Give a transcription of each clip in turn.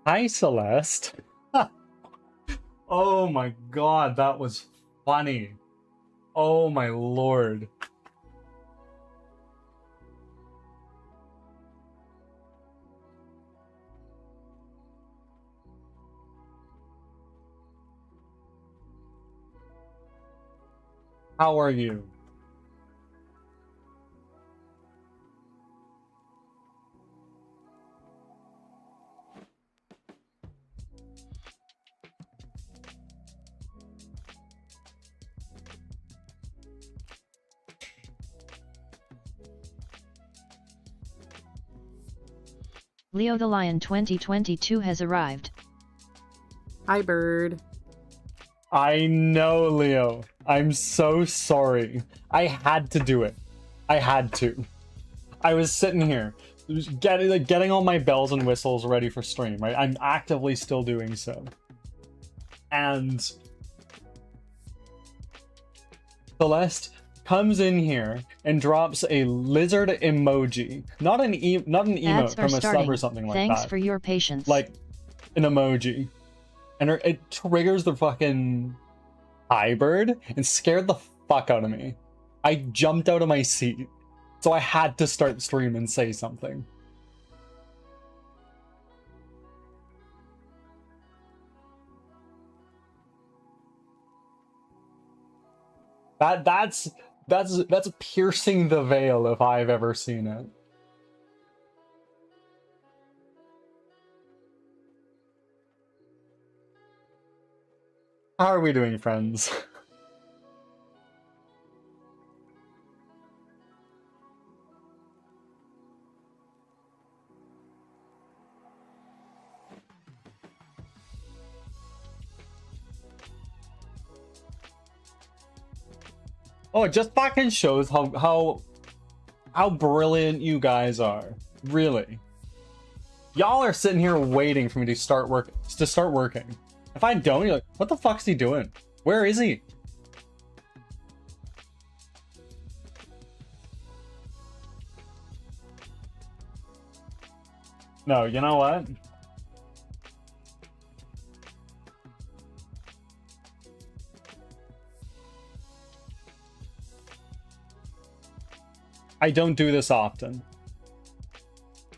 Hi, Celeste. Oh my god, that was funny. Oh my lord. How are you? Leo the Lion 2022 has arrived. Hi, bird. I know, Leo. I'm so sorry. I had to do it. I had to. I was sitting here, getting all my bells and whistles ready for stream, right? I'm actively still doing so. And Celeste comes in here and drops a lizard emoji. Not an emote from a sub or something like that. Thanks for your patience. Like an emoji. And it triggers the fucking bird and scared the fuck out of me. I jumped out of my seat. So I had to start stream and say something. That's piercing the veil if I've ever seen it. How are we doing, friends? Oh, it just fucking shows how brilliant you guys are. Really. Y'all are sitting here waiting for me to start working. If I don't, you're like, what the fuck's he doing? Where is he? No, you know what? I don't do this often.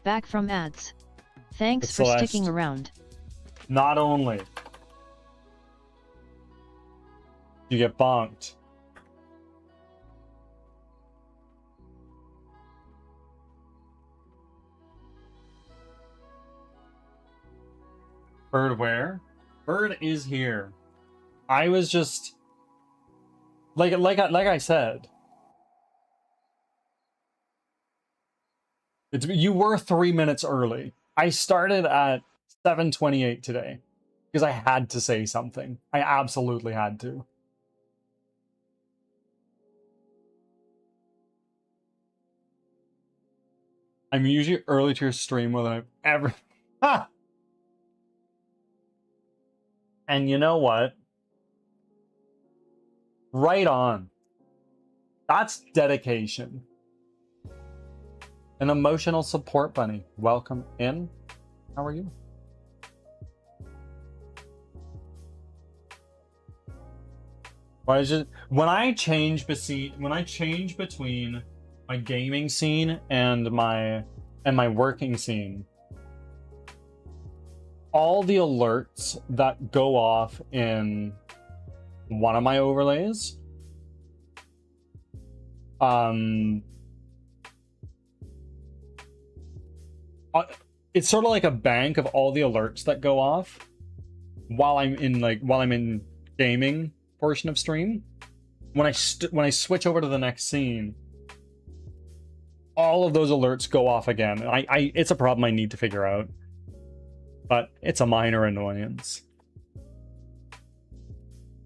Back from ads. Thanks It's for Celeste. sticking around. Not only you get bonked, Bird where? Bird is here. I was just like I said. You were 3 minutes early. I started at 7:28 today because I had to say something. I absolutely had to. I'm usually early to your stream more than I've ever. Ha! And you know what? Right on. That's dedication. An emotional support bunny. Welcome in. How are you? Why is it when I change between my gaming scene and my working scene, all the alerts that go off in one of my overlays, it's sort of like a bank of all the alerts that go off while I'm in gaming portion of stream. When I switch over to the next scene, all of those alerts go off again. It's a problem I need to figure out, but it's a minor annoyance.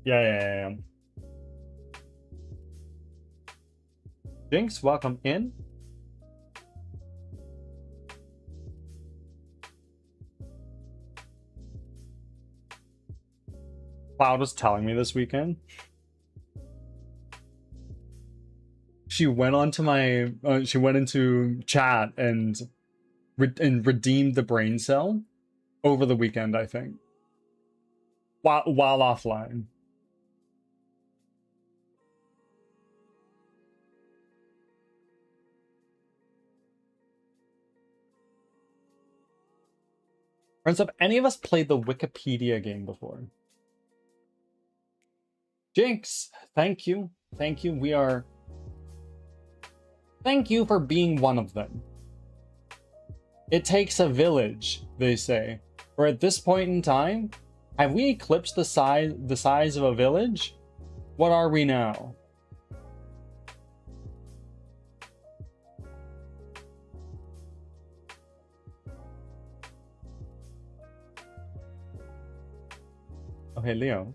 Yeah. Jinx, welcome in. Cloud was telling me this weekend. She went onto my she went into chat and redeemed the brain cell over the weekend, I think. While offline. Friends, have any of us played the Wikipedia game before? Jinx, thank you. Thank you. Thank you for being one of them. It takes a village, they say. Or at this point in time, have we eclipsed the size of a village? What are we now? Okay, Leo.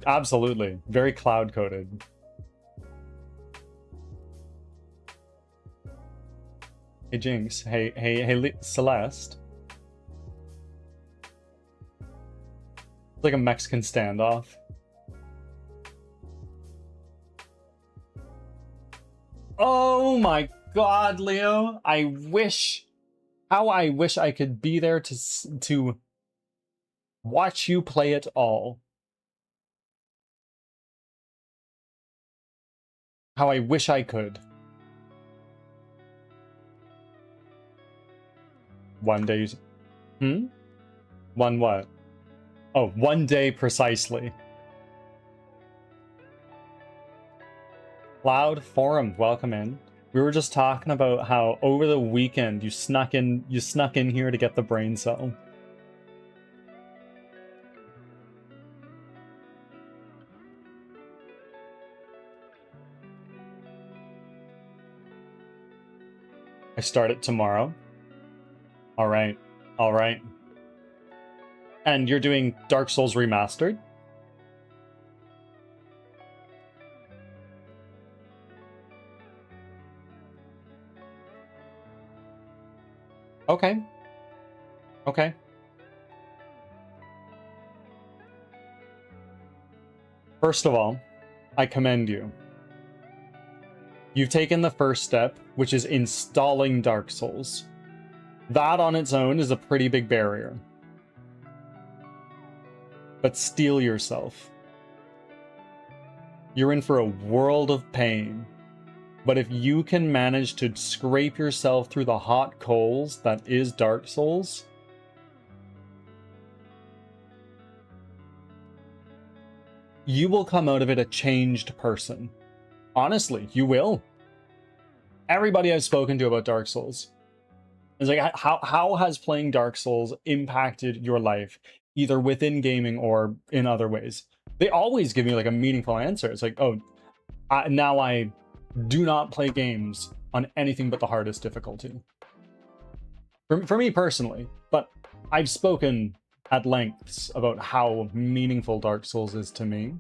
Absolutely. Very cloud-coded. Hey, Jinx. Hey, Celeste. It's like a Mexican standoff. Oh my god, Leo. How I wish I could be there to watch you play it all. How I wish I could. One day. One what? Oh, one day precisely. Cloud Forum, welcome in. We were just talking about how over the weekend you snuck in here to get the brain cell. I start it tomorrow. All right. And you're doing Dark Souls Remastered? Okay. First of all, I commend you. You've taken the first step, which is installing Dark Souls. That on its own is a pretty big barrier. But steel yourself. You're in for a world of pain. But if you can manage to scrape yourself through the hot coals that is Dark Souls, you will come out of it a changed person. Honestly, you will. Everybody I've spoken to about Dark Souls is like, how has playing Dark Souls impacted your life, either within gaming or in other ways? They always give me like a meaningful answer. It's like, oh, now I do not play games on anything but the hardest difficulty. For me personally, but I've spoken at lengths about how meaningful Dark Souls is to me.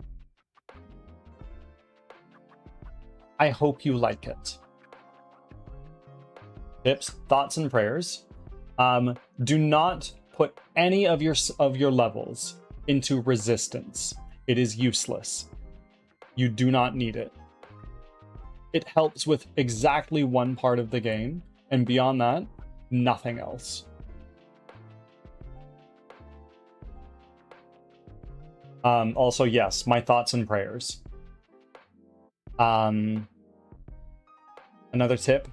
I hope you like it. Tips, thoughts, and prayers. Do not put any of your levels into resistance. It is useless. You do not need it. It helps with exactly one part of the game, and beyond that, nothing else. Also, yes, my thoughts and prayers. Another tip.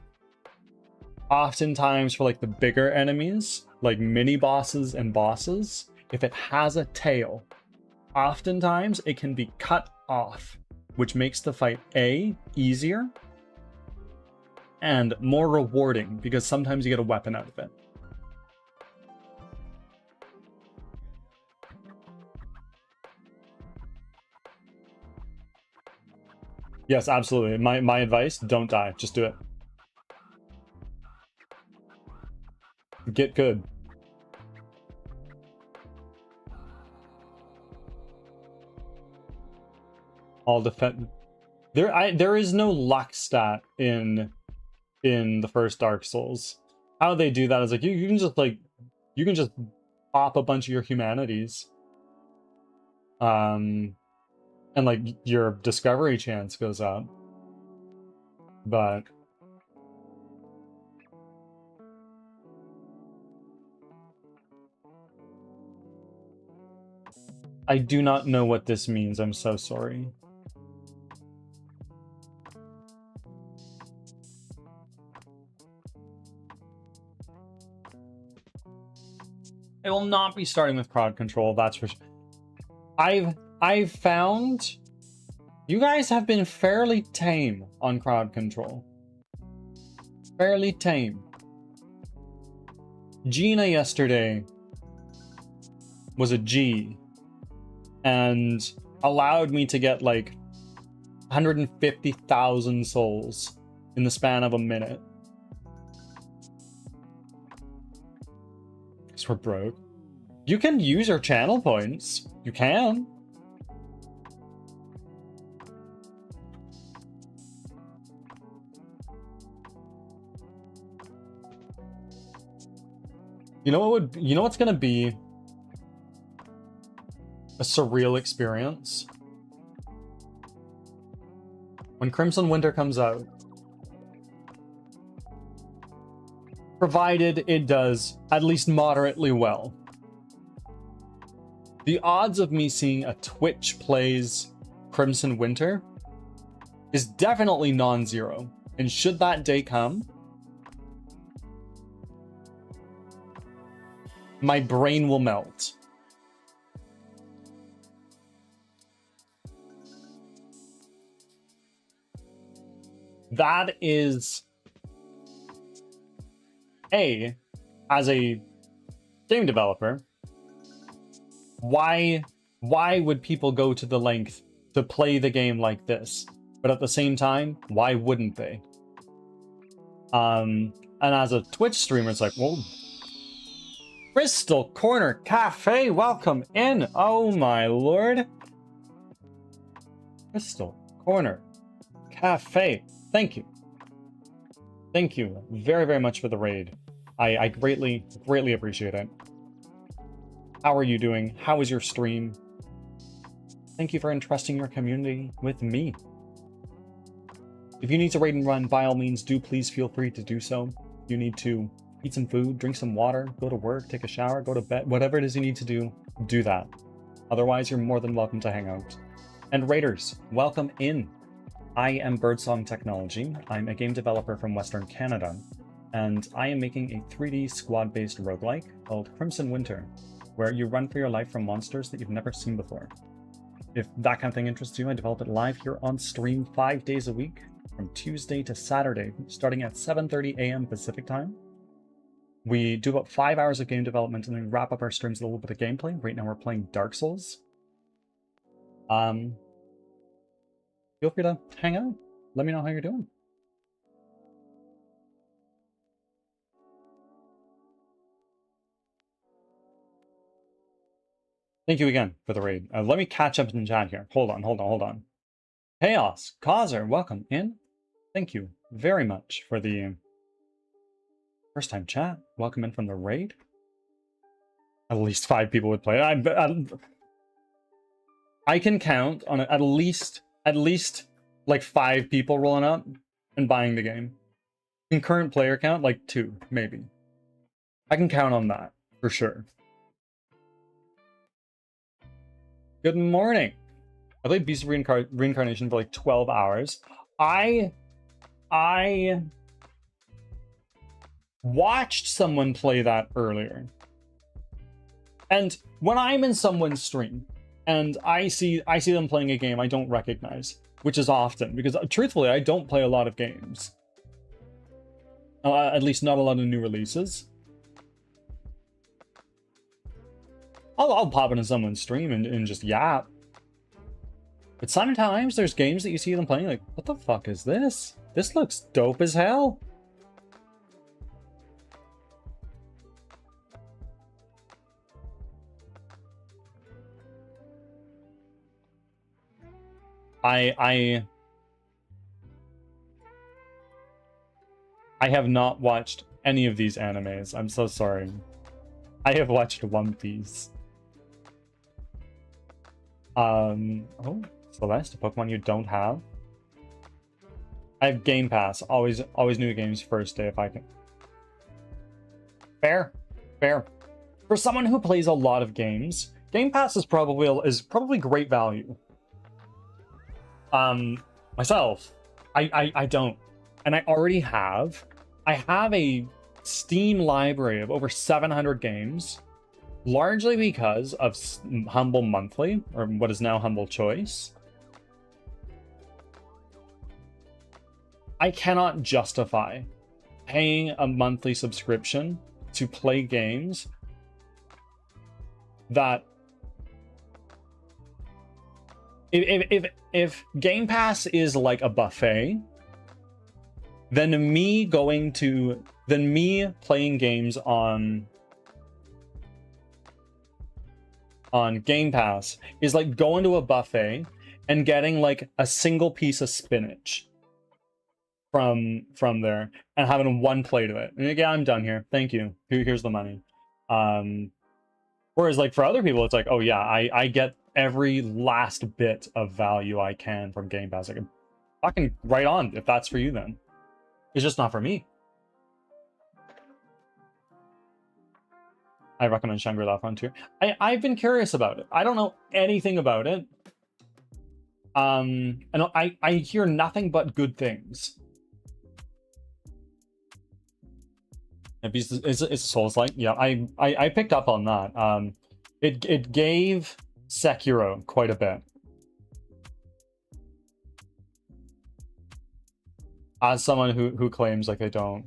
Oftentimes for like the bigger enemies, like mini bosses and bosses, if it has a tail, oftentimes it can be cut off, which makes the fight A, easier, and more rewarding, because sometimes you get a weapon out of it. Yes, absolutely. My advice, don't die. Just do it. Get good. All defend. There is no luck stat in the first Dark Souls. How they do that is like you can just pop a bunch of your humanities. And like your discovery chance goes up. But I do not know what this means. I'm so sorry. I will not be starting with crowd control, that's for sure. I've found you guys have been fairly tame on crowd control. Fairly tame. Gina yesterday was a G and allowed me to get like 150,000 souls in the span of a minute. Because we're broke. You can use your channel points. You can. You know what's gonna be a surreal experience? When Crimson Winter comes out. Provided it does at least moderately well. The odds of me seeing a Twitch plays Crimson Winter is definitely non-zero. And should that day come, my brain will melt. That is as a game developer, why would people go to the length to play the game like this? But at the same time, why wouldn't they? And as a Twitch streamer, it's like, well, Crystal Corner Cafe, welcome in. Oh my lord. Crystal Corner Cafe. Thank you. Thank you very, very much for the raid. I greatly, greatly appreciate it. How are you doing? How is your stream? Thank you for entrusting your community with me. If you need to raid and run, by all means, do please feel free to do so. You need to eat some food, drink some water, go to work, take a shower, go to bed, whatever it is you need to do, do that. Otherwise, you're more than welcome to hang out. And raiders, welcome in. I am Birdsong Technology. I'm a game developer from Western Canada, and I am making a 3D squad-based roguelike called Crimson Winter, where you run for your life from monsters that you've never seen before. If that kind of thing interests you, I develop it live here on stream 5 days a week, from Tuesday to Saturday, starting at 7:30 a.m. Pacific time. We do about 5 hours of game development and then wrap up our streams with a little bit of gameplay. Right now we're playing Dark Souls. Feel free to hang out. Let me know how you're doing. Thank you again for the raid. Let me catch up in chat here. Hold on. Chaos, Causer, welcome in. Thank you very much for the first time chat. Welcome in from the raid. At least 5 people would play. I can count on at least like 5 people rolling up and buying the game. Concurrent player count, like 2, maybe. I can count on that for sure. Good morning. I played Beast of Reincarnation for like 12 hours. I watched someone play that earlier. And when I'm in someone's stream and I see them playing a game I don't recognize, which is often, because truthfully, I don't play a lot of games. At least not a lot of new releases. I'll pop into someone's stream and just yap. But sometimes there's games that you see them playing like, what the fuck is this? This looks dope as hell. I have not watched any of these animes. I'm so sorry. I have watched One Piece. Oh, Celeste, a Pokemon you don't have? I have Game Pass. Always new games first day if I can. Fair. For someone who plays a lot of games, Game Pass is probably great value. Myself, I don't, and I already have. I have a Steam library of over 700 games, largely because of Humble Monthly, or what is now Humble Choice. I cannot justify paying a monthly subscription to play games that if Game Pass is like a buffet, then me playing games on Game Pass is like going to a buffet and getting like a single piece of spinach from there and having one plate of it. And yeah, I'm done here. Thank you. Here's the money. Whereas like for other people, it's like, oh yeah, I get every last bit of value I can from Game Pass. Like, fucking right on if that's for you then. It's just not for me. I recommend Shangri-La Frontier. I've been curious about it. I don't know anything about it. And I hear nothing but good things. It's Souls-like. Yeah, I picked up on that. It gave Sekiro quite a bit. As someone who claims like they don't.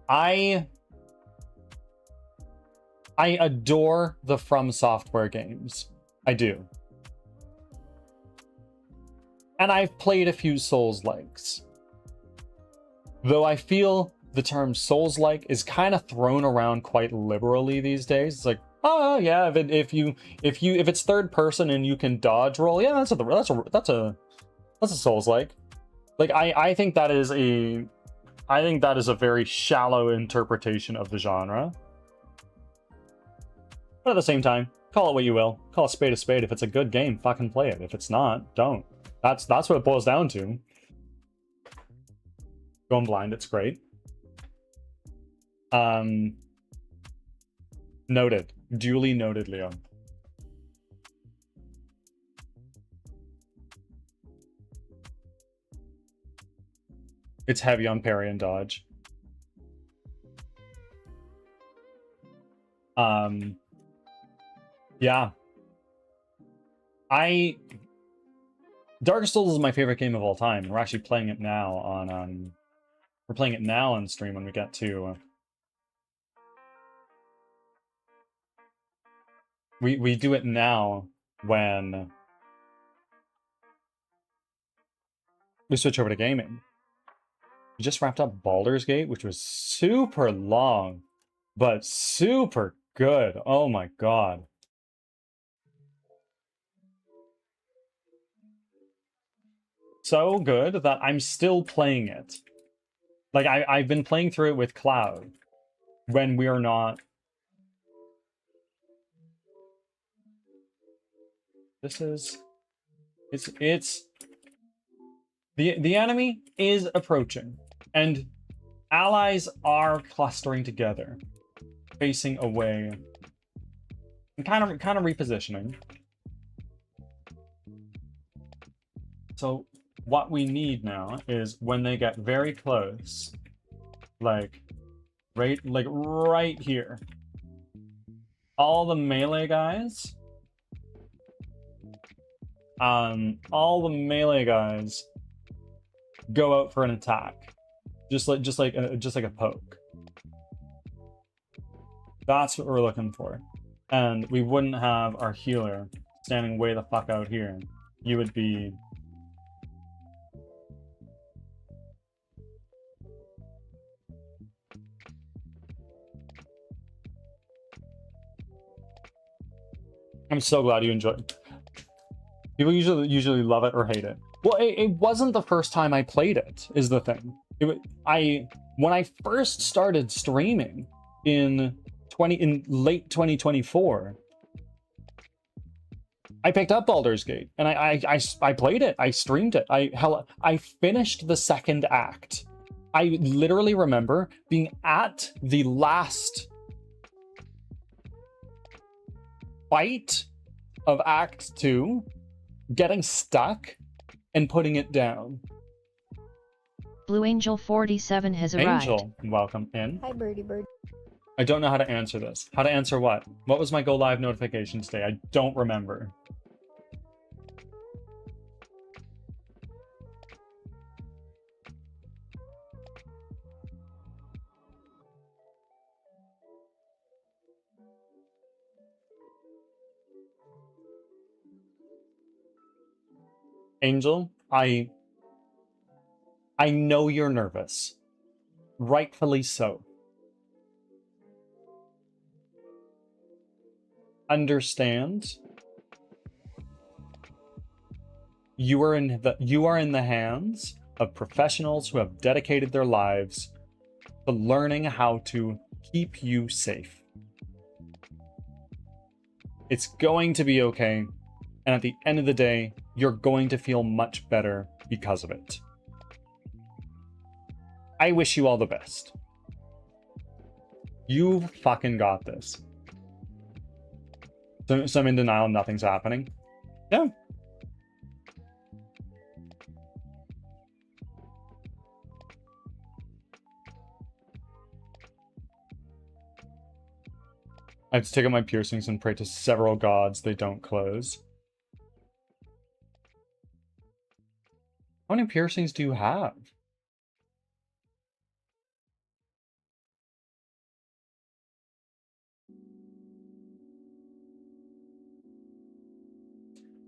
I adore the From Software games. I do. And I've played a few Souls-likes. Though I feel the term Souls-like is kind of thrown around quite liberally these days. It's like, oh yeah, if it's third person and you can dodge roll, yeah, that's a Souls-like. Like I think that is a very shallow interpretation of the genre. But at the same time, call it what you will. Call a spade a spade. If it's a good game, fucking play it. If it's not, don't. That's what it boils down to. Going blind, it's great. Noted. Duly noted, Leo. It's heavy on parry and dodge. Yeah. Dark Souls is my favorite game of all time. We're actually playing it now on we're playing it now on stream when we get to we do it now when we switch over to gaming. We just wrapped up Baldur's Gate, which was super long, but super good. Oh my god. So good that I'm still playing it. Like, I've been playing through it with Cloud when we are not... This is... It's... The enemy is approaching, and allies are clustering together, facing away, and kind of repositioning. So what we need now is when they get very close, like right here, all the melee guys, go out for an attack, just like a poke. That's what we're looking for. And we wouldn't have our healer standing way the fuck out here. You would be... I'm so glad you enjoyed it. People usually love it or hate it. Well, it wasn't the first time I played it, is the thing. When I first started streaming in late 2024, I picked up Baldur's Gate and I played it. I streamed it. I finished the second act. I literally remember being at the last fight of Act 2, getting stuck, and putting it down. Blue Angel 47 has arrived. Angel, welcome in. Hi, Birdie Bird. I don't know how to answer this. How to answer what? What was my go live notification today? I don't remember. Angel, I know you're nervous. Rightfully so. Understand. You are in the hands of professionals who have dedicated their lives to learning how to keep you safe. It's going to be okay, and at the end of the day, you're going to feel much better because of it. I wish you all the best. You fucking got this. So I'm in denial, nothing's happening. Yeah. I have to take out my piercings and pray to several gods they don't close. How many piercings do you have?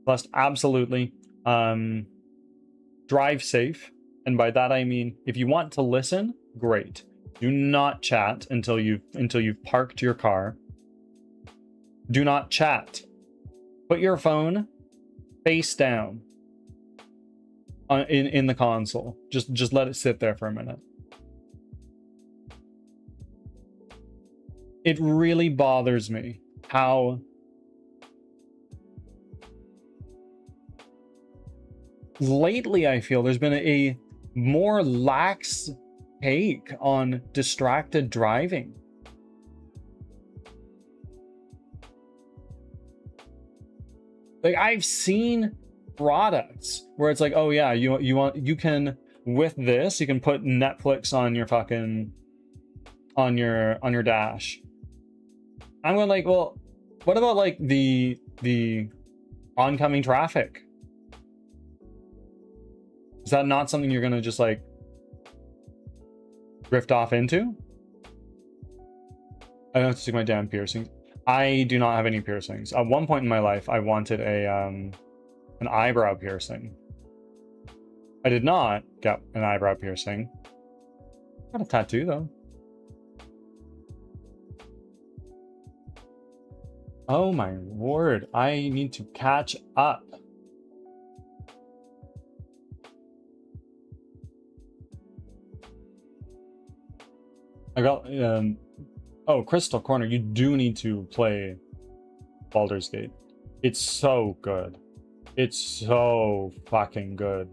Must absolutely drive safe, and by that I mean if you want to listen, great. Do not chat until you've parked your car. Do not chat. Put your phone face down in the console. Just let it sit there for a minute. It really bothers me how lately I feel there's been a more lax take on distracted driving. Like, I've seen products where it's like, oh yeah, you can, with this you can put Netflix on your fucking on your dash. I'm going like, well, what about like the oncoming traffic? Is that not something you're gonna just like drift off into? I don't have to stick my damn piercings. I do not have any piercings. At one point in my life, I wanted an eyebrow piercing. I did not get an eyebrow piercing. Got a tattoo though. Oh my word, I need to catch up. I got, oh, Crystal Corner, you do need to play Baldur's Gate. It's so good. It's so fucking good.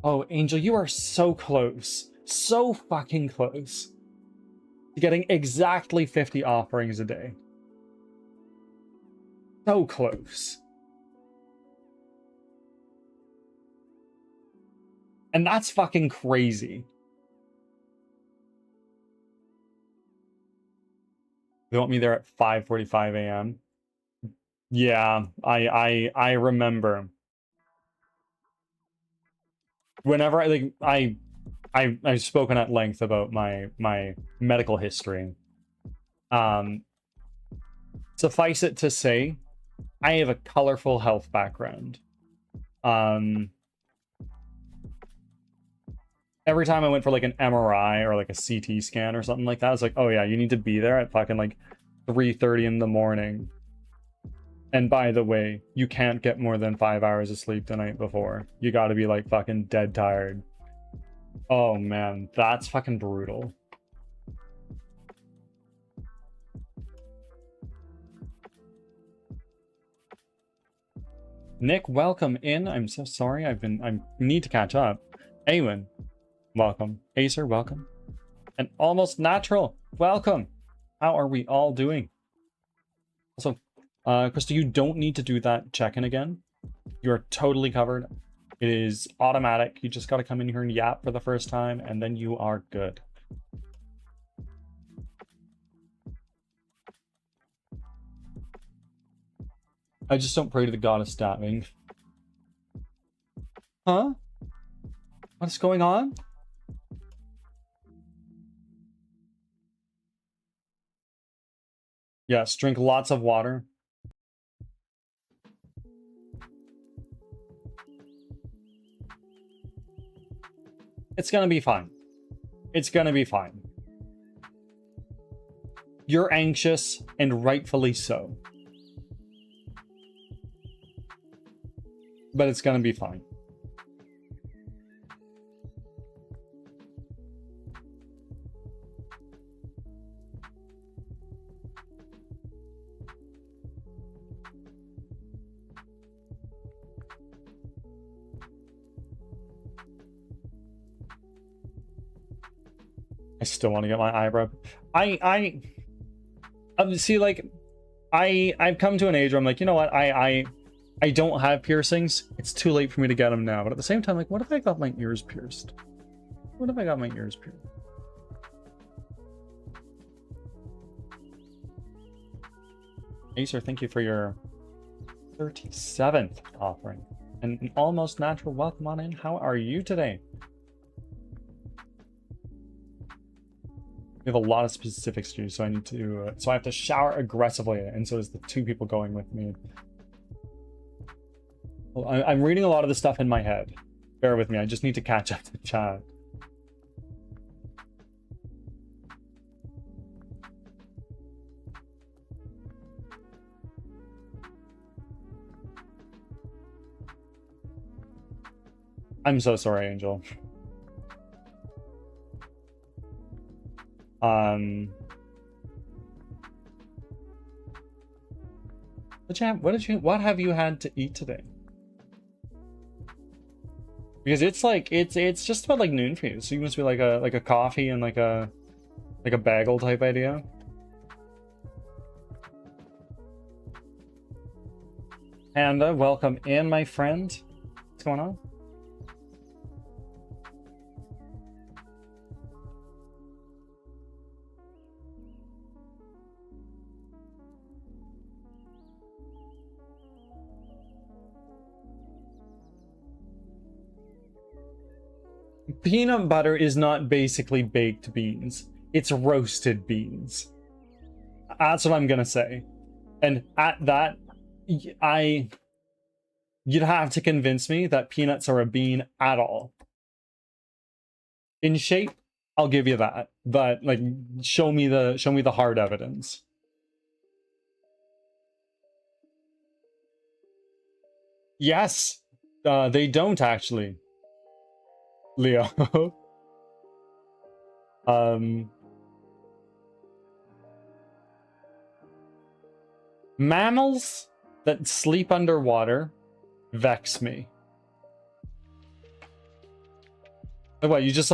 Oh, Angel, you are so close. So fucking close to getting exactly 50 offerings a day. So close. And that's fucking crazy. They want me there at 5:45 a.m. Yeah, I remember. Whenever I've spoken at length about my medical history. Suffice it to say, I have a colorful health background. Every time I went for like an MRI or like a CT scan or something like that, I was like, oh yeah, you need to be there at fucking like 3:30 in the morning. And by the way, you can't get more than 5 hours of sleep the night before. You gotta be like fucking dead tired. Oh man, that's fucking brutal. Nick, welcome in. I'm so sorry. I need to catch up. Awen, welcome. Acer, welcome. And almost natural. Welcome. How are we all doing? Also, Krista, you don't need to do that check-in again. You're totally covered. It is automatic. You just got to come in here and yap for the first time, and then you are good. I just don't pray to the god of stabbing. Huh? What's going on? Yes, drink lots of water. It's gonna be fine. It's gonna be fine. You're anxious, and rightfully so. But it's gonna be fine. I still want to get my eyebrow. See, like, I've come to an age where I'm like, you know what? I don't have piercings. It's too late for me to get them now. But at the same time, like, what if I got my ears pierced? What if I got my ears pierced? Acer, thank you for your 37th offering. And an almost natural welcome on in. How are you today? We have a lot of specifics to do, so I need to. So I have to shower aggressively, and so does the two people going with me. Well, I'm reading a lot of the stuff in my head. Bear with me. I just need to catch up to chat. I'm so sorry, Angel. What have you had to eat today? Because it's like it's just about like noon for you, so you must be like a coffee and like a bagel type idea. Panda, welcome in, my friend. What's going on? Peanut butter is not basically baked beans. It's roasted beans. That's what I'm gonna say. And at that, you'd have to convince me that peanuts are a bean at all. In shape, I'll give you that. But like, show me the hard evidence. Yes, they don't actually. Leo. Mammals that sleep underwater vex me. Like what, you just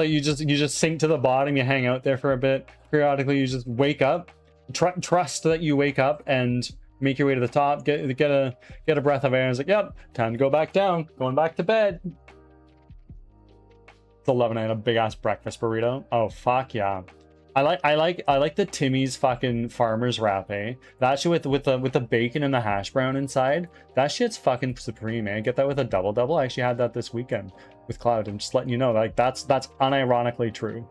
sink to the bottom, you hang out there for a bit, periodically you just wake up, trust that you wake up and make your way to the top, get a breath of air, and it's like, yep, time to go back down, going back to bed. 11 and a big ass breakfast burrito. Oh fuck yeah. I like the Timmy's fucking farmer's wrap, eh? That shit with the bacon and the hash brown inside. That shit's fucking supreme, eh? Get that with a double. I actually had that this weekend with Cloud, and just letting you know, like that's unironically true.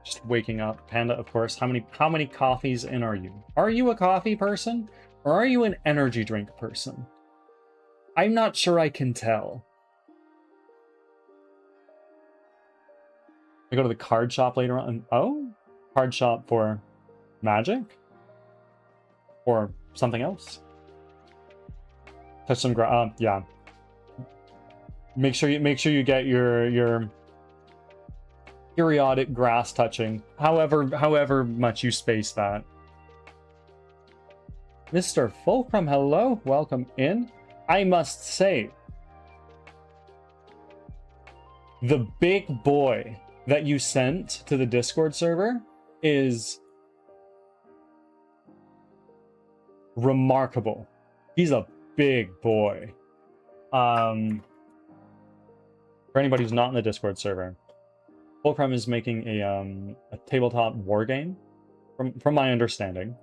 Just waking up. Panda, of course. How many coffees in are you? Are you a coffee person? Or are you an energy drink person? I'm not sure I can tell. I go to the card shop later on. Oh? Card shop for Magic? Or something else? Touch some yeah. Make sure you get your periodic grass touching, however much you space that. Mr. Fulcrum, hello, welcome in. I must say, the big boy that you sent to the Discord server is remarkable. He's a big boy. For anybody who's not in the Discord server, Fulcrum is making a tabletop war game, from my understanding,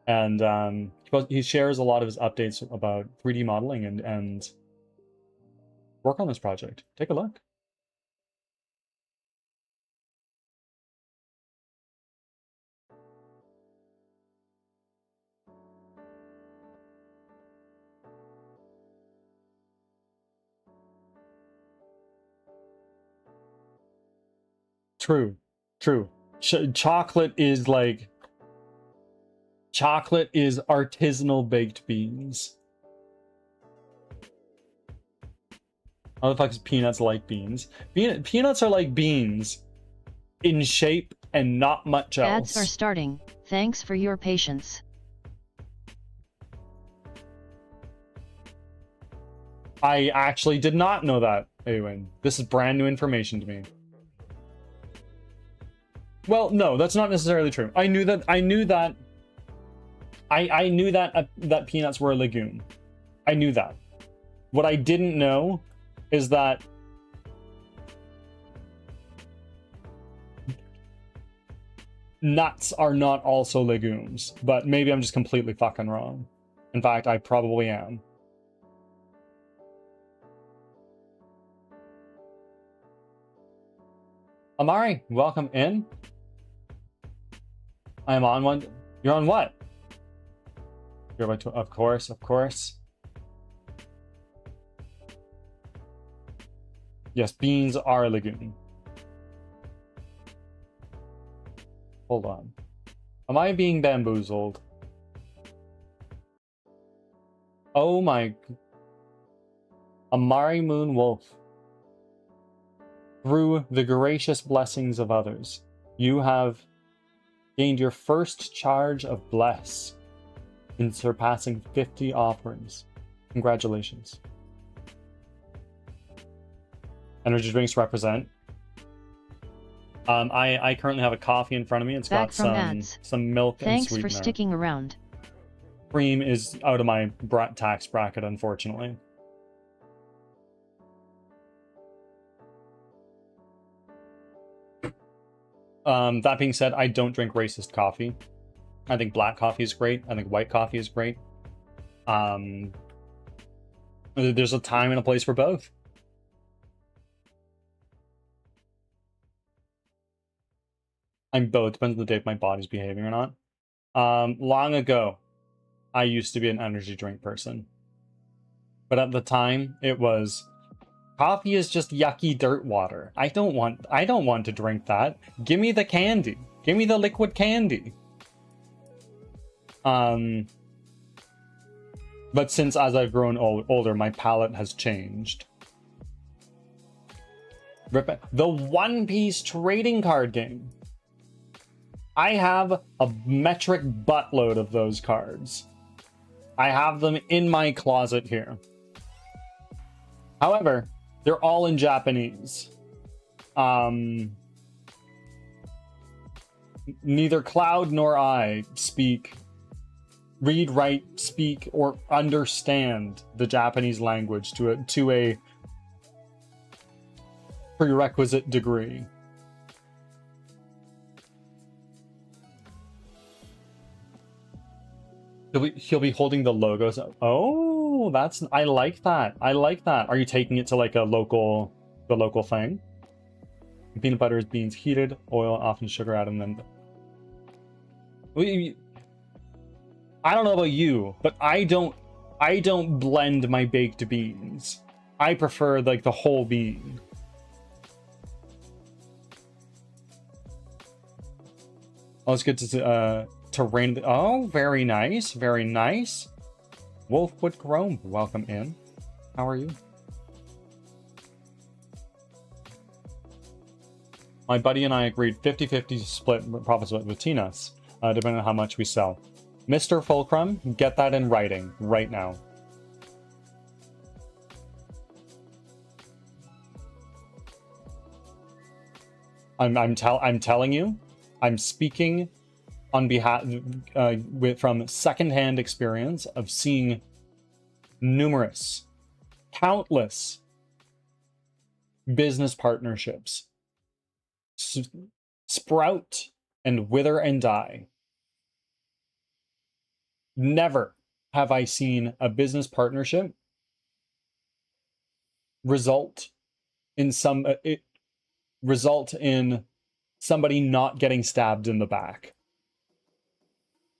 and he shares a lot of his updates about 3D modeling and work on this project. Take a look. True, true. Chocolate is like... Chocolate is artisanal baked beans. How the fuck is peanuts like beans? Peanuts are like beans in shape and not much else. Ads are starting. Thanks for your patience. I actually did not know that, Awen. This is brand new information to me. Well, no, that's not necessarily true. I knew that that peanuts were a legume. I knew that. What I didn't know is that nuts are not also legumes, but maybe I'm just completely fucking wrong. In fact, I probably am. Amari, welcome in. I am on one. You're on what? You're about to, of course. Yes, beans are a legume. Hold on. Am I being bamboozled? Oh my... Amari Moon Wolf. Through the gracious blessings of others, you have gained your first charge of bless in surpassing 50 offerings. Congratulations. Energy drinks represent. I currently have a coffee in front of me. It's Back got from some milk and Thanks sweetener. for sticking around. Cream is out of my tax bracket, unfortunately. That being said, I don't drink racist coffee. I think black coffee is great. I think white coffee is great. There's a time and a place for both. I'm both. Depends on the day if my body's behaving or not. Long ago, I used to be an energy drink person. But at the time, it was... Coffee is just yucky dirt water. I don't want to drink that. Give me the candy. Give me the liquid candy. But since as I've grown older, my palate has changed. The One Piece trading card game. I have a metric buttload of those cards. I have them in my closet here. However, they're all in Japanese. Neither Cloud nor I read, write, speak, or understand the Japanese language to a prerequisite degree. He'll be holding the logos. Oh, I like that. I like that. Are you taking it to like the local thing? Peanut butter is beans heated, oil, often sugar added, and then... I don't know about you, but I don't blend my baked beans. I prefer like the whole bean. Oh, let's get to rain. Oh, very nice, very nice. Wolfwood Chrome, welcome in. How are you? My buddy and I agreed 50-50 split profits with Tinas, depending on how much we sell. Mr. Fulcrum, get that in writing right now. I'm telling you, I'm speaking on behalf from secondhand experience of seeing numerous, countless business partnerships sprout and wither and die. Never have I seen a business partnership result in somebody not getting stabbed in the back.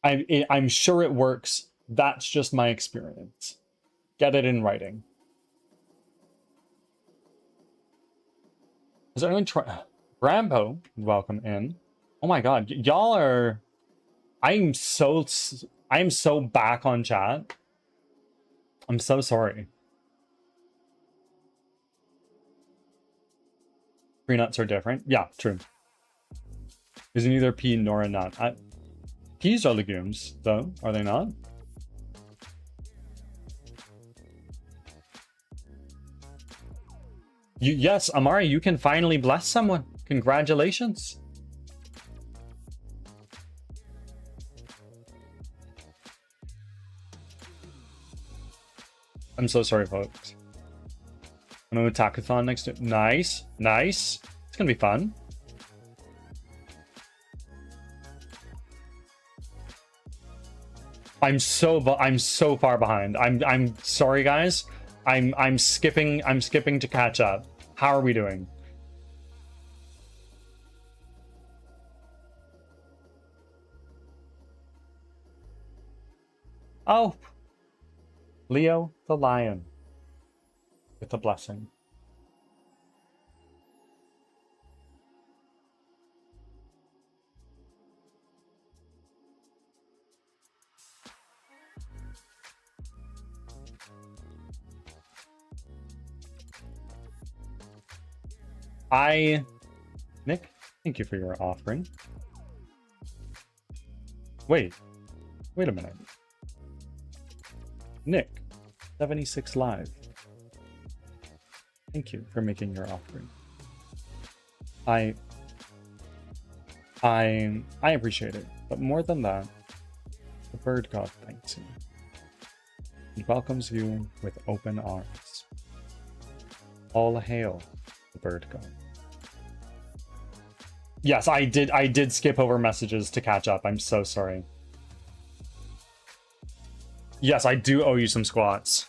I'm sure it works. That's just my experience. Get it in writing. Is there anyone try? Rambo, welcome in. Oh my god, y'all are. I'm so back on chat. I'm so sorry. Tree nuts are different. Yeah, true. Is neither pea nor a nut. Peas are legumes, though, are they not? Yes, Amari, you can finally bless someone. Congratulations. I'm so sorry, folks. I'm gonna attack-a-thon next to... Nice. Nice. It's gonna be fun. I'm so far behind. I'm sorry, guys. I'm skipping to catch up. How are we doing? Oh, Leo the lion with a blessing. Nick, thank you for your offering. Wait a minute. Nick, 76 live. Thank you for making your offering. I appreciate it, but more than that, the bird god thanks you. It welcomes you with open arms. All hail the bird god. Yes, I did skip over messages to catch up. I'm so sorry. Yes, I do owe you some squats.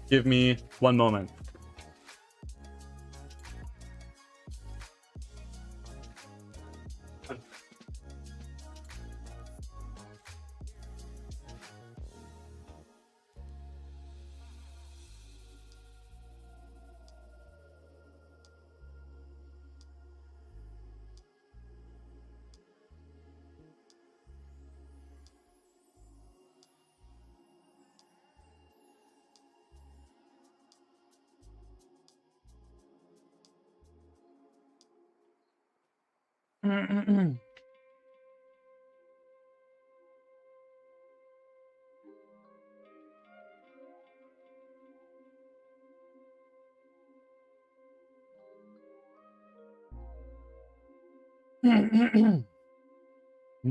Give me 1 moment.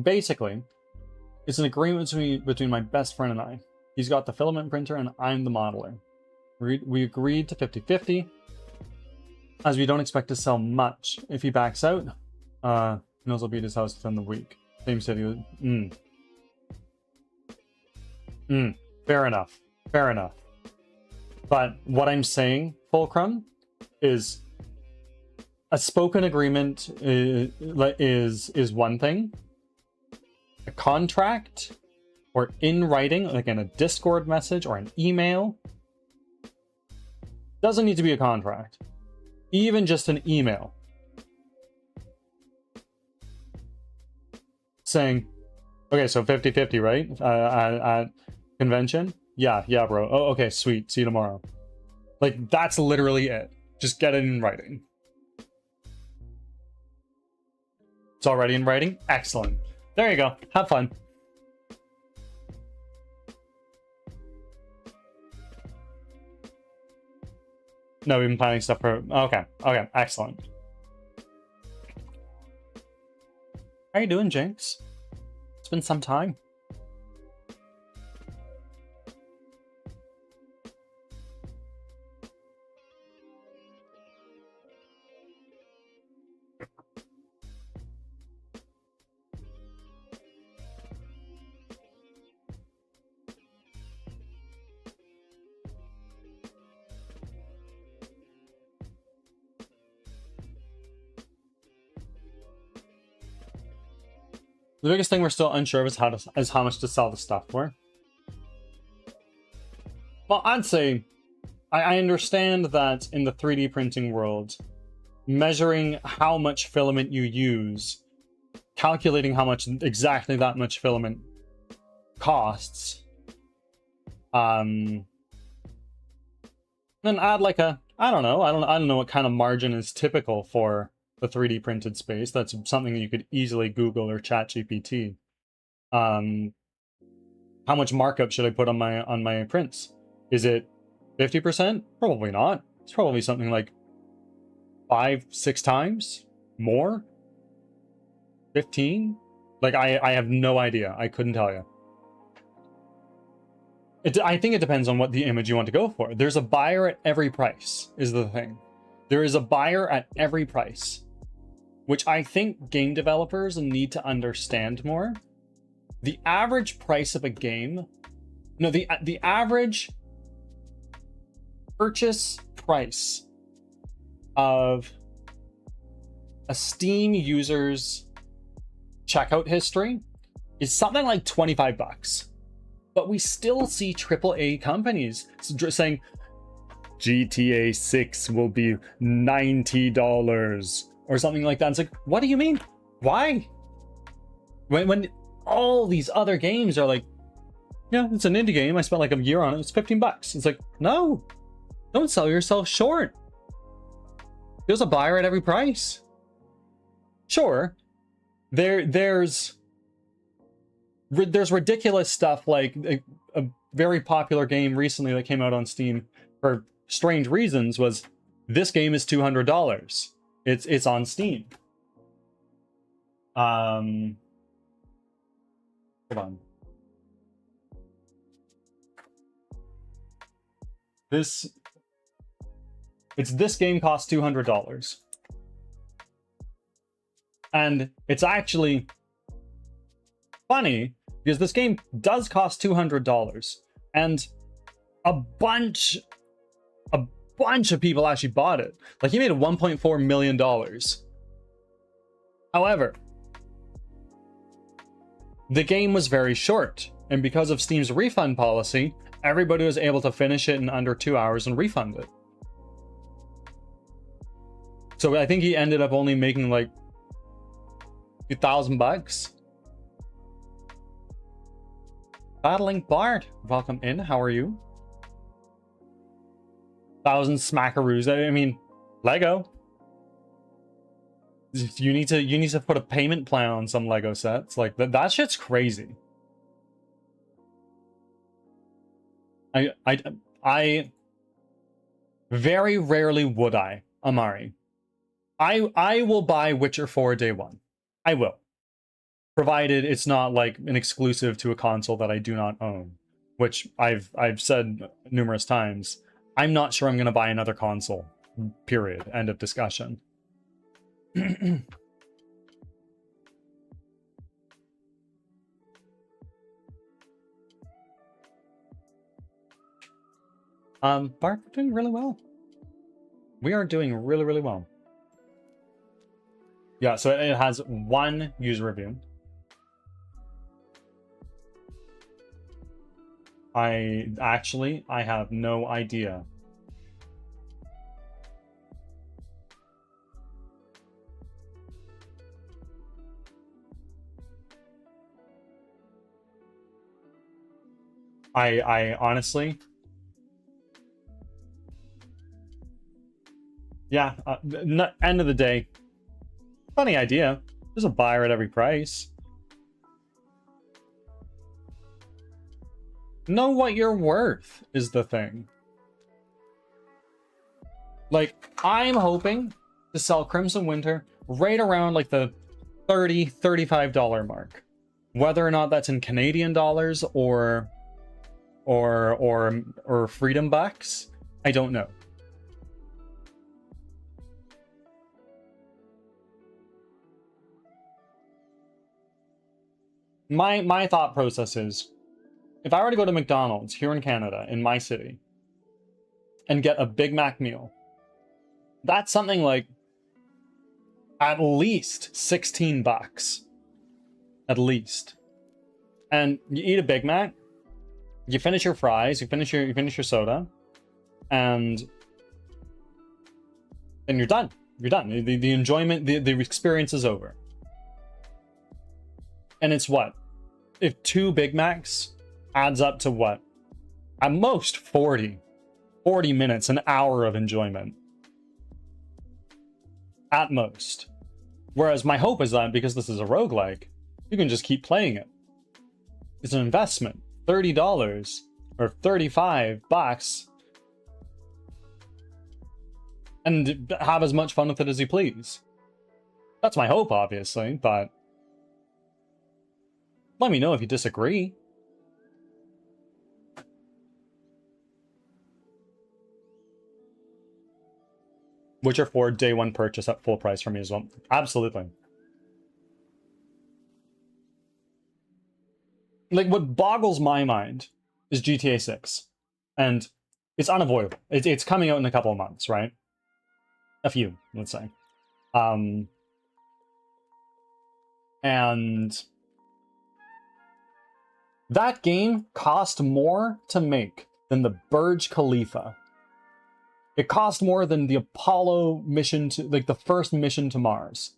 Basically, it's an agreement between my best friend and I. He's got the filament printer and I'm the modeler. We agreed to 50-50, as we don't expect to sell much. If he backs out, Nils will be at his house within the week. Same city. Fair enough. Fair enough. But what I'm saying, Fulcrum, is a spoken agreement is one thing. A contract, or in writing, like in a Discord message or an email, doesn't need to be a contract. Even just an email saying, okay, so 50-50, right? At convention? Yeah, bro. Oh, okay, sweet. See you tomorrow. Like, that's literally it. Just get it in writing. It's already in writing? Excellent. There you go. Have fun. No, we've been planning stuff for... Okay. Okay. Excellent. How you doing, Jinx? It's been some time. The biggest thing we're still unsure of is how much to sell the stuff for. Well, I'd say I understand that in the 3D printing world, measuring how much filament you use, calculating how much exactly that much filament costs, then add like a I don't know what kind of margin is typical for the 3D printed space. That's something that you could easily Google or chat GPT. How much markup should I put on my prints? Is it 50%? Probably not. It's probably something like 5-6 times more. 15? Like I have no idea. I couldn't tell you. I think it depends on what the image you want to go for. There's a buyer at every price, is the thing. There is a buyer at every price, which I think game developers need to understand more. The average price of a game, no, the average purchase price of a Steam user's checkout history is something like 25 bucks. But we still see AAA companies saying GTA 6 will be $90 or something like that. It's like, what do you mean? Why? When all these other games are like, yeah, it's an indie game. I spent like a year on it. It's 15 bucks. It's like, no, don't sell yourself short. There's a buyer at every price. Sure, there's ridiculous stuff like a very popular game recently that came out on Steam for strange reasons was this game is $200. It's on Steam. Hold on. This game costs $200. And it's actually funny because this game does cost $200 and a bunch of people actually bought it. Like he made $1.4 million. However, the game was very short, and because of Steam's refund policy, everybody was able to finish it in under 2 hours and refund it. So I think he ended up only making like $2,000. Battling Bard, welcome in. How are you? 1,000 smackaroos. I mean, Lego. You need to put a payment plan on some Lego sets. Like that shit's crazy. I very rarely would Amari. I will buy Witcher 4 day one. I will. Provided it's not like an exclusive to a console that I do not own, which I've said numerous times. I'm not sure I'm going to buy another console. Period. End of discussion. Bart, we're doing really well. We are doing really, really well. Yeah, so it has one user review. I have no idea. I honestly, yeah, end of the day, funny idea. There's a buyer at every price. Know what you're worth is the thing. Like, I'm hoping to sell Crimson Winter right around like the $30, $35 mark. Whether or not that's in Canadian dollars or freedom bucks, I don't know. My thought process is, if I were to go to McDonald's here in Canada, in my city, and get a Big Mac meal, that's something like at least 16 bucks. At least. And you eat a Big Mac, you finish your fries, you finish your soda, and then you're done. You're done. The enjoyment, the experience is over. And it's what? If 2 Big Macs adds up to what? At most 40 minutes, an hour of enjoyment. At most. Whereas my hope is that because this is a roguelike, you can just keep playing it. It's an investment. $30 or 35 bucks, and have as much fun with it as you please. That's my hope, obviously, but let me know if you disagree. Witcher 4 day 1 purchase at full price for me as well. Absolutely. Like, what boggles my mind is GTA 6. And it's unavoidable. It's coming out in a couple of months, right? A few, let's say. And that game cost more to make than the Burj Khalifa. It cost more than the Apollo mission to, like, the first mission to Mars.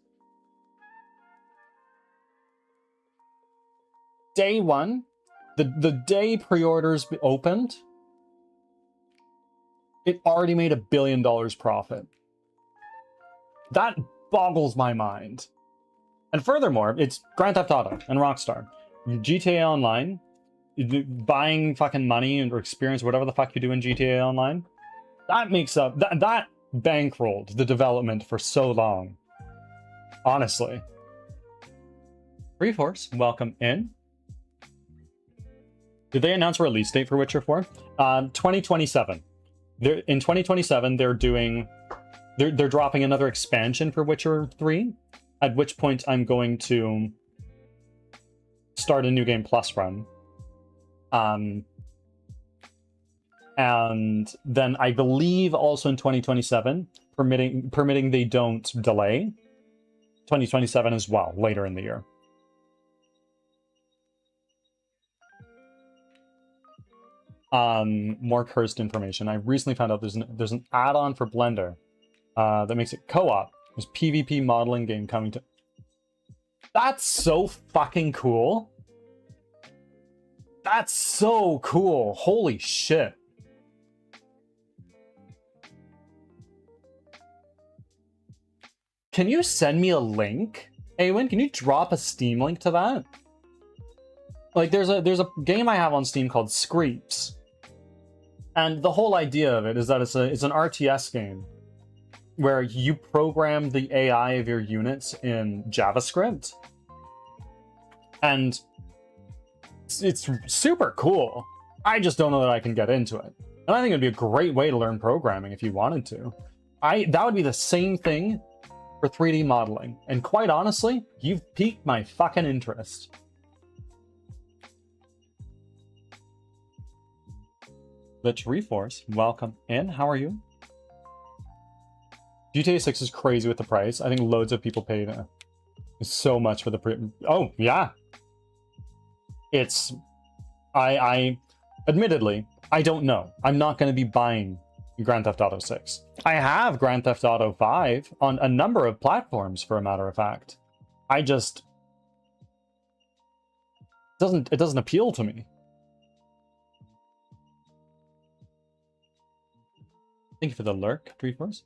Day 1, the day pre-orders opened, it already made $1 billion profit. That boggles my mind. And furthermore, it's Grand Theft Auto and Rockstar. GTA Online, buying fucking money or experience, whatever the fuck you do in GTA Online, that makes up, that bankrolled the development for so long. Honestly. Reforce, welcome in. Did they announce a release date for Witcher 4? 2027. In 2027, they're dropping another expansion for Witcher 3, at which point I'm going to start a New Game Plus run. And then I believe also in 2027, permitting they don't delay, 2027 as well, later in the year. More cursed information. I recently found out there's an add-on for Blender that makes it co-op. There's PvP modeling game coming to... That's so fucking cool. That's so cool. Holy shit. Can you send me a link? Awen, can you drop a Steam link to that? Like, there's a game I have on Steam called Screeps. And the whole idea of it is that it's an RTS game where you program the AI of your units in JavaScript. And it's super cool. I just don't know that I can get into it. And I think it'd be a great way to learn programming if you wanted to. That would be the same thing for 3D modeling. And quite honestly, you've piqued my fucking interest. Lich Reforce, welcome in. How are you? GTA 6 is crazy with the price. I think loads of people paid so much for the Oh, yeah. It's... Admittedly, I don't know. I'm not going to be buying Grand Theft Auto 6. I have Grand Theft Auto 5 on a number of platforms, for a matter of fact. I just... It doesn't appeal to me. Thank you for the lurk, Reforce.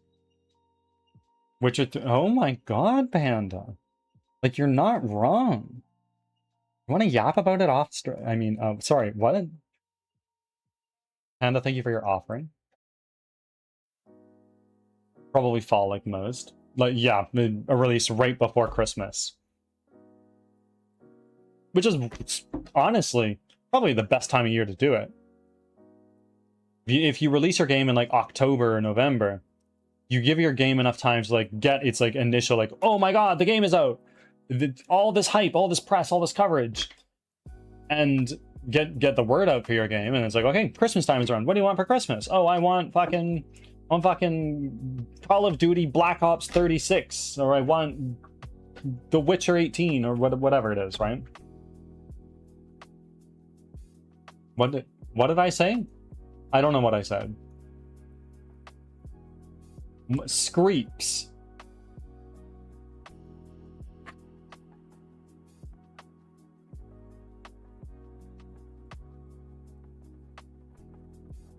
Witcher 3. Oh my god, Panda. Like, you're not wrong. You want to yap about it off? Sorry, what? Panda, thank you for your offering. Probably fall like most. Like, yeah, a release right before Christmas. Which is, honestly, probably the best time of year to do it. If you release your game in, like, October or November, you give your game enough time to, like, get its, like, initial, like, oh my god, the game is out! All this hype, all this press, all this coverage. And get the word out for your game, and it's like, okay, Christmas time is around. What do you want for Christmas? Oh, I want fucking Call of Duty Black Ops 36, or I want The Witcher 18, or whatever it is, right? What did I say? I don't know what I said. Screeps.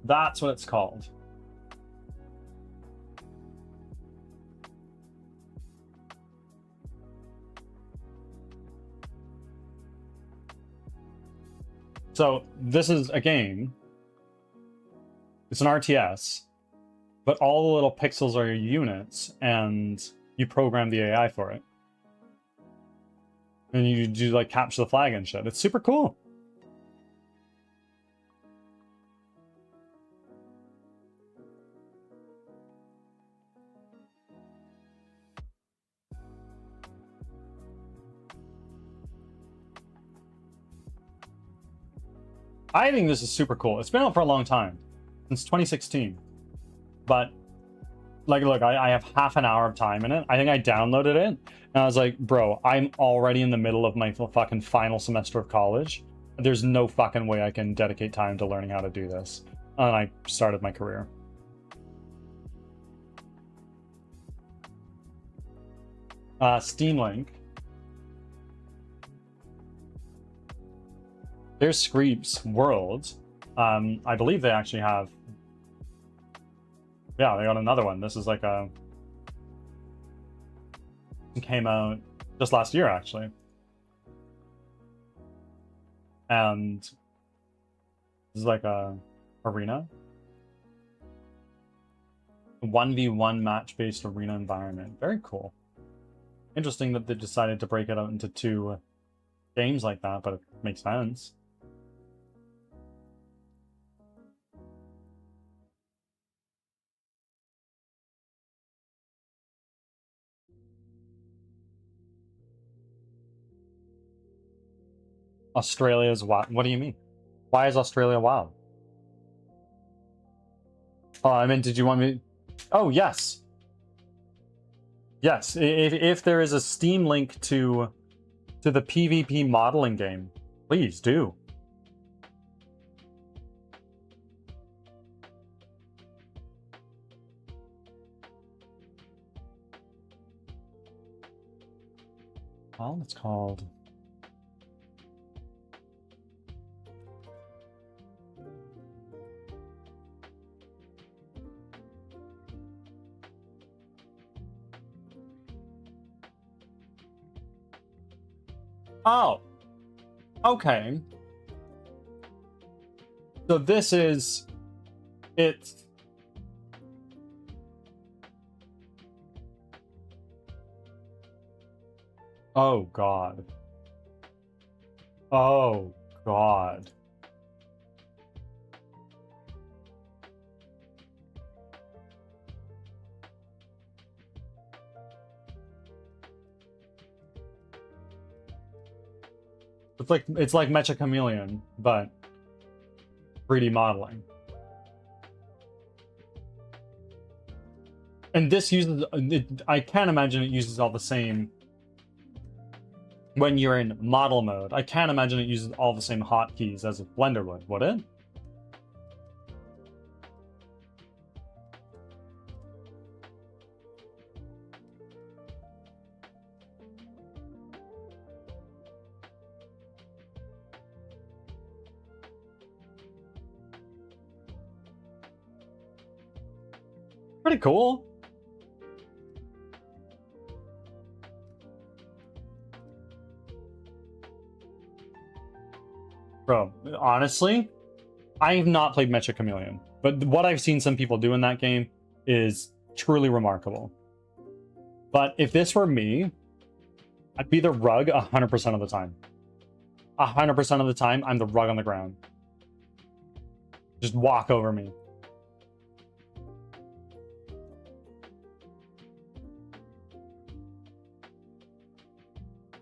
That's what it's called. So this is a game. It's an RTS, but all the little pixels are your units, and you program the AI for it. And you do, like, capture the flag and shit. It's super cool. I think this is super cool. It's been out for a long time, since 2016. But, like, look, I have half an hour of time in it. I think I downloaded it, and I was like, bro, I'm already in the middle of my fucking final semester of college. There's no fucking way I can dedicate time to learning how to do this. And I started my career. Steam Link. There's Screeps World. I believe they actually have... Yeah, they got another one. This is like a... It came out just last year, actually. And... This is like a... arena. 1v1 match-based arena environment. Very cool. Interesting that they decided to break it out into 2 games like that, but it makes sense. Australia's wild. What do you mean? Why is Australia wild? Oh, I mean, did you want me... Oh, yes. Yes, if there is a Steam link to the PvP modeling game, please do. Oh, it's called... Oh, okay. So this is... It's... Oh, God. Oh, God. It's like Mecha Chameleon, but 3D modeling. And this uses... I can't imagine it uses all the same... When you're in model mode, I can't imagine it uses all the same hotkeys as a Blender would it? Pretty cool. Bro, honestly, I have not played Mecha Chameleon, but what I've seen some people do in that game is truly remarkable. But if this were me, I'd be the rug 100% of the time. 100% of the time, I'm the rug on the ground. Just walk over me.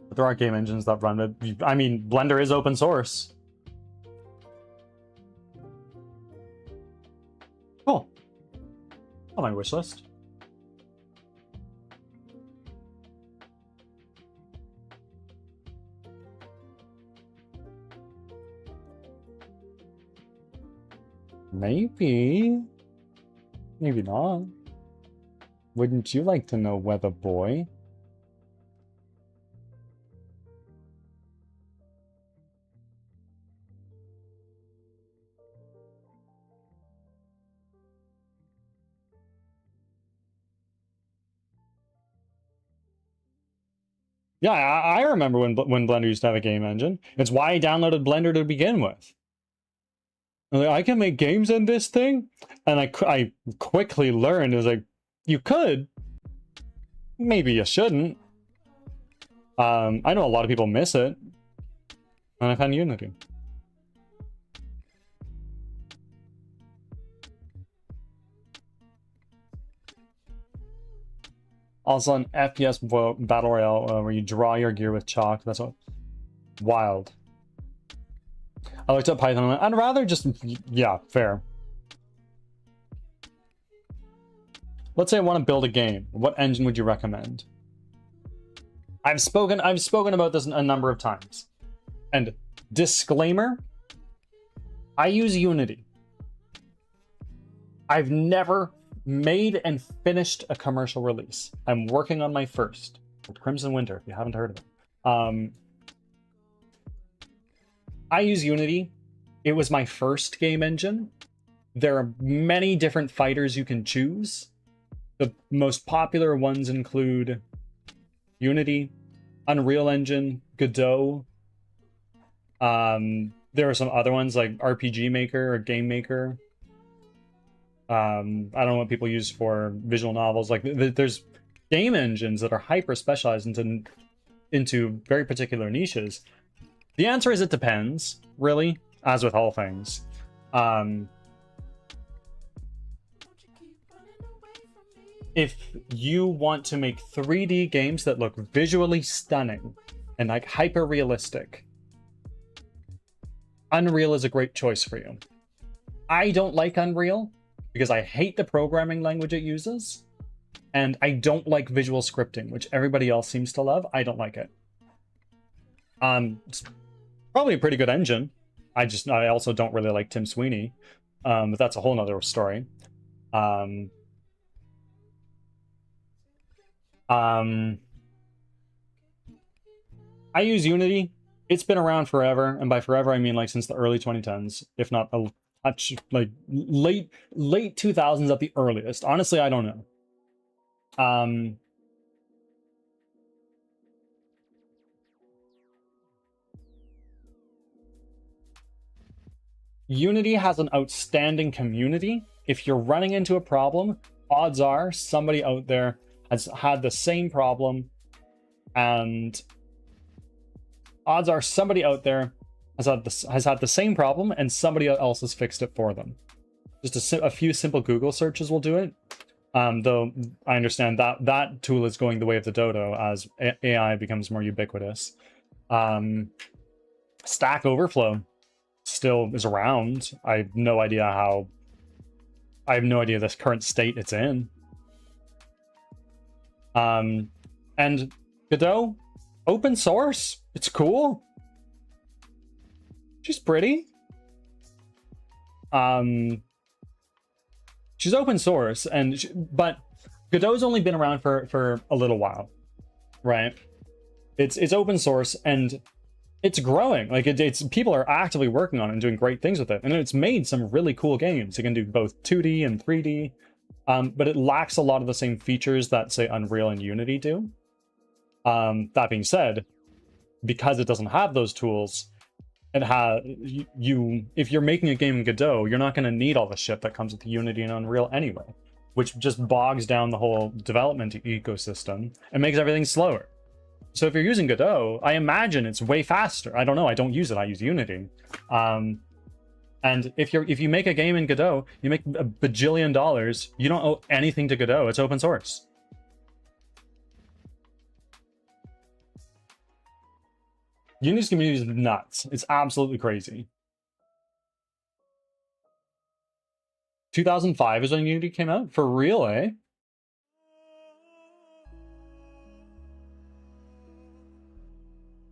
But there are game engines that run it. I mean, Blender is open source. Cool. On my wish list. Maybe. Maybe not. Wouldn't you like to know, weather boy? Yeah, I remember when Blender used to have a game engine. It's why I downloaded Blender to begin with. Like, I can make games in this thing? And I quickly learned, it was like, you could. Maybe you shouldn't. I know a lot of people miss it. And I found Unity. Also an FPS battle royale where you draw your gear with chalk. That's what. Wild. I looked up Python. I'd rather just, yeah, fair. Let's say I want to build a game. What engine would you recommend? I've spoken about this a number of times. And disclaimer, I use Unity. I've never made and finished a commercial release. I'm working on my first, Crimson Winter, if you haven't heard of it. I use Unity. It was my first game engine. There are many different fighters you can choose. The most popular ones include Unity, Unreal Engine, Godot. There are some other ones like RPG Maker or Game Maker. I don't know what people use for visual novels. Like there's game engines that are hyper specialized into very particular niches. The answer is it depends, really, as with all things. If you want to make 3D games that look visually stunning and like hyper realistic, Unreal is a great choice for you. I don't like Unreal because I hate the programming language it uses, and I don't like visual scripting, which everybody else seems to love. I don't like it. It's probably a pretty good engine. I also don't really like Tim Sweeney, but that's a whole nother story. I use Unity. It's been around forever, and by forever I mean like since the early 2010s, if not a touch, like late 2000s at the earliest. Honestly, I don't know. Unity has an outstanding community. If you're running into a problem, odds are somebody out there has had the same problem, and odds are somebody out there has had the same problem and somebody else has fixed it for them. Just a few simple Google searches will do it. Though I understand that tool is going the way of the dodo as AI becomes more ubiquitous. Stack Overflow still is around. I have no idea this current state it's in. And Godot, open source. It's cool. She's pretty. She's open source, but Godot's only been around for a little while, right? It's open source and it's growing. Like it's people are actively working on it and doing great things with it, and it's made some really cool games. It can do both 2D and 3D, but it lacks a lot of the same features that say Unreal and Unity do. That being said, because it doesn't have those tools, it has if you're making a game in Godot, you're not going to need all the shit that comes with Unity and Unreal anyway, which just bogs down the whole development ecosystem and makes everything slower. So if you're using Godot, I imagine it's way faster. I don't know. I don't use it. I use Unity. And if you make a game in Godot, you make a bajillion dollars. You don't owe anything to Godot. It's open source. Unity's community is nuts. It's absolutely crazy. 2005 is when Unity came out? For real, eh?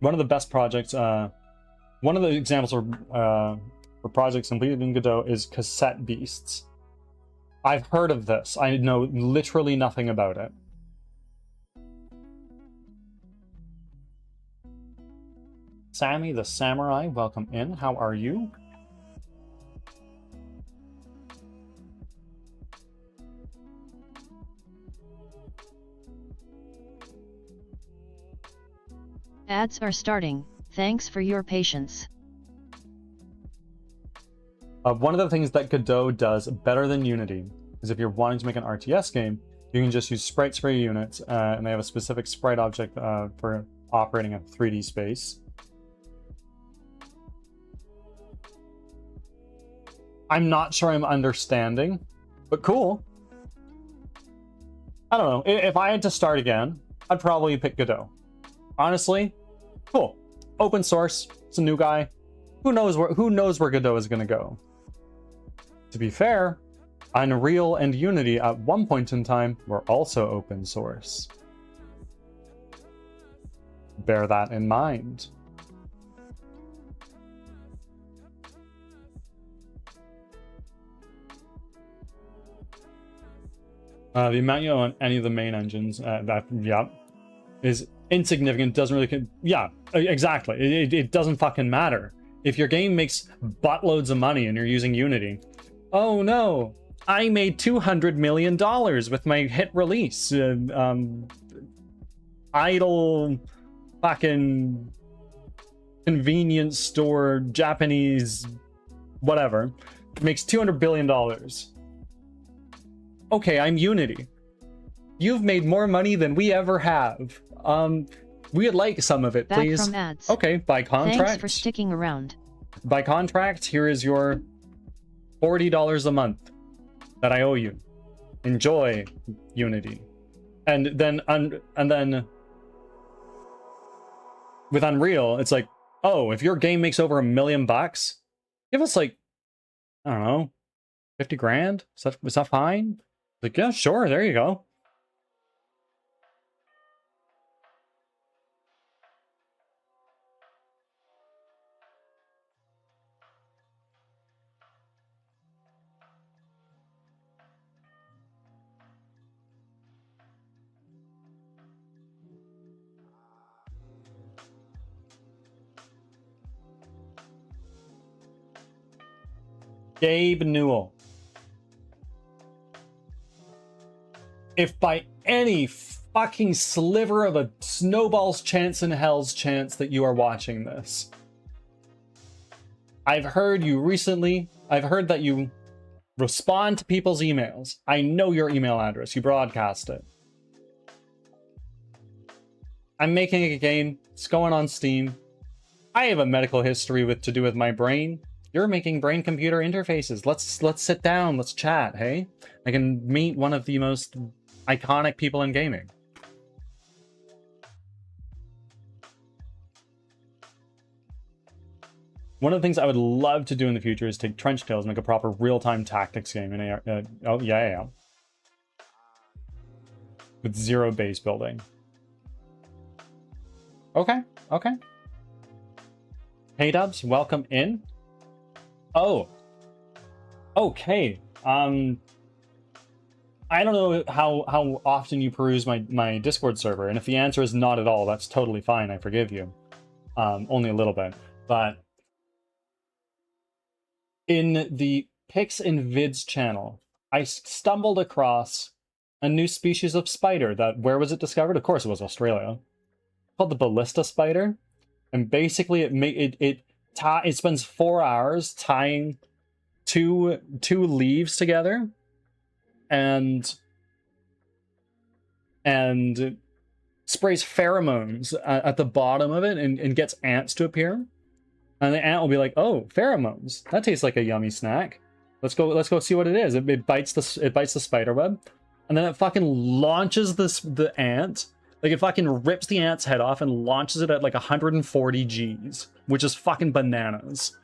One of the best projects, one of the examples for projects completed in Godot is Cassette Beasts. I've heard of this. I know literally nothing about it. Sammy the Samurai, welcome in. How are you? Ads are starting. Thanks for your patience. One of the things that Godot does better than Unity is if you're wanting to make an RTS game, you can just use sprites for your units, and they have a specific sprite object for operating a 3D space. I'm not sure I'm understanding, but cool. I don't know. If I had to start again, I'd probably pick Godot. Honestly, cool. Open source. It's a new guy. Who knows where Godot is going to go? To be fair, Unreal and Unity at one point in time were also open source. Bear that in mind. The amount you owe on any of the main engines, is insignificant. Doesn't really, exactly. It doesn't fucking matter. If your game makes buttloads of money and you're using Unity, oh no, I made $200 million with my hit release. Idle fucking convenience store Japanese whatever makes $200 billion. Okay, I'm Unity. You've made more money than we ever have. We'd like some of it, please. Back from ads. Okay, by contract. Thanks for sticking around. By contract, here is your $40 a month that I owe you. Enjoy, Unity. And then with Unreal, it's like, oh, if your game makes over $1 million, give us like, I don't know, 50 grand? Is that fine? Like, yeah, sure, there you go. Gabe Newell. If by any fucking sliver of a snowball's chance in hell's chance that you are watching this, I've heard that you respond to people's emails. I know your email address. You broadcast it. I'm making a game. It's going on Steam. I have a medical history to do with my brain. You're making brain-computer interfaces. Let's sit down. Let's chat, hey? I can meet one of the most iconic people in gaming. One of the things I would love to do in the future is take Trench Tales and make a proper real-time tactics game in AR. Yeah. With zero base building. Okay. Hey Dubs, welcome in. Oh. Okay. I don't know how often you peruse my Discord server, and if the answer is not at all, that's totally fine. I forgive you. Only a little bit. But in the Pics and Vids channel, I stumbled across a new species of spider that, where was it discovered? Of course it was Australia. Called the ballista spider. And basically it It spends 4 hours tying two leaves together, and sprays pheromones at the bottom of it, and gets ants to appear. And the ant will be like, "Oh, pheromones! That tastes like a yummy snack. Let's go see what it is." It bites the spider web, and then it fucking launches the ant. Like, it fucking rips the ant's head off and launches it at like 140 Gs, which is fucking bananas.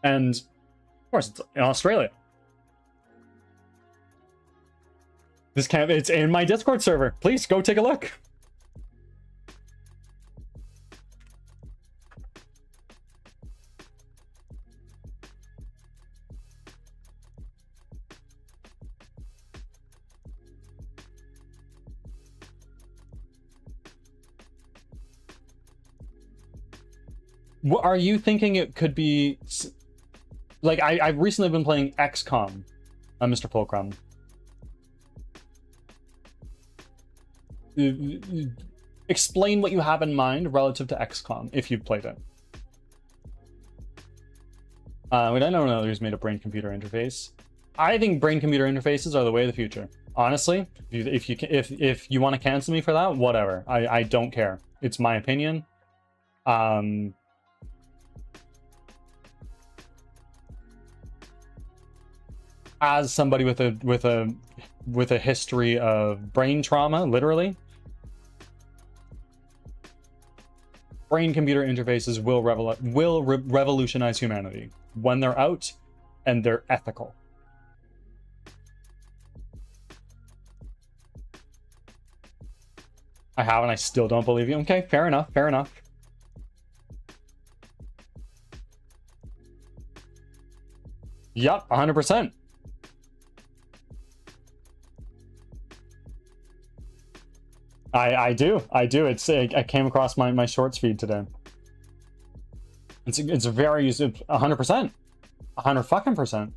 And of course, it's in Australia. This camp, it's in my Discord server. Please go take a look. What are you thinking it could be? Like, I've recently been playing XCOM, Mr. Fulcrum. Explain what you have in mind relative to XCOM, if you've played it. I don't know who's made a brain-computer interface. I think brain-computer interfaces are the way of the future. Honestly, if you want to cancel me for that, whatever. I don't care. It's my opinion. As somebody with a history of brain trauma, literally, brain-computer interfaces will revolutionize humanity when they're out and they're ethical. I have, and I still don't believe you. Okay, fair enough. Fair enough. Yup, 100%. I do. I came across my shorts feed today. It's very 100%, 100%.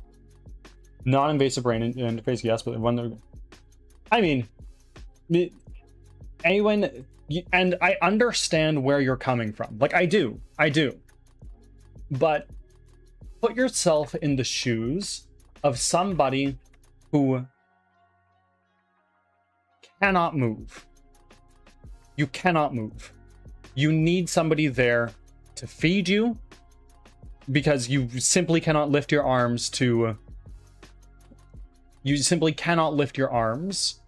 Non-invasive brain interface, yes, but when they're, I mean, anyone, and I understand where you're coming from. Like, I do, but put yourself in the shoes of somebody who cannot move. You cannot move. You need somebody there to feed you, because you simply cannot lift your arms to... You simply cannot lift your arms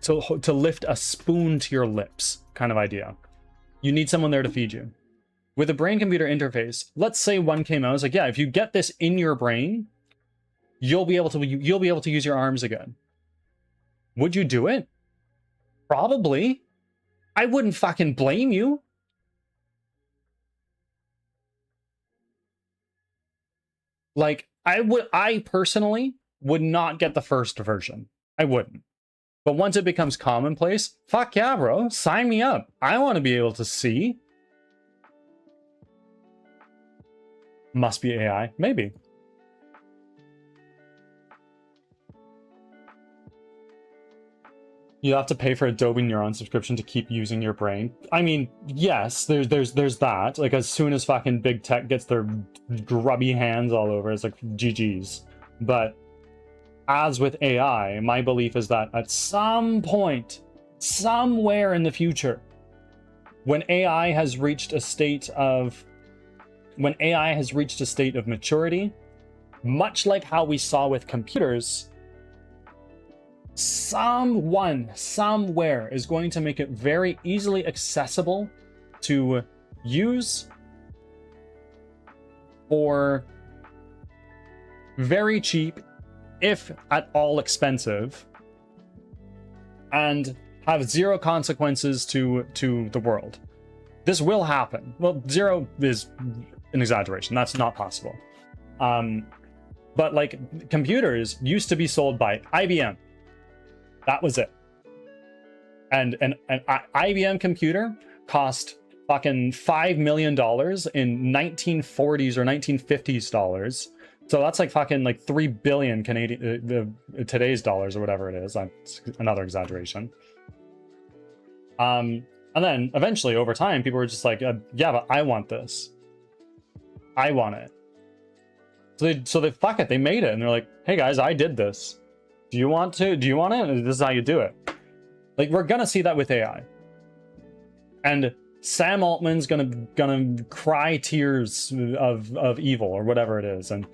to lift a spoon to your lips, kind of idea. You need someone there to feed you. With a brain-computer interface, let's say one came out, it's like, yeah, if you get this in your brain, you'll be able to use your arms again. Would you do it? Probably. I wouldn't fucking blame you. Like, I personally would not get the first version. I wouldn't. But once it becomes commonplace, fuck yeah, bro. Sign me up. I want to be able to see. Must be AI. Maybe. You have to pay for Adobe Neuron subscription to keep using your brain. I mean, yes, there's that. Like, as soon as fucking big tech gets their grubby hands all over, it's like GG's. But as with AI, my belief is that at some point, somewhere in the future, when AI has reached a state of maturity, much like how we saw with computers, someone somewhere is going to make it very easily accessible to use for very cheap, if at all expensive, and have zero consequences to the world. This will happen. Well, zero is an exaggeration. That's not possible. But like, computers used to be sold by IBM. That was it. And an IBM computer cost fucking $5 million in 1940s or 1950s dollars. So that's like fucking like 3 billion Canadian today's dollars or whatever it is. That's another exaggeration. And then eventually over time, people were just like, yeah, but I want this. I want it. So they fuck it. They made it, and they're like, hey guys, I did this. Do you want to? Do you want it? This is how you do it. Like, we're gonna see that with AI. And Sam Altman's gonna cry tears of evil or whatever it is, and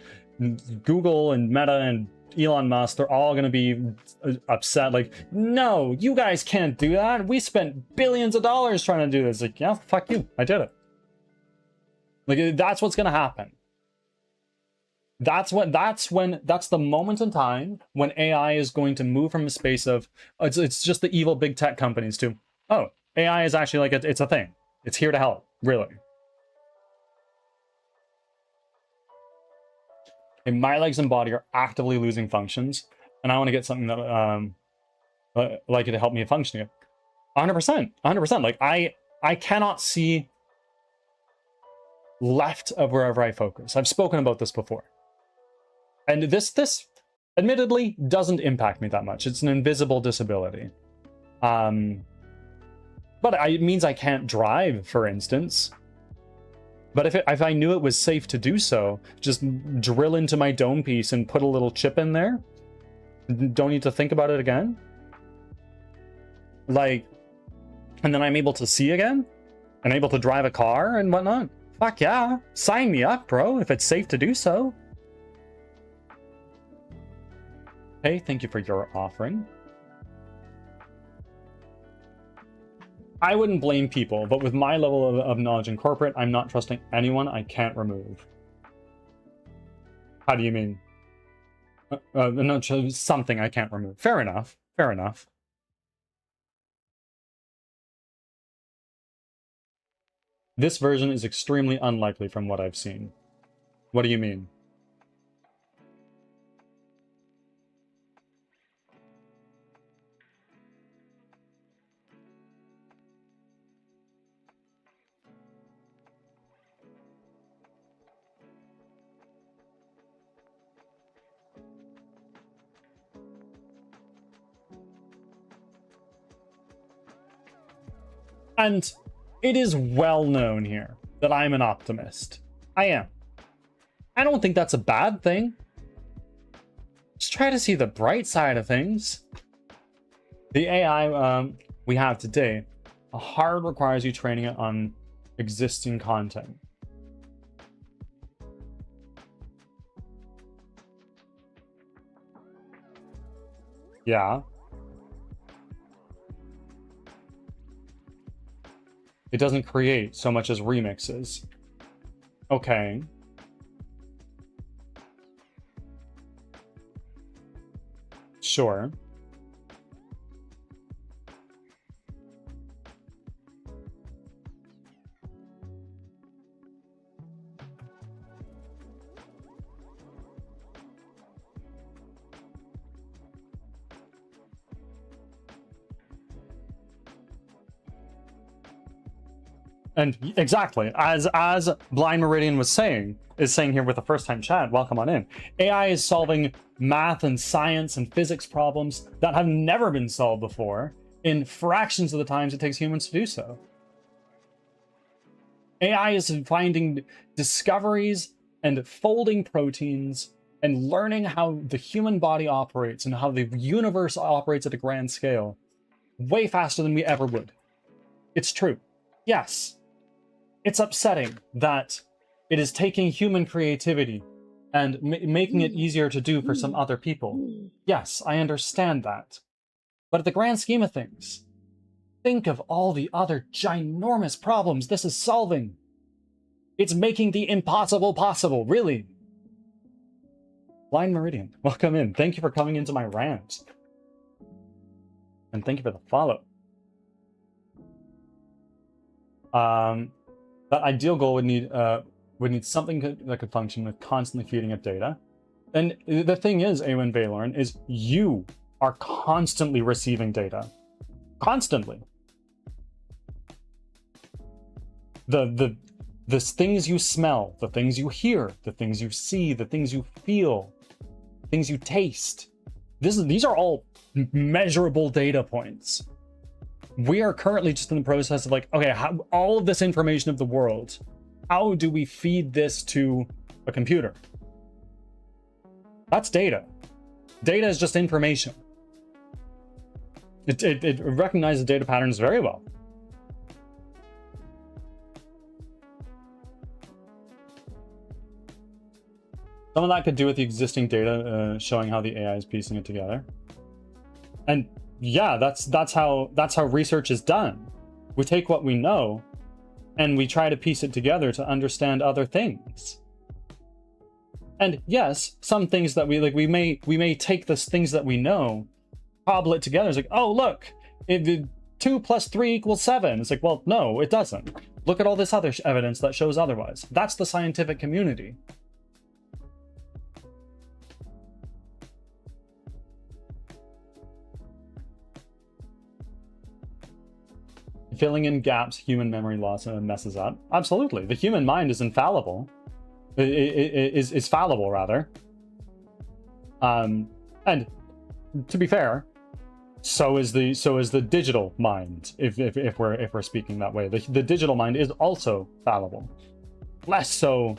Google and Meta and Elon Musk, they're all gonna be upset. Like, no, you guys can't do that. We spent billions of dollars trying to do this. Like, yeah, fuck you. I did it. Like, that's what's gonna happen. That's the moment in time when AI is going to move from a space of it's just the evil big tech companies to, oh, AI is actually like it's a thing. It's here to help, really. And my legs and body are actively losing functions, and I want to get something that like it to help me function again. 100%, 100%. Like I cannot see left of wherever I focus. I've spoken about this before. And this admittedly doesn't impact me that much. It's an invisible disability. But it means I can't drive, for instance. But if I knew it was safe to do so, just drill into my dome piece and put a little chip in there. Don't need to think about it again. Like, and then I'm able to see again? And able to drive a car and whatnot? Fuck yeah. Sign me up, bro, if it's safe to do so. Hey, thank you for your offering. I wouldn't blame people, but with my level of knowledge in corporate, I'm not trusting anyone I can't remove. How do you mean? No, something I can't remove. Fair enough. Fair enough. This version is extremely unlikely from what I've seen. What do you mean? And it is well known here that I'm an optimist. I am. I don't think that's a bad thing. Just try to see the bright side of things. The AI we have today, hard requires you training it on existing content. Yeah. It doesn't create so much as remixes. Okay. Sure. And exactly, as Blind Meridian is saying here with the first time chat, welcome on in. AI is solving math and science and physics problems that have never been solved before in fractions of the times it takes humans to do so. AI is finding discoveries and folding proteins and learning how the human body operates and how the universe operates at a grand scale way faster than we ever would. It's true. Yes. It's upsetting that it is taking human creativity and making it easier to do for some other people. Yes, I understand that. But at the grand scheme of things, think of all the other ginormous problems this is solving. It's making the impossible possible, really. Blind Meridian, welcome in. Thank you for coming into my rant. And thank you for the follow. That ideal goal would need something that could function with constantly feeding it data. And the thing is, Awen Valorn, is you are constantly receiving data. Constantly. The things you smell, the things you hear, the things you see, the things you feel, things you taste. These are all measurable data points. We are currently just in the process of like, okay, all of this information of the world, how do we feed this to a computer? That's data. Data is just information. It recognizes data patterns very well. Some of that could do with the existing data showing how the AI is piecing it together. And yeah, that's how research is done. We take what we know and we try to piece it together to understand other things. And yes, some things that we may take the things that we know, cobble it together. It's like, oh look, 2 + 3 = 7. It's like, well, no, it doesn't. Look at all this other evidence that shows otherwise. That's the scientific community. Filling in gaps, human memory loss messes up. Absolutely, the human mind is infallible. Is fallible rather. And to be fair, so is the digital mind. If we're speaking that way, the digital mind is also fallible. Less so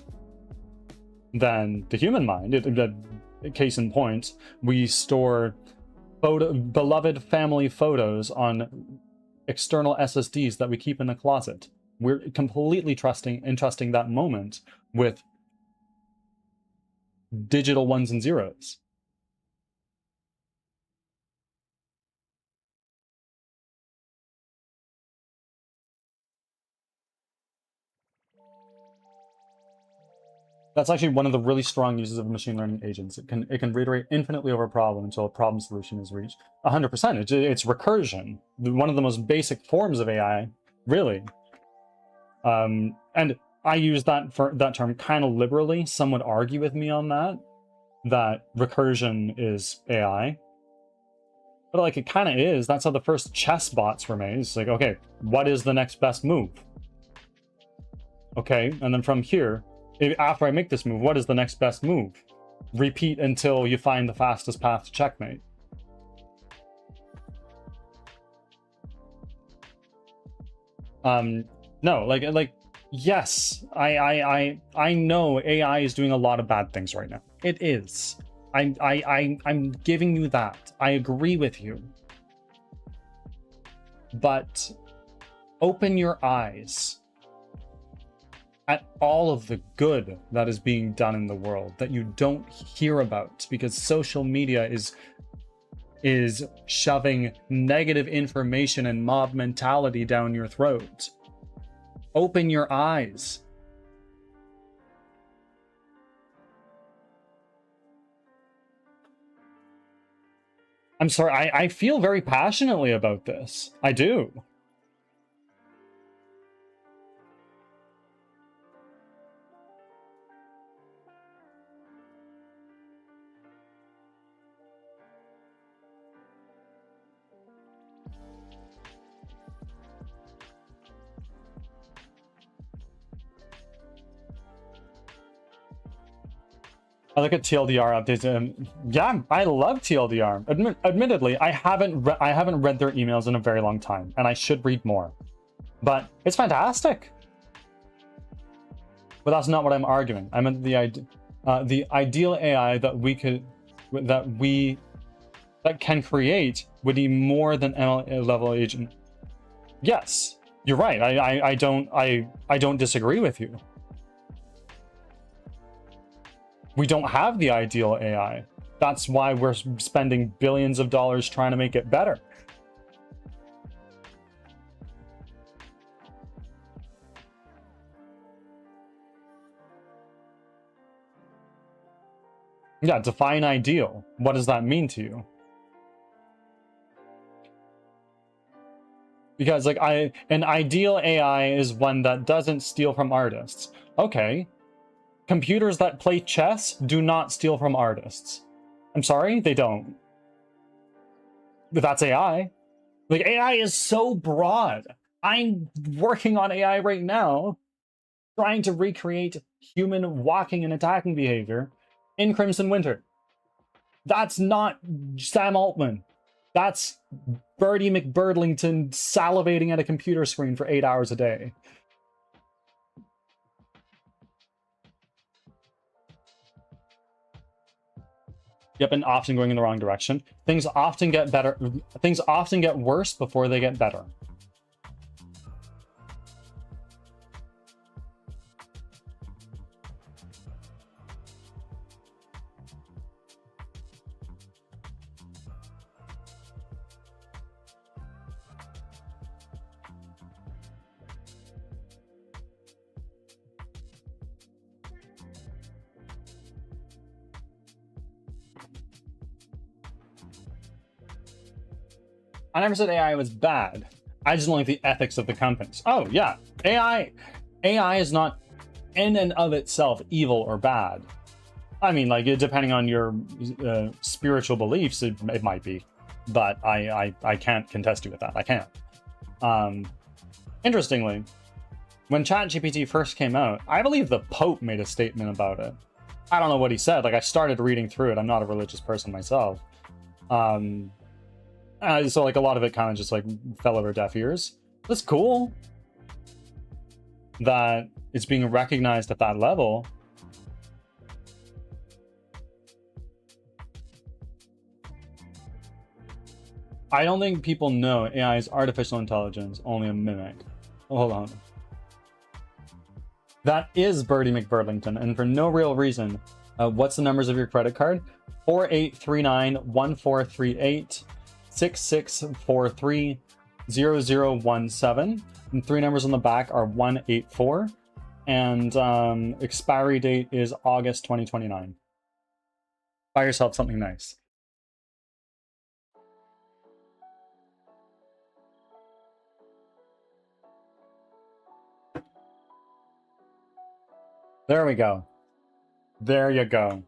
than the human mind. Case in point, we store beloved family photos on external SSDs that we keep in a closet. We're completely entrusting that moment with digital ones and zeros. That's actually one of the really strong uses of machine learning agents. It can reiterate infinitely over a problem until a problem solution is reached. 100%. It's recursion, one of the most basic forms of AI, really. And I use that term kind of liberally. Some would argue with me on that recursion is AI. But like, it kind of is. That's how the first chess bots were made. It's like, okay, what is the next best move? Okay, and then from here, after I make this move, what is the next best move? Repeat until you find the fastest path to checkmate. No, like yes, I know AI is doing a lot of bad things right now. It is. I'm giving you that. I agree with you. But open your eyes at all of the good that is being done in the world that you don't hear about because social media is shoving negative information and mob mentality down your throat. Open your eyes. I'm sorry, I feel very passionately about this. I do. I look at TLDR updates. Yeah, I love TLDR. Admittedly, I haven't read their emails in a very long time, and I should read more. But it's fantastic. But that's not what I'm arguing. I meant the ideal AI that can create would be more than ML level agent. Yes, you're right. I don't disagree with you. We don't have the ideal AI. That's why we're spending billions of dollars trying to make it better. Yeah, define ideal. What does that mean to you? Because like an ideal AI is one that doesn't steal from artists. Okay. Computers that play chess do not steal from artists. I'm sorry, they don't. But that's AI. Like, AI is so broad. I'm working on AI right now, trying to recreate human walking and attacking behavior in Crimson Winter. That's not Sam Altman. That's Bertie McBirdlington salivating at a computer screen for 8 hours a day. Yep, and often going in the wrong direction. Things often get better. Things often get worse before they get better. I never said AI was bad. I just don't like the ethics of the companies. Oh yeah, AI is not in and of itself evil or bad. I mean, like, depending on your spiritual beliefs, it might be, but I can't contest you with that. I can't. Interestingly, when ChatGPT first came out, I believe the Pope made a statement about it. I don't know what he said. Like, I started reading through it. I'm not a religious person myself. So like a lot of it kind of just like fell over deaf ears. That's cool that it's being recognized at that level. I don't think people know AI is artificial intelligence, only a mimic. Oh, hold on. That is Birdie McBurlington, and for no real reason. What's the numbers of your credit card? 4839-1438. 6643-0017, and 3 numbers on the back are 184, and expiry date is August 2029. Buy yourself something nice. There we go. There you go.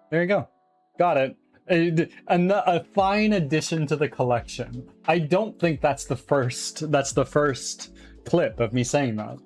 There you go. Got it. A fine addition to the collection. I don't think that's the first clip of me saying that.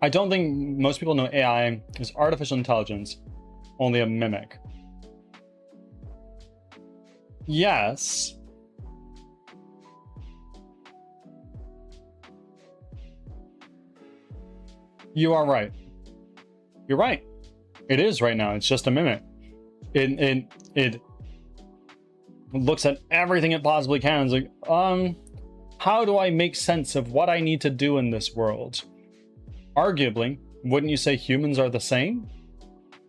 I don't think most people know AI is artificial intelligence, only a mimic. Yes. You are right. You're right. It is right now. It's just a mimic. It looks at everything it possibly can. It's like, how do I make sense of what I need to do in this world? Arguably, wouldn't you say humans are the same?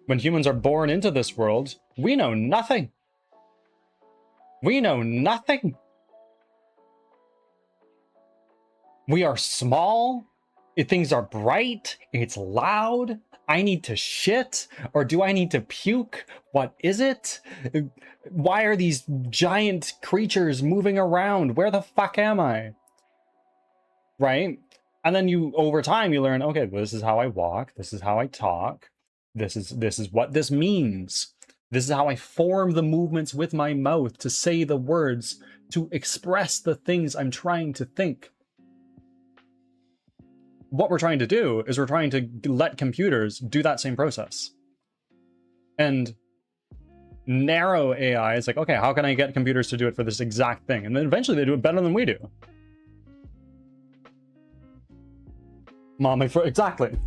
When humans are born into this world, we know nothing. We know nothing. We are small. Things are bright. It's loud. I need to shit, or do I need to puke? What is it? Why are these giant creatures moving around? Where the fuck am I? Right? And then over time you learn, okay, well, this is how I walk, this is how I talk, this is what this means. This is how I form the movements with my mouth to say the words, to express the things I'm trying to think. What we're trying to do is we're trying to let computers do that same process. And narrow AI is like, okay, how can I get computers to do it for this exact thing? And then eventually they do it better than we do. Exactly.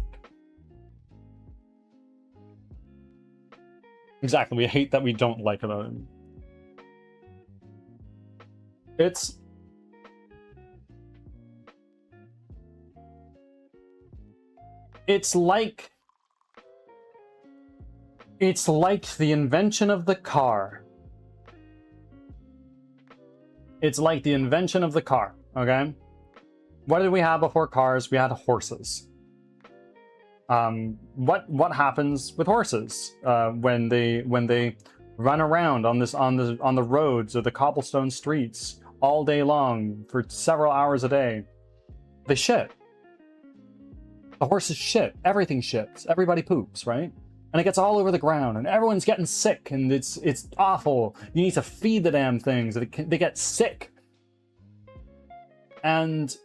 Exactly, we hate that we don't like about it. It's like the invention of the car. It's like the invention of the car, okay? What did we have before cars? We had horses. What happens with horses when they run around on the roads or the cobblestone streets all day long for several hours a day? They shit. The horses shit. Everything shits. Everybody poops, right? and it gets all over the ground, and everyone's getting sick, and it's awful. You need to feed the damn things. They get sick. And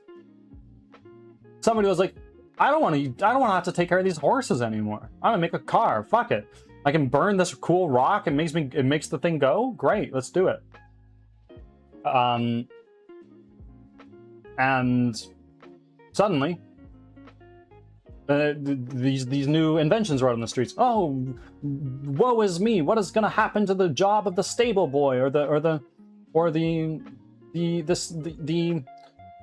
somebody was like, I don't want to have to take care of these horses anymore. I'm gonna make a car. Fuck it. I can burn this cool rock. It makes the thing go. Great, let's do it. And suddenly, these new inventions are out on the streets. Oh, woe is me! What is gonna happen to the job of the stable boy or the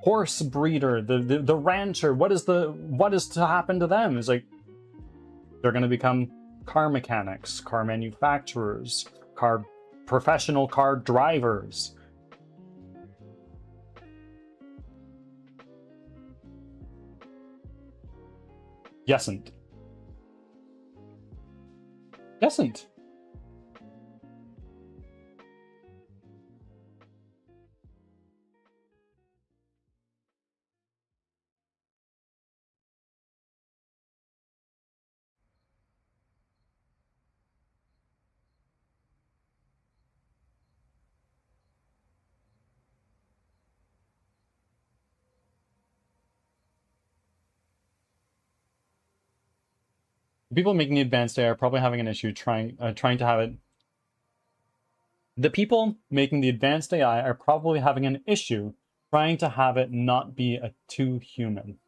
horse breeder, the rancher? What is to happen to them? It's like they're gonna become car mechanics, car manufacturers, professional car drivers. Yesn't. People making the advanced AI are probably having an issue trying to have it. The people making the advanced AI are probably having an issue trying to have it not be too human.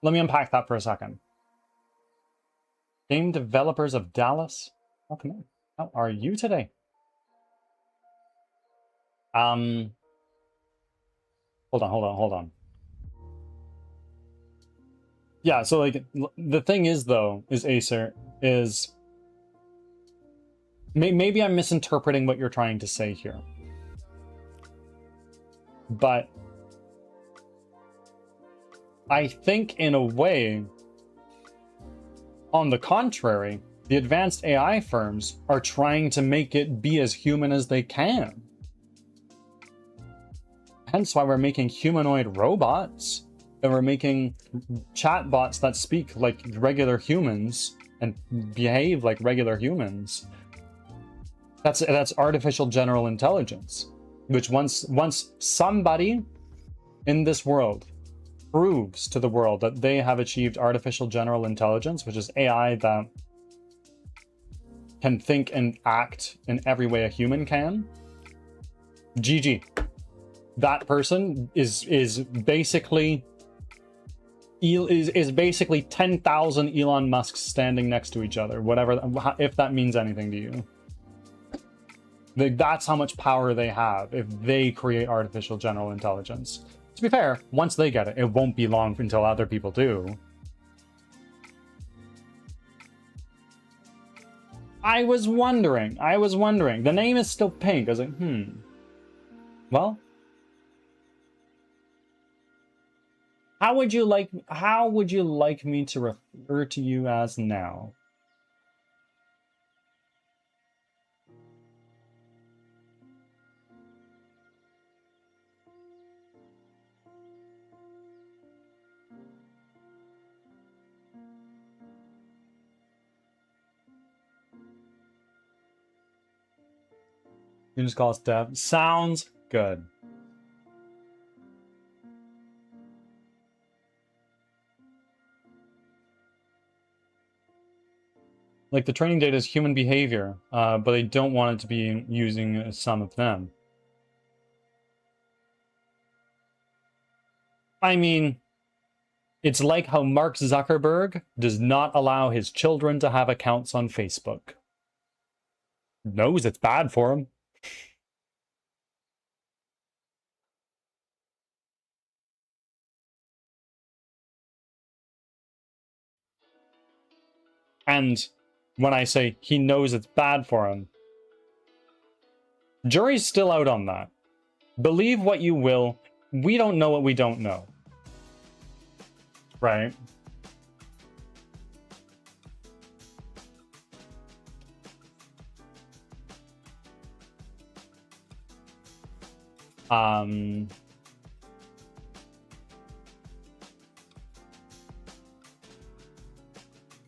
Let me unpack that for a second. Game developers of Dallas, welcome in. How are you today? Hold on. Yeah, so like the thing is though, is Acer, is maybe I'm misinterpreting what you're trying to say here. But I think in a way, on the contrary, the advanced AI firms are trying to make it be as human as they can. Hence why we're making humanoid robots, and we're making chatbots that speak like regular humans and behave like regular humans. That's artificial general intelligence, which once somebody in this world proves to the world that they have achieved artificial general intelligence, which is AI that can think and act in every way a human can, GG. That person is basically 10,000 Elon Musks standing next to each other, whatever, if that means anything to you. That's how much power they have if they create artificial general intelligence. To be fair, once they get it, it won't be long until other people do. I was wondering. The name is still pink. I was like, well, how would you like me to refer to you as now? You can just call us Dev. Sounds good. Like the training data is human behavior, but they don't want it to be using some of them. I mean, it's like how Mark Zuckerberg does not allow his children to have accounts on Facebook. Knows it's bad for him. And when I say he knows it's bad for him, jury's still out on that. Believe what you will. We don't know what we don't know. Right?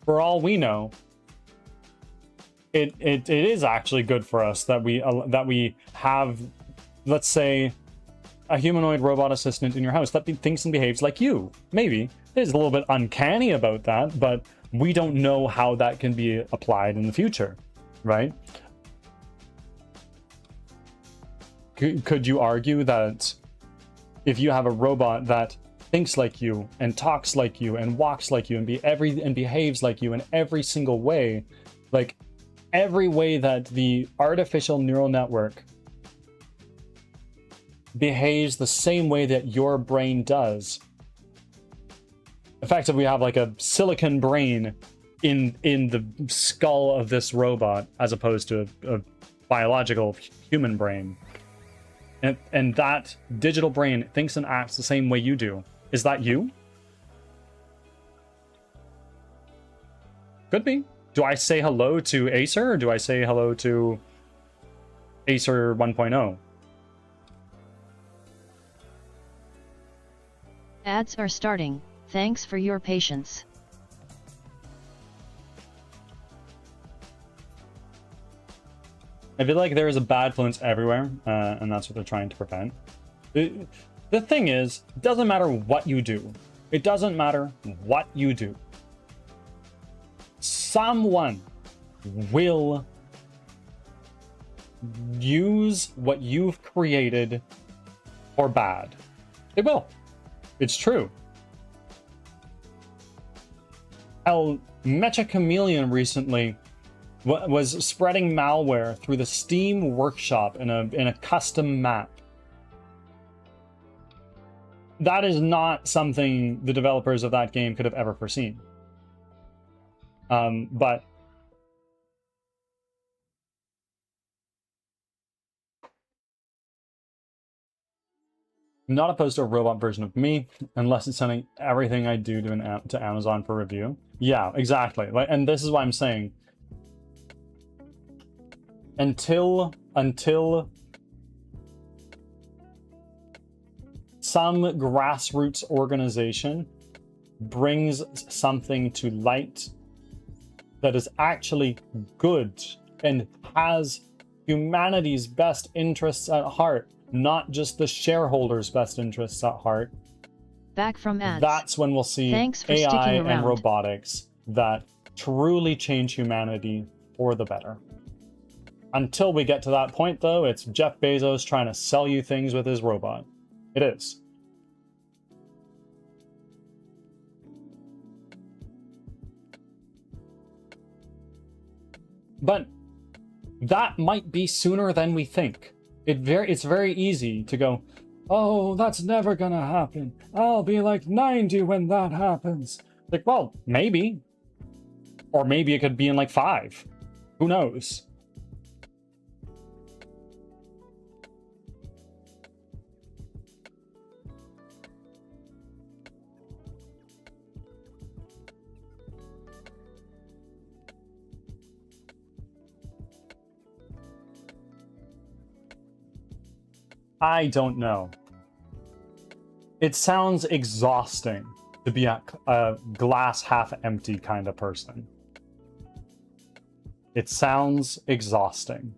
For all we know, it is actually good for us that we have, let's say, a humanoid robot assistant in your house that thinks and behaves like you. Maybe there's a little bit uncanny about that, but we don't know how that can be applied in the future, right? Could you argue that if you have a robot that thinks like you and talks like you and walks like you and behaves like you in every single way, like every way that the artificial neural network behaves the same way that your brain does, effectively we have like a silicon brain in the skull of this robot as opposed to a biological human brain, and that digital brain thinks and acts the same way you do. Is that you? Could be. Do I say hello to Acer, or do I say hello to Acer 1.0? Ads are starting. Thanks for your patience. I feel like there is a bad influence everywhere, and that's what they're trying to prevent. The thing is, it doesn't matter what you do. It doesn't matter what you do. Someone will use what you've created for bad. They will. It's true. Hell, Mecha Chameleon recently was spreading malware through the Steam workshop in a custom map. That is not something the developers of that game could have ever foreseen. But I'm not opposed to a robot version of me, unless it's sending everything I do to Amazon for review. Yeah, exactly. And this is why I'm saying, until some grassroots organization brings something to light that is actually good and has humanity's best interests at heart, not just the shareholders' best interests at heart. Back from ads. That's when we'll see AI and robotics that truly change humanity for the better. Until we get to that point, though, it's Jeff Bezos trying to sell you things with his robot. It is. But that might be sooner than we think. It's very easy to go, oh, that's never gonna happen. I'll be like 90 when that happens. Like, well, maybe. Or maybe it could be in like 5. Who knows? I don't know. It sounds exhausting to be a glass half empty kind of person. It sounds exhausting.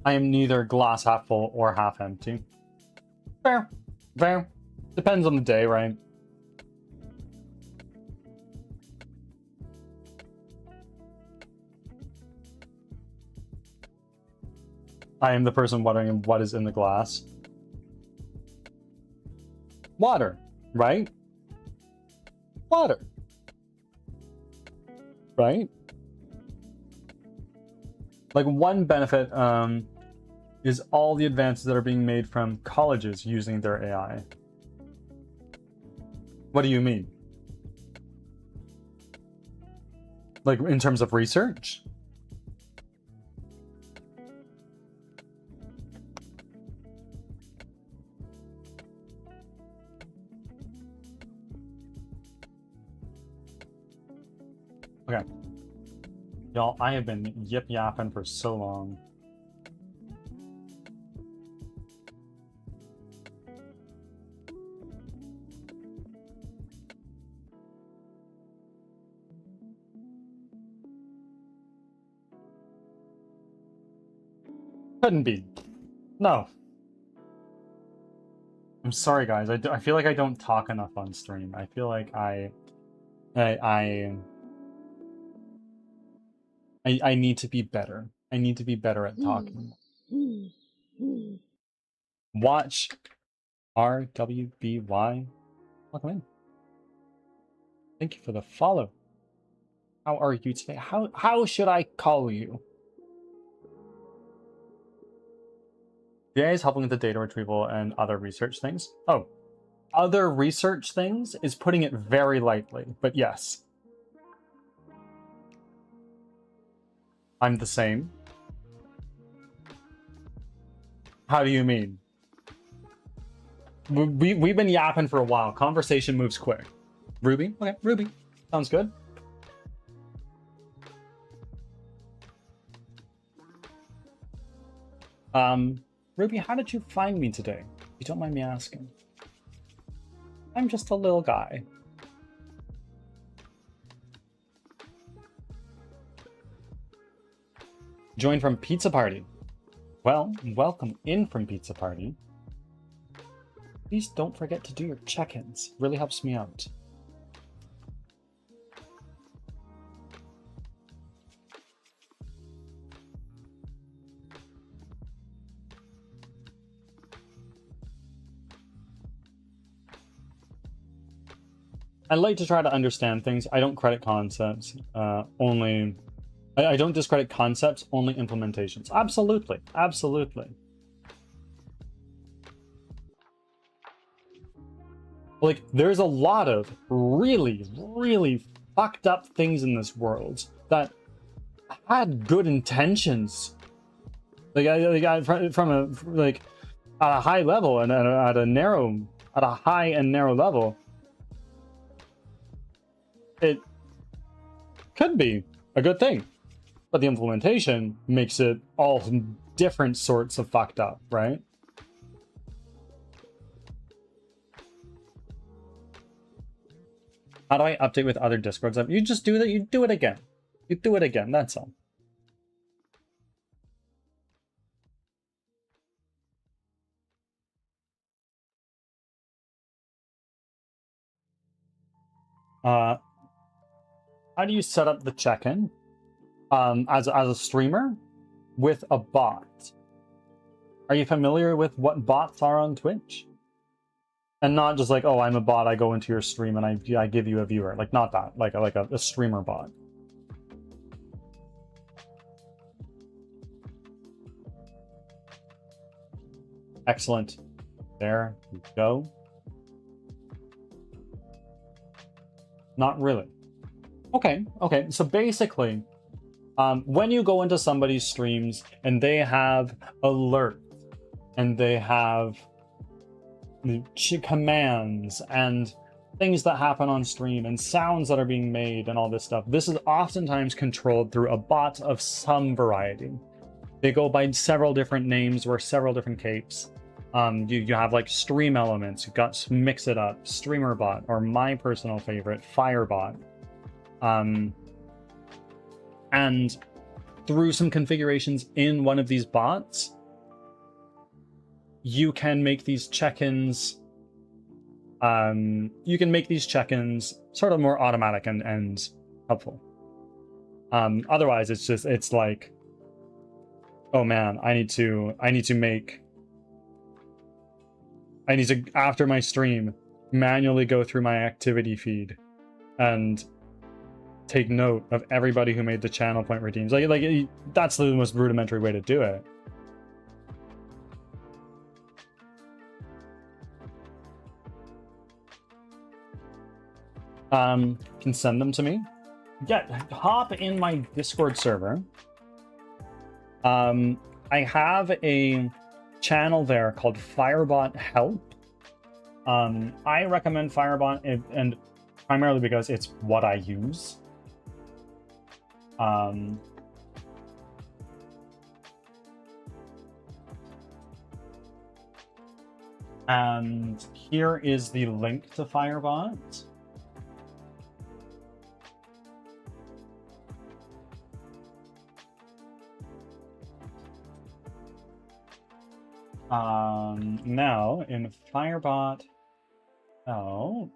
I am neither glass half full or half empty. Fair. Fair. Depends on the day, right? I am the person wondering what is in the glass. Water, right? Water. Right? Like, one benefit is all the advances that are being made from colleges using their AI. What do you mean? Like, in terms of research? Okay. Y'all, I have been yip-yapping for so long. Couldn't be. No. I'm sorry, guys. I feel like I don't talk enough on stream. I feel like I need to be better. I need to be better at talking. Watch RWBY. Welcome in. Thank you for the follow. How are you today? How should I call you? DA is helping with the data retrieval and other research things. Oh, other research things is putting it very lightly, but yes. I'm the same. How do you mean? We've been yapping for a while. Conversation moves quick. Ruby? Okay, Ruby. Sounds good. Ruby, how did you find me today? If you don't mind me asking. I'm just a little guy. Join from Pizza Party. Well, welcome in from Pizza Party. Please don't forget to do your check-ins. Really helps me out. I like to try to understand things. I don't credit concepts, only... I don't discredit concepts, only implementations. Absolutely, absolutely. Like, there's a lot of really, really fucked up things in this world that had good intentions. Like, from a, like, at a high level and at a high and narrow level, it could be a good thing, but the implementation makes it all different sorts of fucked up, right? How do I update with other Discords? You just do that. You do it again. You do it again. That's all. How do you set up the check-in as a streamer with a bot? Are you familiar with what bots are on Twitch? And not just like, oh, I'm a bot, I go into your stream and I give you a viewer. Like, not that. Like a streamer bot. Excellent. There we go. Not really. Okay, okay. So basically, when you go into somebody's streams and they have alerts and they have commands and things that happen on stream and sounds that are being made and all this stuff, this is oftentimes controlled through a bot of some variety. They go by several different names, wear several different capes. You have like stream elements, you've got Mix It Up, Streamer Bot, or my personal favorite, Firebot. And through some configurations in one of these bots, you can make these check-ins sort of more automatic and helpful. Otherwise it's like, oh man, I need to after my stream manually go through my activity feed and take note of everybody who made the channel point redeems. Like that's the most rudimentary way to do it. Can send them to me. Yeah, hop in my Discord server. I have a channel there called Firebot Help. I recommend Firebot and primarily because it's what I use. And here is the link to Firebot. Now in Firebot help.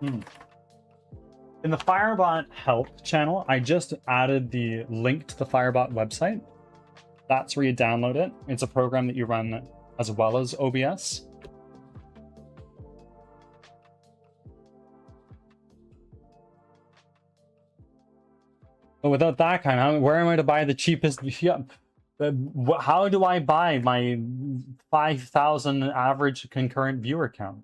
In the Firebot help channel, I just added the link to the Firebot website. That's where you download it. It's a program that you run as well as OBS. But without that kind, where am I to buy the cheapest? Yeah, how do I buy my 5,000 average concurrent viewer count?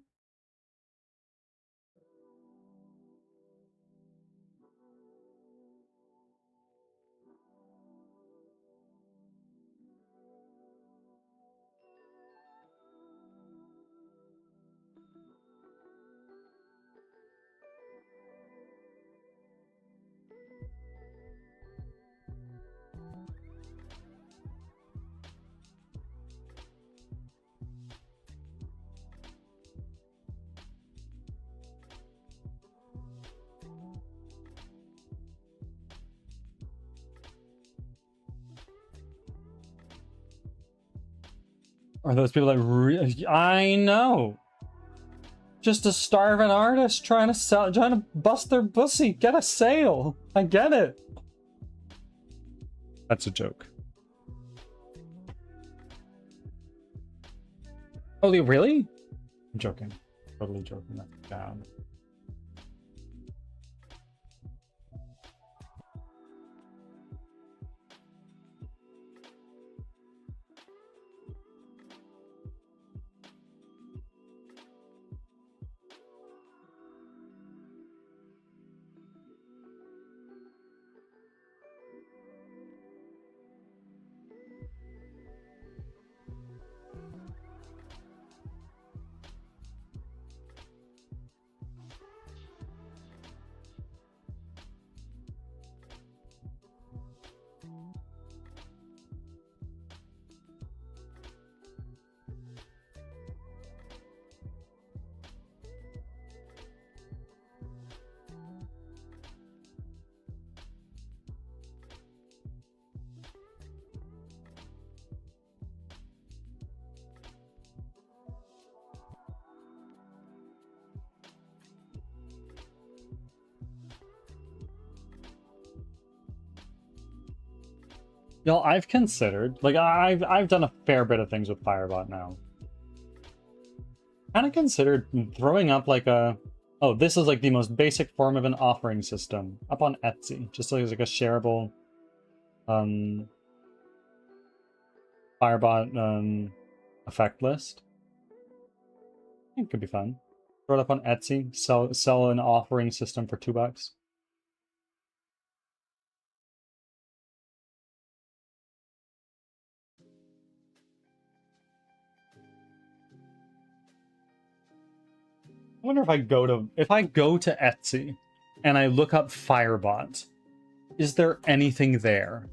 Are those people that really? I know. Just a starving artist trying to sell, trying to bust their pussy, get a sale. I get it. That's a joke. Oh, really? I'm joking. Totally joking. That's bad. Y'all, I've considered, like, I've done a fair bit of things with Firebot now. Kind of considered throwing up like a, oh, this is like the most basic form of an offering system up on Etsy, just like a shareable, Firebot effect list. I think it could be fun. Throw it up on Etsy, sell an offering system for $2. I wonder if I go to Etsy and I look up Firebot, is there anything there?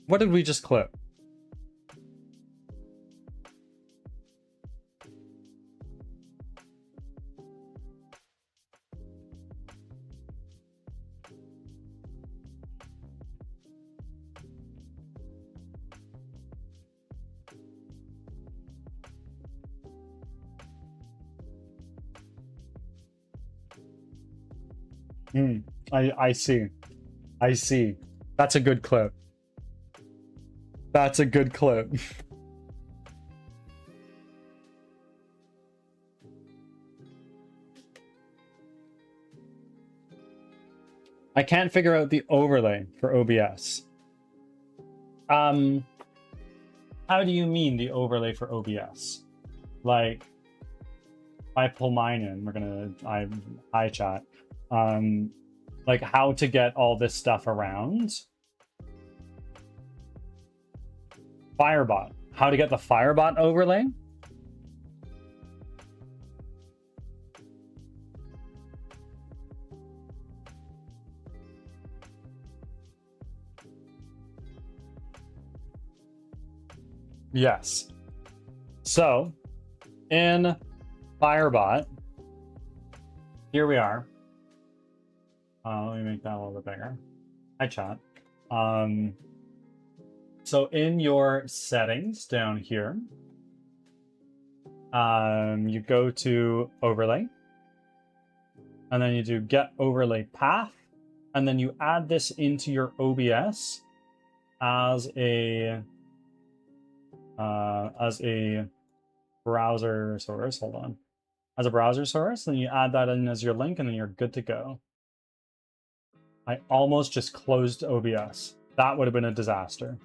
What did we just clip? I see. I see. That's a good clip. That's a good clip. I can't figure out the overlay for OBS. How do you mean the overlay for OBS? Like, if I pull mine in, we're gonna, hi chat. Like how to get all this stuff around. Firebot. How to get the Firebot overlay? Yes. So, in Firebot, here we are. Let me make that a little bit bigger. Hi, chat. So in your settings down here, you go to overlay, and then you do get overlay path, and then you add this into your OBS as a browser source. Hold on, as a browser source, and you add that in as your link, and then you're good to go. I almost just closed OBS. That would have been a disaster.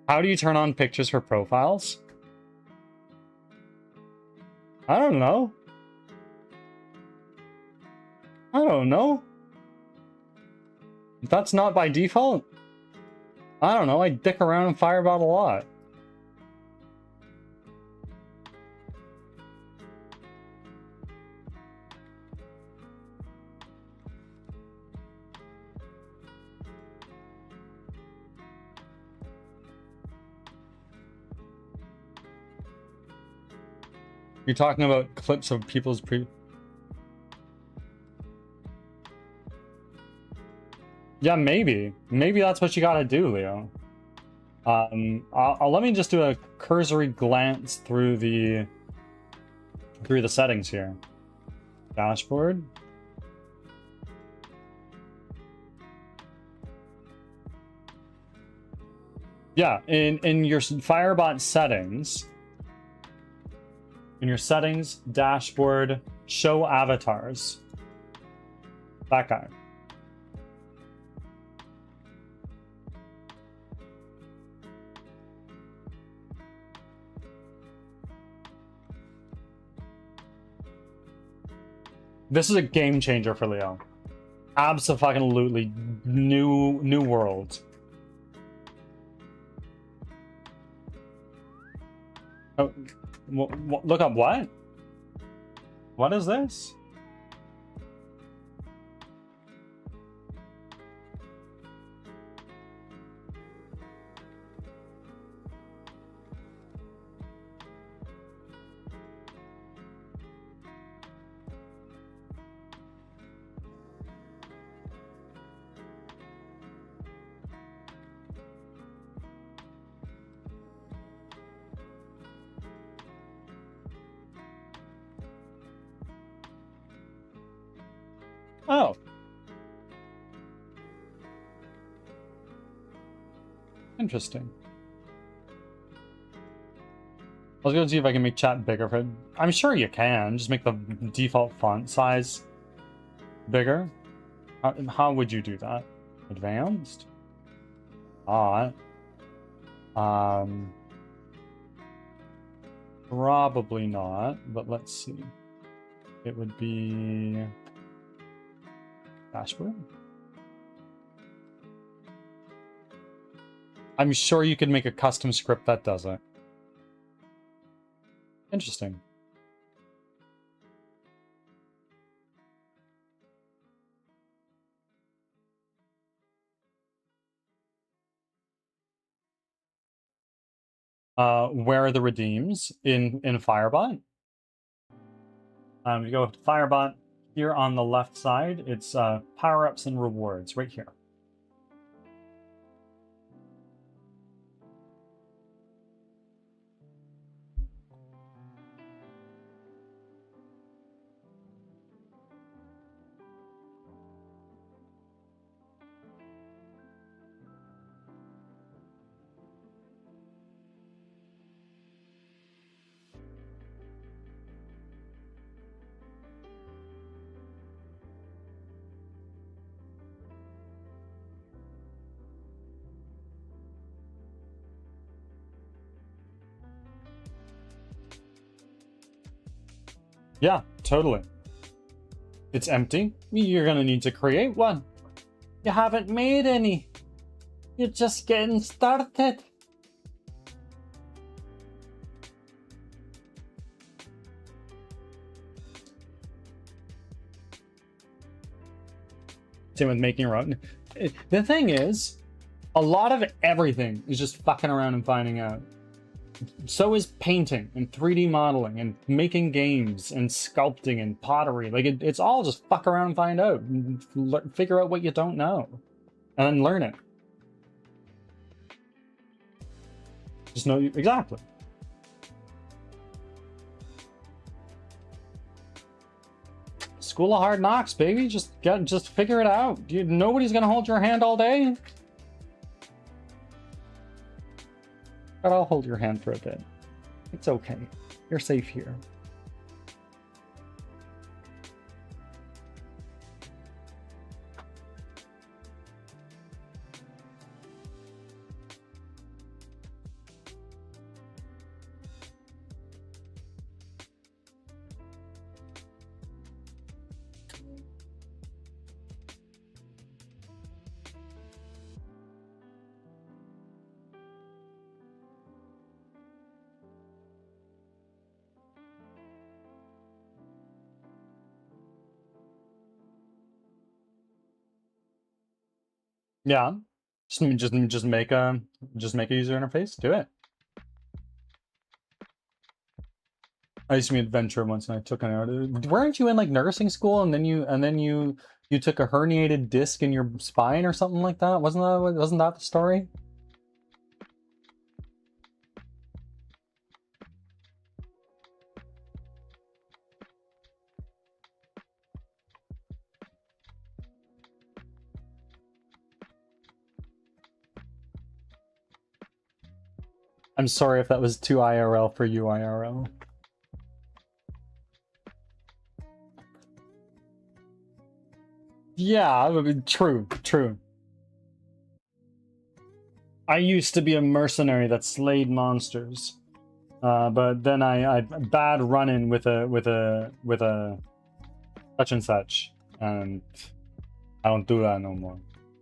How do you turn on pictures for profiles? I don't know. I don't know. That's not by default. I don't know. I dick around in Firebot a lot. You're talking about clips of people's Yeah, maybe. Maybe that's what you gotta do, Leo. Let me just do a cursory glance through the settings here. Dashboard. Yeah, in your Firebot settings, in your settings dashboard, show avatars. That guy. This is a game changer for Leo. Abso-fucking-lutely new world. Oh, look up what? What is this? Oh. Interesting. I was gonna see if I can make chat bigger for it. I'm sure you can. Just make the default font size bigger. How would you do that? Advanced? Probably not, but let's see. It would be dashboard. I'm sure you could make a custom script that does it. Interesting. Where are the redeems in Firebot? You go to Firebot here on the left side. It's power-ups and rewards right here. Yeah, totally. It's empty. You're gonna need to create one. You haven't made any. You're just getting started. Same with making a road. The thing is, a lot of everything is just fucking around and finding out. So is painting and 3D modeling and making games and sculpting and pottery. Like it's all just fuck around and find out. And figure out what you don't know. And then learn it. Just know you exactly. School of Hard Knocks, baby. Just figure it out. Nobody's gonna hold your hand all day. But I'll hold your hand for a bit. It's okay. You're safe here. Yeah. Just make a user interface. Do it. I used to be an adventurer once, and I took an out. Weren't you in like nursing school, and then you took a herniated disc in your spine or something like that? Wasn't that the story? I'm sorry if that was too IRL for you, IRL. Yeah, I mean, true. I used to be a mercenary that slayed monsters, but then I bad run-in with a such and such, and I don't do that no more.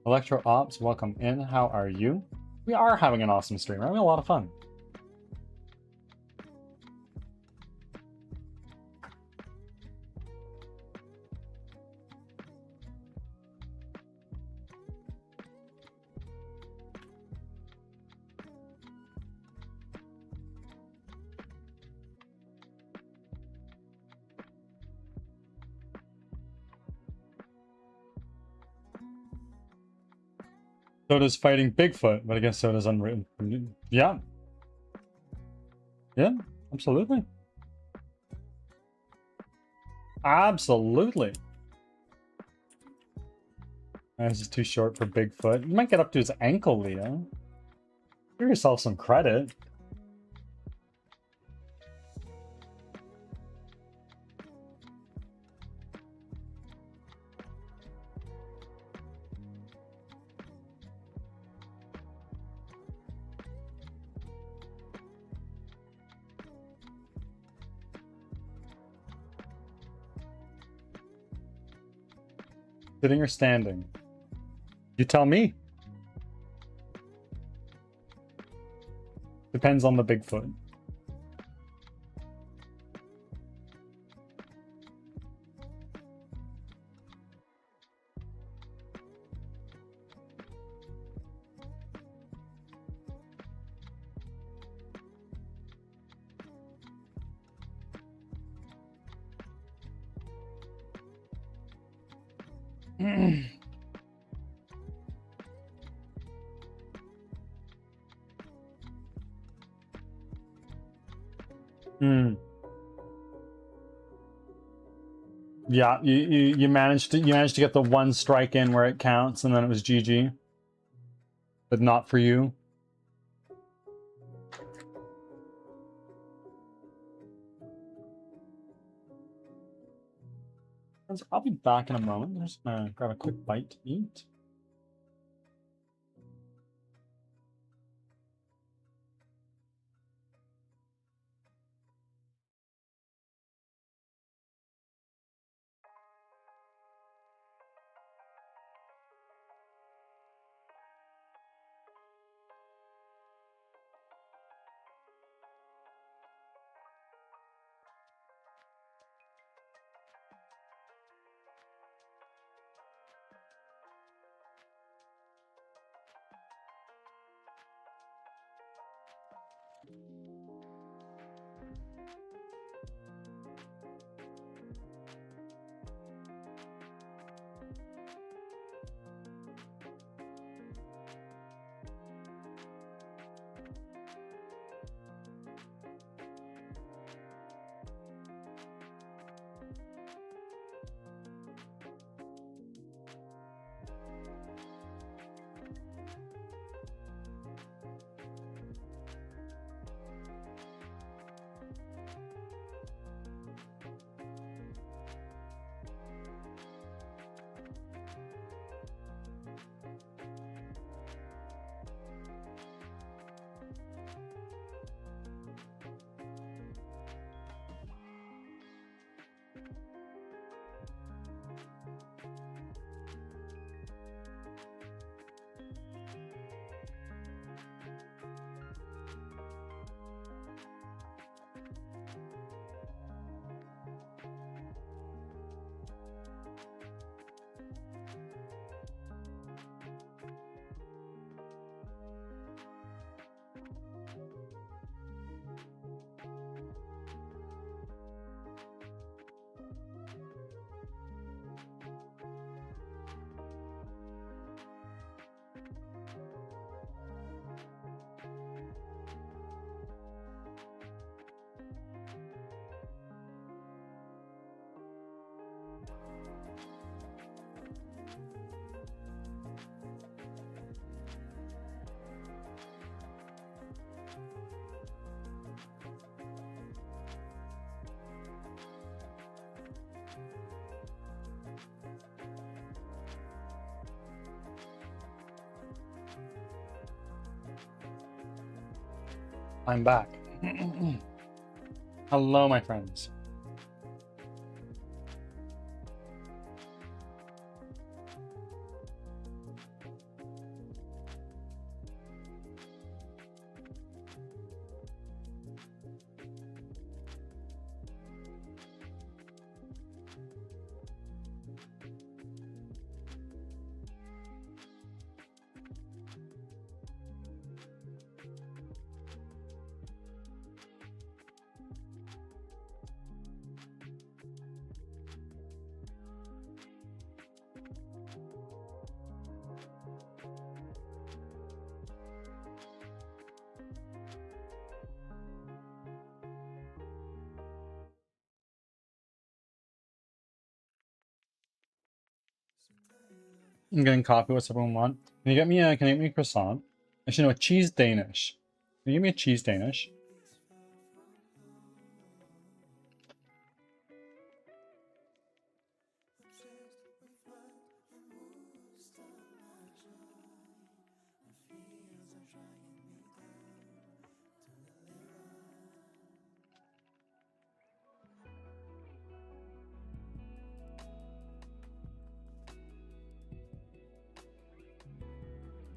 Electro Ops, welcome in. How are you? We are having an awesome stream. We're having a lot of fun. So does fighting Bigfoot, but I guess so does Unwritten. Yeah. Yeah, absolutely. Absolutely. This is too short for Bigfoot. You might get up to his ankle, Leo. Give yourself some credit. Sitting or standing? You tell me. Depends on the Bigfoot. Yeah, you managed to get the one strike in where it counts, and then it was GG. But not for you. I'll be back in a moment. I'm just gonna grab a quick bite to eat. I'm back. Hello, my friends. I'm getting coffee. What's everyone want? Can you get me a croissant? Actually, no, a cheese Danish. Can you give me a cheese Danish?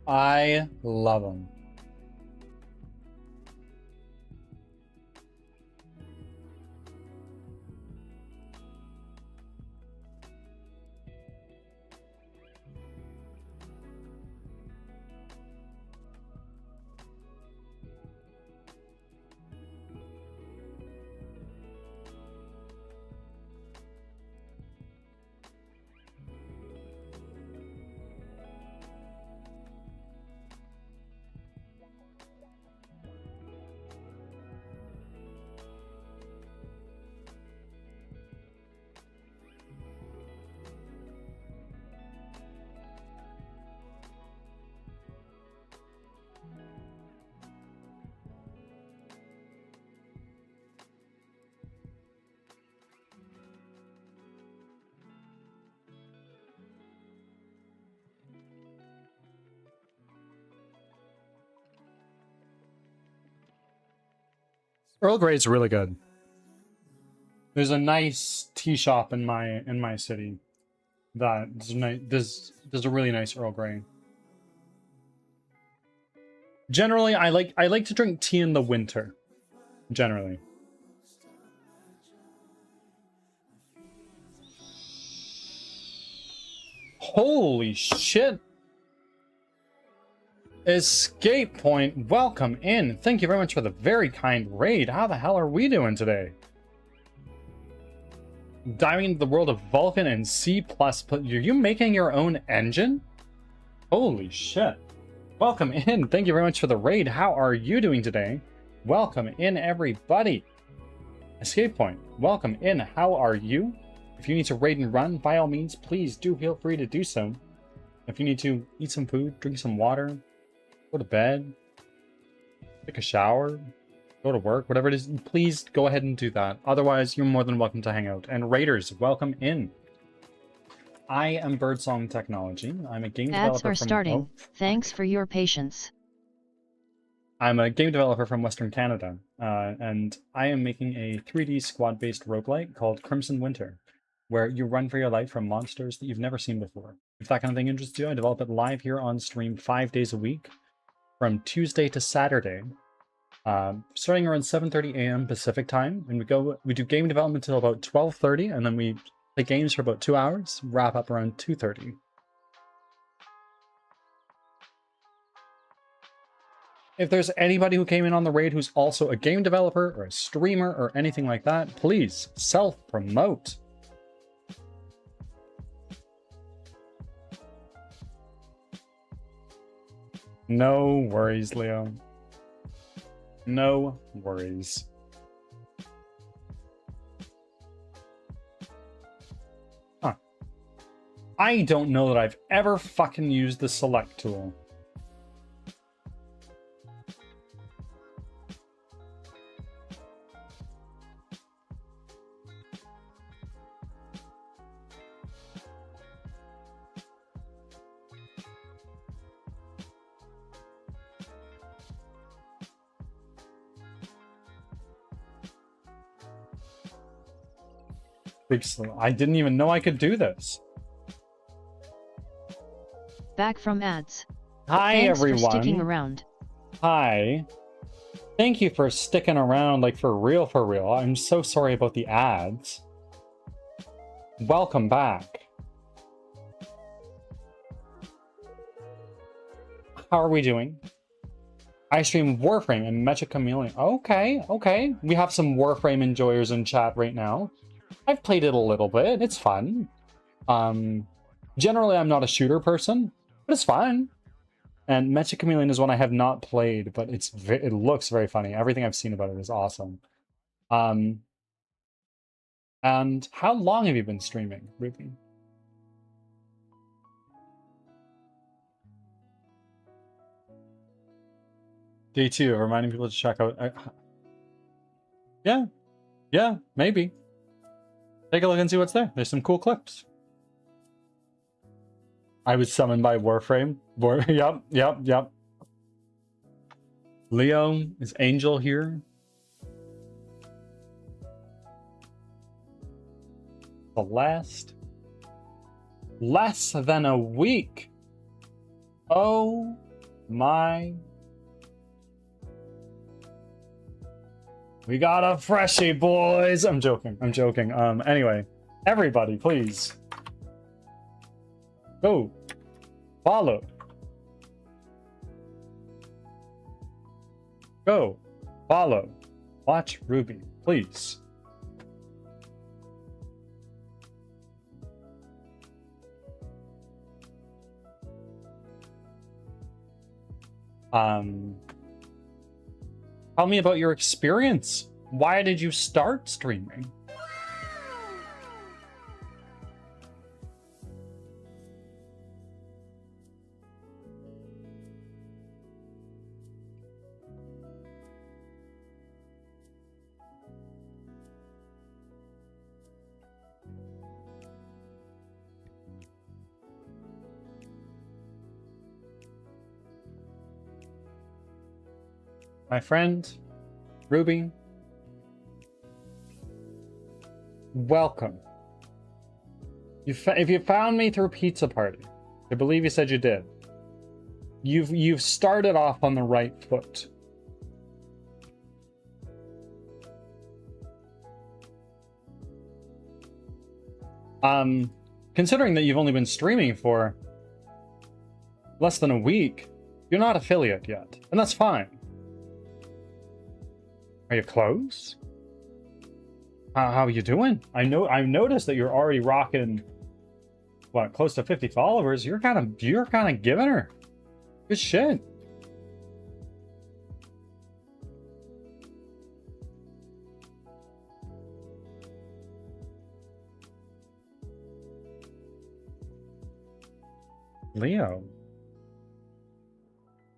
I love them. Earl Grey is really good. There's a nice tea shop in my city that does a really nice Earl Grey. Generally, I like to drink tea in the winter. Generally. Holy shit! Escape Point, welcome in. Thank you very much for the very kind raid. How the hell are we doing today? Diving into the world of Vulkan and C++. Are you making your own engine? Holy shit. Welcome in. Thank you very much for the raid. How are you doing today? Welcome in, everybody. Escape Point, welcome in. How are you? If you need to raid and run, by all means, please do feel free to do so. If you need to eat some food, drink some water, go to bed, take a shower, go to work, whatever it is, please go ahead and do that. Otherwise, you're more than welcome to hang out. And raiders, welcome in. I am Birdsong Technology. I'm a game developer Ads are starting. Thanks for your patience. I'm a game developer from Western Canada, and I am making a 3D squad-based roguelike called Crimson Winter, where you run for your life from monsters that you've never seen before. If that kind of thing interests you, I develop it live here on stream 5 days a week, from Tuesday to Saturday, starting around 7:30 a.m. Pacific time, and we do game development till about 12:30, and then we play games for about 2 hours, wrap up around 2:30. If there's anybody who came in on the raid who's also a game developer or a streamer or anything like that, please self-promote. No worries, Leo. No worries. Huh. I don't know that I've ever fucking used the select tool. I didn't even know I could do this. Back from ads. Hi, Thanks everyone. for sticking around. Hi. Thank you for sticking around, like, for real, for real. I'm so sorry about the ads. Welcome back. How are we doing? I stream Warframe and Mecha Chameleon. Okay, okay. We have some Warframe enjoyers in chat right now. I've played it a little bit. It's fun. Generally, I'm not a shooter person, but it's fun. And Mecha Chameleon is one I have not played, but it looks very funny. Everything I've seen about it is awesome. And how long have you been streaming, Ruby? Day 2, reminding people to check out. Yeah, maybe. Take a look and see what's there. There's some cool clips. I was summoned by Warframe. Yep. Leo is Angel here. Celeste. Less than a week. Oh my. We got a freshie, boys. I'm joking. Anyway, everybody, please. Go. Follow. Go. Follow. Watch Ruby, please. Tell me about your experience. Why did you start streaming? My friend, Ruby, welcome. If you found me through Pizza Party, I believe you said you did. You've started off on the right foot. Considering that you've only been streaming for less than a week, You're not affiliate yet, and that's fine. Are you close? How are you doing? I've noticed that you're already rocking, what, close to 50 followers. You're kind of giving her. Good shit. Leo,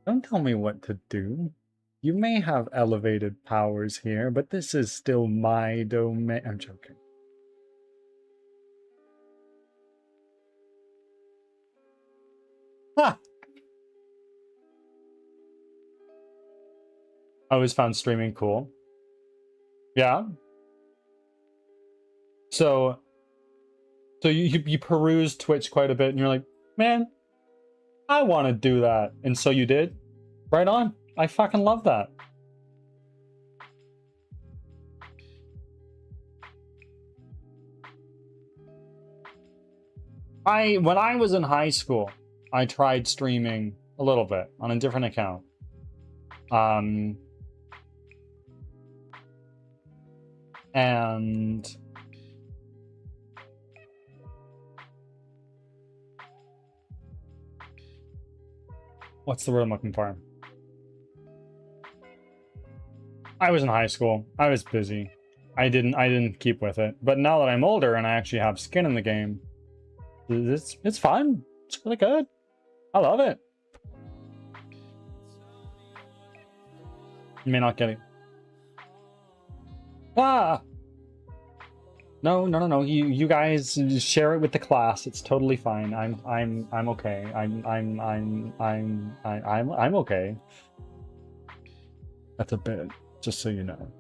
don't tell me what to do. You may have elevated powers here, but this is still my domain. I'm joking. Ha! I always found streaming cool. Yeah. So you peruse Twitch quite a bit, and you're like, man, I want to do that, and so you did. Right on. I fucking love that. When I was in high school, I tried streaming a little bit on a different account. And what's the word I'm looking for? I was in high school. I was busy. I didn't keep with it. But now that I'm older and I actually have skin in the game, it's fun. It's really good. I love it. You may not get it. Ah! No. You guys share it with the class. It's totally fine. I'm okay. I'm okay. That's a bit, just so you know.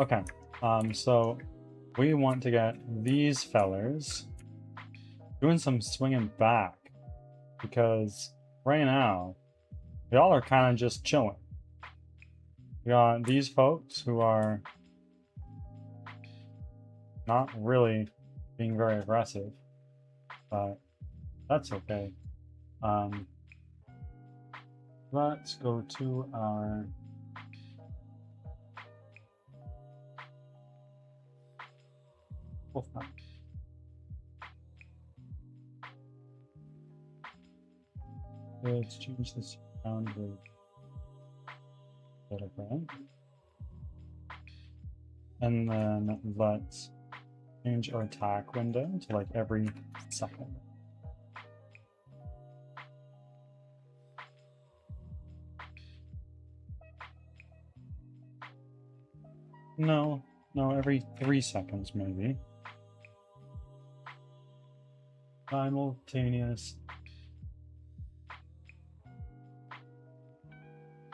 Okay, so we want to get these fellers doing some swinging back, because right now y'all are kind of just chilling. We got these folks who are not really being very aggressive, but that's okay. Let's go to our wolfpack. Let's change this boundary. And then let's change our attack window to like every second. No, every 3 seconds maybe. Simultaneous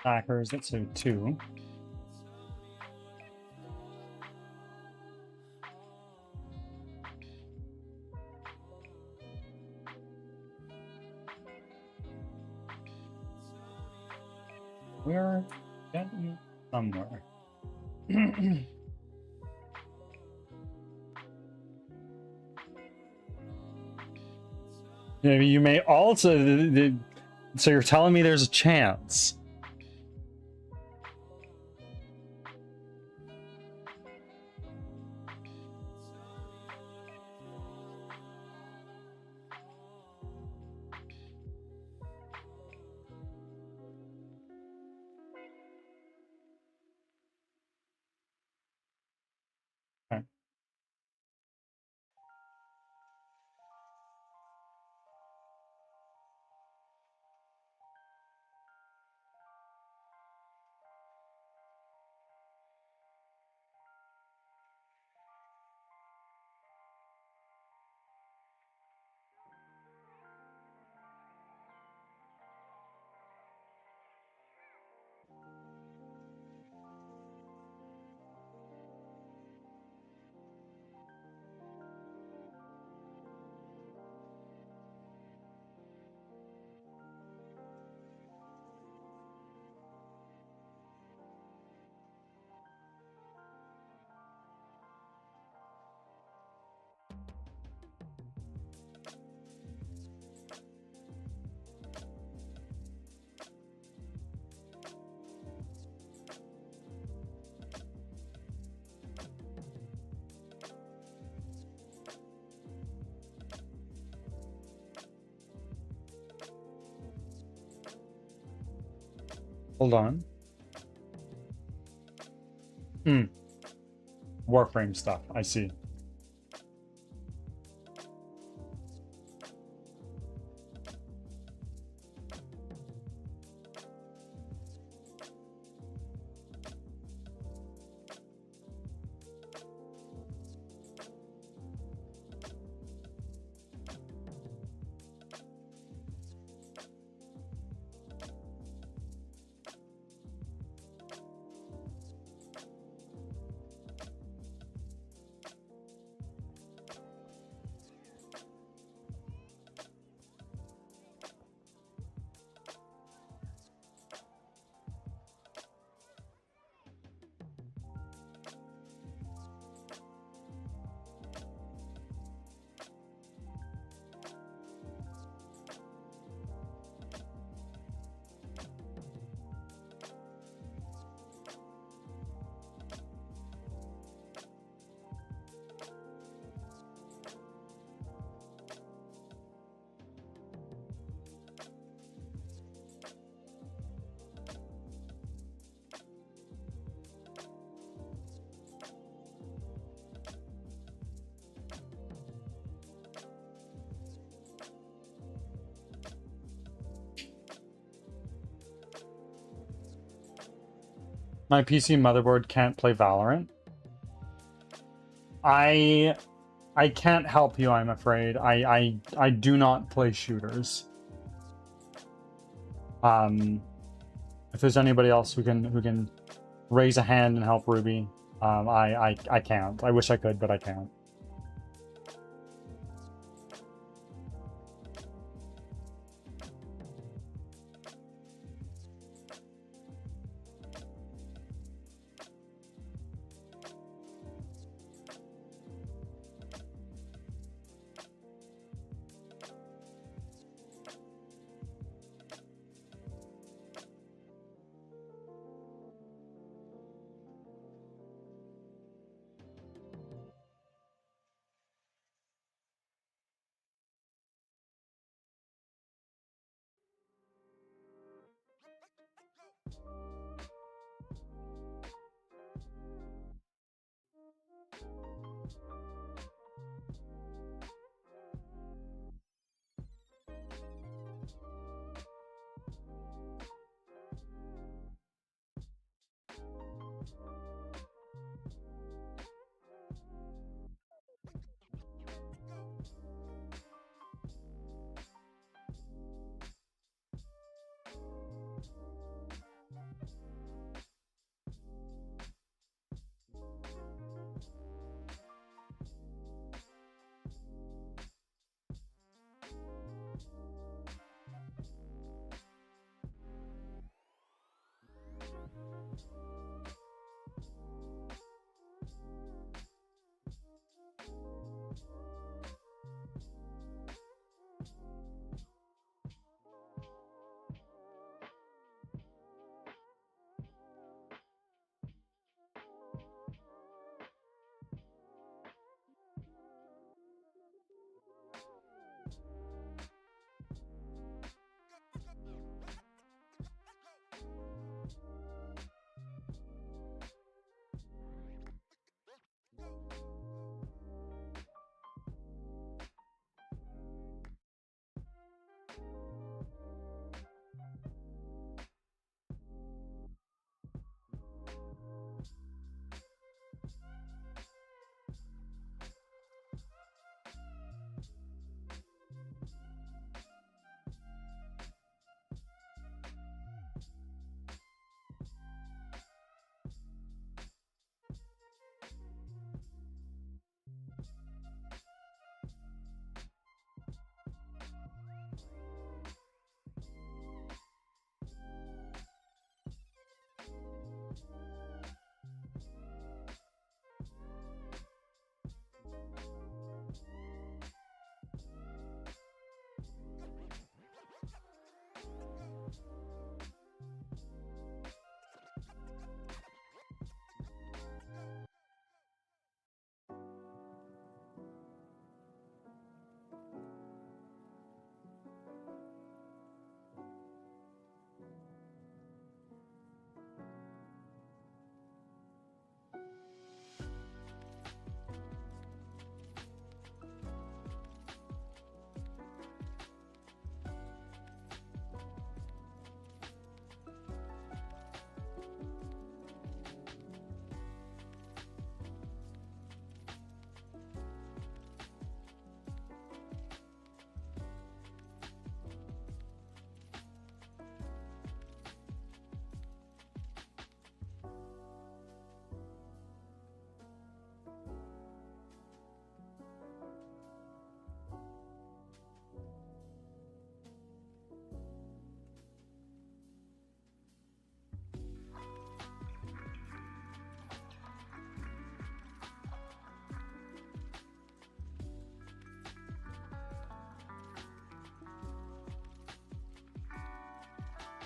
attackers, let's say 2. We're getting somewhere. Maybe you may also, so you're telling me there's a chance. Okay. Hold on. Warframe stuff, I see. My PC motherboard can't play Valorant. I can't help you, I'm afraid. I do not play shooters. If there's anybody else who can raise a hand and help Ruby, I can't. I wish I could, but I can't.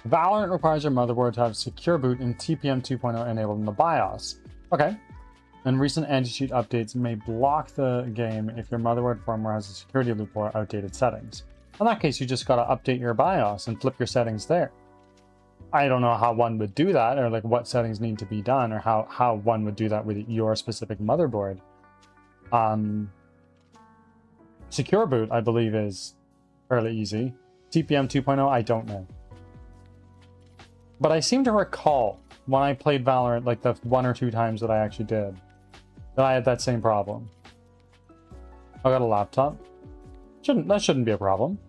Valorant requires your motherboard to have secure boot and TPM 2.0 enabled in the BIOS. Okay. And recent anti-cheat updates may block the game if your motherboard firmware has a security loophole or outdated settings. In that case, you just gotta update your BIOS and flip your settings there. I don't know how one would do that, or like what settings need to be done, or how one would do that with your specific motherboard. Secure boot, I believe, is fairly easy. TPM 2.0, I don't know. But I seem to recall when I played Valorant, like the 1 or 2 times that I actually did, that I had that same problem. I got a laptop. That shouldn't be a problem.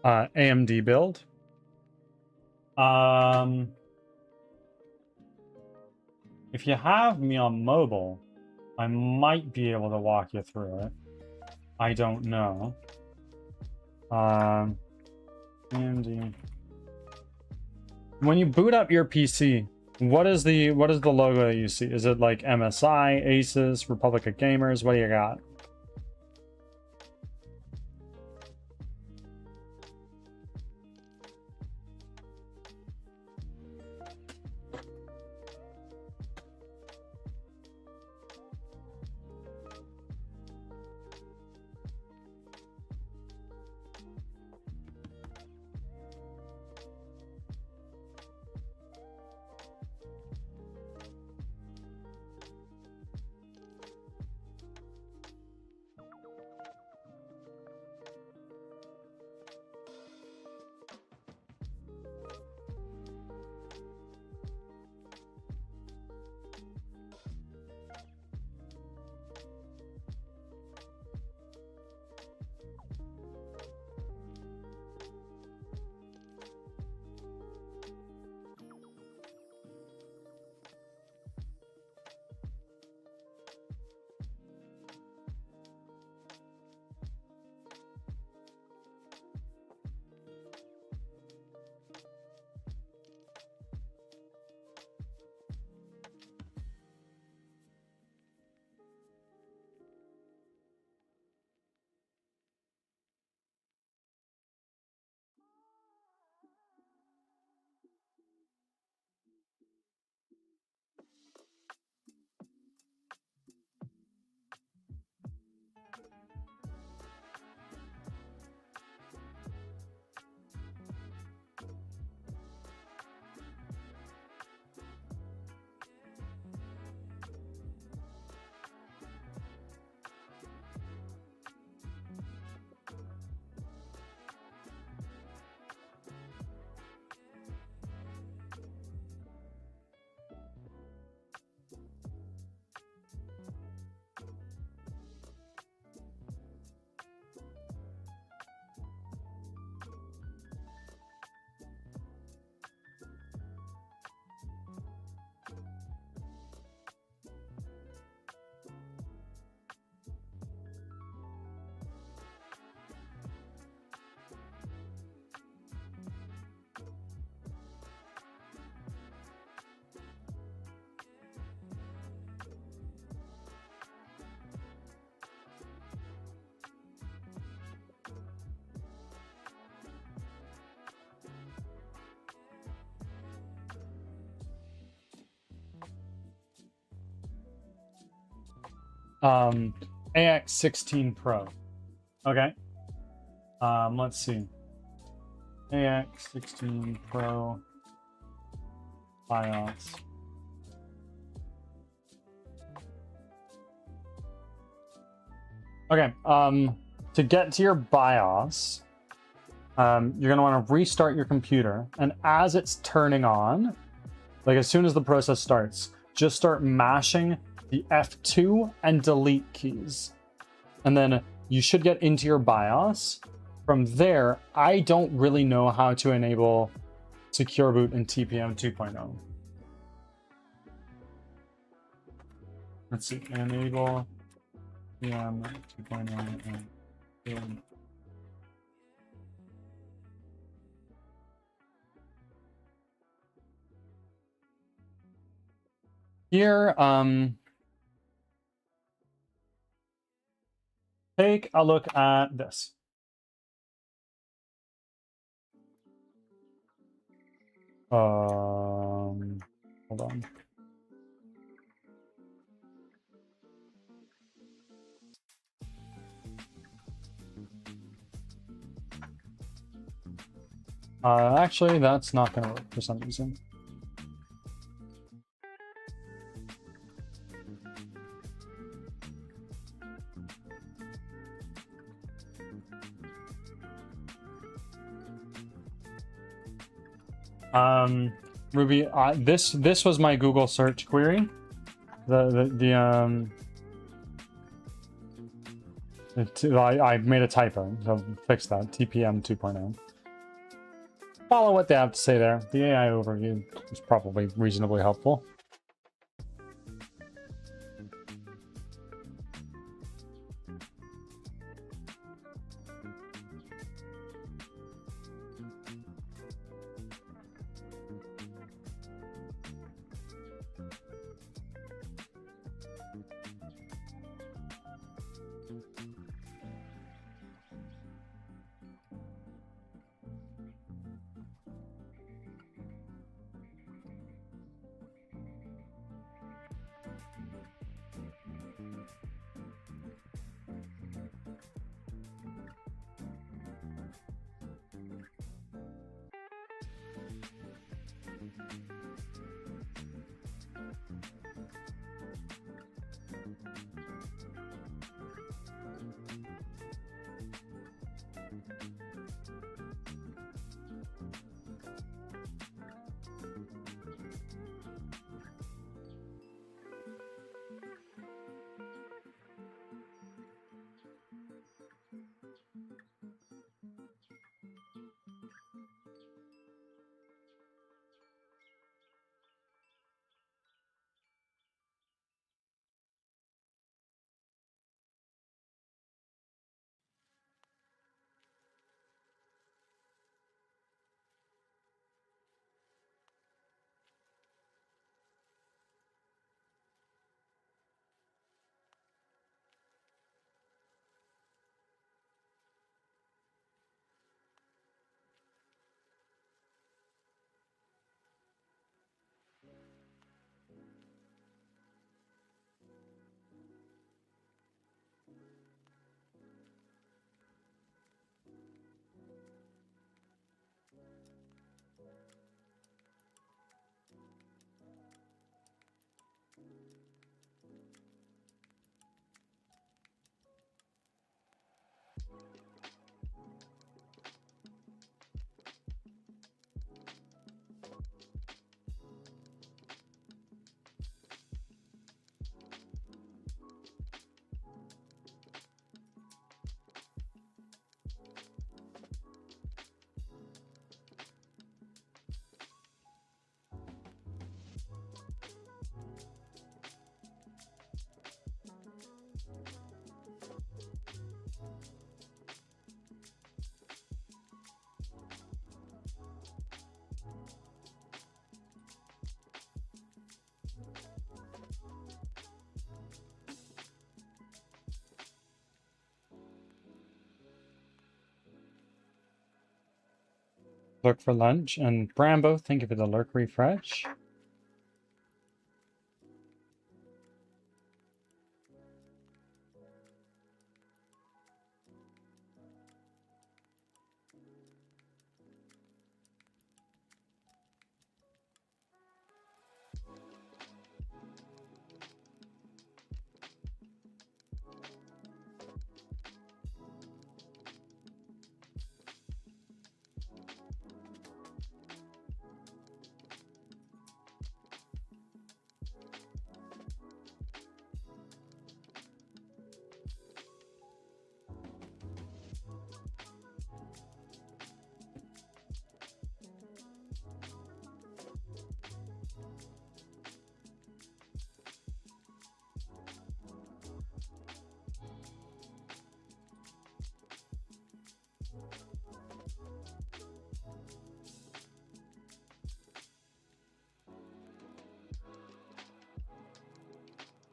AMD build. If you have me on mobile, I might be able to walk you through it. I don't know. AMD. When you boot up your PC, what is the logo that you see? Is it like MSI, Asus, Republic of Gamers? What do you got? AX16 Pro. Okay. Let's see. AX16 Pro BIOS. Okay, to get to your BIOS, you're gonna want to restart your computer, and as it's turning on, like as soon as the process starts, just start mashing the F2 and delete keys. And then you should get into your BIOS. From there, I don't really know how to enable Secure Boot in TPM 2.0. Let's see, enable TPM 2.0 and here, take a look at this. Hold on. Actually, that's not going to work for some reason. Ruby, this was my Google search query. I made a typo, so fix that. TPM 2.0. Follow what they have to say there. The AI overview is probably reasonably helpful. Look for lunch, and Brambo, thank you for the lurk refresh.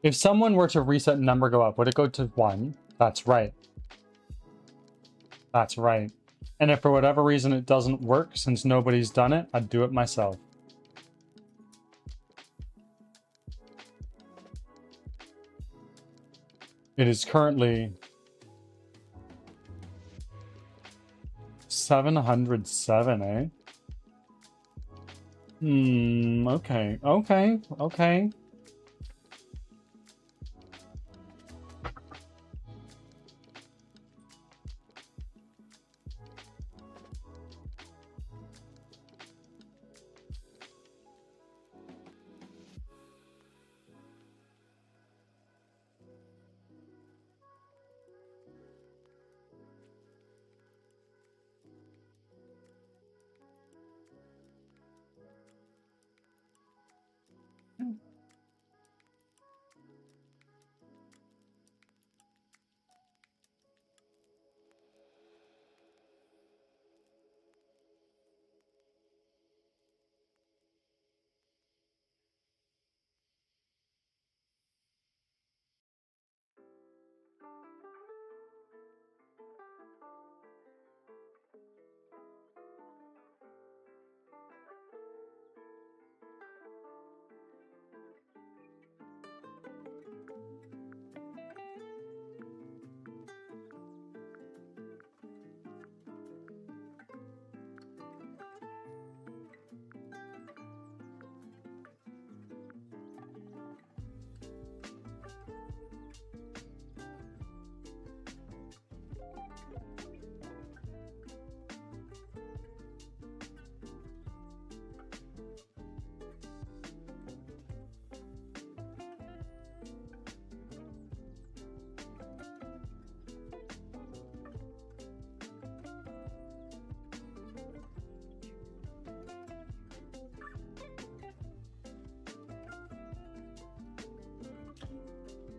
If someone were to reset number go up, would it go to 1? That's right. That's right. And if for whatever reason it doesn't work, since nobody's done it, I'd do it myself. It is currently 707, eh? Okay.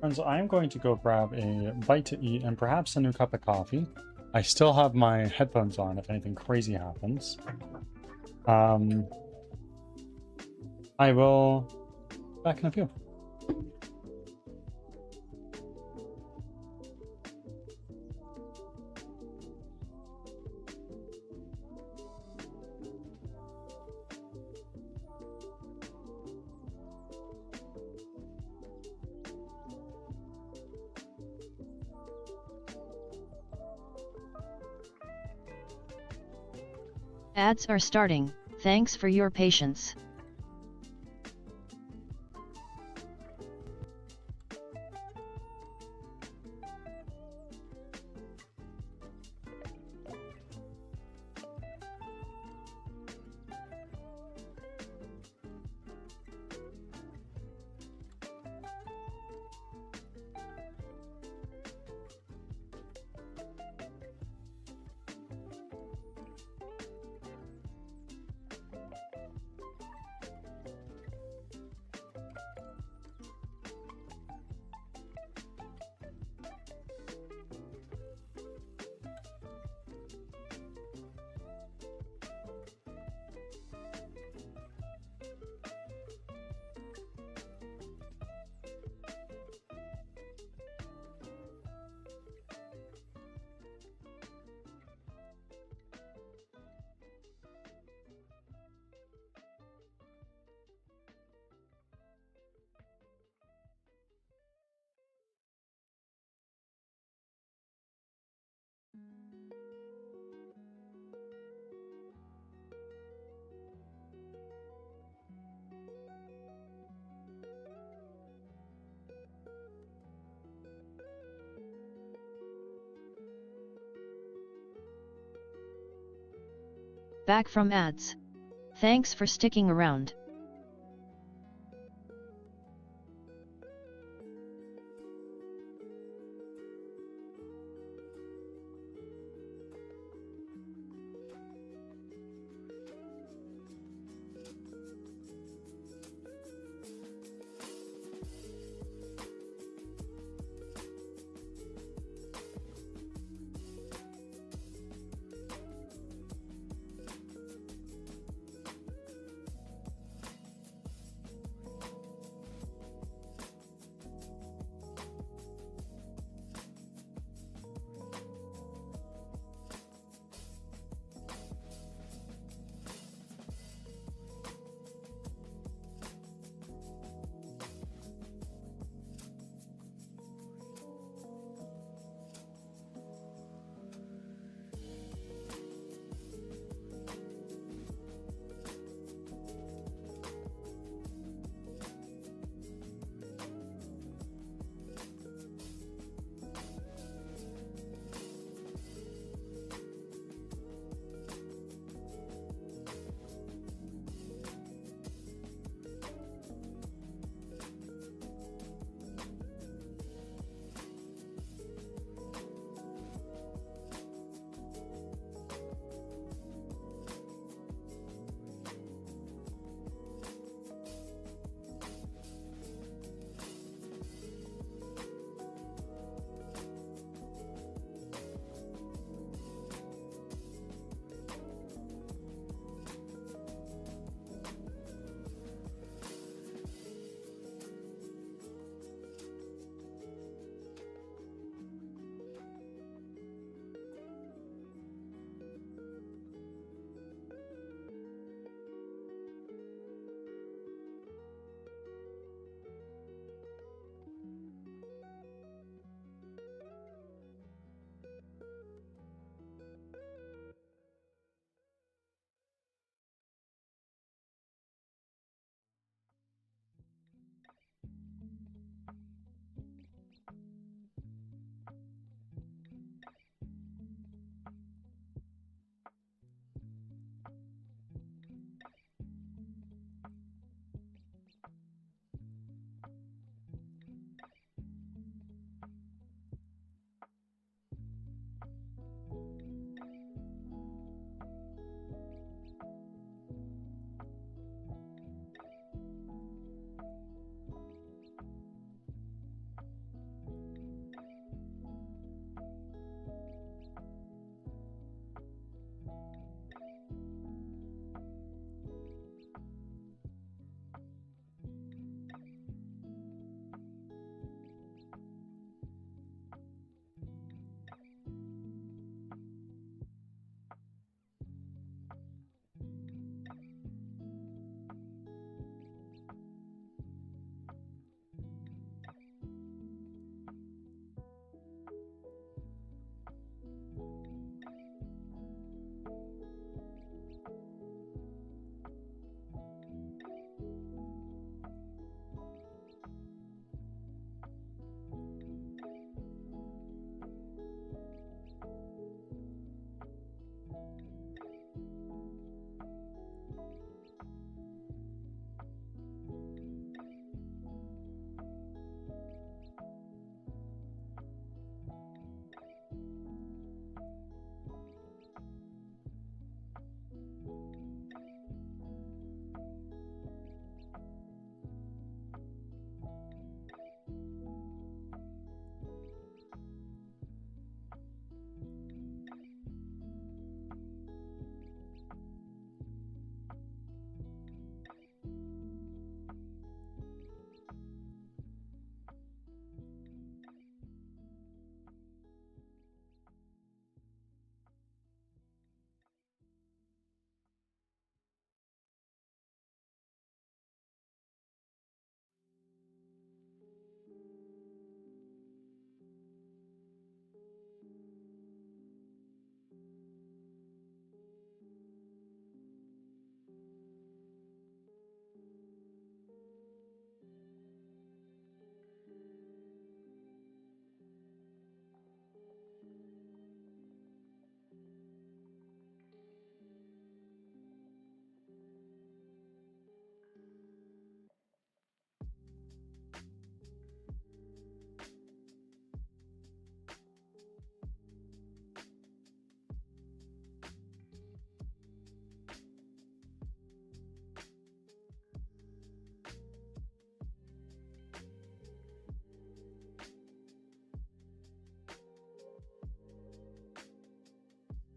Friends, I'm going to go grab a bite to eat and perhaps a new cup of coffee. I still have my headphones on if anything crazy happens. I will back in a few. Ads are starting. Thanks for your patience. Back from ads. Thanks for sticking around.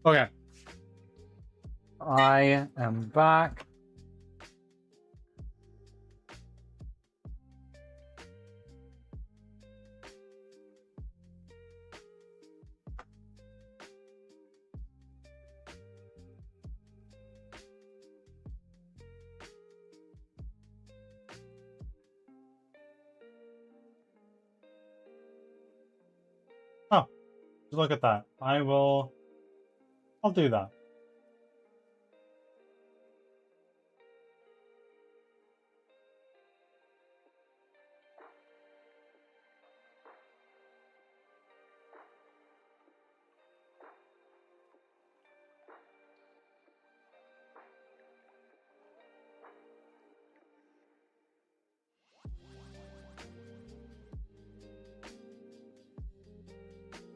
Okay. I am back. Oh, look at that. I'll do that.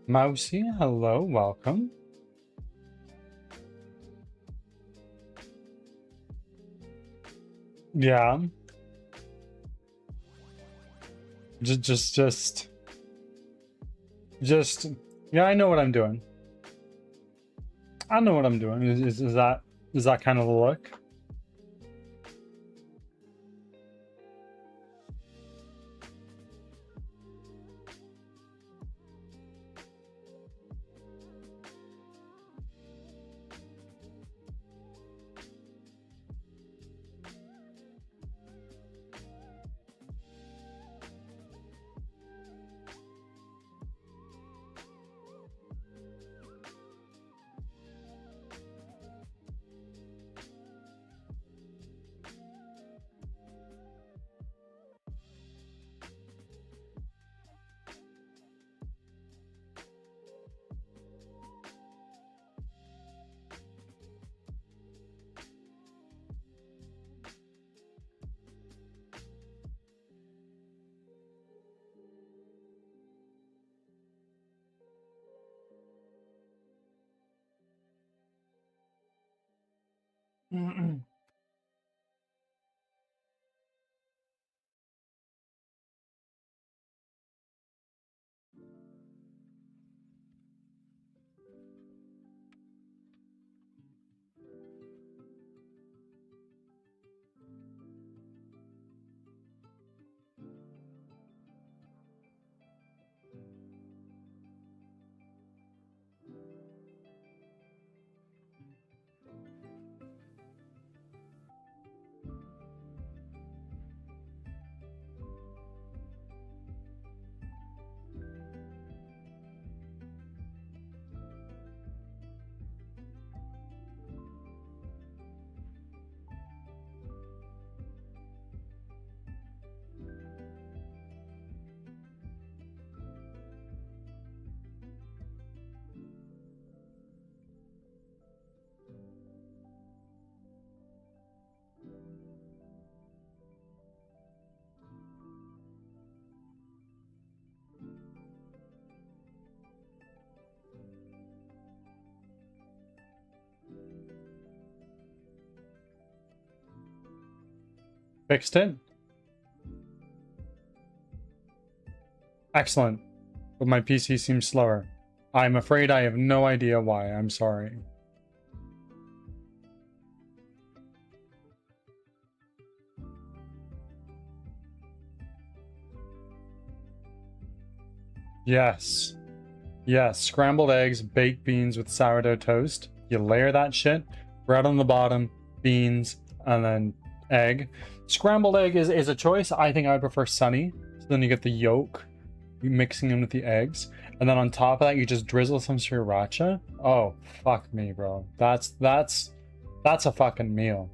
Mousy, hello, welcome. Yeah. Just. Yeah, I know what I'm doing. I know what I'm doing. Is that kind of the look? Fixed it. Excellent. But my PC seems slower. I'm afraid I have no idea why. I'm sorry. Yes. Yes. Scrambled eggs, baked beans with sourdough toast. You layer that shit. Bread on the bottom, beans, and then egg. Scrambled egg is a choice. I think I would prefer sunny. So then you get the yolk mixing in with the eggs. And then on top of that, you just drizzle some sriracha. Oh, fuck me, bro. That's a fucking meal.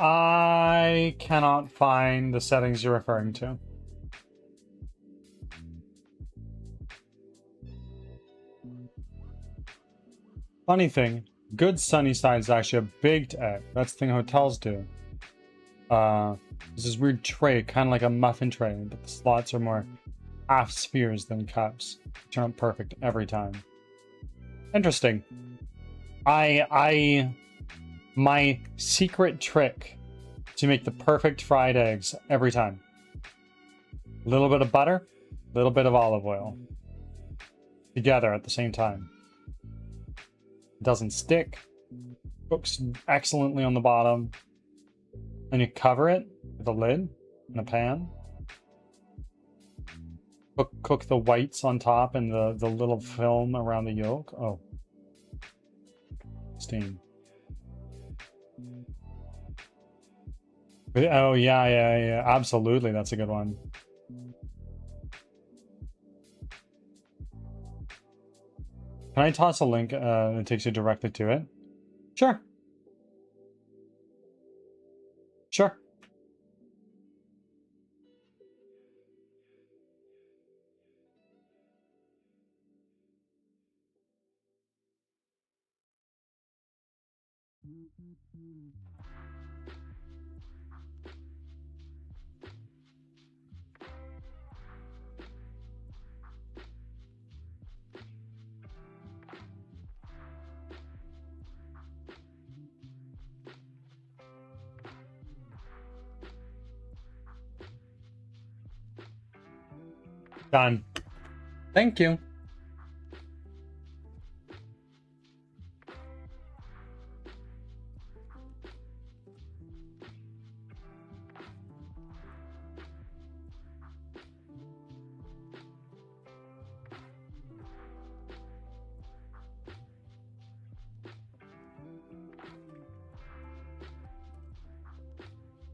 I cannot find the settings you're referring to. Funny thing, good sunny side is actually a big tag. That's the thing hotels do. This is weird tray, kind of like a muffin tray, but the slots are more half spheres than cups. Turn out perfect every time. Interesting. My secret trick to make the perfect fried eggs every time. A little bit of butter, a little bit of olive oil. Together at the same time. It doesn't stick. Cooks excellently on the bottom. And you cover it with a lid in a pan. Cook the whites on top and the little film around the yolk. Oh. Steam. Oh, yeah. Absolutely. That's a good one. Can I toss a link that takes you directly to it? Sure. Sure. Done. Thank you.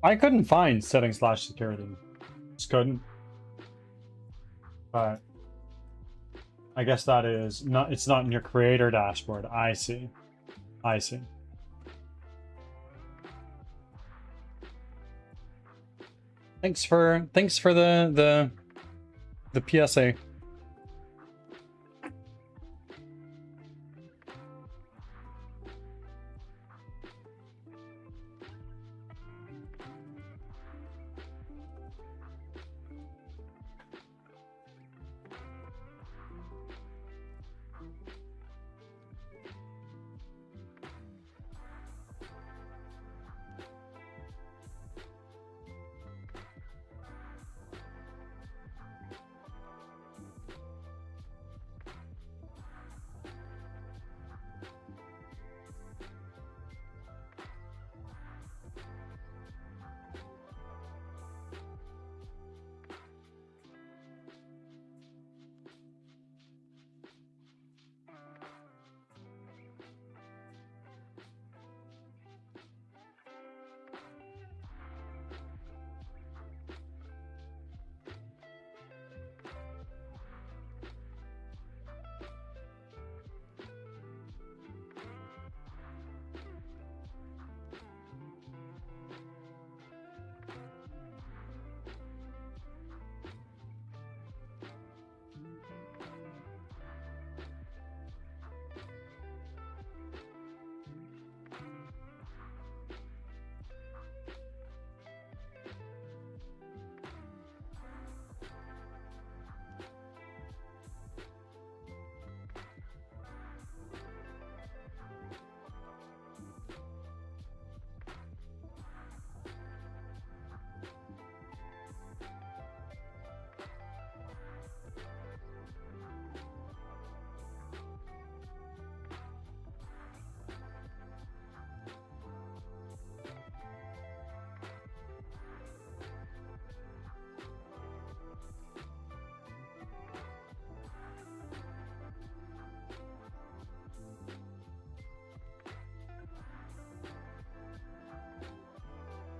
I couldn't find setting/security. Just couldn't. But I guess that is not, it's not in your creator dashboard. I see. I see. Thanks for the PSA.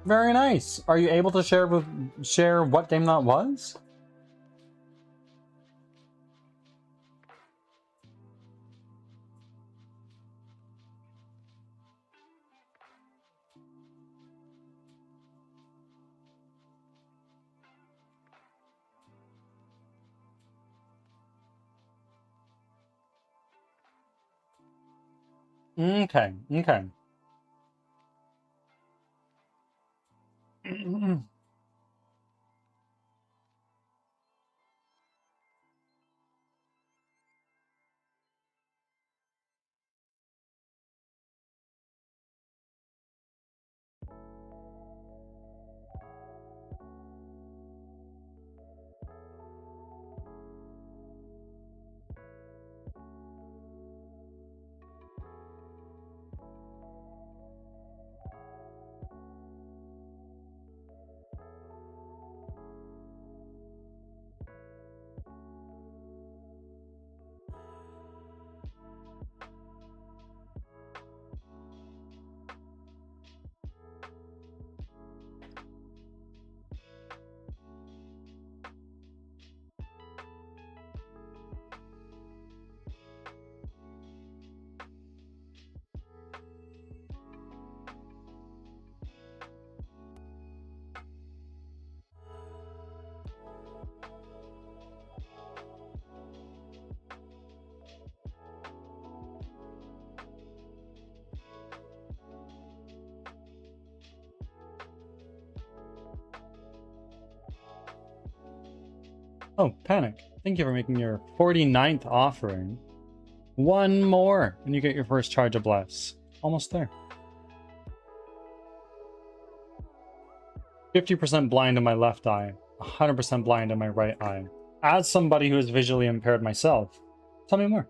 Very nice. Are you able to share what game that was? Okay, okay. Oh, Panic. Thank you for making your 49th offering. One more, and you get your first charge of Bless. Almost there. 50% blind in my left eye, 100% blind in my right eye. As somebody who is visually impaired myself, tell me more.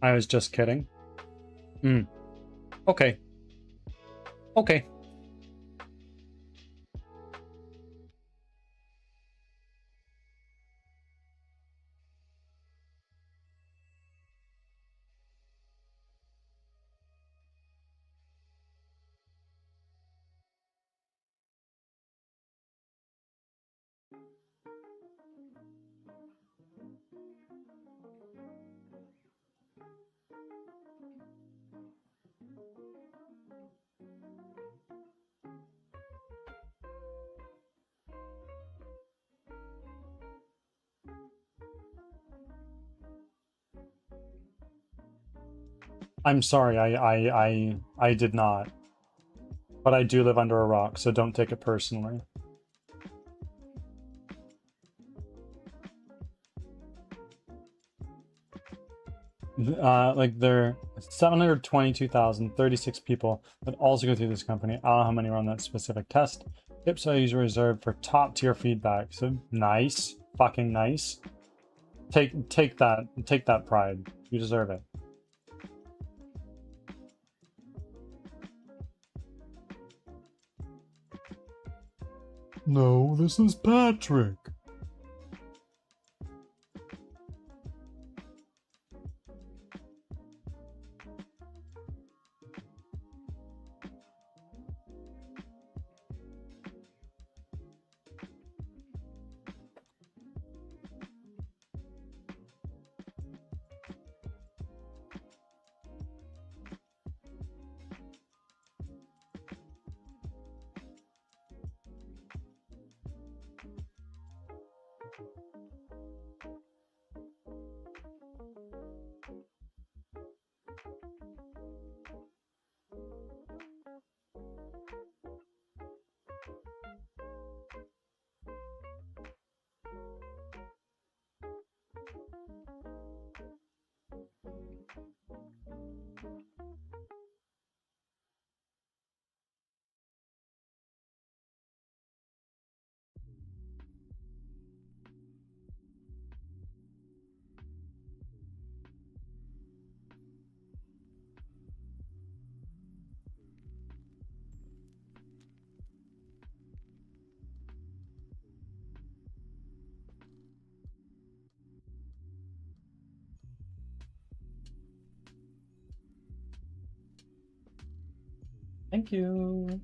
I was just kidding. Okay. Okay. I'm sorry, I did not. But I do live under a rock, so don't take it personally. Like there are 722,036 people that also go through this company. I don't know how many are on that specific test. Tips I usually reserved for top tier feedback. So nice, fucking nice. Take that pride. You deserve it. No, this is Patrick. Thank you.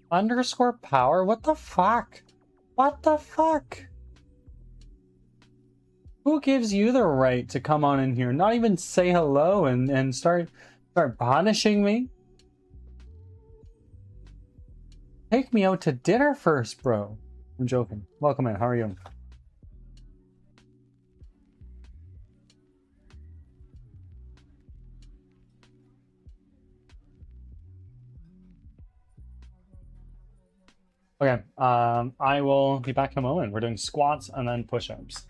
Underscore power? What the fuck? What the fuck? Who gives you the right to come on in here, not even say hello and start punishing me? Take me out to dinner first, bro. I'm joking. Welcome in. How are you? Okay, I will be back in a moment. We're doing squats and then push-ups.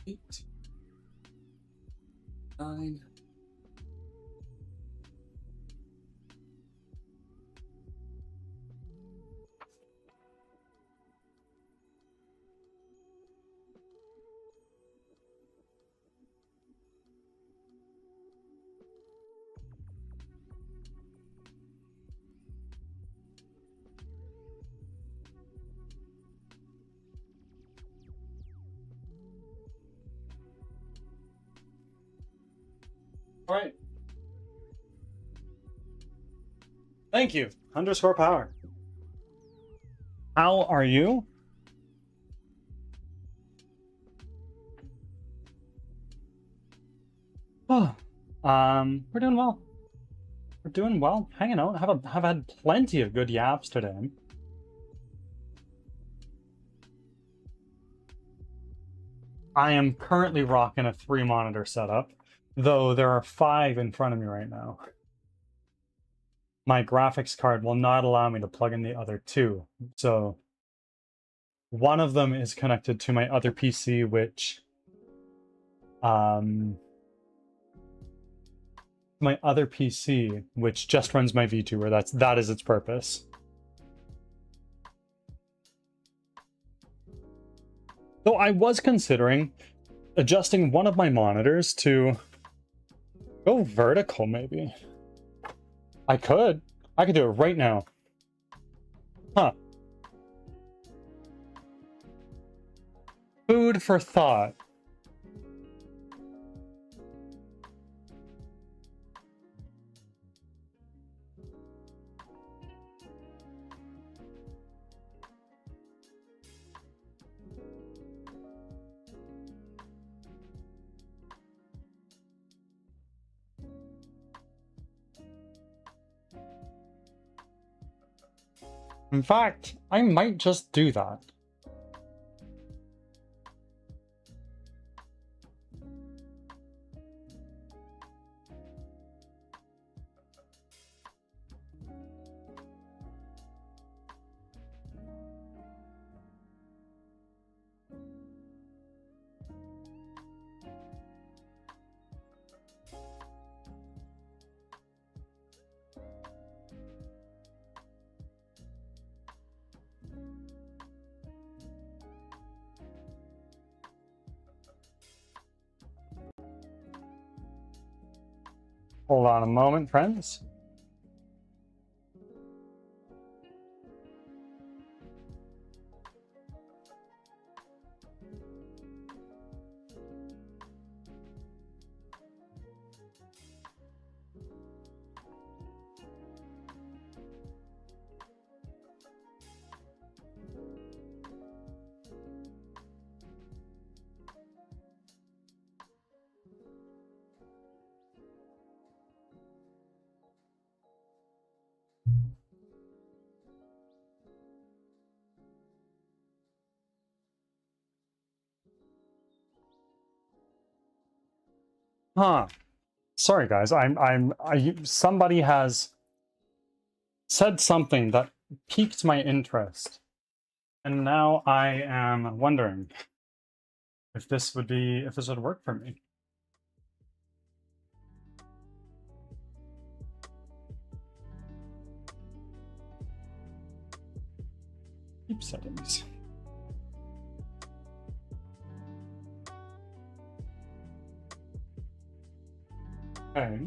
Eight, 9. All right. Thank you. Underscore power. How are you? Oh, we're doing well. We're doing well. Hanging out. Have had plenty of good yaps today. I am currently rocking a 3-monitor setup, though there are 5 in front of me right now. My graphics card will not allow me to plug in the other 2, so one of them is connected to my other PC, which just runs my VTuber. That is its purpose. Though I was considering adjusting one of my monitors to go vertical, maybe. I could do it right now. Huh. Food for thought. In fact, I might just do that. Hold on a moment, friends. Huh. Sorry, guys. Somebody has said something that piqued my interest, and now I am wondering. if this would work for me. Keep settings. Okay.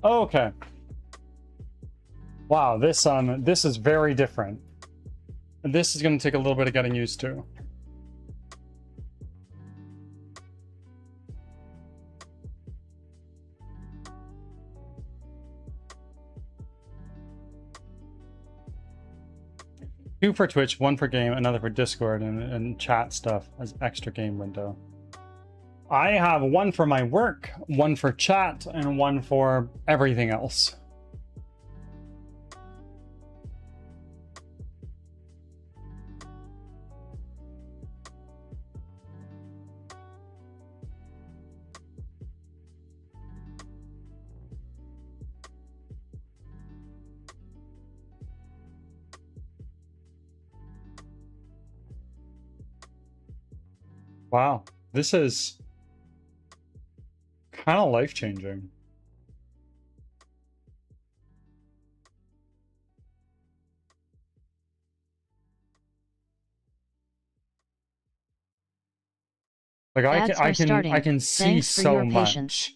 Okay. Wow, this is very different. This is going to take a little bit of getting used to. Two for Twitch, one for game, another for Discord and chat stuff as extra game window. I have one for my work, one for chat, and one for everything else. Wow, this is kind of life-changing. Like I can see so much.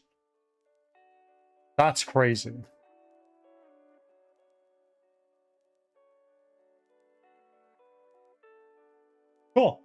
That's crazy. Cool.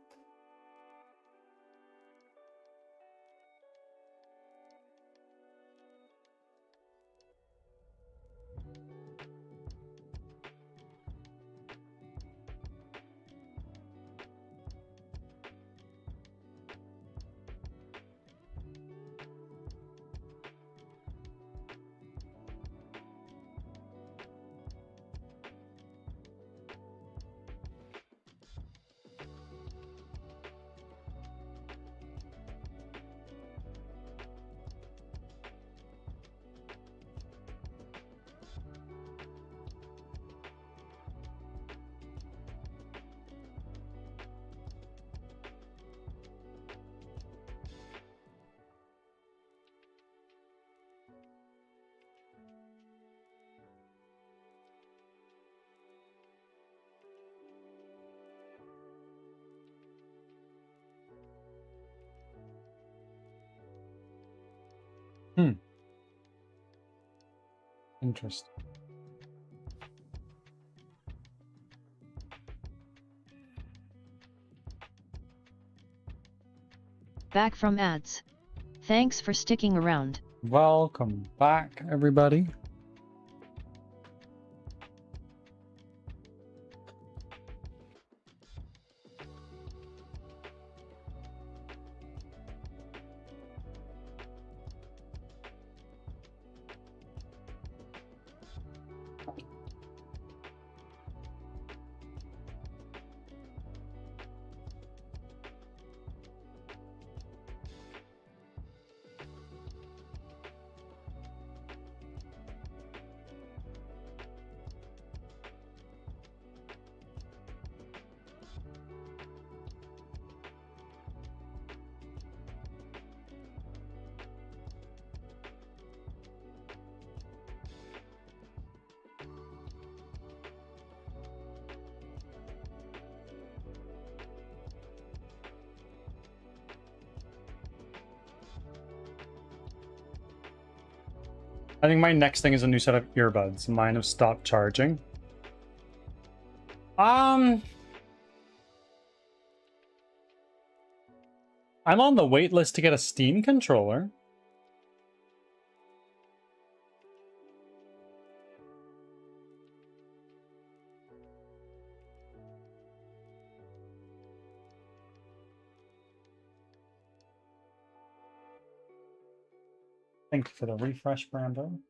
Interesting. Back from ads. Thanks for sticking around. Welcome back, everybody. I think my next thing is a new set of earbuds. Mine have stopped charging. I'm on the wait list to get a Steam controller. Thank you for the refresh, Brando.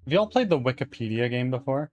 Have y'all played the Wikipedia game before?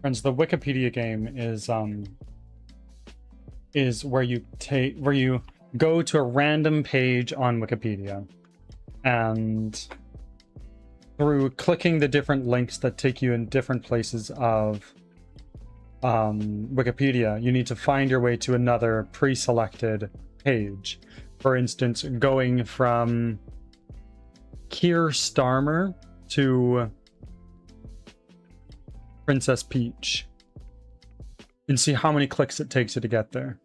Friends, the Wikipedia game is where you go to a random page on Wikipedia, and through clicking the different links that take you in different places of Wikipedia, you need to find your way to another pre-selected page. For instance, going from Keir Starmer to Princess Peach, and see how many clicks it takes you to get there.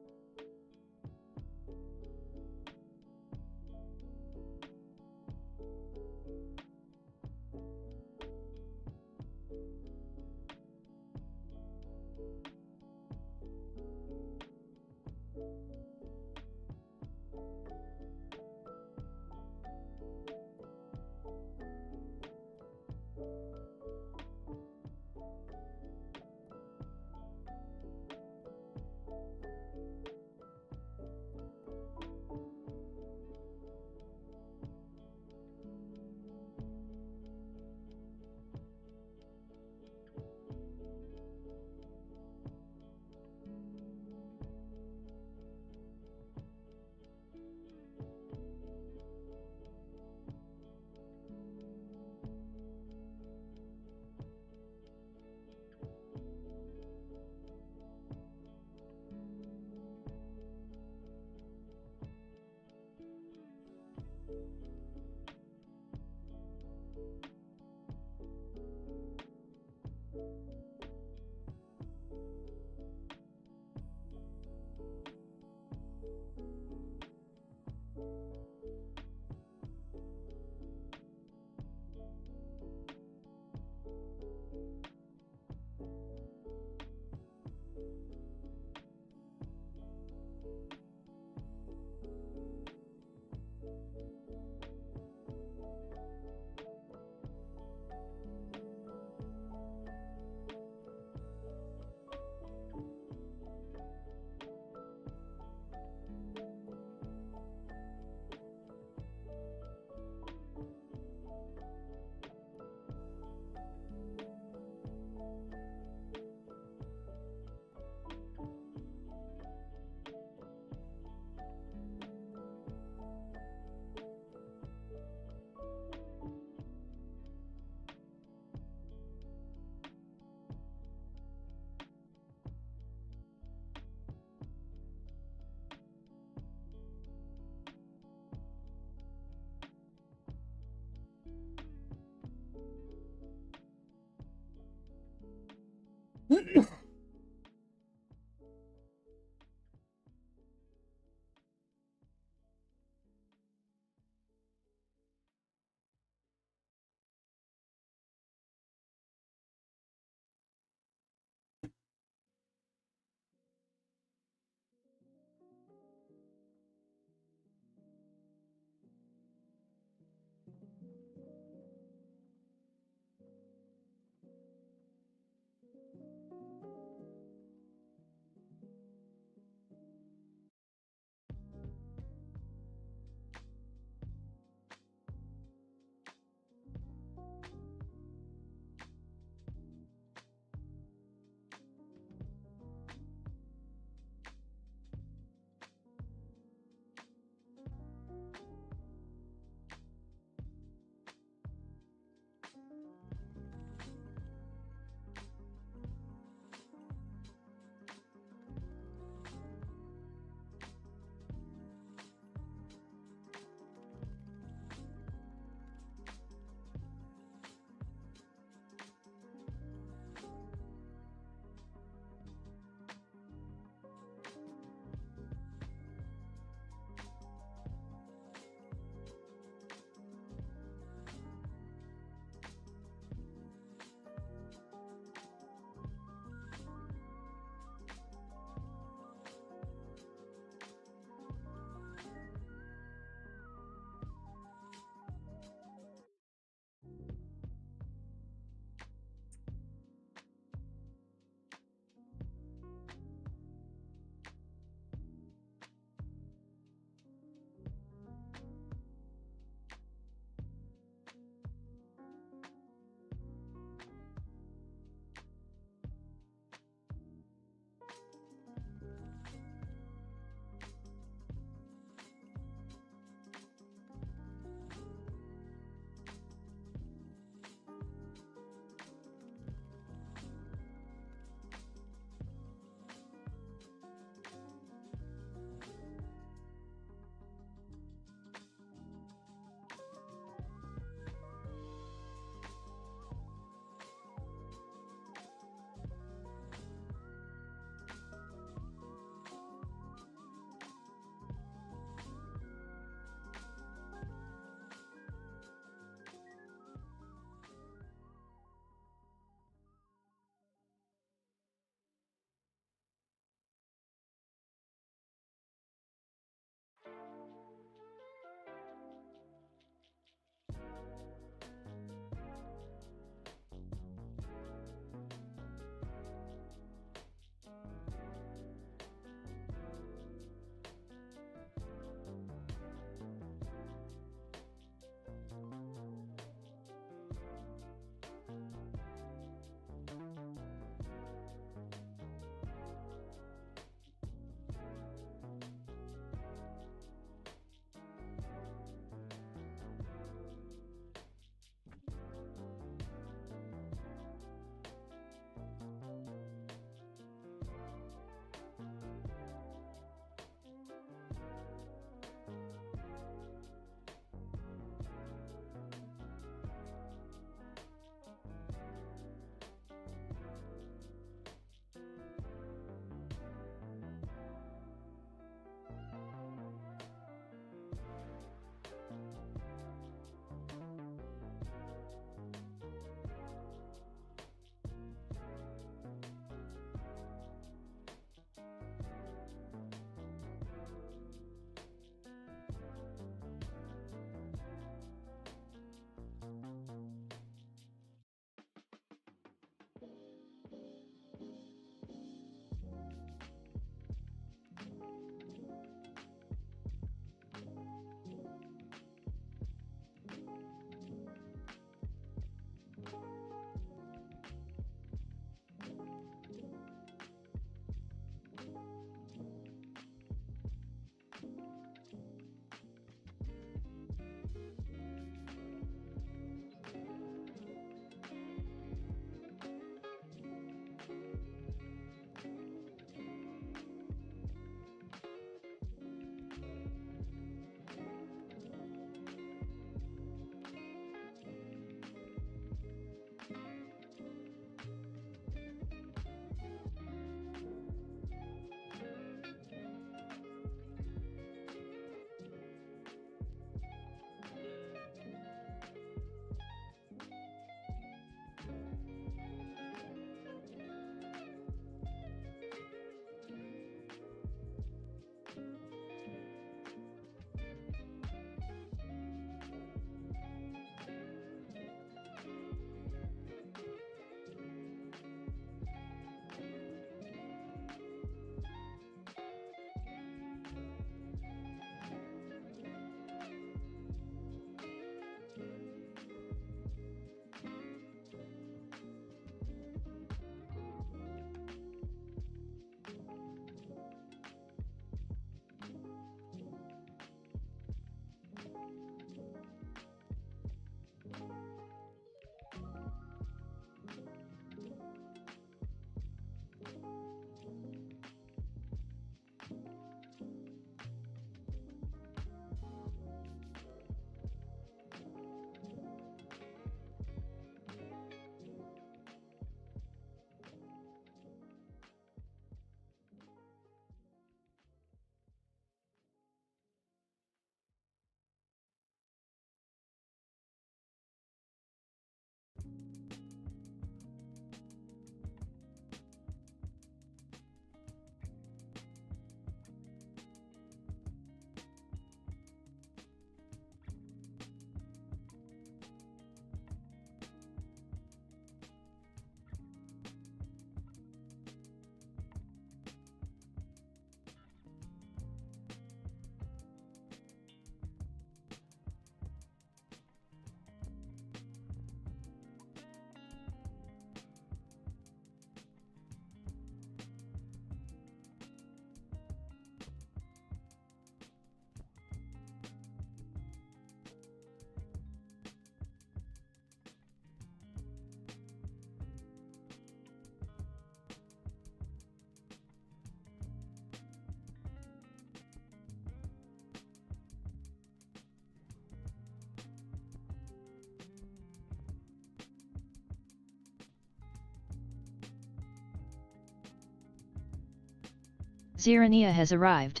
Zirania has arrived.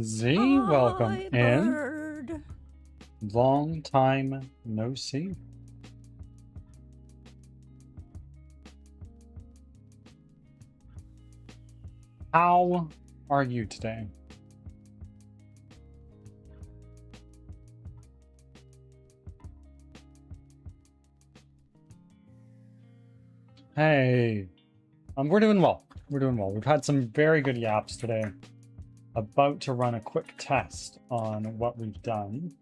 Z, welcome Hi, in. bird. Long time no see. How are you today? Hey, we're doing well. We're doing well. We've had some very good yaps today. About to run a quick test on what we've done.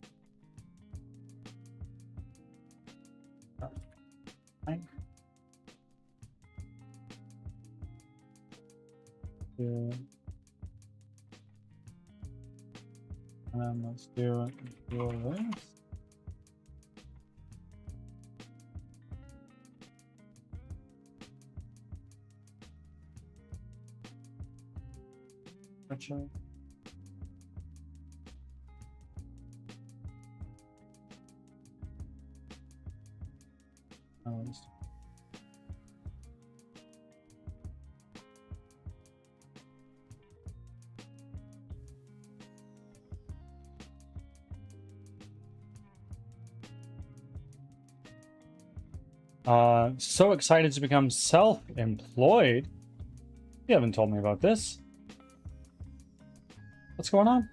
Right. Yeah. Let's do this. Actually. So excited to become self-employed. You haven't told me about this. What's going on?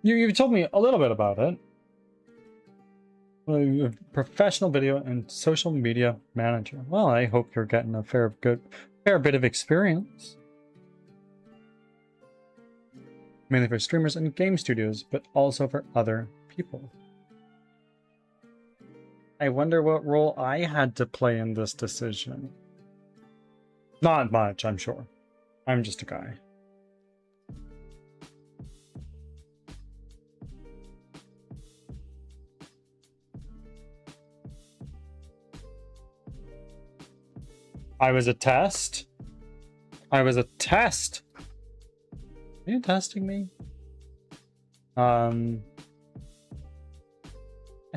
You've told me a little bit about it. You're a professional video and social media manager. Well, I hope you're getting a fair bit of experience. Mainly for streamers and game studios, but also for other people. I wonder what role I had to play in this decision. Not much, I'm sure. I'm just a guy. I was a test. I was a test. Are you testing me?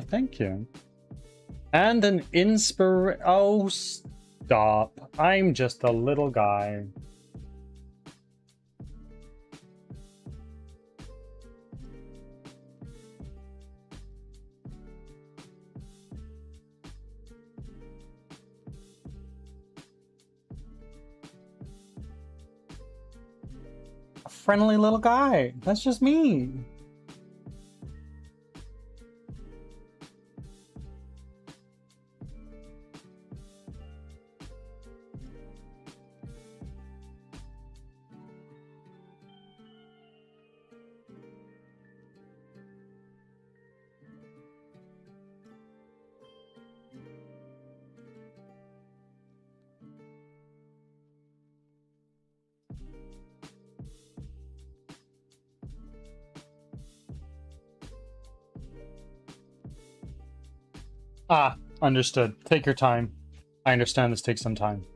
Thank you. And an oh, stop. I'm just a little guy. A friendly little guy. That's just me. Ah, understood. Take your time. I understand this takes some time.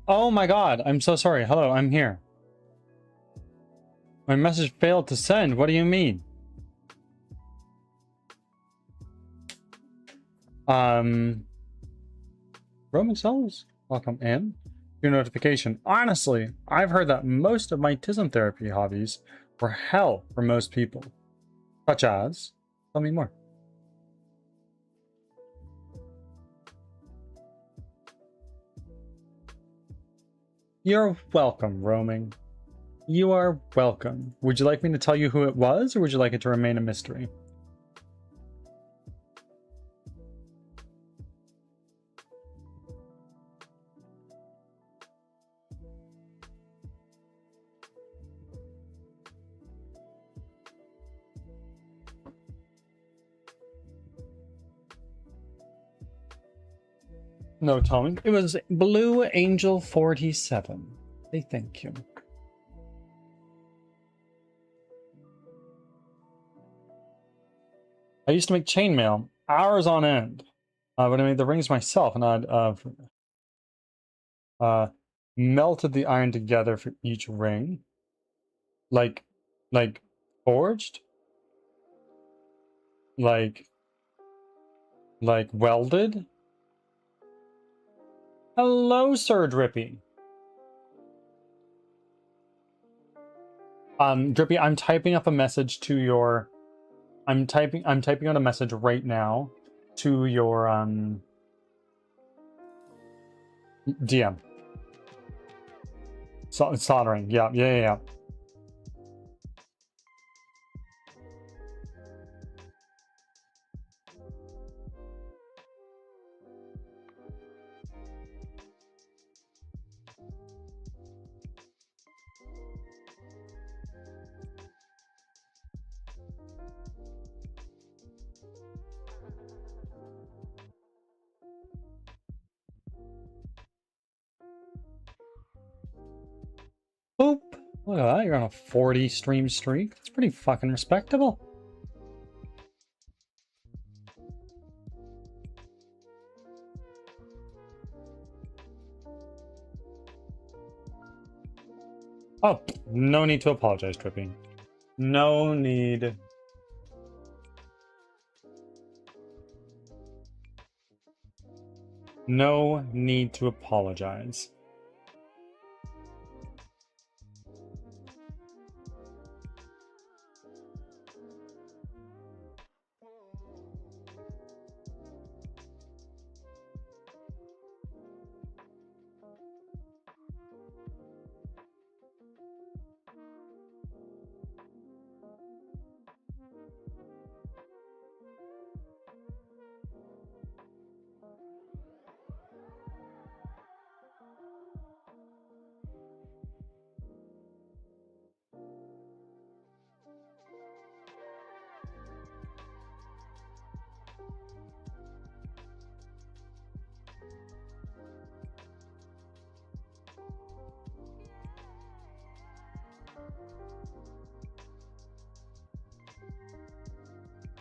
Oh my god, I'm so sorry. Hello, I'm here. My message failed to send. What do you mean? Roman cells, welcome in. Your notification. Honestly, I've heard that most of my tism therapy hobbies were hell for most people. Such as, tell me more. You're welcome, roaming. You are welcome. Would you like me to tell you who it was, or would you like it to remain a mystery? No, Tommy. It was Blue Angel 47. Say thank you. I used to make chainmail hours on end, but I made the rings myself, and I'd melted the iron together for each ring, like forged, like welded. Hello, Sir Drippy. Drippy, I'm typing up a message to your. I'm typing out a message right now to your DM. Soldering. Yeah. Boop. Look at that. You're on a 40 stream streak. That's pretty fucking respectable. Oh, no need to apologize, Trippy. No need. No need to apologize.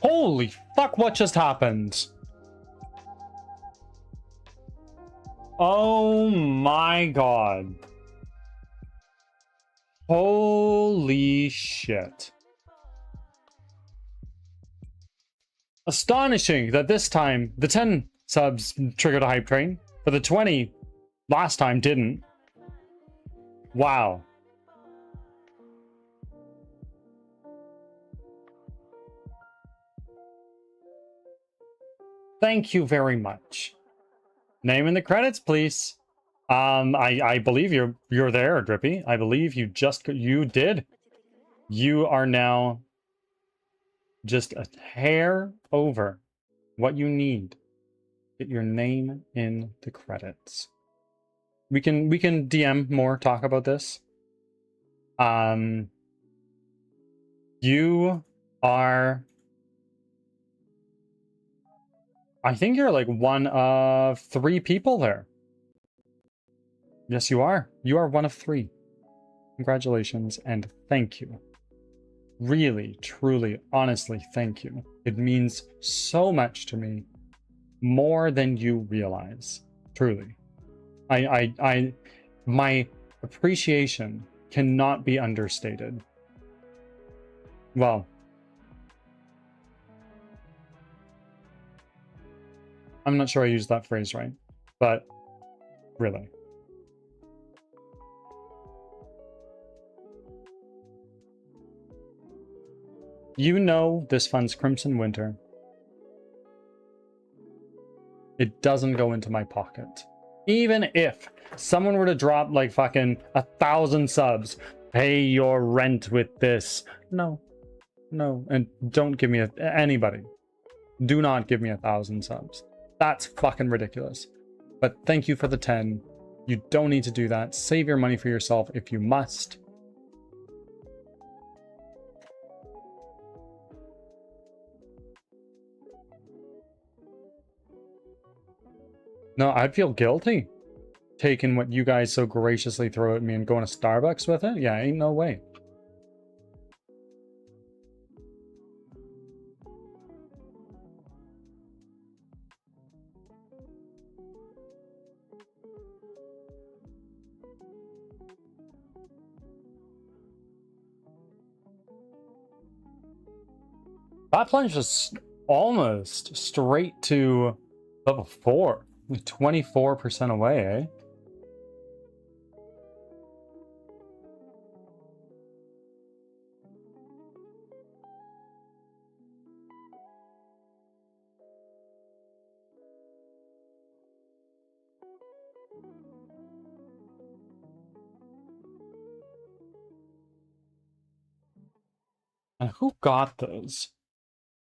Holy fuck, what just happened? Oh my god. Holy shit. Astonishing that this time the 10 subs triggered a hype train, but the 20 last time didn't. Wow. Thank you very much. Name in the credits, please. I believe you're there, Drippy. I believe you did. You are now just a hair over what you need. Get your name in the credits. We can DM more, talk about this. You are, I think you're like one of 3 people there. Yes, you are. You are one of 3. Congratulations and thank you. Really, truly, honestly, thank you. It means so much to me. More than you realize. Truly. My appreciation cannot be understated. Well, I'm not sure I used that phrase right, but really. You know this funds Crimson Winter. It doesn't go into my pocket. Even if someone were to drop like fucking 1,000 subs, pay your rent with this. No. No. And don't give me anybody. Do not give me 1,000 subs. That's fucking ridiculous. But thank you for the 10. You don't need to do that. Save your money for yourself if you must. No, I'd feel guilty taking what you guys so graciously throw at me and going to Starbucks with it. Yeah, ain't no way. That plunge is almost straight to level 4. 24% away, eh? And who got those?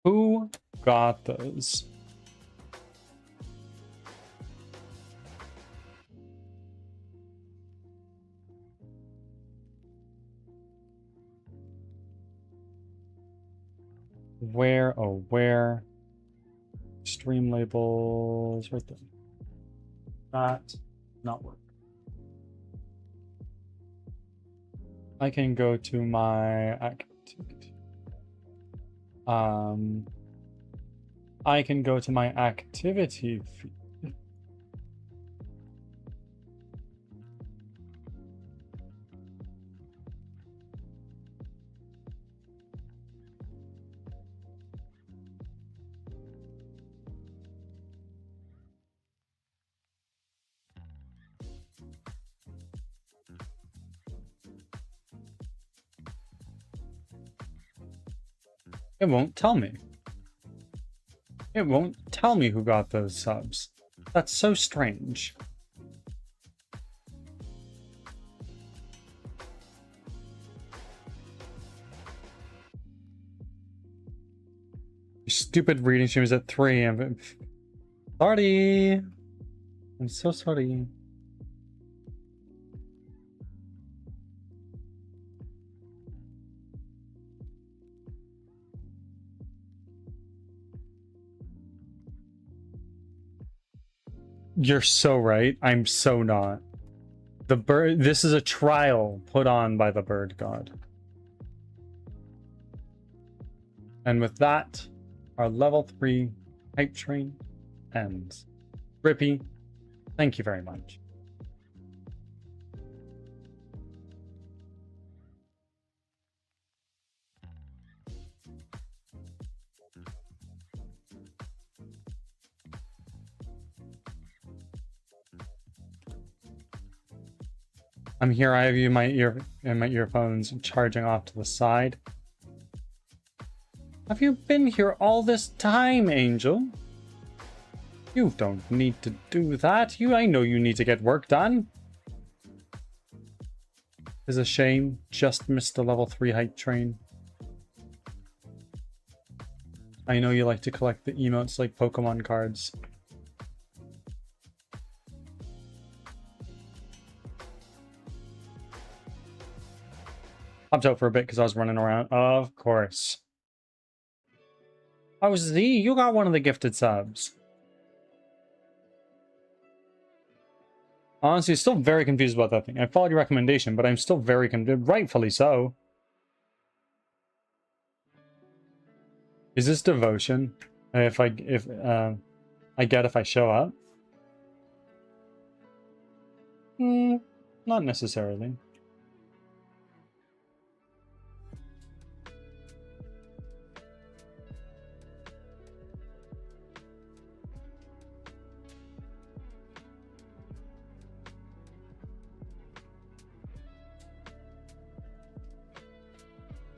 Who got those? Where? Oh, where? Stream labels right there. That not work. I can go to my activity. I can go to my activity feed. It won't tell me. It won't tell me who got those subs. That's so strange. Your stupid reading stream is at 3 a.m. Sorry. I'm so sorry. You're so right. I'm so not. The bird. This is a trial put on by the bird god. And with that, our level 3 hype train ends. Rippy, thank you very much. I'm here. I have you my earphones charging off to the side. Have you been here all this time, Angel? You don't need to do that. I know you need to get work done. It's a shame. Just missed the level 3 hype train. I know you like to collect the emotes like Pokemon cards. Popped out for a bit because I was running around. Of course. Oh, Z, you got one of the gifted subs. Honestly, still very confused about that thing. I followed your recommendation, but I'm still very confused. Rightfully so. Is this devotion? If I get if I show up? Not necessarily.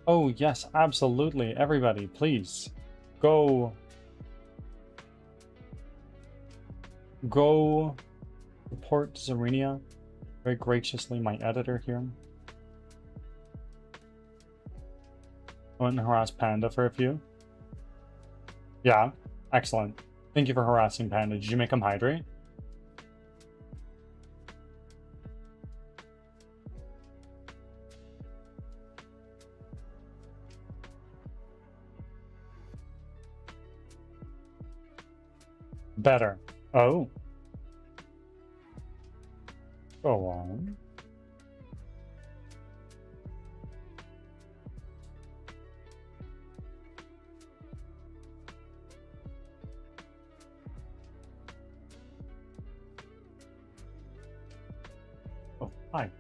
Oh, yes, absolutely. Everybody, please. Go report Zarenia. Very graciously, my editor here. I went and harassed Panda for a few. Yeah, excellent. Thank you for harassing Panda. Did you make him hydrate? Better. Oh. Go on. Oh, hi.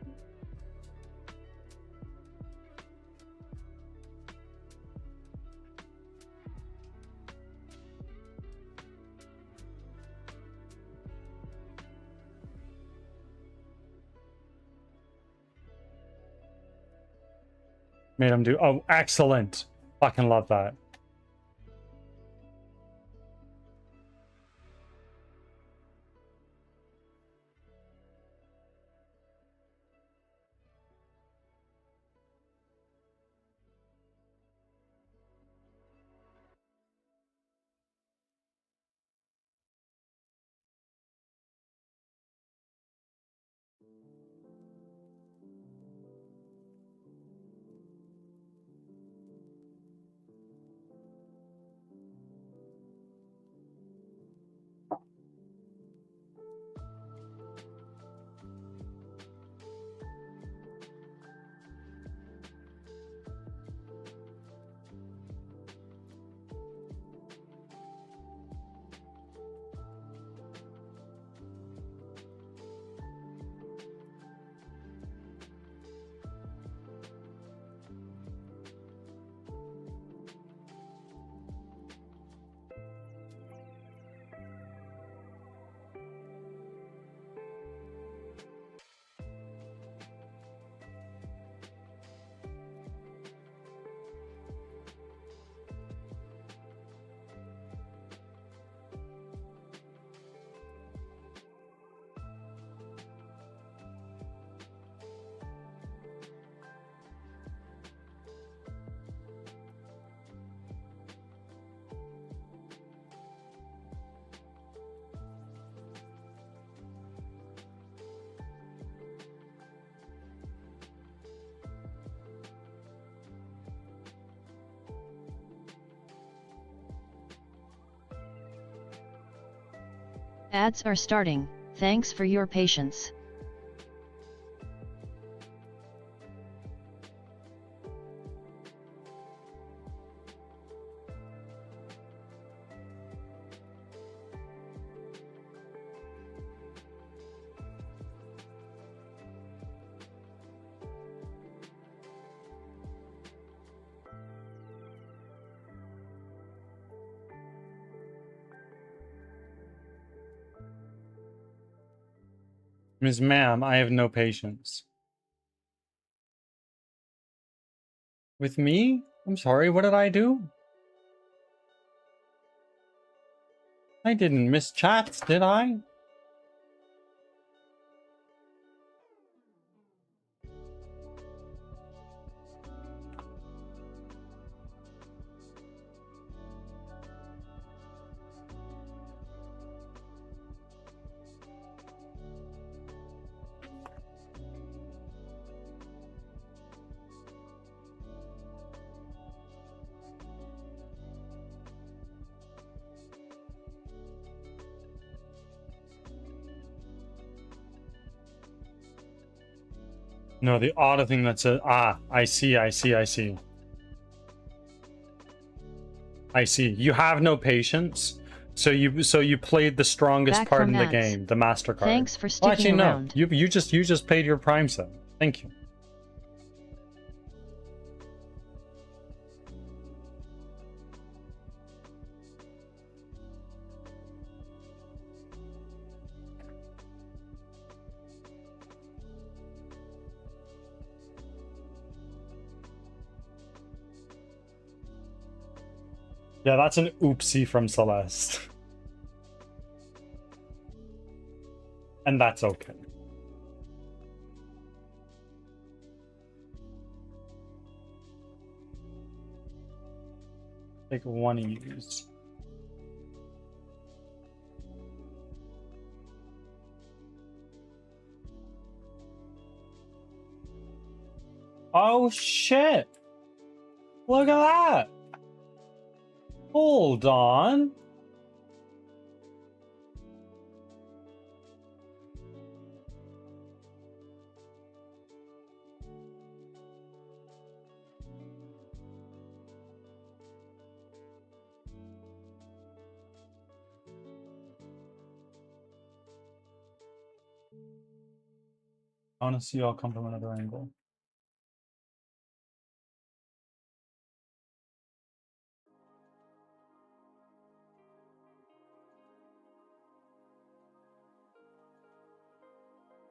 Made him do. Oh, excellent. Fucking love that. Ads are starting. Thanks for your patience. Ms. Ma'am, I have no patience. With me? I'm sorry, what did I do? I didn't miss chats, did I? No, the odd thing that says, I see. I see. You have no patience. So you played the strongest Back part from in the ads. game, the MasterCard. Thanks for Well, sticking actually, no. around. You just paid your Prime sub. Thank you. Yeah, that's an oopsie from Celeste. And that's okay. Take one of these. Oh shit! Look at that! Hold on. I want to see y'all come from another angle.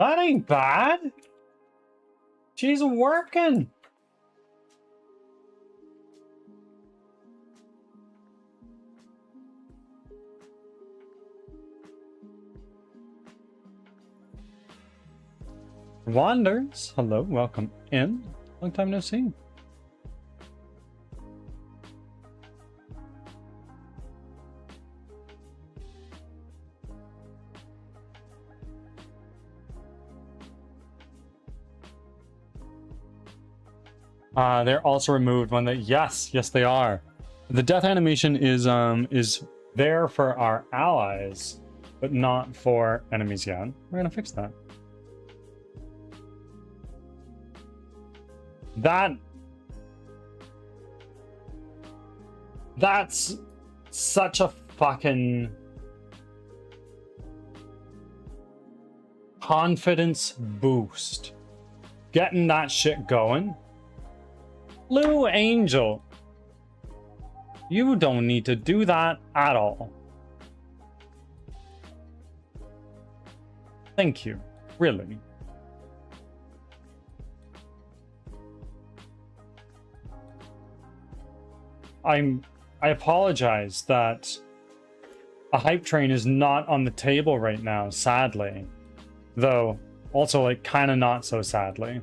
That ain't bad. She's working. Wanders, hello, welcome in. Long time no see. They're also removed when they yes they are. The death animation is there for our allies, but not for enemies yet. We're gonna fix that. That's such a fucking confidence boost. Getting that shit going. Blue Angel, you don't need to do that at all. Thank you, really. I apologize that a hype train is not on the table right now, sadly. Though, also, like, kind of not so sadly.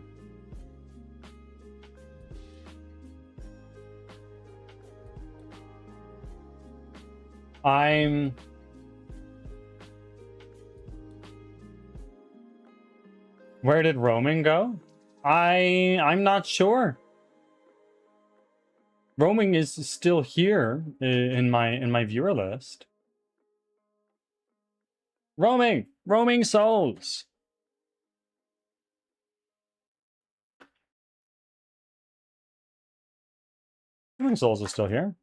Where did roaming go? I'm not sure. Roaming is still here in my viewer list. Roaming souls. Roaming souls is still here.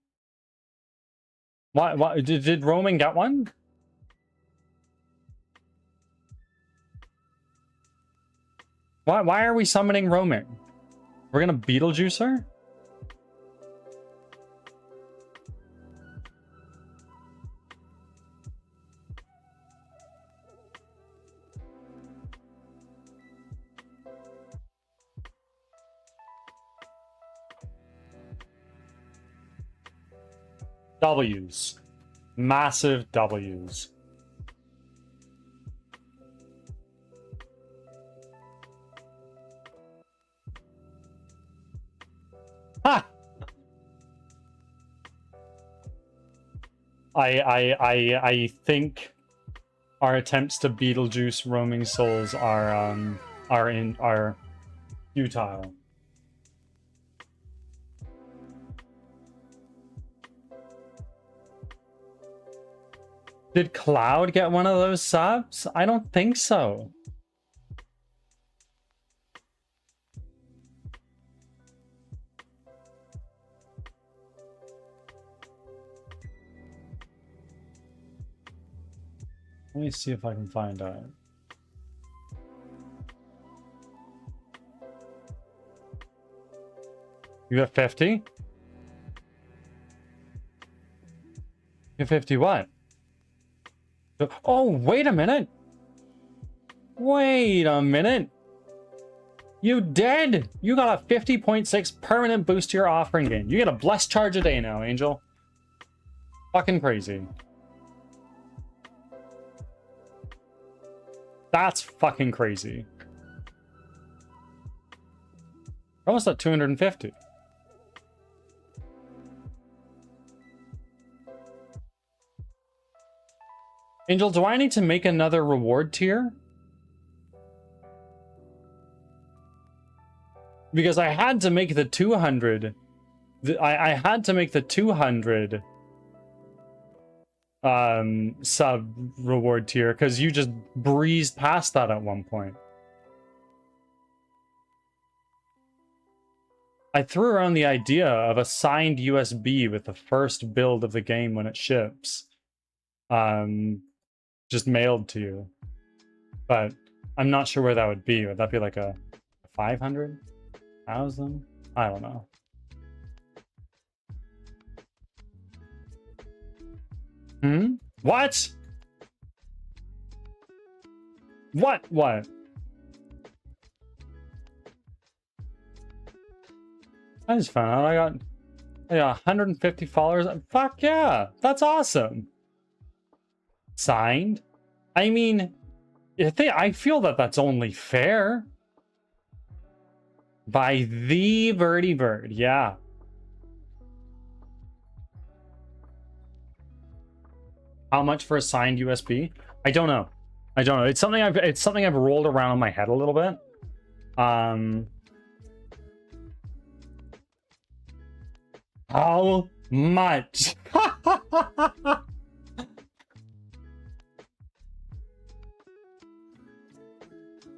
Why did roaming get one? Why are we summoning roaming? We're gonna Beetlejuice her? W's. Massive W's. Ha! I think our attempts to Beetlejuice roaming souls are futile. Did Cloud get one of those subs? I don't think so. Let me see if I can find out. You got 50? You got 50 what? Oh, wait a minute. Wait a minute. You did. You got a 50.6 permanent boost to your offering gain. You get a blessed charge a day now, Angel. Fucking crazy. That's fucking crazy. Almost at 250. Angel, do I need to make another reward tier? Because I had to make the 200. I had to make the 200 sub reward tier because you just breezed past that at one point. I threw around the idea of a signed USB with the first build of the game when it ships. Just mailed to you. But I'm not sure where that would be. Would that be like a 500? 1,000? I don't know. Hmm? What? What? I just found out I got 150 followers. Fuck yeah! That's awesome. Signed? I mean, I feel that that's only fair. By the Birdie Bird, yeah. How much for a signed USB? I don't know. It's something I've rolled around in my head a little bit. How much?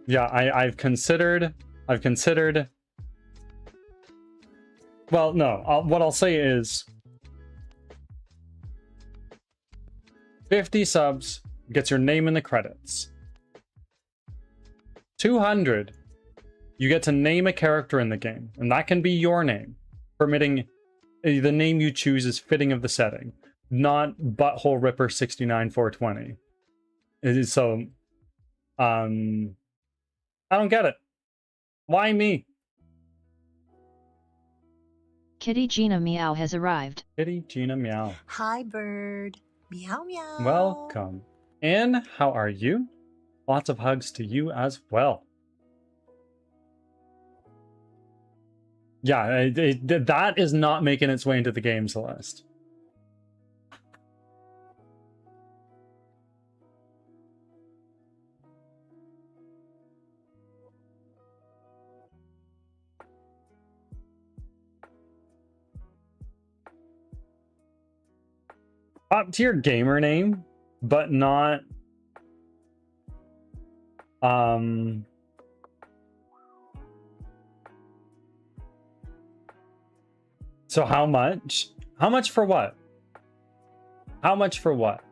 Yeah, I've considered. Well, no. What I'll say is 50 subs gets your name in the credits. 200, you get to name a character in the game, and that can be your name, permitting the name you choose is fitting of the setting, not Butthole Ripper 69420. So, I don't get it. Why me? Kitty Gina Meow has arrived. Kitty Gina Meow. Hi, bird. Meow meow. Welcome. Anne, how are you? Lots of hugs to you as well. Yeah, that is not making its way into the game, Celeste. Top tier gamer name, but not so how much? How much for what? How much for what?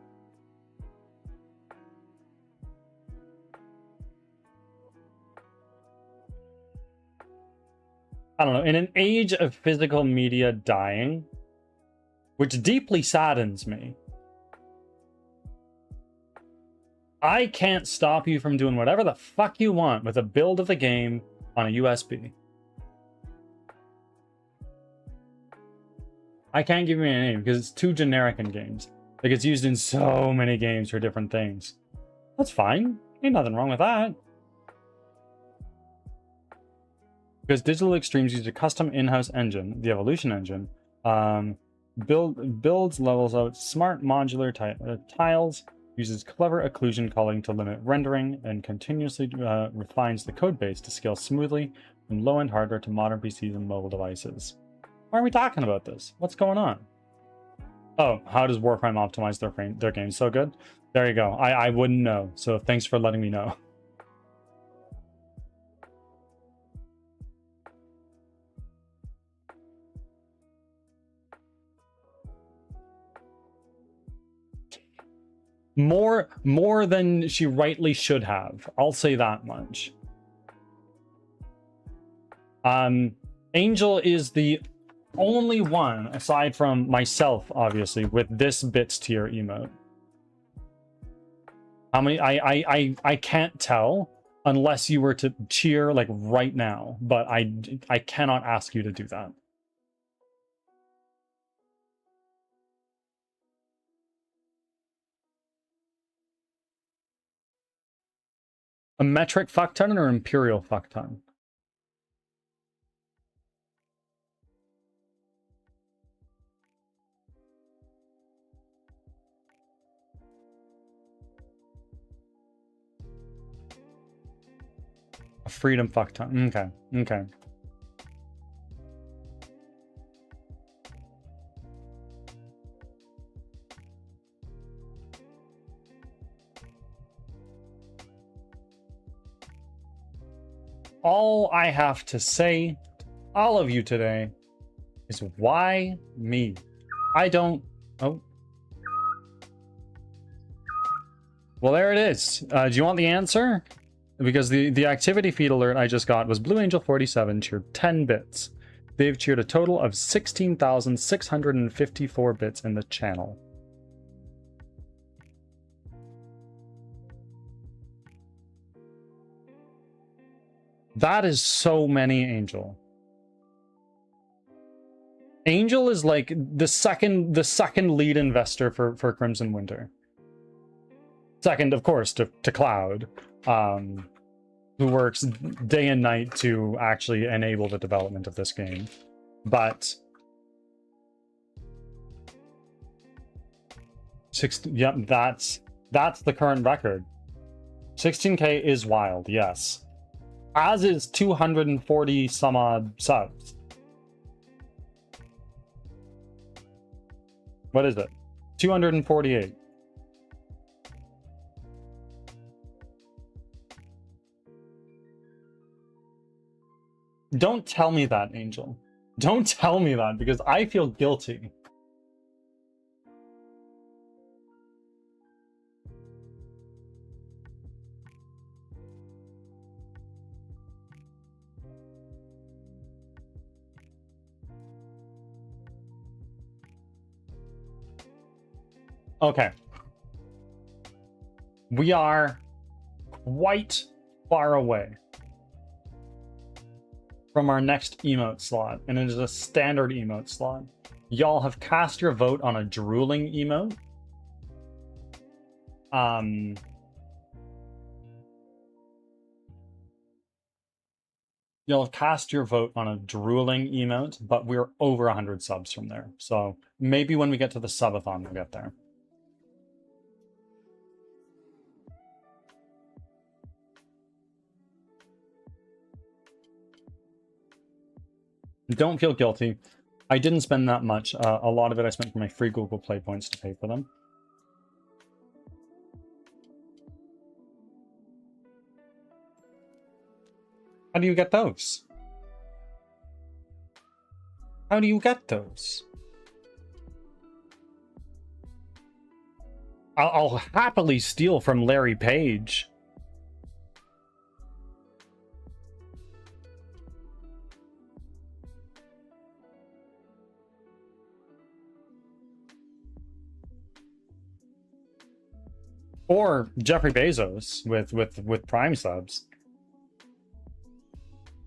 I don't know. In an age of physical media dying, which deeply saddens me, I can't stop you from doing whatever the fuck you want with a build of the game on a USB. I can't give you a name because it's too generic in games. Like, it's used in so many games for different things. That's fine. Ain't nothing wrong with that. Because Digital Extremes used a custom in-house engine, the Evolution engine, builds levels out smart modular tiles, uses clever occlusion culling to limit rendering, and continuously refines the code base to scale smoothly from low-end hardware to modern PCs and mobile devices. Why are we talking about this? What's going on? Oh, how does Warframe optimize their game so good? There you go. I wouldn't know, so thanks for letting me know. More than she rightly should have. I'll say that much. Angel is the only one, aside from myself, obviously, with this bits tier emote. How many? I can't tell unless you were to cheer like right now, but I cannot ask you to do that. A metric fuckton or imperial fuckton? A freedom fuckton. Okay. Okay. All I have to say, all of you today, is why me? I don't... Oh. Well, there it is. Do you want the answer? Because the activity feed alert I just got was Blue Angel 47 cheered 10 bits. They've cheered a total of 16,654 bits in the channel. That is so many, Angel. Angel is like the second lead investor for Crimson Winter. Second, of course, to Cloud, who works day and night to actually enable the development of this game. But yep, that's the current record. 16K is wild, yes. As is 240 some odd subs. What is it? 248. Don't tell me that, Angel. Don't tell me that, because I feel guilty. Okay. We are quite far away from our next emote slot, and it is a standard emote slot. Y'all have cast your vote on a drooling emote. You'll have cast your vote on a drooling emote, but we're over 100 subs from there. So maybe when we get to the subathon, we'll get there. Don't feel guilty. I didn't spend that much. A lot of it I spent for my free Google Play points to pay for them. How do you get those? How do you get those? I'll happily steal from Larry Page. Or Jeffrey Bezos with Prime subs.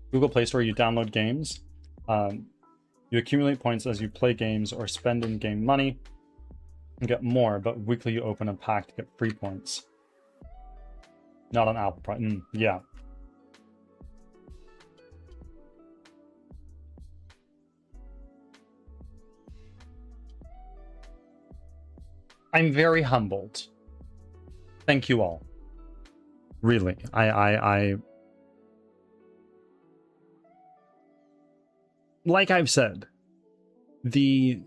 Google Play Store, you download games. You accumulate points as you play games or spend in-game money and get more, but weekly you open a pack to get free points. Not on Apple Prime. Yeah. I'm very humbled. Thank you all. Really, I like I've said, the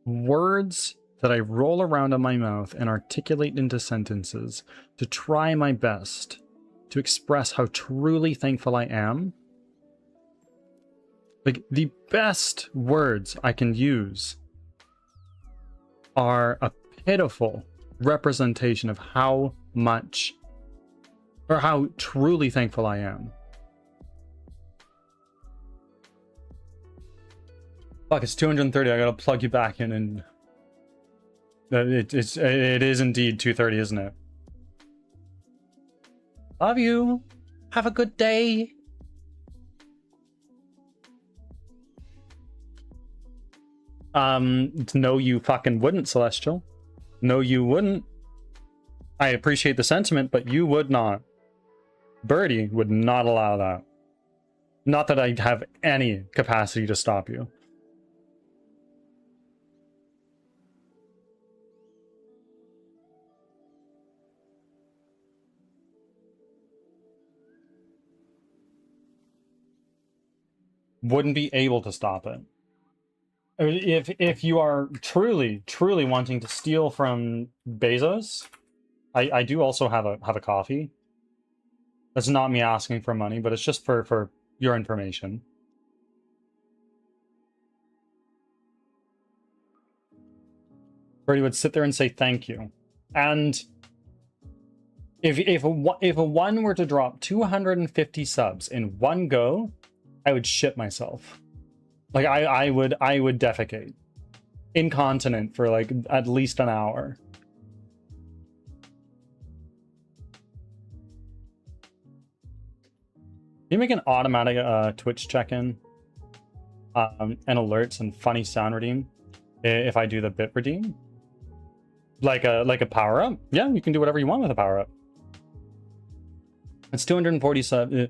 words that I roll around in my mouth and articulate into sentences to try my best to express how truly thankful I am, like the best words I can use are a pitiful representation of how much or how truly thankful I am. Fuck, it's 230. I gotta plug you back in, and it is indeed 2:30, isn't it? Love you. Have a good day. No, you fucking wouldn't, Celestial. No, you wouldn't. I appreciate the sentiment, but you would not. Birdie would not allow that. Not that I have any capacity to stop you. Wouldn't be able to stop it. If you are truly wanting to steal from Bezos, I do also have a coffee. That's not me asking for money, but it's just for your information. Birdie would sit there and say thank you. And if a one were to drop 250 subs in one go, I would shit myself. Like I would defecate. Incontinent for like at least an hour. You make an automatic Twitch check-in and alerts and funny sound redeem if I do the bit redeem. Like a power-up? Yeah, you can do whatever you want with a power-up. It's 240 subs.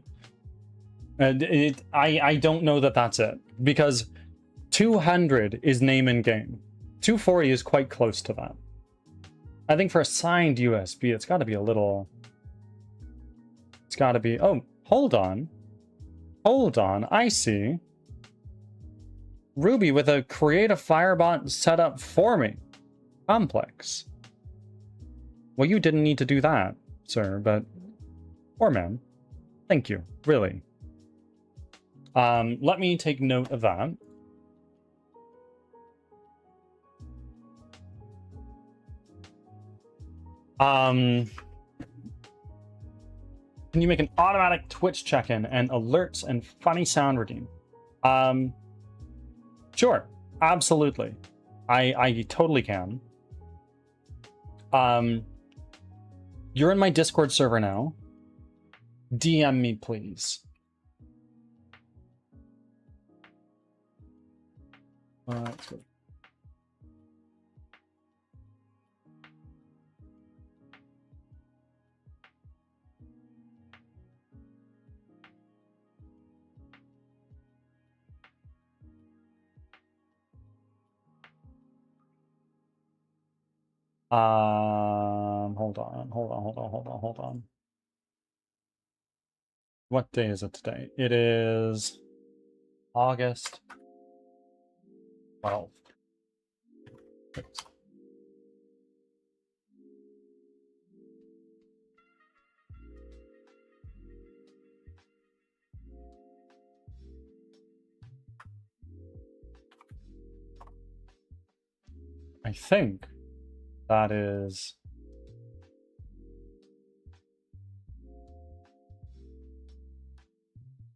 I don't know that that's it, because 200 is name in game. 240 is quite close to that. I think for a signed USB, it's got to be a little. It's got to be. Oh, hold on. I see. Ruby with a creative Firebot set up for me. Complex. Well, you didn't need to do that, sir, but. Or man. Thank you. Really. Let me take note of that. Can you make an automatic Twitch check-in and alerts and funny sound redeem? Sure, absolutely. I totally can. You're in my Discord server now. DM me, please. That's good. Hold on. What day is it today? It is August 12th. I think that is.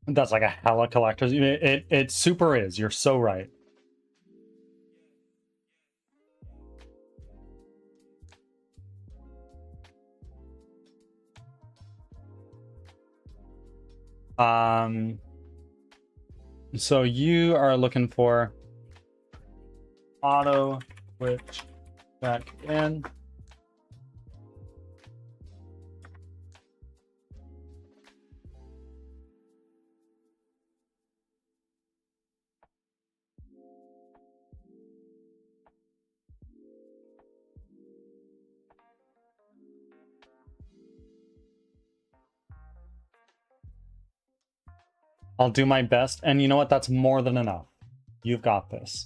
That's like a hella collector's. It super is. You're so right. So you are looking for auto Twitch check in. I'll do my best, and you know what? That's more than enough. You've got this.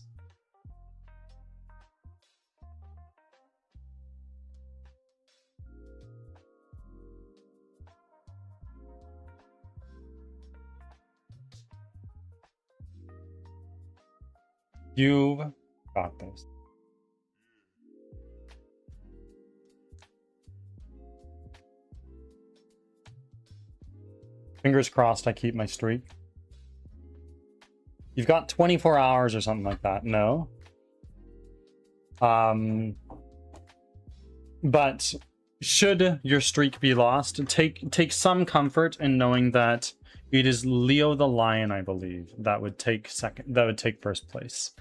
You've got this. Fingers crossed I keep my streak. You've got 24 hours or something like that. No. But should your streak be lost, take some comfort in knowing that it is Leo the Lion, I believe, that would take first place.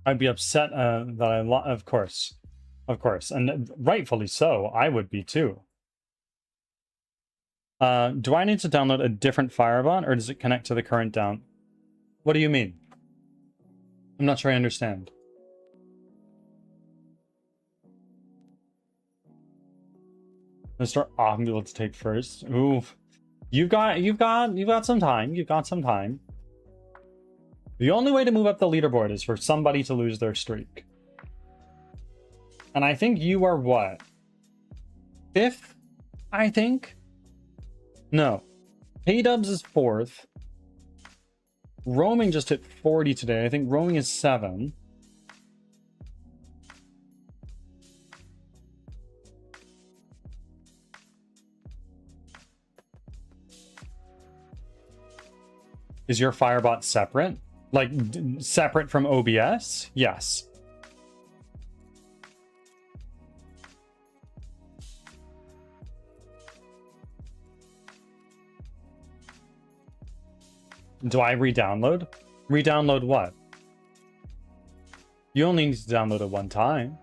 I'd be upset that of course, and rightfully so. I would be too. Do I need to download a different Firebot, or does it connect to the current down? What do you mean? I'm not sure I understand. Mr. Able to take first. Ooh, you've got some time. You've got some time. The only way to move up the leaderboard is for somebody to lose their streak. And I think you are what? 5th? I think? No. K-Dubs is 4th. Roaming just hit 40 today. I think roaming is 7. Is your Firebot separate? Like, separate from OBS? Yes. Do I re-download? Re-download what? You only need to download it one time.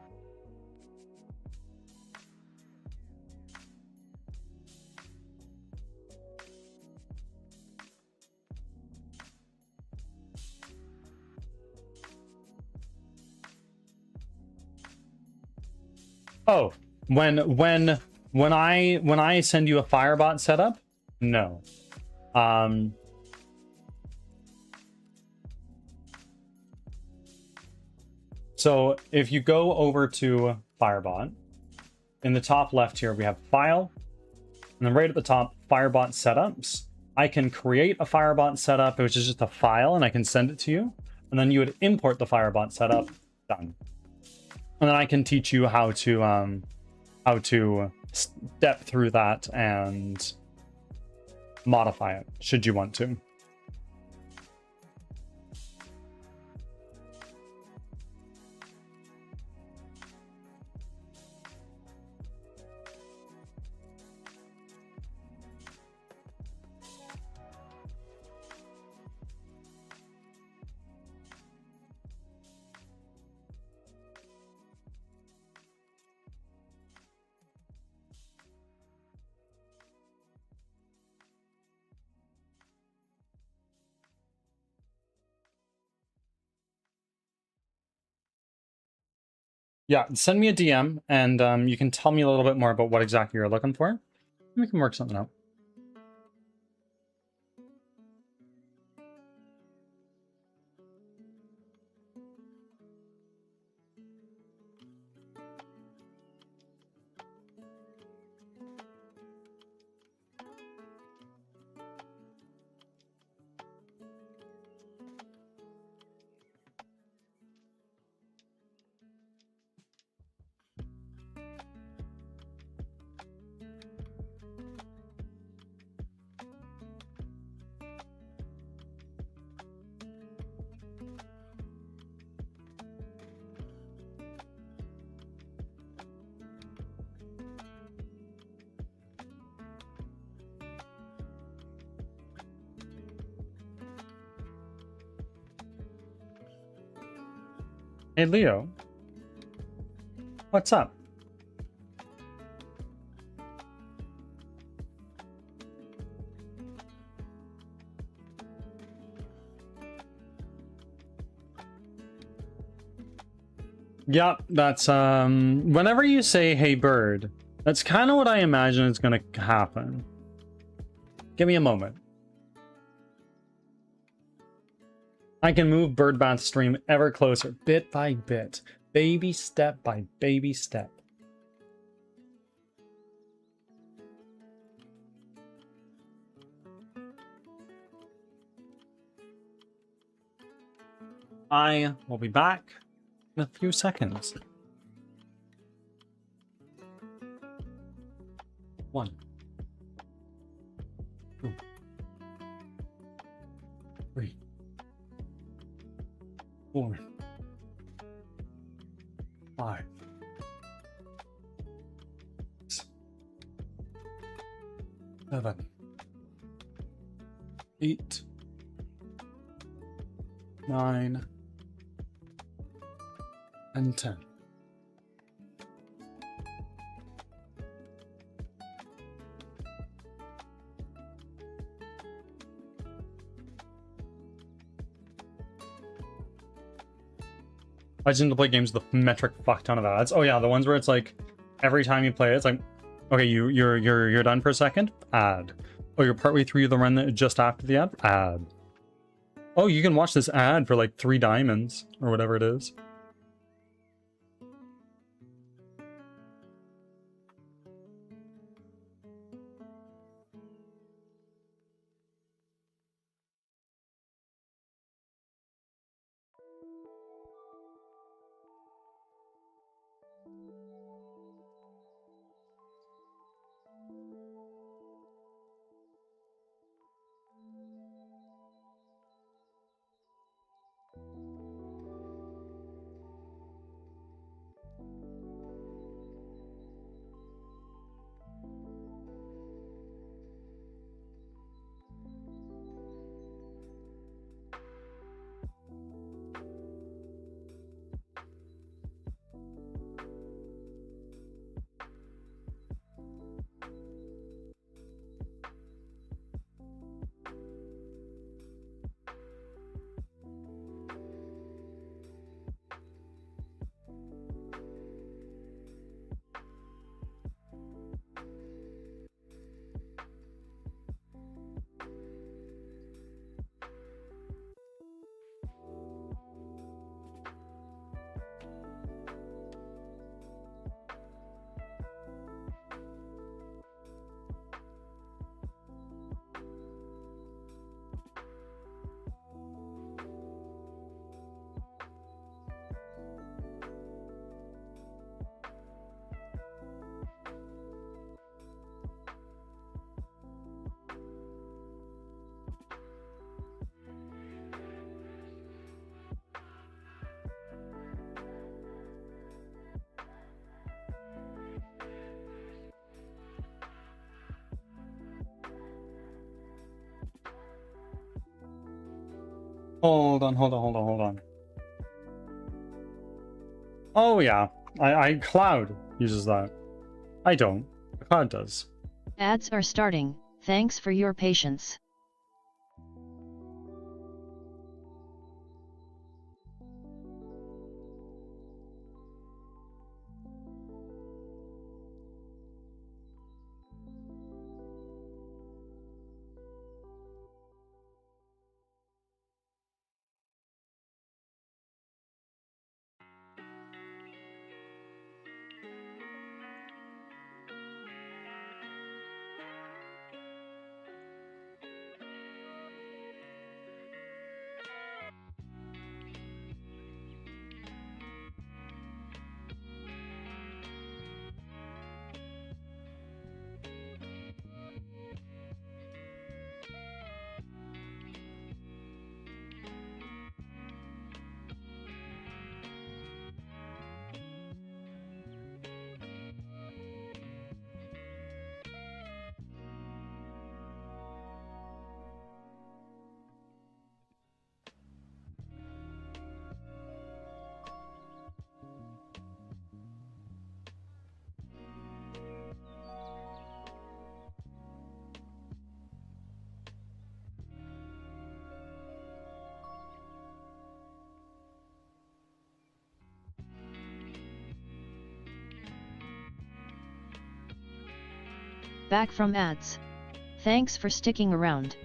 Oh, when I send you a Firebot setup? No. So if you go over to Firebot, in the top left here we have File, and then right at the top, Firebot Setups. I can create a Firebot setup, which is just a file, and I can send it to you, and then you would import the Firebot setup. Done. And then I can teach you how to step through that and modify it, should you want to. Yeah, send me a DM, and you can tell me a little bit more about what exactly you're looking for. We can work something out. Hey, Leo. What's up? Yep, that's, whenever you say, hey, bird, that's kind of what I imagine is going to happen. Give me a moment. I can move Birdbath's stream ever closer, bit by bit, baby step by baby step. I will be back in a few seconds. 1, 2, 3, 4, 5, 6, 7, 8, 9, and 10. I just need to play games with a metric fuck ton of ads. Oh yeah, the ones where it's like every time you play it, it's like, okay, you're done for a second, ad. Oh, you're partway through the run just after the ad. Oh, you can watch this ad for like 3 diamonds or whatever it is. Hold on. Oh yeah, Cloud uses that. I don't. Cloud does. Ads are starting, thanks for your patience. Back from ads. Thanks for sticking around.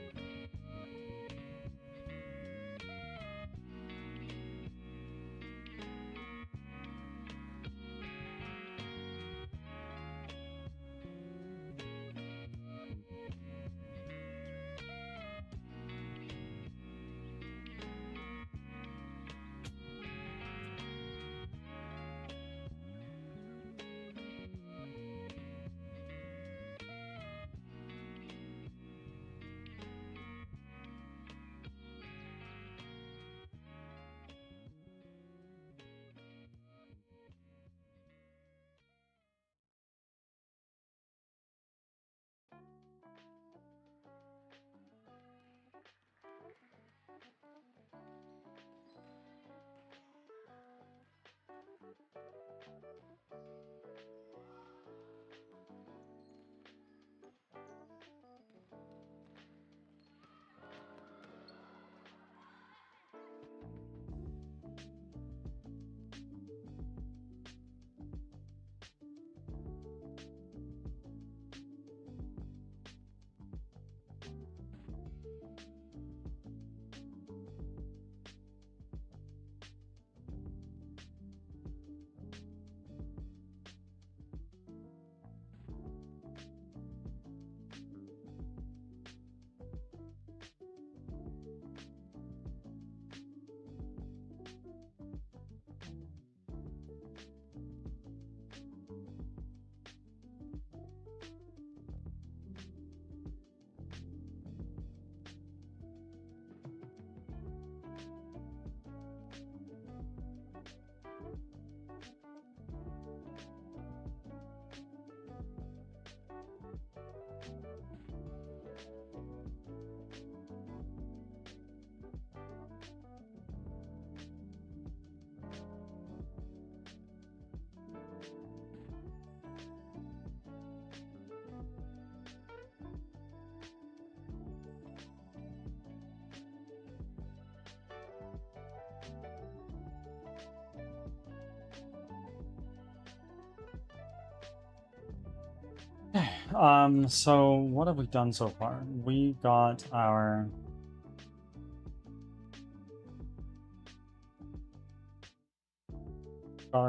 So what have we done so far? We got our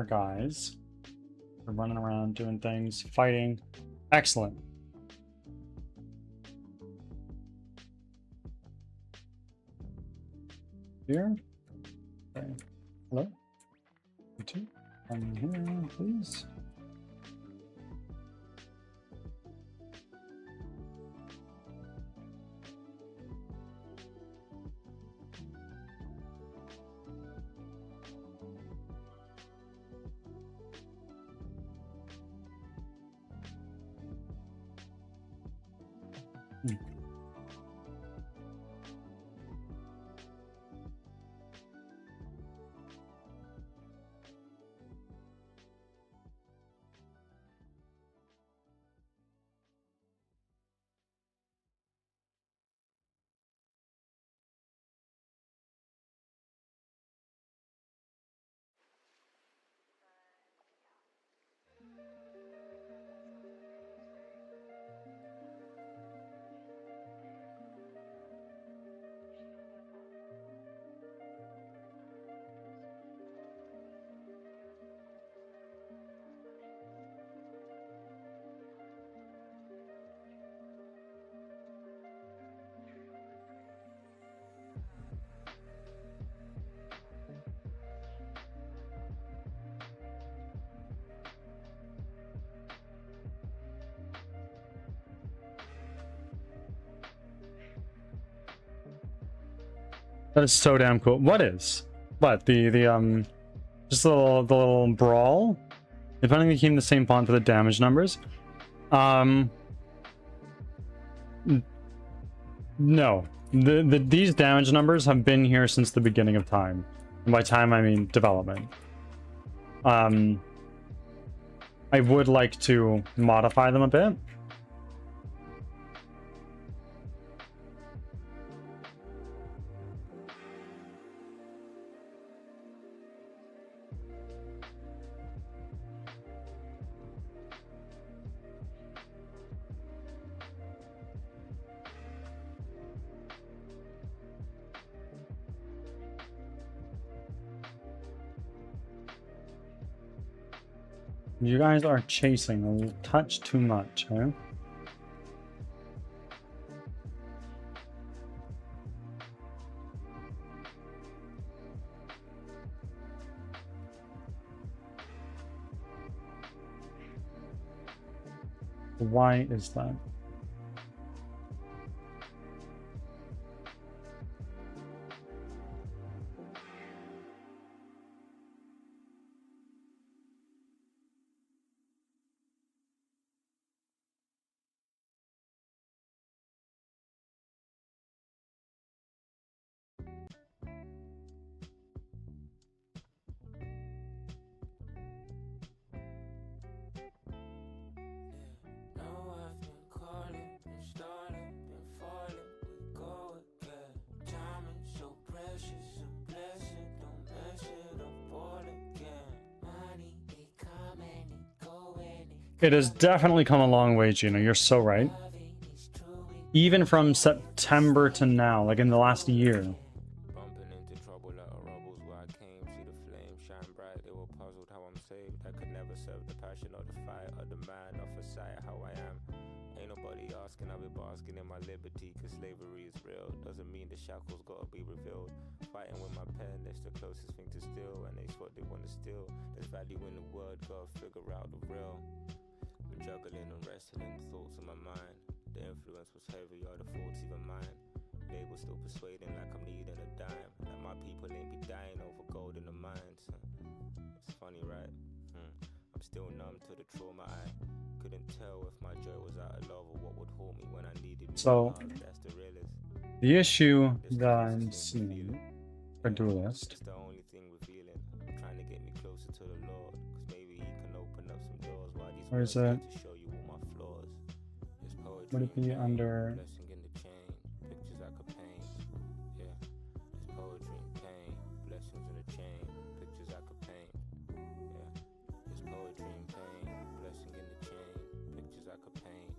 guys. We're running around doing things, fighting. Excellent. Here. Okay. Hello. You two. Come here, please. That is so damn cool. What is? What the just the little brawl? If only became the same font for the damage numbers. No. These damage numbers have been here since the beginning of time. And by time I mean development. I would like to modify them a bit. You guys are chasing a touch too much, huh? Why is that? It has definitely come a long way, Gina. You're so right. Even from September to now, like in the last year. Bumping into trouble like a rebels where I came. See the flames shine bright. They were puzzled how I'm saved. I could never serve the passion or the fire or the man or for sight how I am. Ain't nobody asking. I'll be basking in my liberty. Cause slavery is real. Doesn't mean the shackles gotta be revealed. Fighting with my pen, that's the closest thing to steal. And that's what they wanna steal. There's value in the word. Gotta figure out the real. Juggling and wrestling thoughts in my mind. The influence was heavy, or the thoughts even mine. They were still persuading like I'm needing a dime. That my people ain't be dying over gold in the mines. It's funny, right? I'm still numb to the trauma. I couldn't tell if my joy was out of love or what would haunt me when I needed me. So, that's the realist. The issue that I'm seeing for Duelist. It's the only thing revealing. Trying to get me closer to the Lord. Cause maybe he can open up some doors while these Or is it? to show you all my flaws. It's poetry. Would it be under? Blessing in the chain, pictures I could paint. Yeah, it's poetry and pain. Blessings in the chain, pictures I could paint. Yeah, it's poetry and pain. Blessing in the chain, pictures I could paint.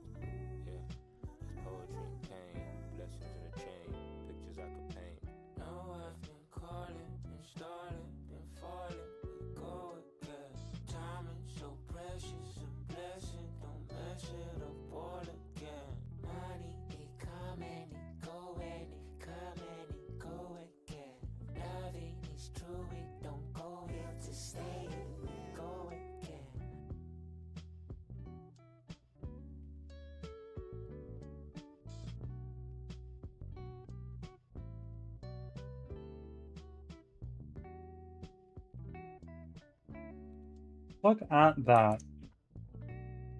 Look at that.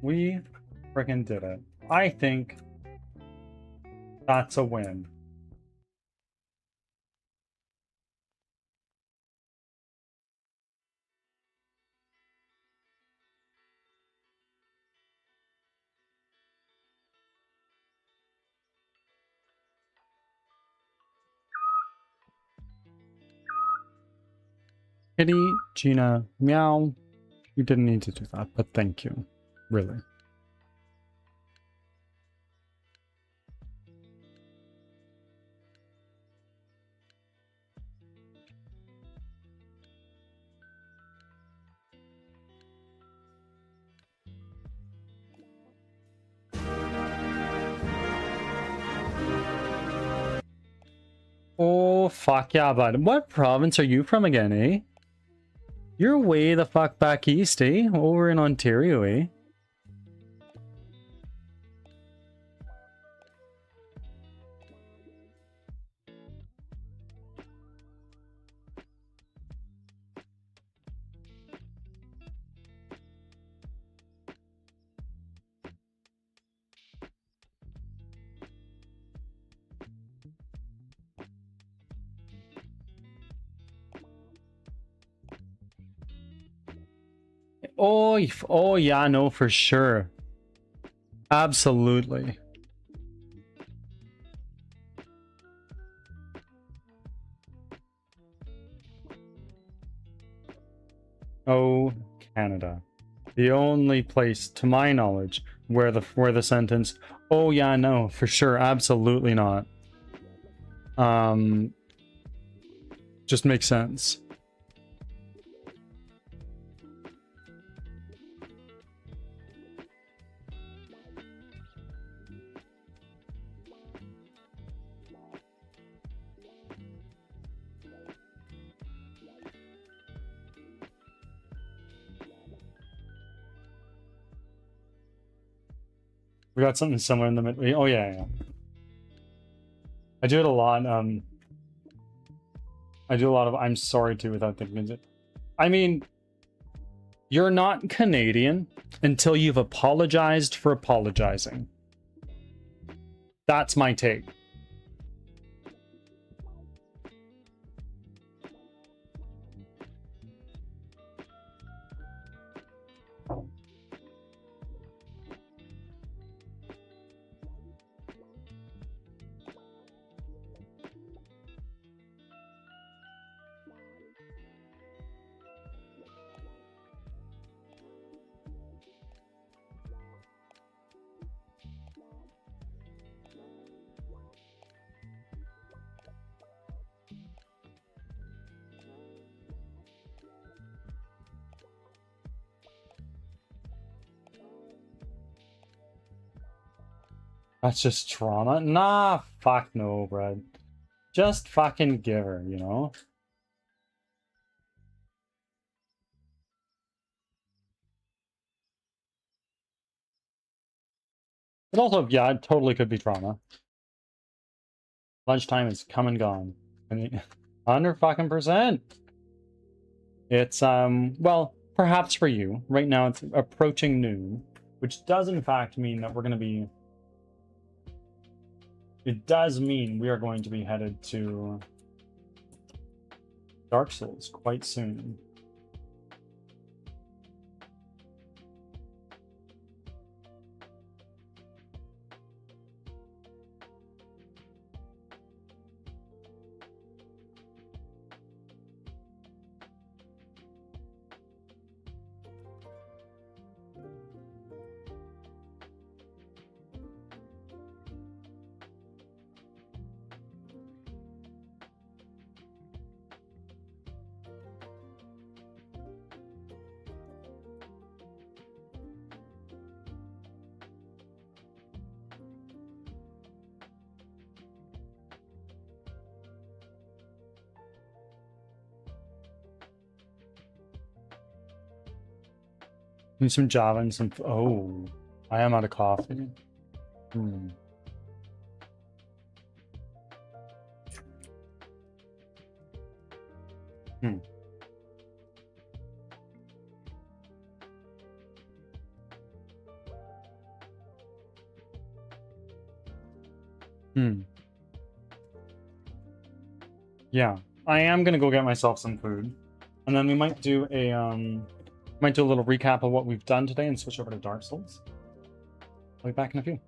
We freaking did it. I think that's a win. Kitty, Gina, meow. You didn't need to do that, but thank you. Really. Oh, fuck yeah, bud. What province are you from again, eh? You're way the fuck back east, eh? Over in Ontario, eh? Oh, oh yeah, no, for sure. Absolutely. Oh, Canada. The only place, to my knowledge, where the sentence, oh yeah, no, for sure, absolutely not. Just makes sense. We got something similar in the middle. Oh yeah, yeah. I do it a lot. I do a lot of I'm sorry too without thinking it. I mean, you're not Canadian until you've apologized for apologizing. That's my take. That's just trauma? Nah, fuck no, bro. Just fucking give her, you know? But also, yeah, it totally could be trauma. Lunchtime is come and gone. I mean, 100%. It's, well, perhaps for you. Right now it's approaching noon, which does in fact mean that we're going to be... It does mean we are going to be headed to Dark Souls quite soon. Need some Java and some... Oh, I am out of coffee. Hmm. Hmm. Yeah, I am gonna go get myself some food, and then we might do a little recap of what we've done today and switch over to Dark Souls. I'll be back in a few.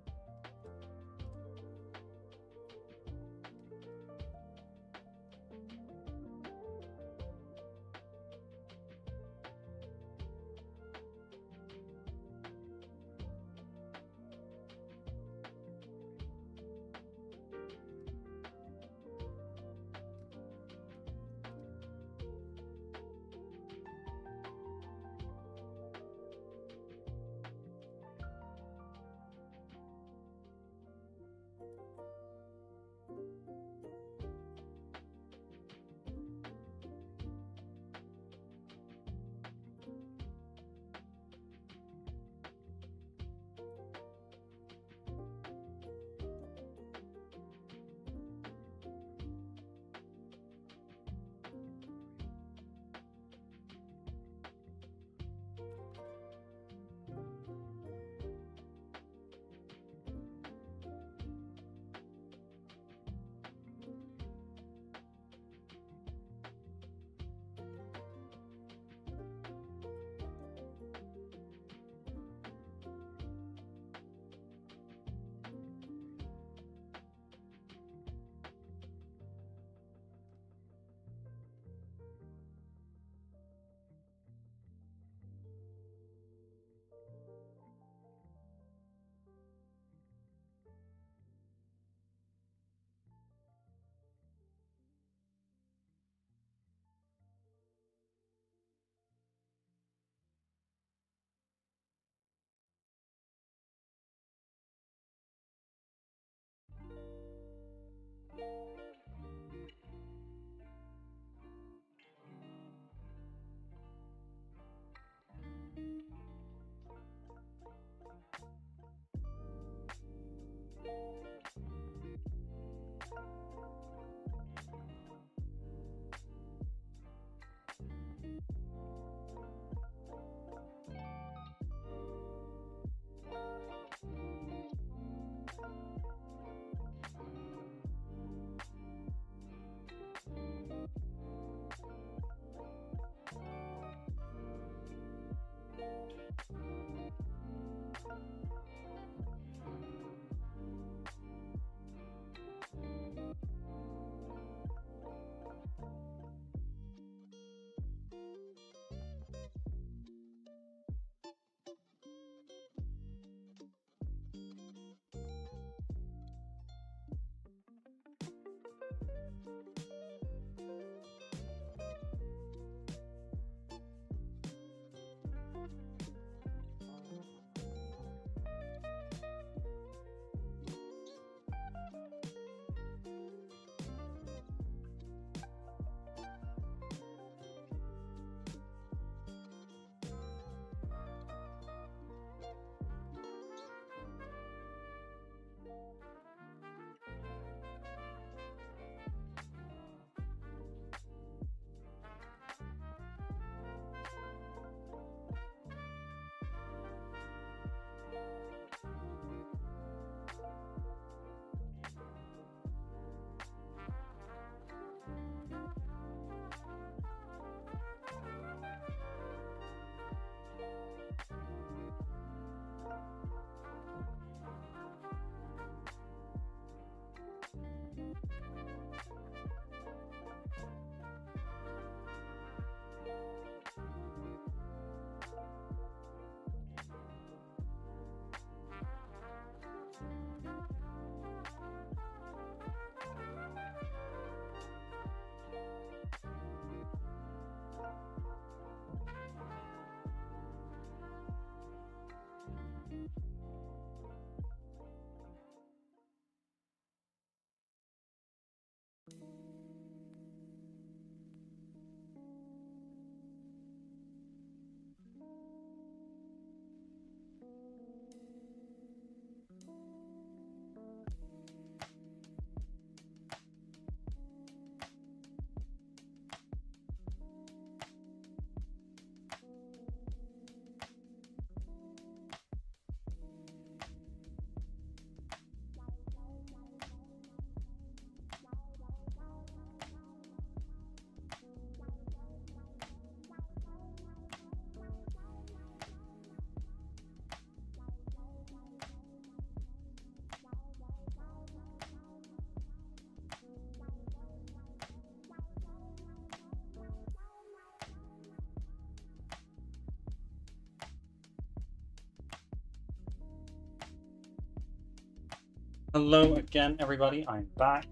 Hello again, everybody. I'm back.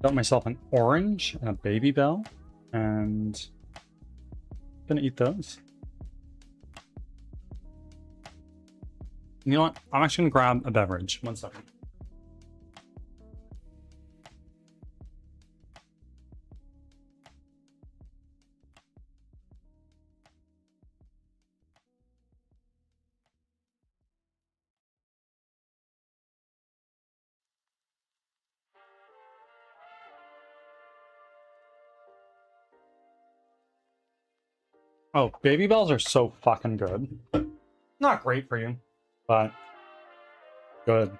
Got myself an orange and a baby bell, and gonna eat those. You know what? I'm actually gonna grab a beverage. 1 second. Oh, baby bells are so fucking good. Not great for you, but good.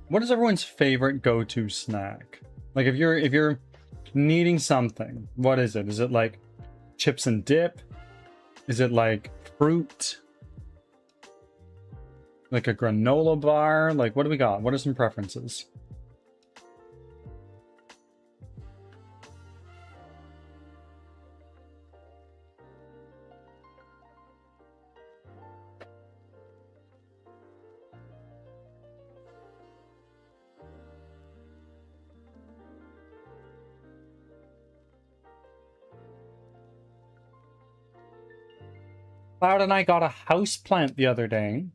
What is everyone's favorite go-to snack? Like if you're needing something, what is it? Is it like chips and dip? Is it like fruit? Like a granola bar? Like what do we got? What are some preferences? Cloud and I got a house plant the other day.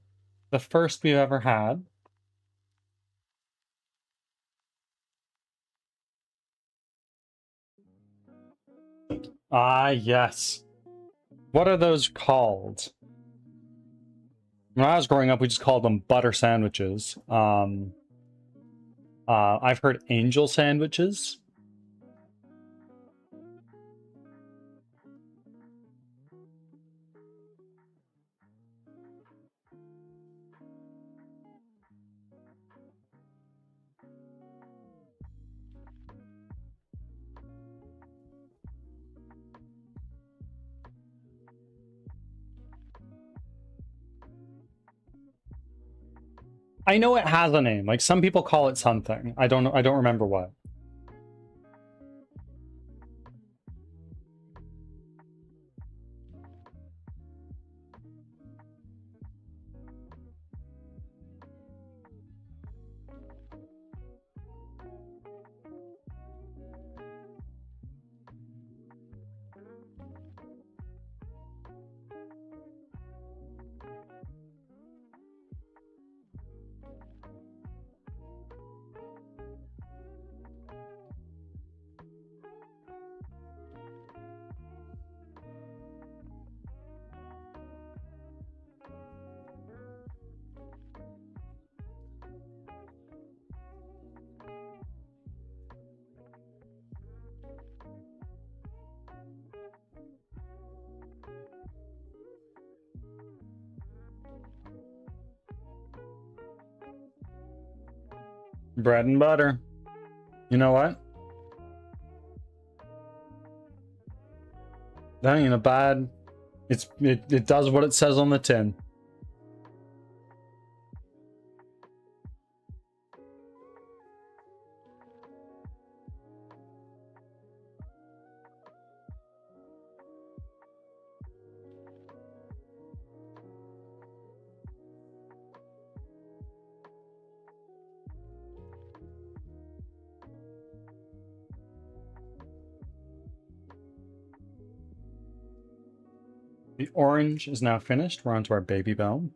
The first we've ever had. Ah, yes. What are those called? When I was growing up, we just called them butter sandwiches. I've heard angel sandwiches. I know it has a name. Like some people call it something. I don't know. I don't remember what. Bread and butter. You know what? That ain't a bad. It does what it says on the tin. The orange is now finished. We're onto our baby bell.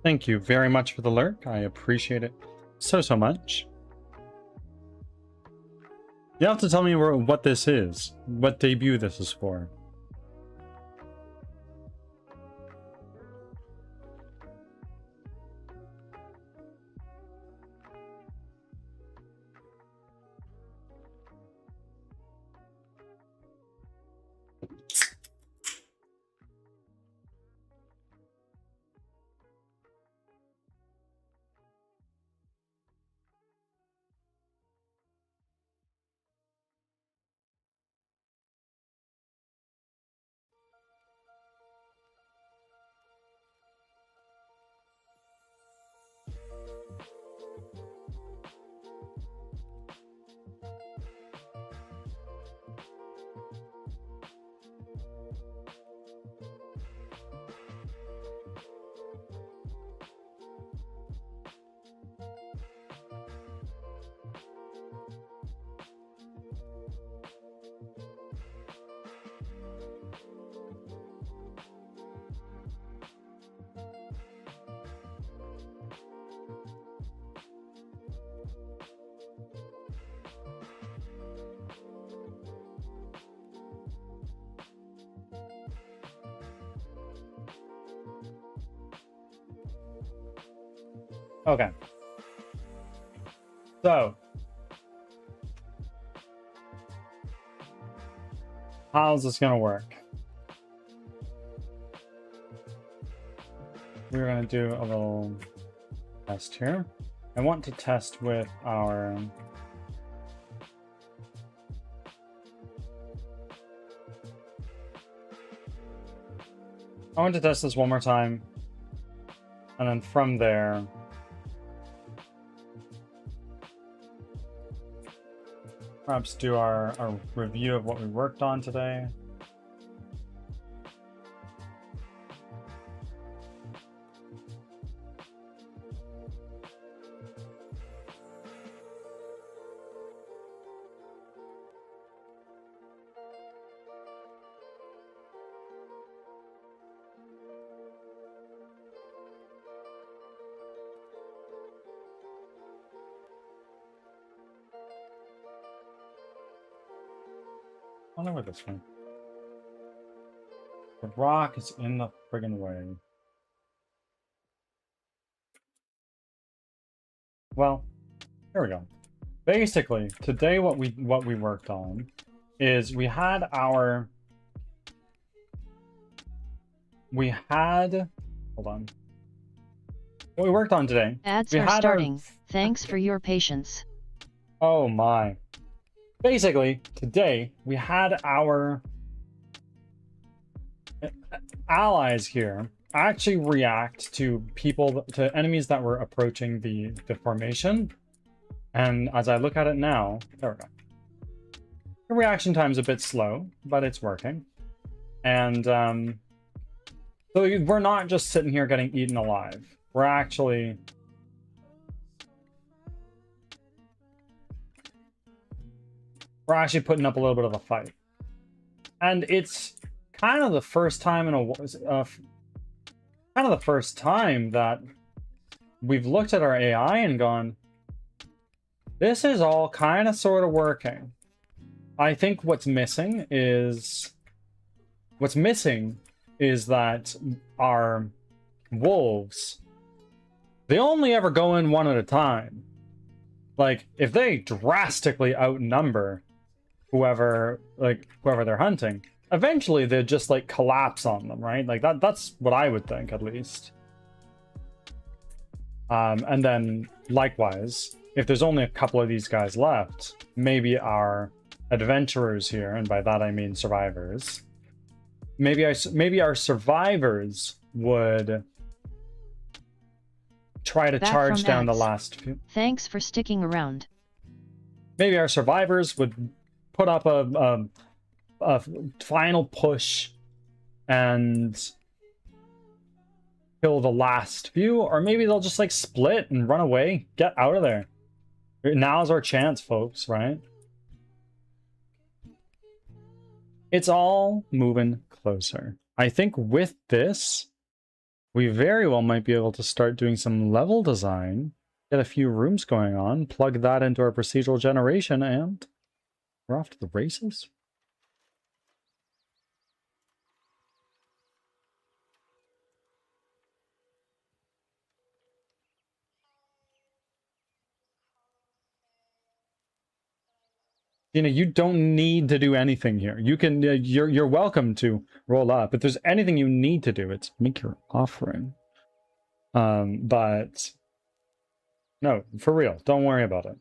Thank you very much for the lurk. I appreciate it so much. You have to tell me what this is, what debut this is for. Okay. So, how's this gonna work? We're gonna do a little test here. I want to test with our I want to test this one more time, and then from there perhaps do our review of what we worked on today. I don't know where this one. The rock is in the friggin' way. Well, here we go. Basically, today what we worked on is we had hold on. What we worked on today. Ads are starting. Thanks for your patience. Oh my. Basically, today we had our allies here actually react to enemies that were approaching the formation. And as I look at it now, there we go. The reaction time's a bit slow, but it's working. And so we're not just sitting here getting eaten alive. We're actually putting up a little bit of a fight. And it's kind of the first time in kind of the first time that we've looked at our AI and gone, this is all kind of sort of working. I think what's missing is that our wolves, they only ever go in one at a time. Like, if they drastically outnumber whoever they're hunting, eventually they'd just like collapse on them, right? Like that's what I would think, at least. And then likewise, if there's only a couple of these guys left, maybe our adventurers here, and by that I mean survivors, maybe our survivors would try to Back charge from down the ads. last few. Thanks for sticking around. Maybe our survivors would put up a final push and kill the last few, or maybe they'll just like split and run away, get out of there. Now's our chance, folks, right? It's all moving closer. I think with this, we very well might be able to start doing some level design, get a few rooms going on, plug that into our procedural generation, and we're off to the races. You don't need to do anything here. You can, you're welcome to roll up. If there's anything you need to do, it's make your offering. But no, for real, don't worry about it.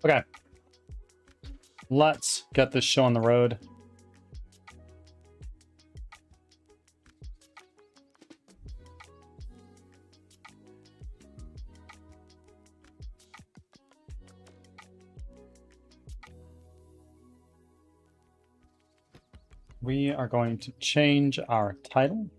Okay. Let's get this show on the road. We are going to change our title.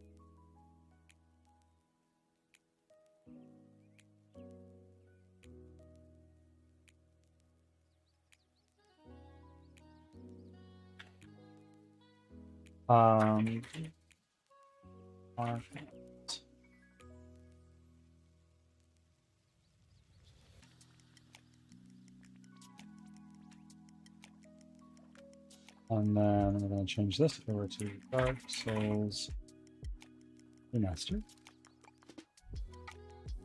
And then we're going to change this over to Dark Souls Remastered.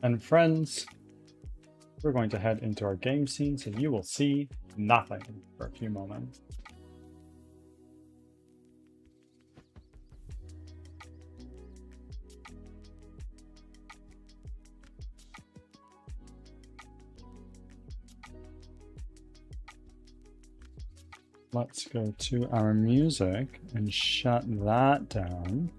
And friends, we're going to head into our game scene, so you will see nothing for a few moments. Let's go to our music and shut that down.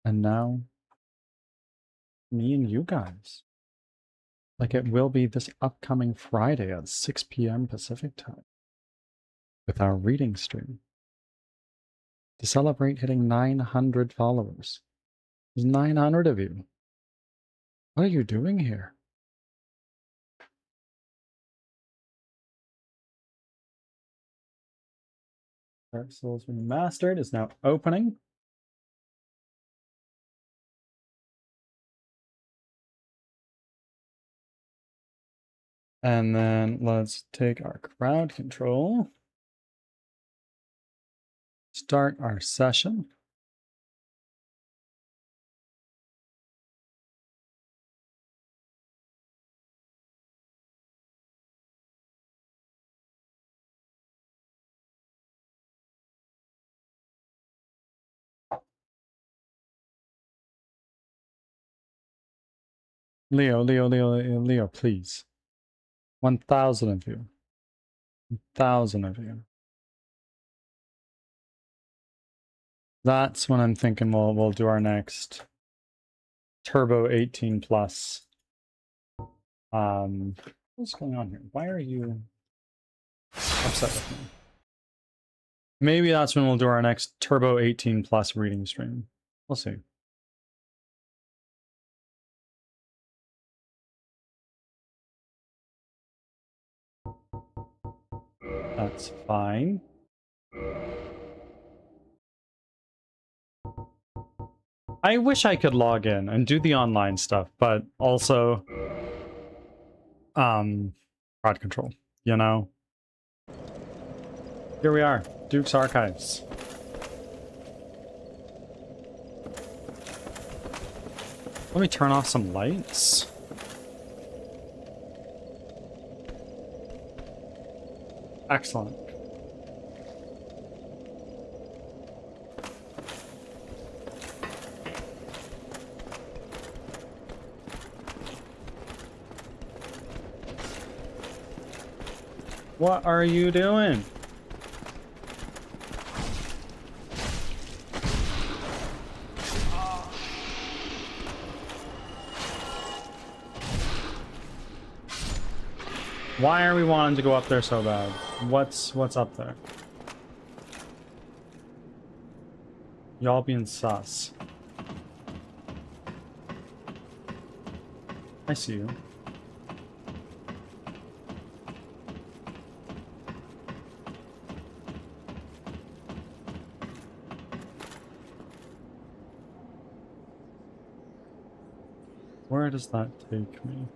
And now, me and you guys. Like it will be this upcoming Friday at 6 p.m. Pacific time with our reading stream. To celebrate hitting 900 followers. There's 900 of you. What are you doing here? Dark Souls Remastered is now opening. And then let's take our crowd control Start our session. Leo, please. 1,000 of you. 1,000 of you. That's when I'm thinking we'll do our next Turbo 18 plus. What's going on here? Why are you upset with me? Maybe that's when we'll do our next Turbo 18 plus reading stream. We'll see. That's fine. I wish I could log in and do the online stuff, but also crowd control, you know? Here we are, Duke's Archives. Let me turn off some lights. Excellent. What are you doing? Why are we wanting to go up there so bad? What's up there? Y'all being sus. I see you. Where does that take me?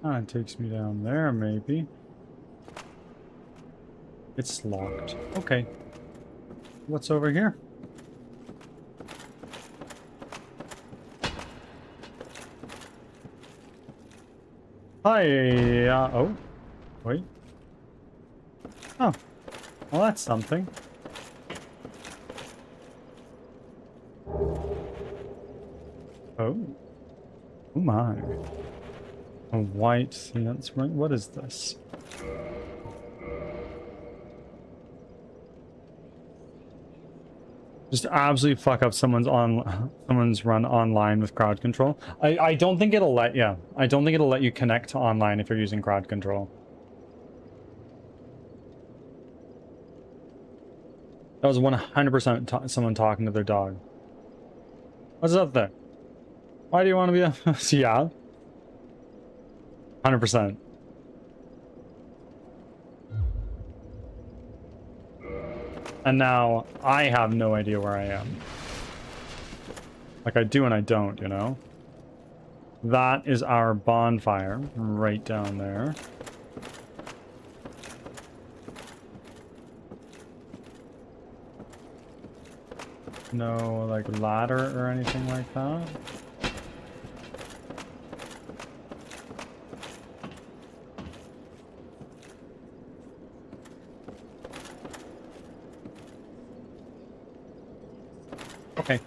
Ah, it takes me down there, maybe. It's locked. Okay. What's over here? Hi. Oh. Wait. Oh. Well, that's something. Oh. Oh my. A white thing, that's right. What is this? Just absolutely fuck up someone's run online with crowd control. I don't think it'll let you. I don't think it'll let you connect to online if you're using crowd control. That was 100% someone talking to their dog. What's up there? Why do you want to be a... Yeah. 100%. And now I have no idea where I am. Like I do and I don't, you know? That is our bonfire right down there. No, like, ladder or anything like that. Okay.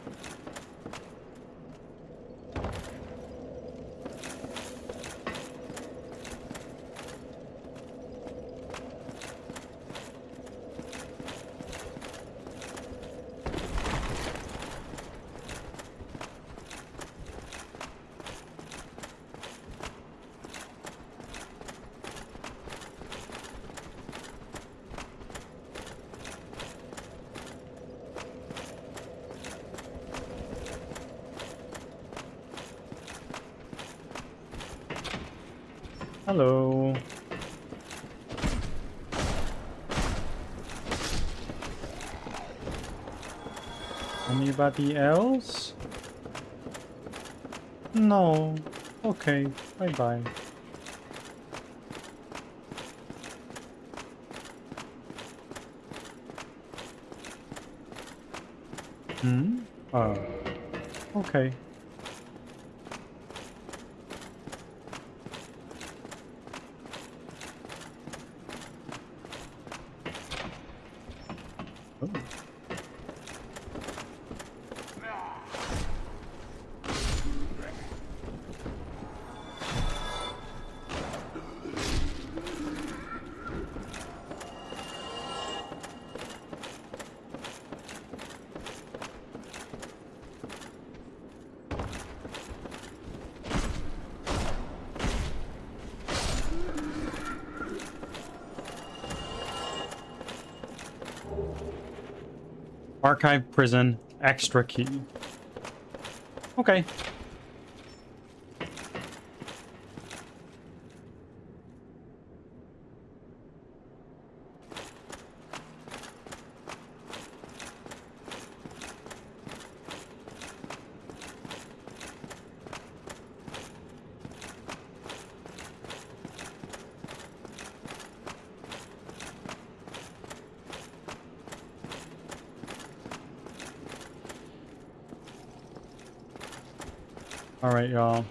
Hello. Anybody else? No. Okay. Bye-bye. Hmm? Oh. Okay. Oh. Archive prison, extra key. Okay. All right, y'all.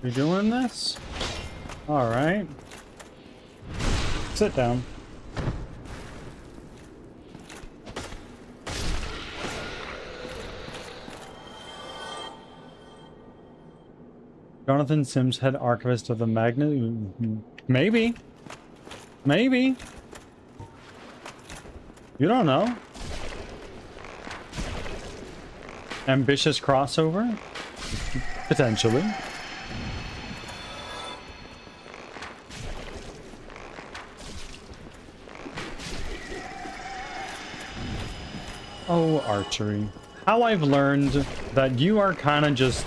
You doing this? All right. Sit down. Jonathan Sims, head archivist of the Magnet. Maybe. Maybe. You don't know. Ambitious crossover? Potentially. Oh, archery. How I've learned that you are kind of just...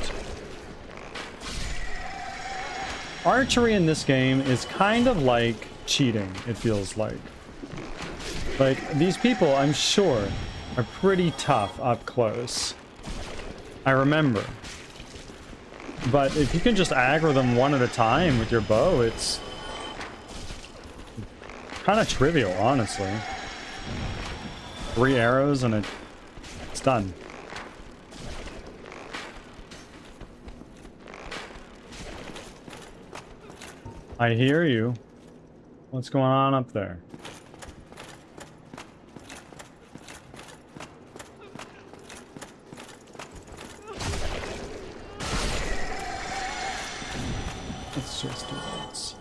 Archery in this game is kind of like cheating, it feels like. Like, these people, I'm sure, are pretty tough up close. I remember. But if you can just aggro them one at a time with your bow, it's kind of trivial, honestly. 3 arrows and it's done. I hear you. What's going on up there? Let's just do this.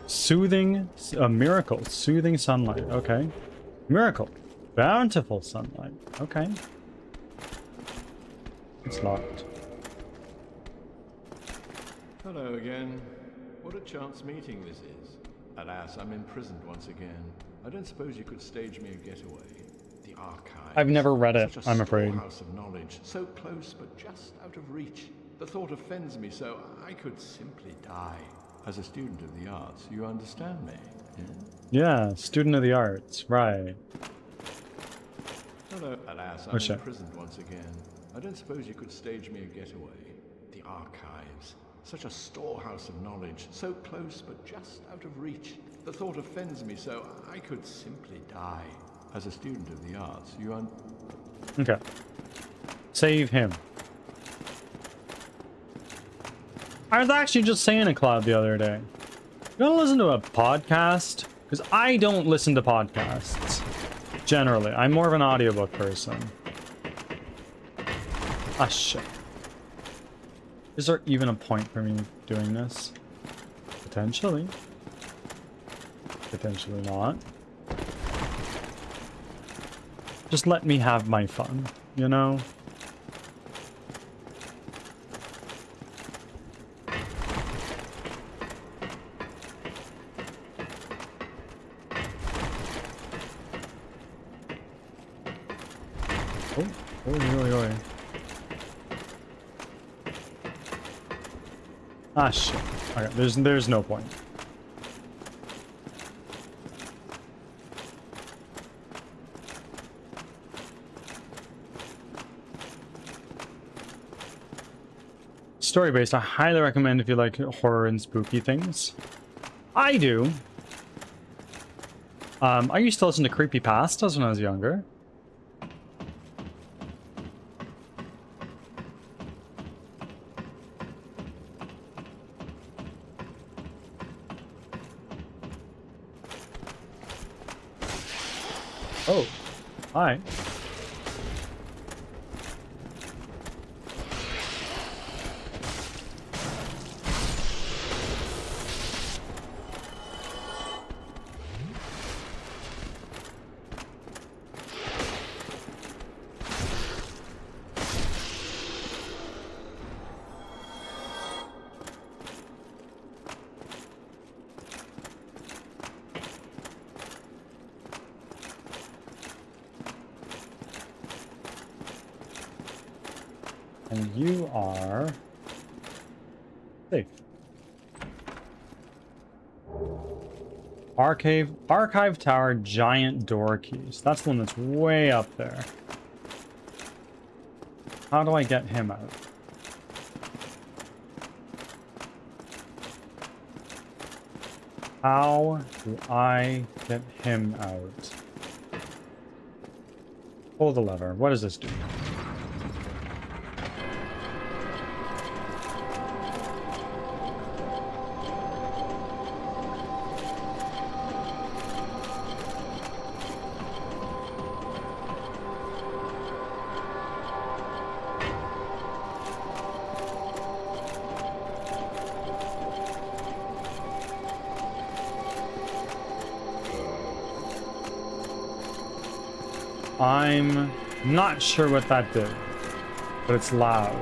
Soothing, a miracle, soothing sunlight, okay. Miracle, bountiful sunlight, okay. It's locked. Hello again. What a chance meeting this is. Alas, I'm imprisoned once again. I don't suppose you could stage me a getaway. The archive. I've never read it, I'm afraid. House of knowledge, so close but just out of reach. The thought offends me, so I could simply die. As a student of the arts, you understand me? Yeah, student of the arts, right. Hello. Alas, I'm imprisoned once again. I don't suppose you could stage me a getaway. The archives. Such a storehouse of knowledge, so close but just out of reach. The thought offends me, so I could simply die. As a student of the arts, you Okay. Save him. I was actually just saying to Cloud the other day, you wanna listen to a podcast? Because I don't listen to podcasts. Generally, I'm more of an audiobook person. Ah, shit. Is there even a point for me doing this? Potentially. Potentially not. Just let me have my fun, you know? Oh. Ah, shit. Okay, there's no point. Story-based, I highly recommend if you like horror and spooky things. I do. I used to listen to creepypastas when I was younger. Oh, hi. And you are safe. Archive Tower giant door keys. That's the one that's way up there. How do I get him out? How do I get him out? Pull the lever. What does this do? I'm not sure what that did, but it's loud.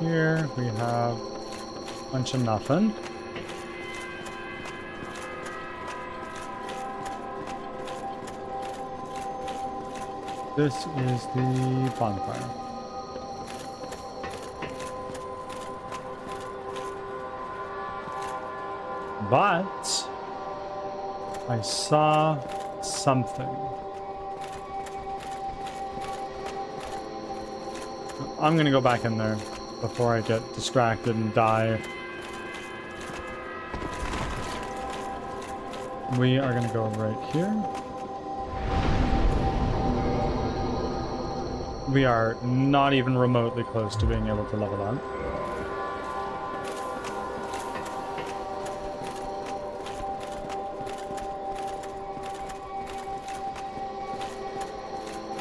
Here we have a bunch of nothing. This is the bonfire. But I saw something. I'm gonna go back in there before I get distracted and die. We are gonna go right here. We are not even remotely close to being able to level up.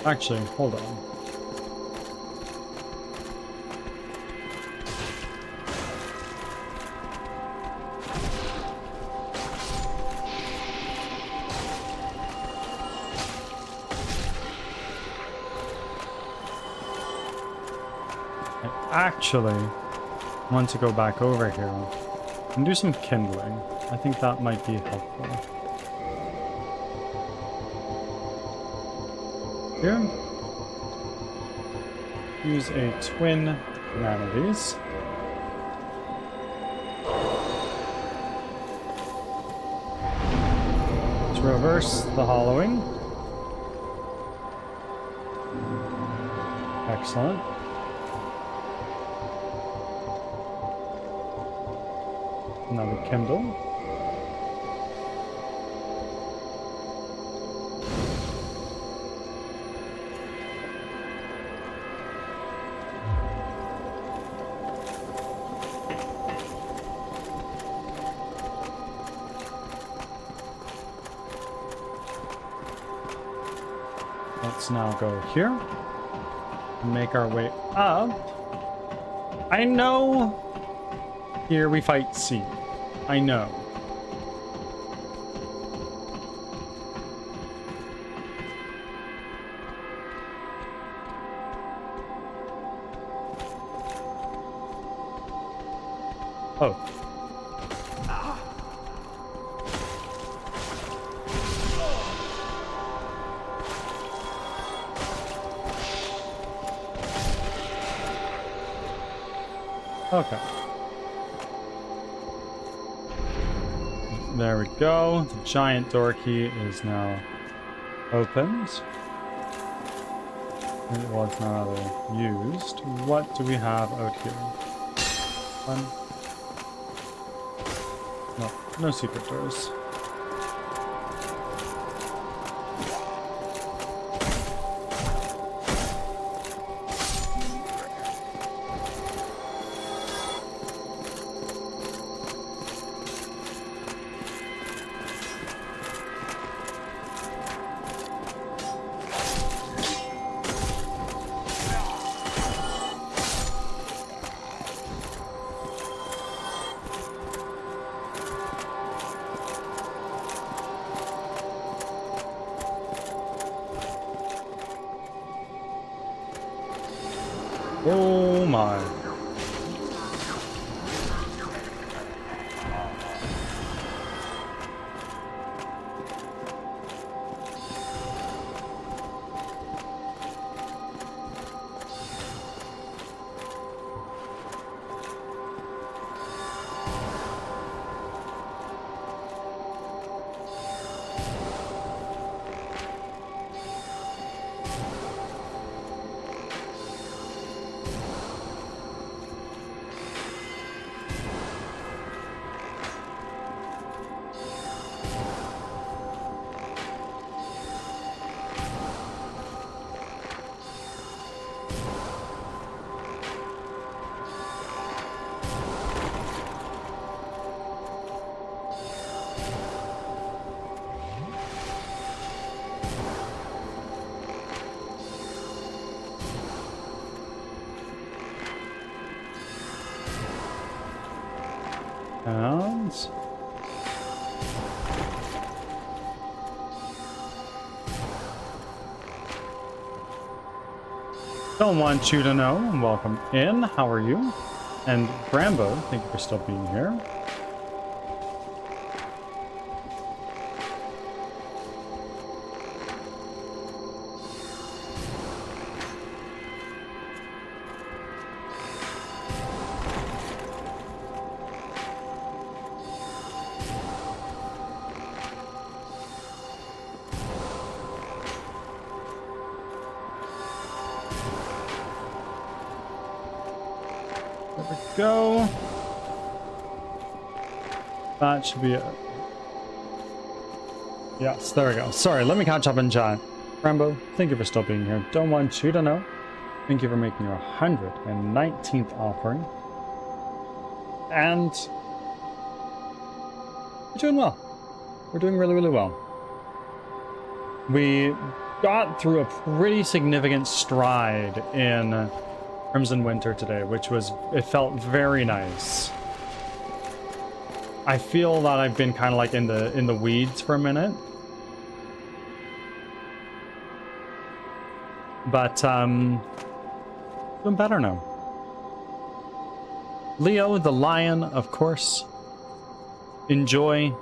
Actually, hold on. actually want to go back over here and do some kindling. I think that might be helpful. Here. Use a twin humanities. To reverse the hollowing. Excellent. Another kindle. Let's now go here and make our way up. I know here we fight C. I know. Oh. Okay. There we go. The giant door key is now opened. It was not used. What do we have out here? One. No, no secret doors. Oh my. And don't want you to know. Welcome in. How are you? And Brambo, thank you for still being here. There we go. That should be it. Yes, there we go. Sorry, let me catch up in chat. Rambo, thank you for still being here. Don't want you to know. Thank you for making your 119th offering. And we're doing well. We're doing really, really well. We got through a pretty significant stride in Crimson Winter today, which was, it felt very nice. I feel that I've been kind of like in the weeds for a minute. But doing better now. Leo the lion, of course. Enjoy.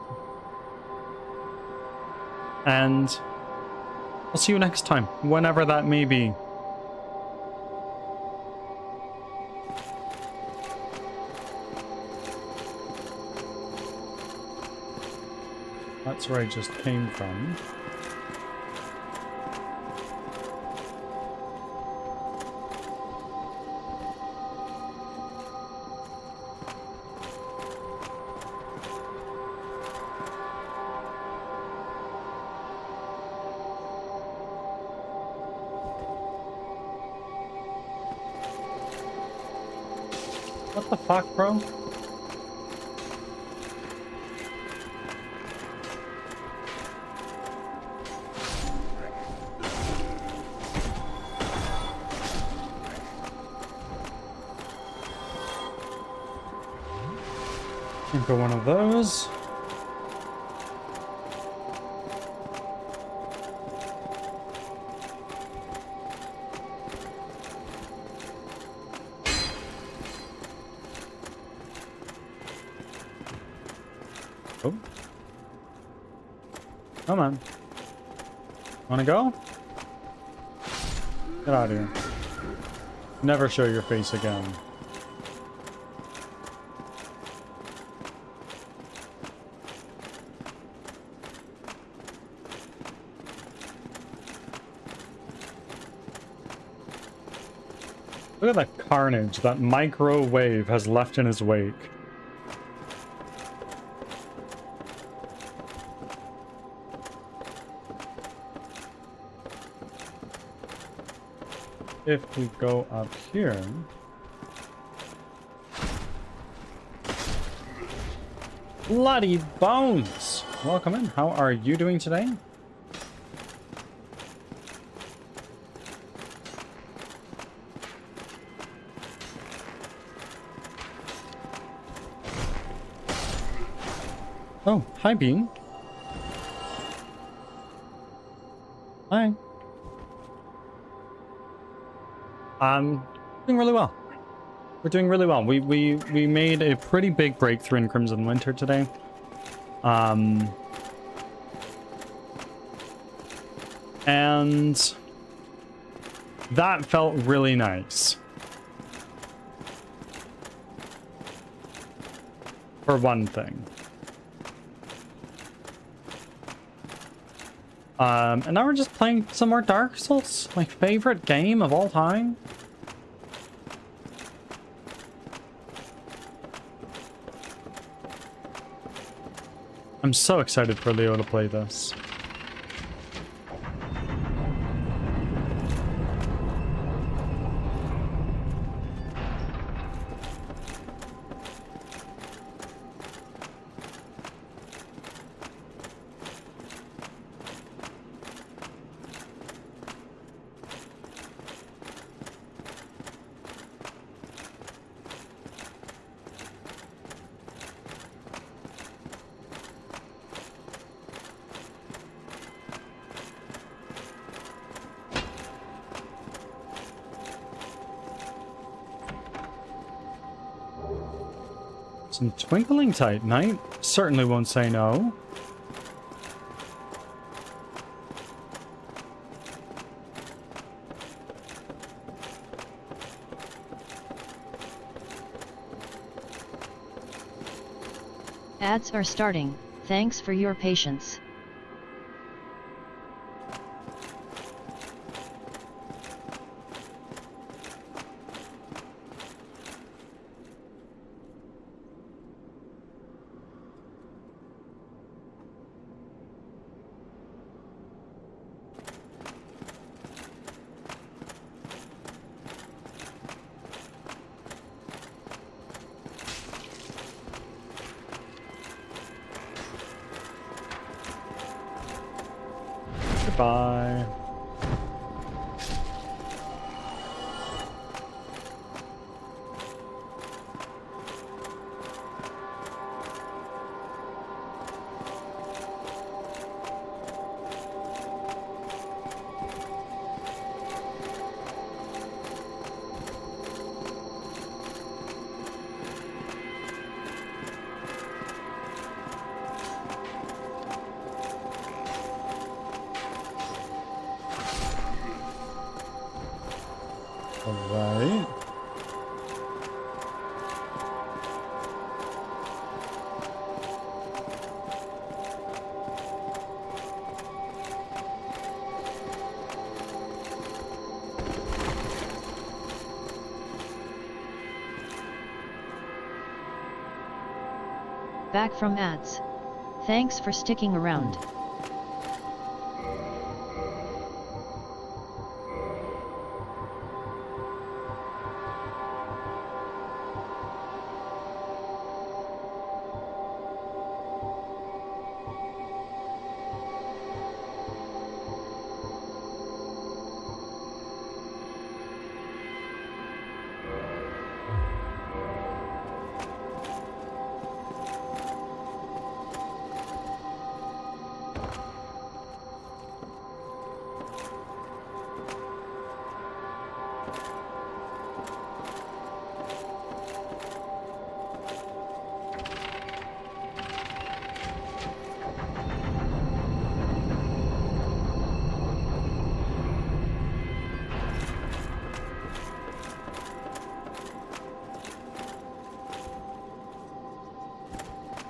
And I'll see you next time, whenever that may be. That's where I just came from. What the fuck, bro? Go one of those. Oh. Come on. Wanna go? Get out of here. Never show your face again. Look at the carnage that microwave has left in his wake. If we go up here... Bloody bones! Welcome in. How are you doing today? Oh, hi, Bean. Hi. Doing really well. We're doing really well. We made a pretty big breakthrough in Crimson Winter today. And that felt really nice. For one thing. And now we're just playing some more Dark Souls, my favorite game of all time. I'm so excited for Leo to play this. Some twinkling titanite. Certainly won't say no. Ads are starting. Thanks for your patience. Goodbye. Back from ads. Thanks for sticking around.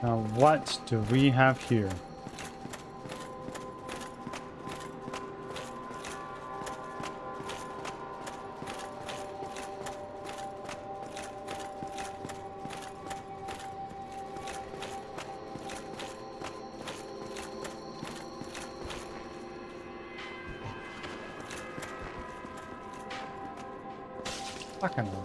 Now what do we have here? Fucking hell.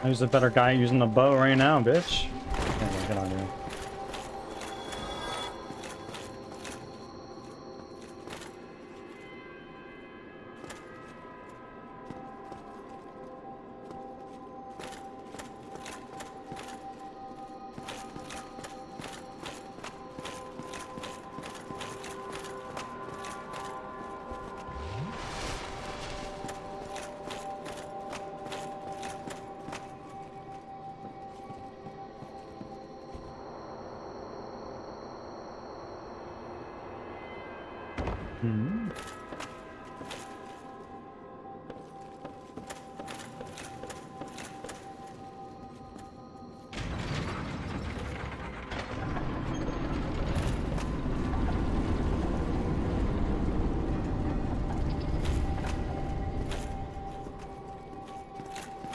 Who's a better guy using the bow right now, bitch? Okay, get on here. Hmm.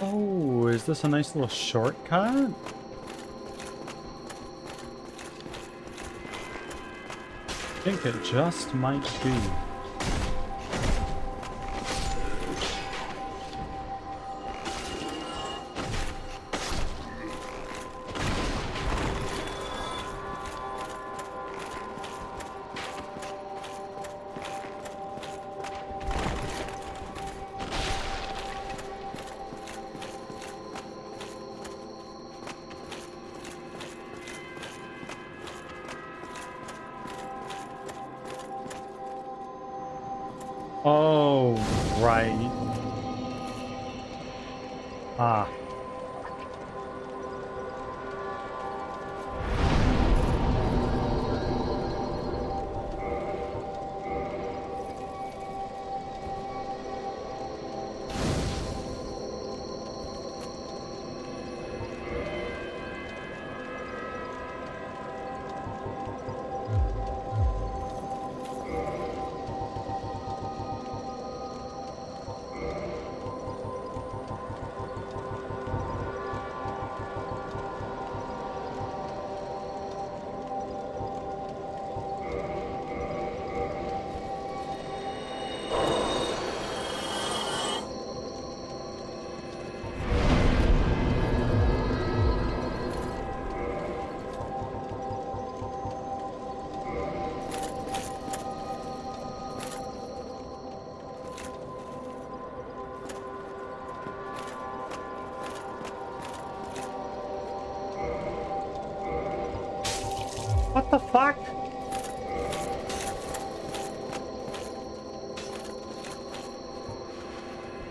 Oh, is this a nice little shortcut? I think it just might be. Oh, right. Ah. What the fuck?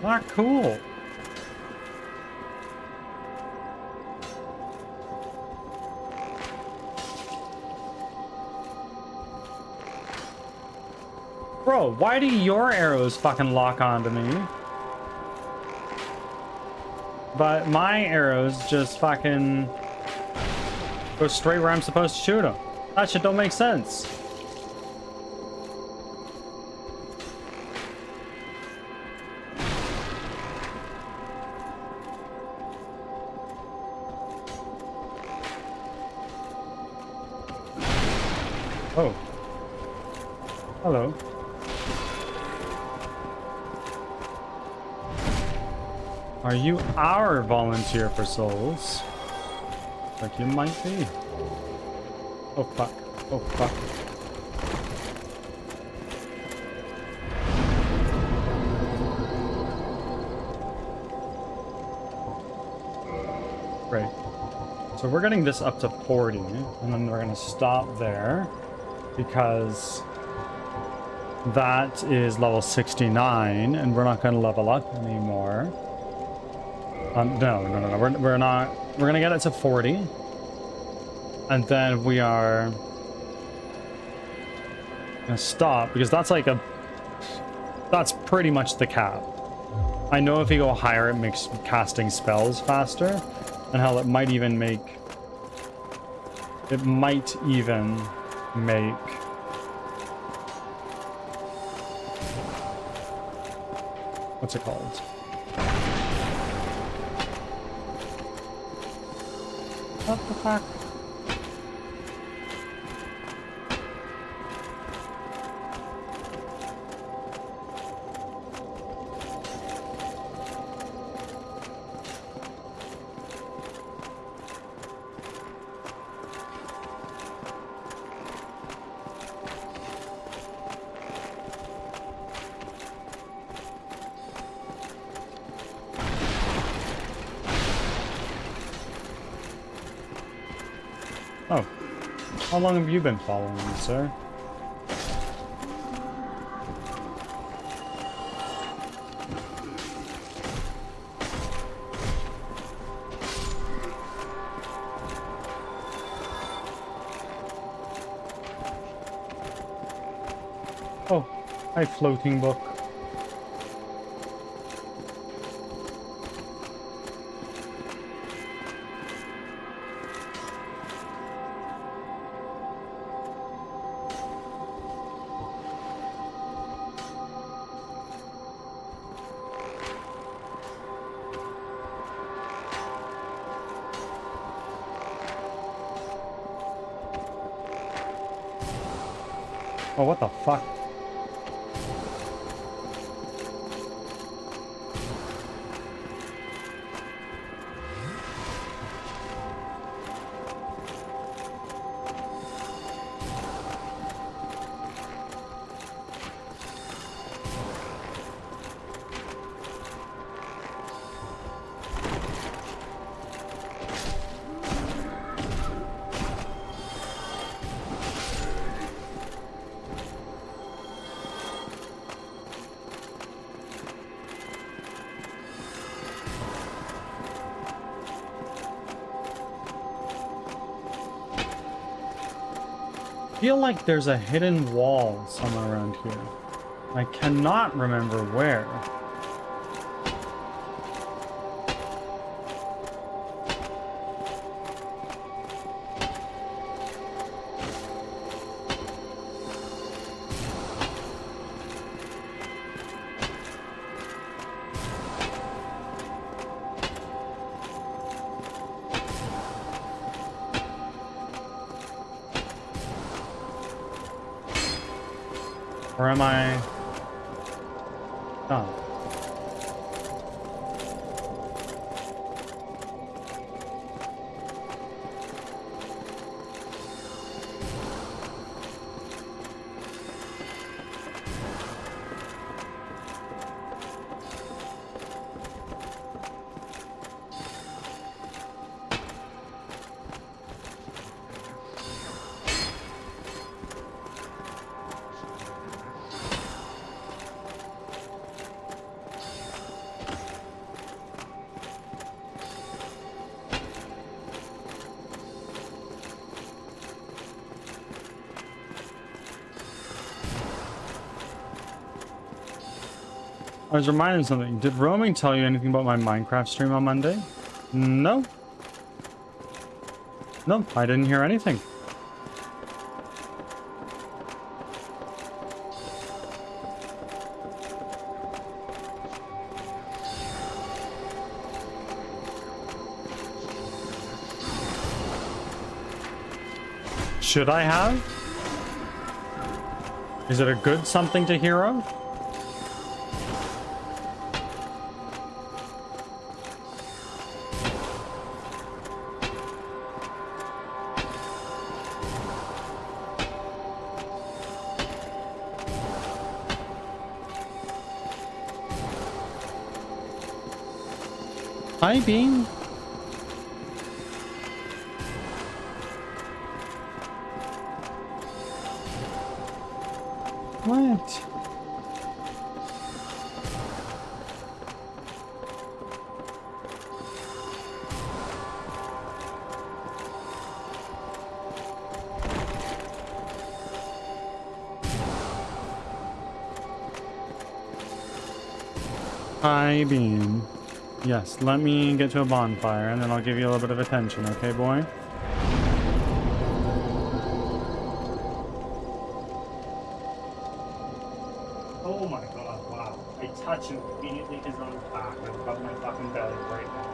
Not cool. Bro, why do your arrows fucking lock onto me? But my arrows just fucking go straight where I'm supposed to shoot them. That shit don't make sense. Oh. Hello. Are you our volunteer for souls? Like you might be. Oh fuck. Oh fuck. Great. So we're getting this up to 40, and then we're gonna stop there because that is level 69, and we're not gonna level up anymore. No. We're not. We're gonna get it to 40, and then we are gonna stop because that's like that's pretty much the cap. I know if you go higher, it makes casting spells faster, and hell, it might even make what's it called? What the fuck? Oh. How long have you been following me, sir? Oh, hi, floating book. Oh, what the fuck? I feel like there's a hidden wall somewhere around here. I cannot remember where. Or am I... Oh. I was reminded of something. Did Roaming tell you anything about my Minecraft stream on Monday? No. No, I didn't hear anything. Should I have? Is it a good something to hear of? Hi, Bean. What? Hi, Bean. Yes, let me get to a bonfire and then I'll give you a little bit of attention, okay, boy? Oh my god, wow. I touch him immediately his own back. I rub my fucking belly right now.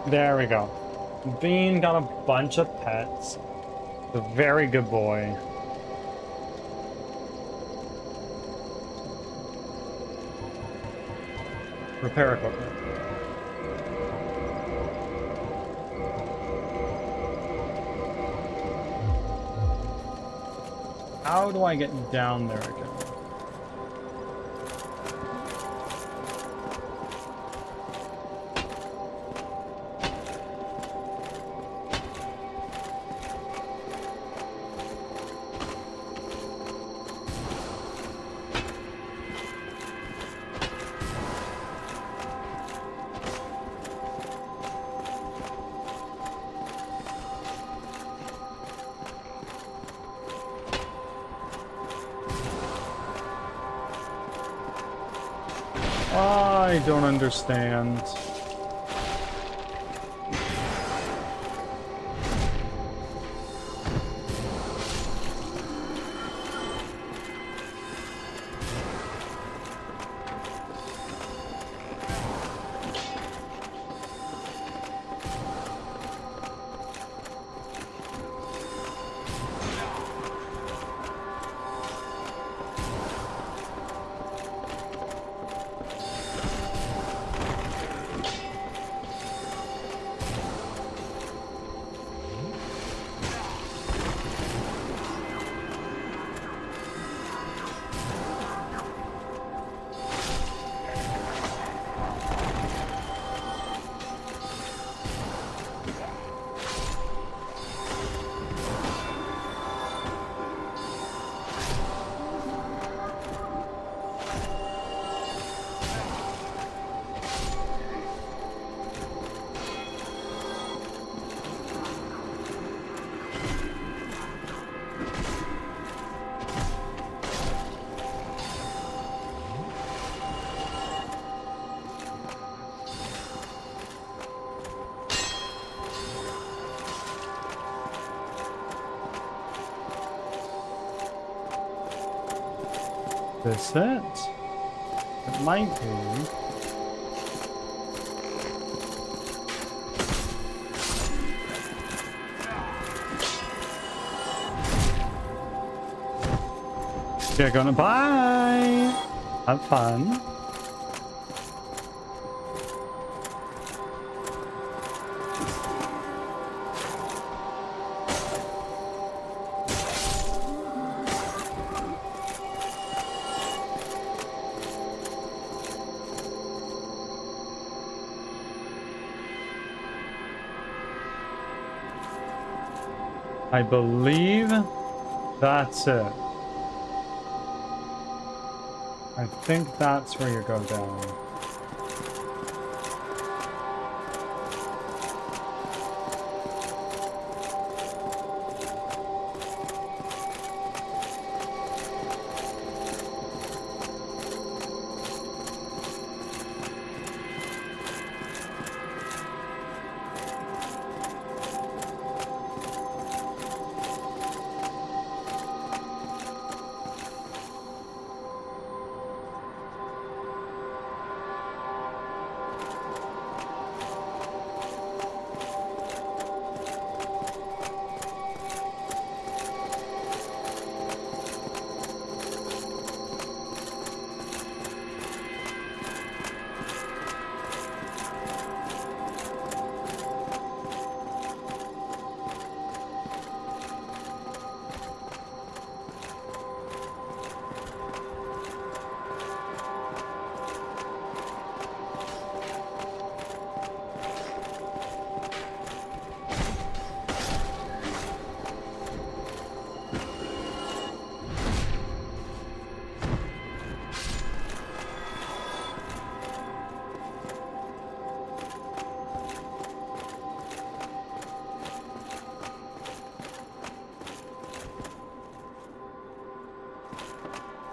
There we go. Bean got a bunch of pets. A very good boy. Repair equipment. How do I get down there again? I don't understand. This it? It might be. You're gonna bye. Have fun. I believe that's it. I think that's where you go down.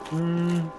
Hmm.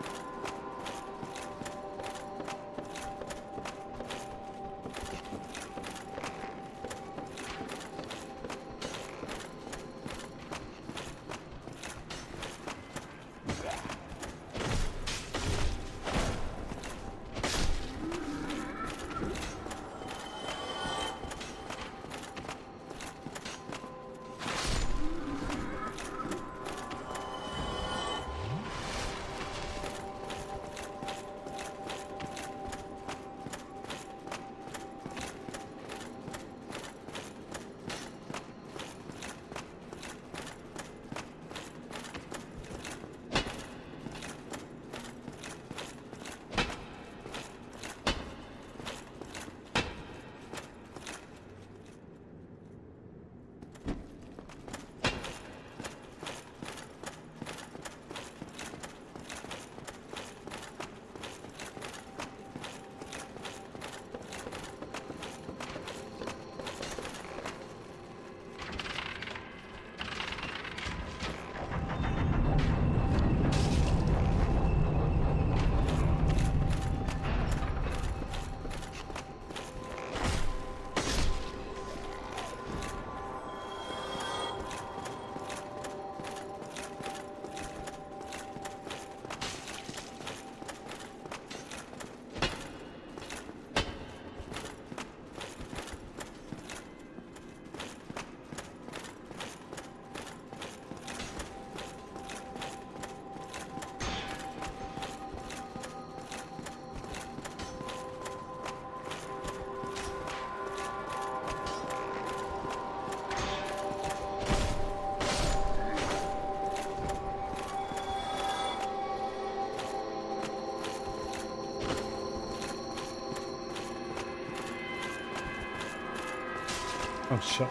Oh shit.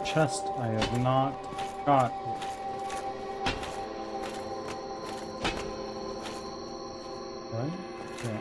Chest I have not got yet. Right? Yeah.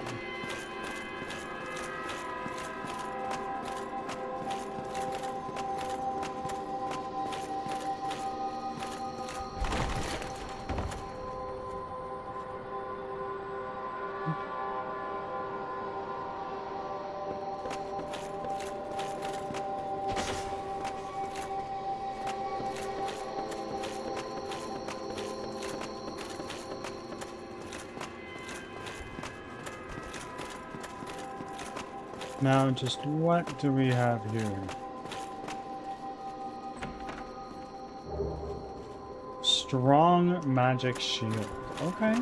Now, just what do we have here? Strong magic shield. Okay.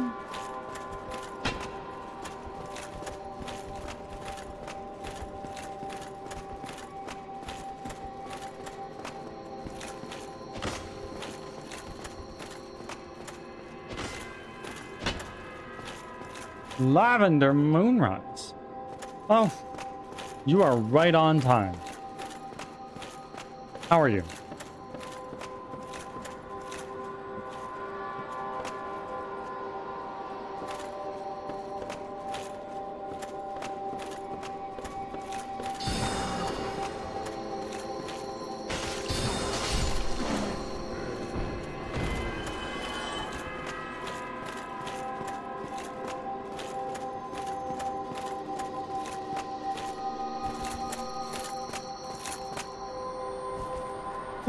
Lavender Moonrise. Oh. You are right on time. How are you?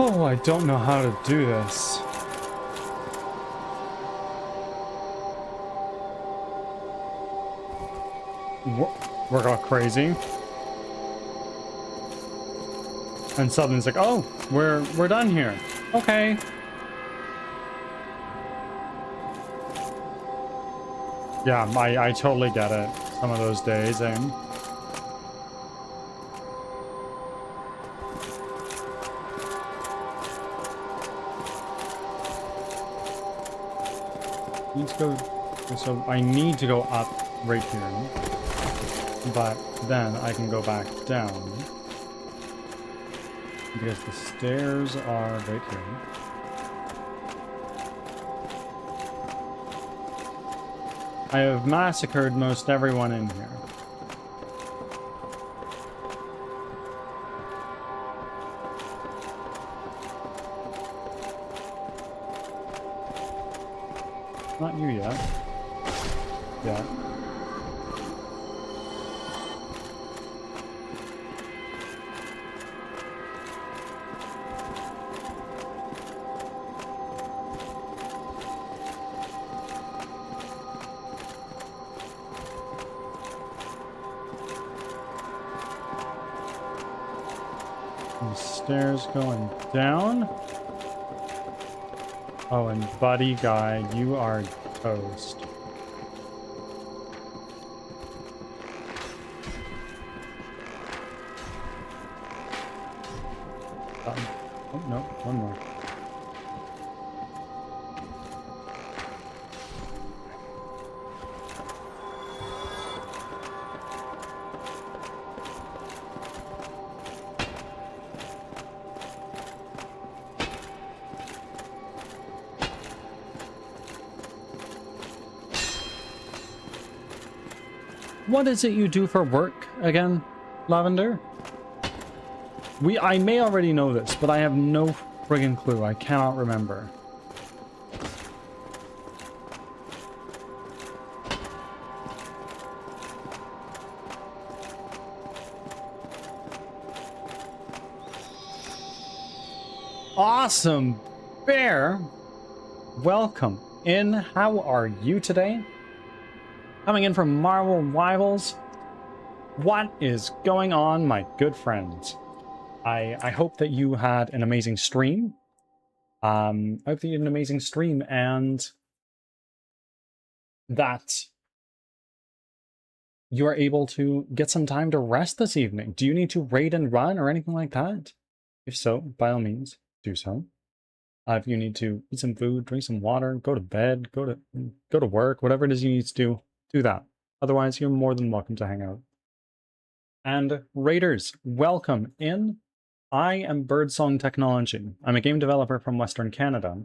Oh, I don't know how to do this. Work all crazy. And suddenly it's like, oh, we're done here. Okay. Yeah, I totally get it. Some of those days, eh? Let's go. So I need to go up right here, but then I can go back down because the stairs are right here. I have massacred most everyone in here. Not you yet. Yeah. Stairs going down. Oh, and buddy guy, you are toast. Oh no, one more. What is it you do for work again, Lavender? I may already know this, but I have no friggin' clue. I cannot remember. Awesome Bear! Welcome in. How are you today? Coming in from Marvel Rivals. What is going on, my good friends? I hope that you had an amazing stream. I hope that you had an amazing stream and that you are able to get some time to rest this evening. Do you need to raid and run or anything like that? If so, by all means, do so. If you need to eat some food, drink some water, go to bed, go to work, whatever it is you need to do that. Otherwise, you're more than welcome to hang out. And raiders, welcome in. I am Birdsong Technology. I'm a game developer from Western Canada,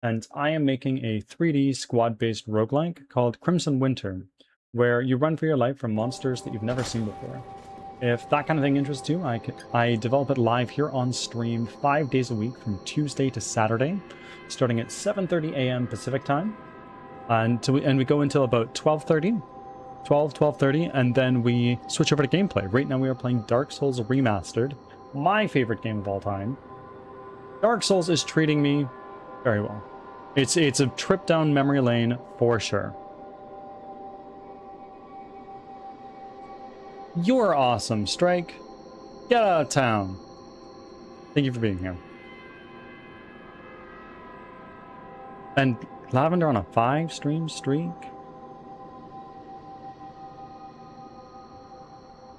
and I am making a 3D squad-based roguelike called Crimson Winter, where you run for your life from monsters that you've never seen before. If that kind of thing interests you, I develop it live here on stream 5 days a week from Tuesday to Saturday, starting at 7:30 a.m. Pacific time, and we go until about 12:30, and then we switch over to gameplay. Right now we are playing Dark Souls Remastered, my favorite game of all time. Dark Souls is treating me very well. It's a trip down memory lane for sure. You're awesome, Strike. Get out of town. Thank you for being here. And Lavender on a 5-stream streak.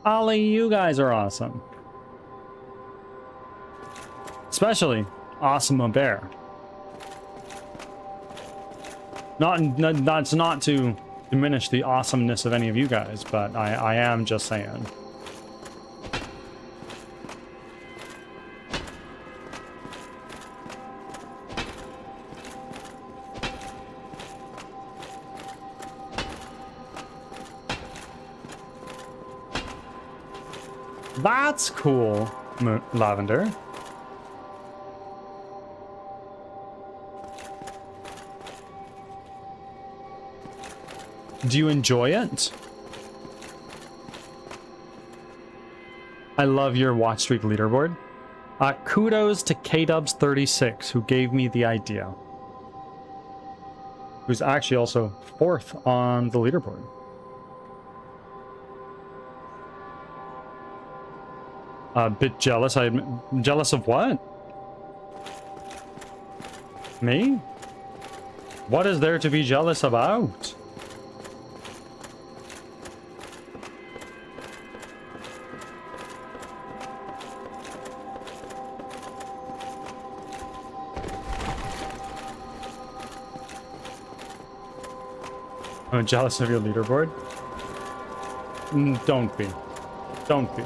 Ollie, you guys are awesome. Especially Awesome Bear. That's not to diminish the awesomeness of any of you guys, but I am just saying. That's cool, Lavender. Do you enjoy it? I love your watch streak leaderboard. Kudos to KDubs36, who gave me the idea. Who's actually also 4th on the leaderboard. A bit jealous. I'm jealous of what? Me? What is there to be jealous about? I'm jealous of your leaderboard? Don't be. Don't be.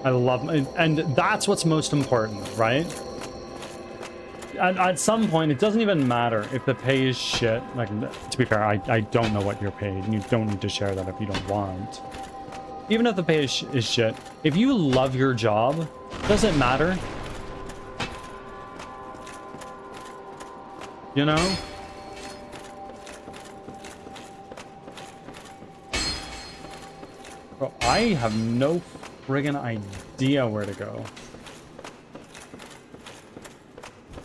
I love, and that's what's most important, right? at some point, it doesn't even matter if the pay is shit. Like, to be fair, I don't know what you're paid, and you don't need to share that if you don't want. Even if the pay is shit, if you love your job, doesn't matter. You know? Bro, I have no friggin' idea where to go.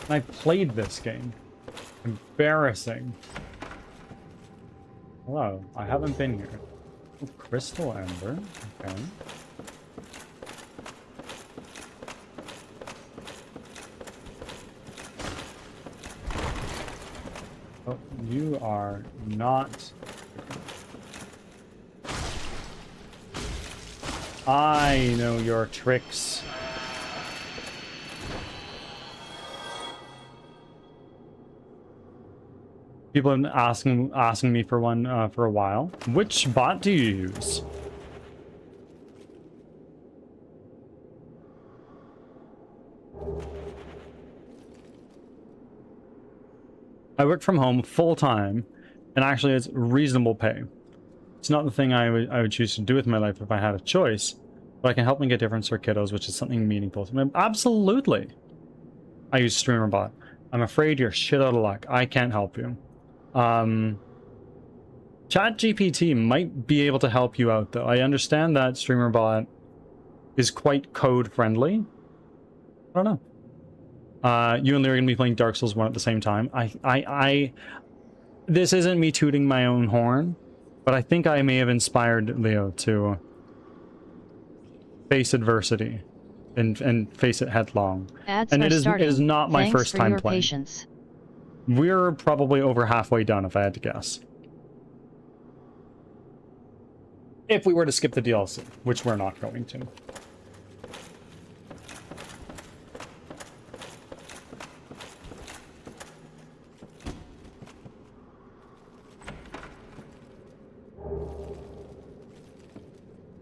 I played this game. Embarrassing. Hello, I haven't been here. Oh, Crystal Ember. Okay. Oh, you are not... I know your tricks. People have been asking me for one for a while. Which bot do you use? I work from home full time, and actually it's reasonable pay. It's not the thing I would choose to do with my life if I had a choice, but I can help them get different for kiddos, which is something meaningful to me. Absolutely. I use StreamerBot. I'm afraid you're shit out of luck. I can't help you. ChatGPT might be able to help you out, though. I understand that StreamerBot is quite code friendly. I don't know. You and Lear are gonna be playing Dark Souls 1 at the same time. This isn't me tooting my own horn, but I think I may have inspired Leo to face adversity and face it headlong. Ads And are it starting. is not my Thanks first for time your playing. patience. We're probably over halfway done, if I had to guess. If we were to skip the DLC, which we're not going to.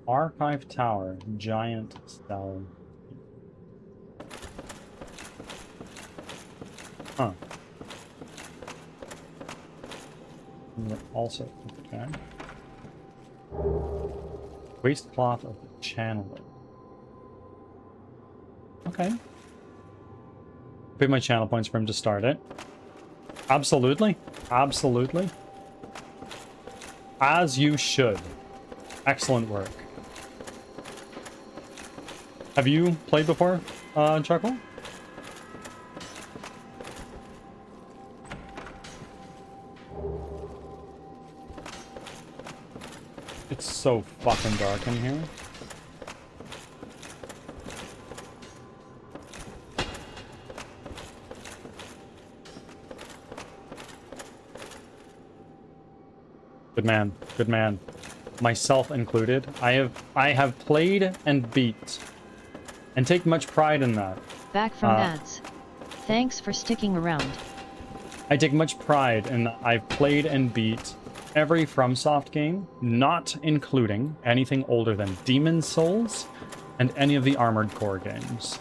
Archive Tower, giant cell. Huh. And we're also okay. Waste cloth of the channeler. Okay. Pay my channel points for him to start it. Absolutely. Absolutely. As you should. Excellent work. Have you played before, Chuckle? It's so fucking dark in here. Good man, good man. Myself included. I have played and beat, and take much pride in that. Back from ads. Thanks for sticking around. I take much pride in that I've played and beat every FromSoft game, not including anything older than Demon's Souls and any of the Armored Core games.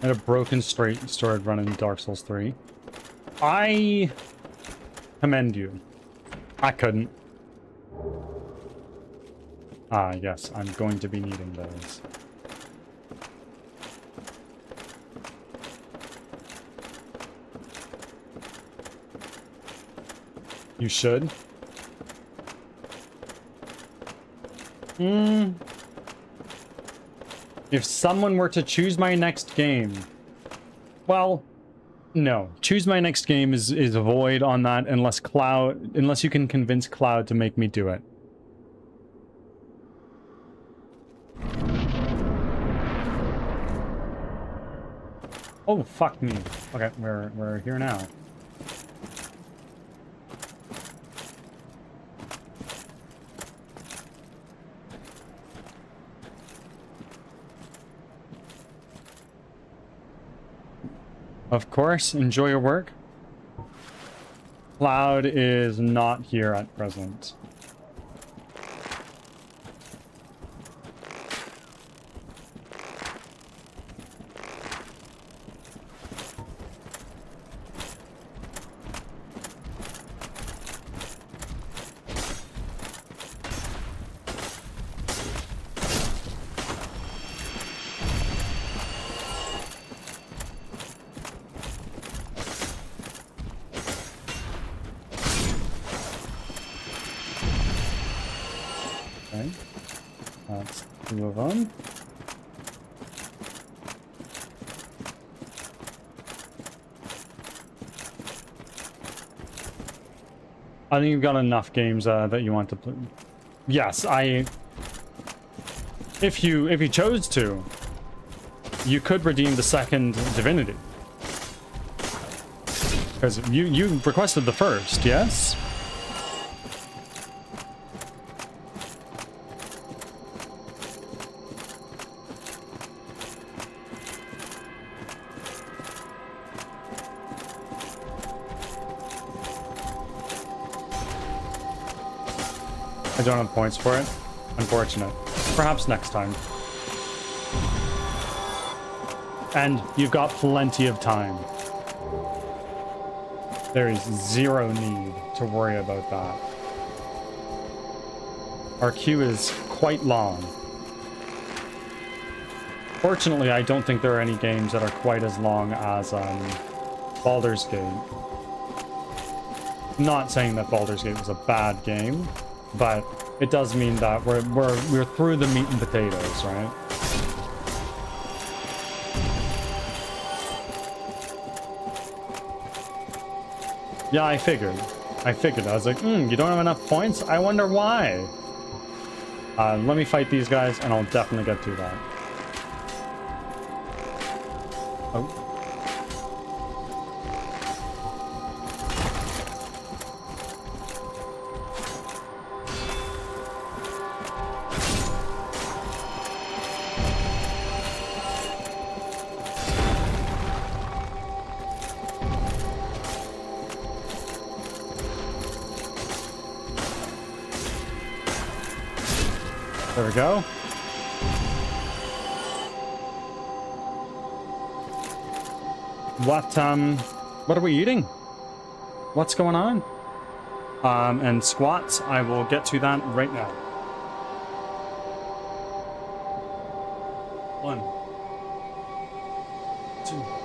And a broken sword run in Dark Souls 3. I commend you. I couldn't. Ah, yes, I'm going to be needing those. You should. If someone were to choose my next game, well, no. Choose my next game is void on that unless you can convince Cloud to make me do it. Oh, fuck me. Okay, we're here now. Of course, enjoy your work. Cloud is not here at present. Okay, that's 2 of them. I think you've got enough games that you want to play. Yes, if you chose to, you could redeem the second Divinity. Because you requested the first, yes? I don't have points for it. Unfortunate. Perhaps next time. And you've got plenty of time. There is zero need to worry about that. Our queue is quite long. Fortunately, I don't think there are any games that are quite as long as Baldur's Gate. Not saying that Baldur's Gate was a bad game, but it does mean that we're through the meat and potatoes, right? Yeah, I figured. I was like, you don't have enough points? I wonder why. Let me fight these guys, and I'll definitely get to that. Oh. There we go. What are we eating? What's going on? And squats, I will get to that right now. 1, 2.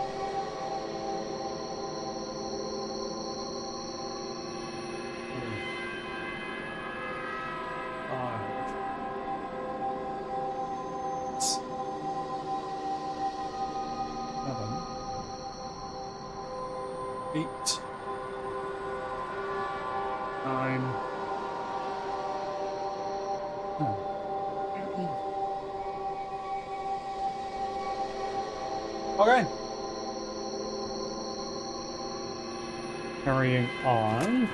Okay. Carrying on.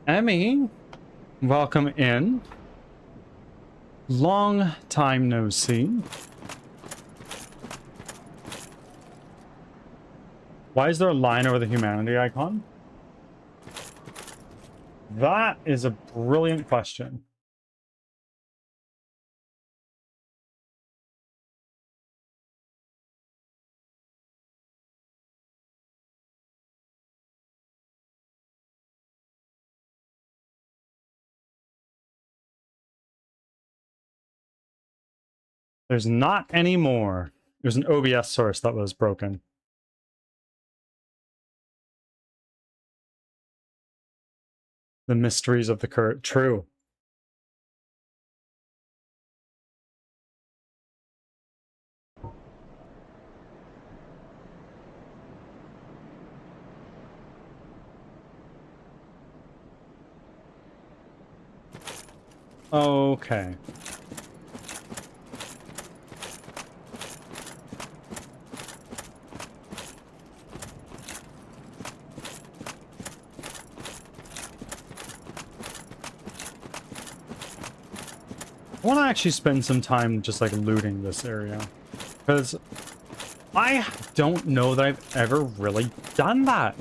Emmy, welcome in. Long time no see. Why is there a line over the humanity icon? That is a brilliant question. There's not any more. There's an OBS source that was broken. The mysteries of the current. True. Okay. I want to actually spend some time just like looting this area, because I don't know that I've ever really done that.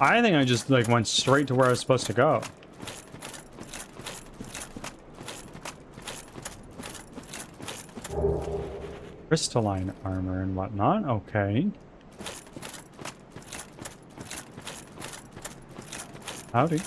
I think I just like went straight to where I was supposed to go. Crystalline armor and whatnot. Okay. Howdy.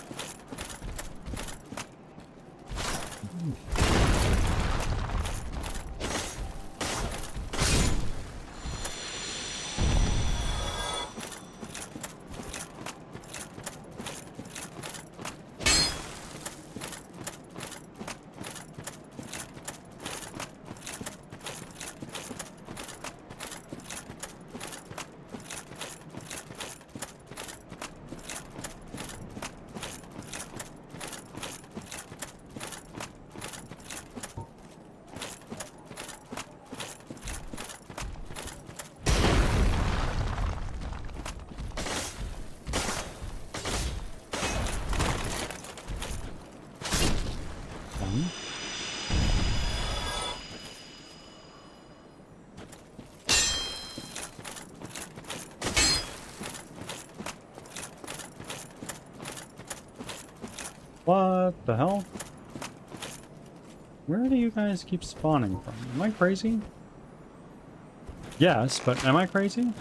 What the hell? Where do you guys keep spawning from? Am I crazy? Yes, but am I crazy?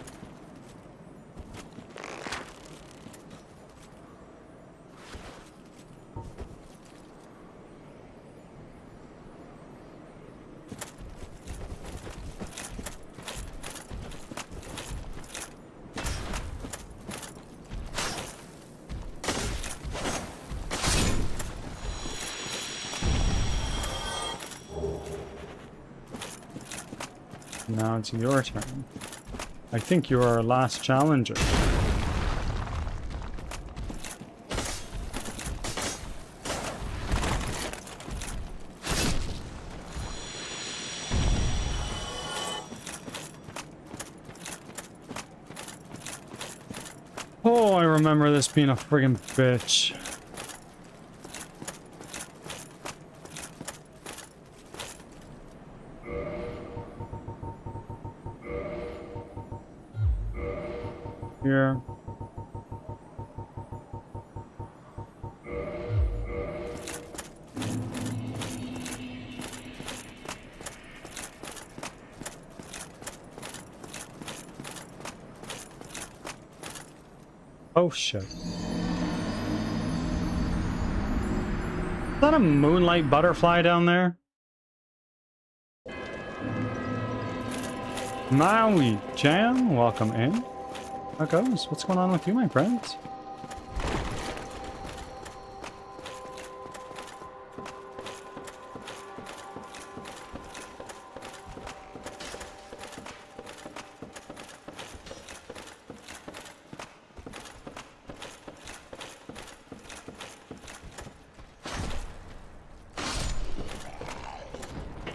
Now it's your turn. I think you're our last challenger. Oh, I remember this being a friggin' bitch. Here. Oh shit. Is that a moonlight butterfly down there? Maui Jam, welcome in. How goes? What's going on with you, my friends?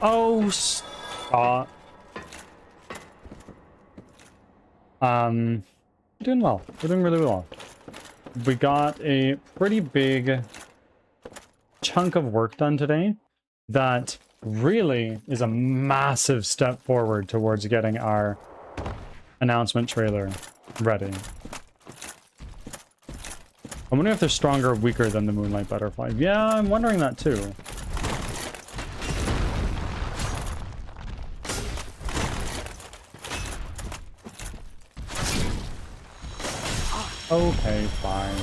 Oh, stop. We're doing well. We're doing really well. We got a pretty big chunk of work done today that really is a massive step forward towards getting our announcement trailer ready. I'm wondering if they're stronger or weaker than the Moonlight Butterfly. Yeah, I'm wondering that too. Okay, fine.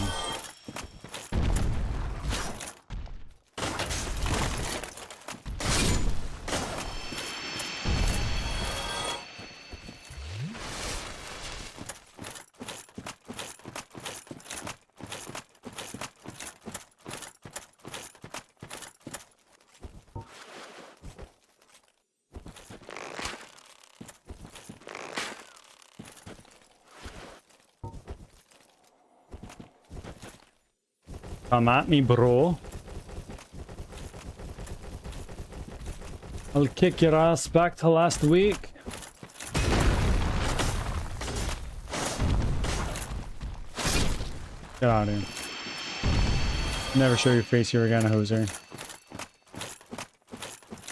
Come at me, bro. I'll kick your ass back to last week. Get out of here. Never show your face here again, hoser.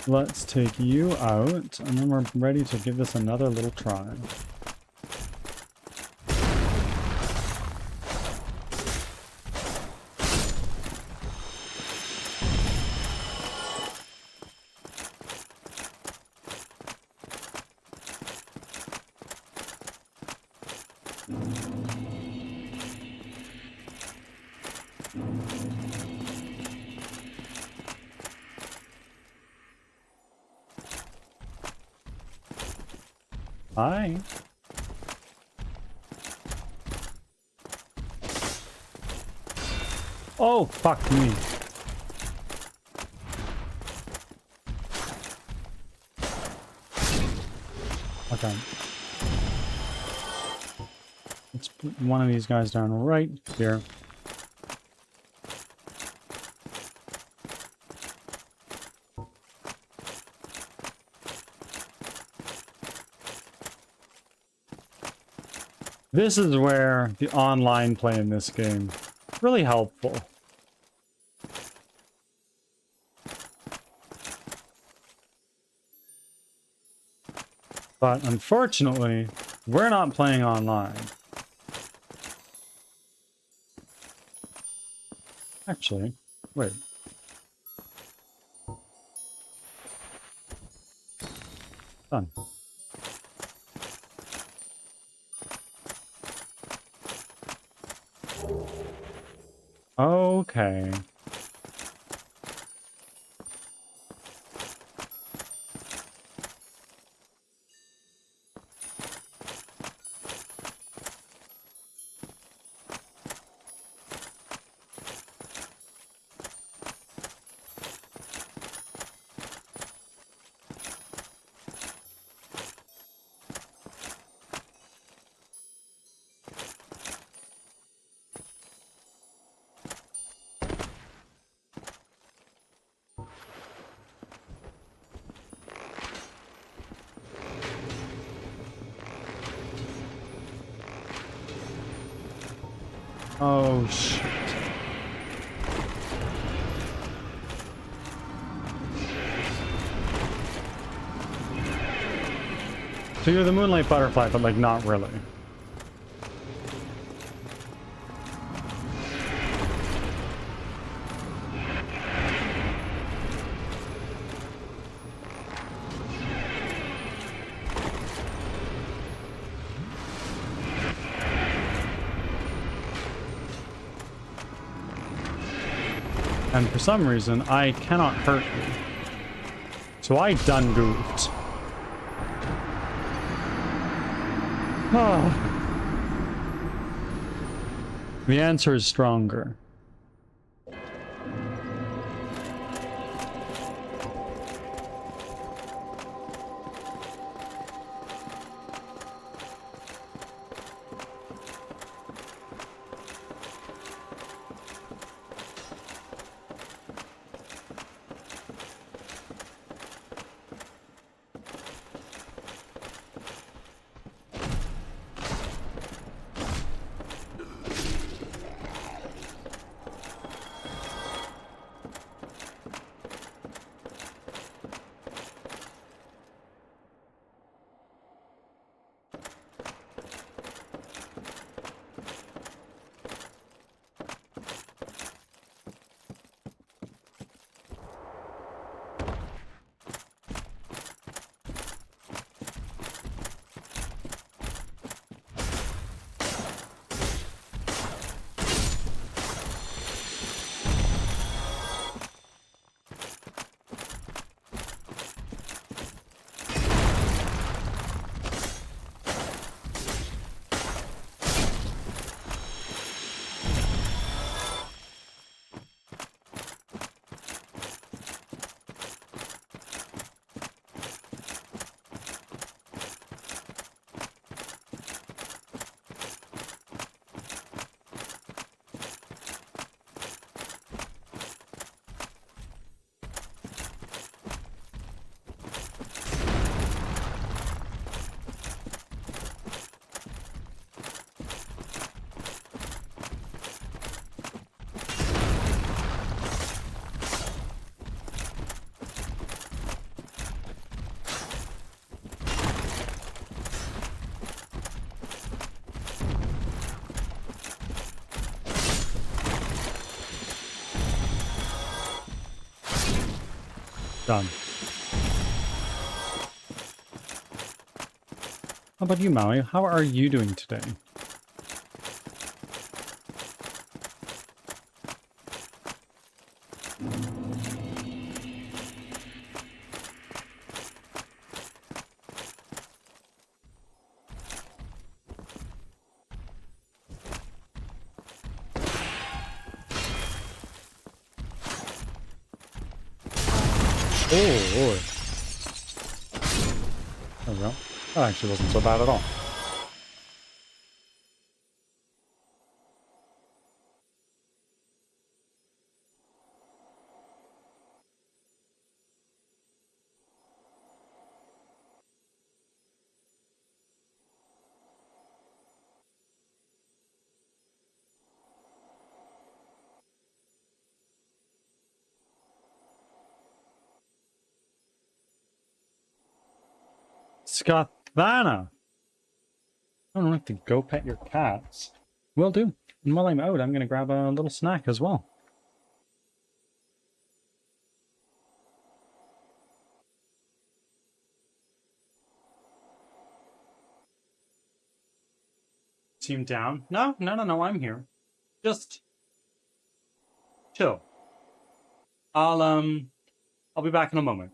Let's take you out, and then we're ready to give this another little try. Hi. Oh, fuck me. Okay. Let's put one of these guys down right here. This is where the online play in this game is really helpful. But unfortunately, we're not playing online. Actually, wait. Done. Okay. Oh, shit. So you're the Moonlight Butterfly, but like not really. And for some reason, I cannot hurt you. So I done goofed. Oh. The answer is stronger. Done. How about you, Maui? How are you doing today? Oh, Lord. There we go. That actually wasn't so bad at all. Scathana! I don't have to go pet your cats. Will do. And while I'm out, I'm going to grab a little snack as well. Seem down? No, I'm here. Just chill. I'll be back in a moment.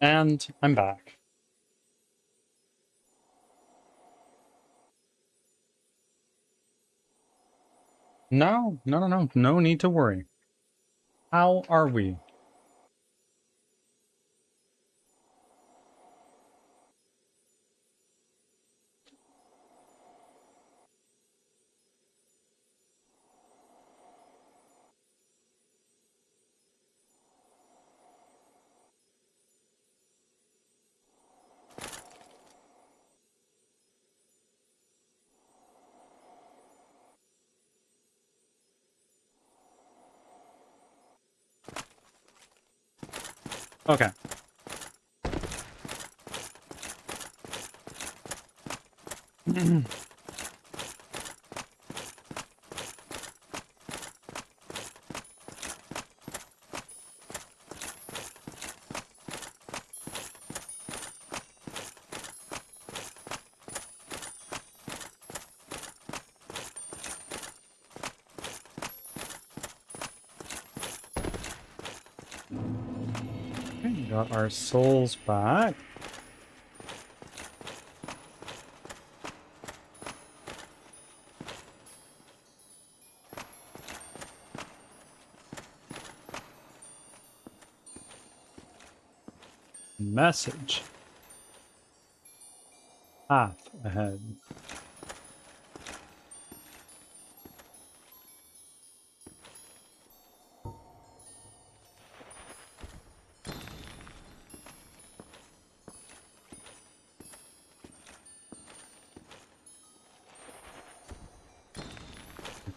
And I'm back. No need to worry. How are we? Okay. Got our souls back. Message. Path ahead.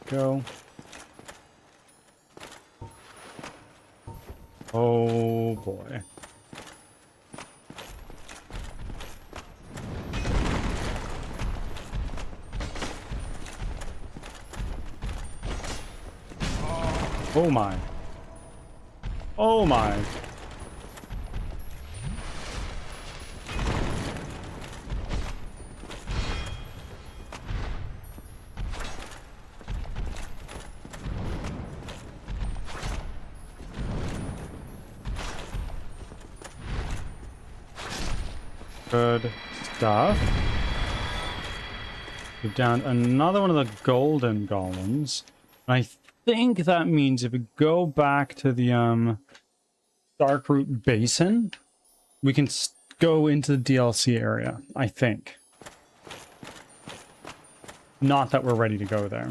Go. Oh boy. Oh my. Oh my. Good stuff. We've down another one of the golden golems. And I think that means if we go back to the Darkroot Basin, we can go into the DLC area, I think. Not that we're ready to go there.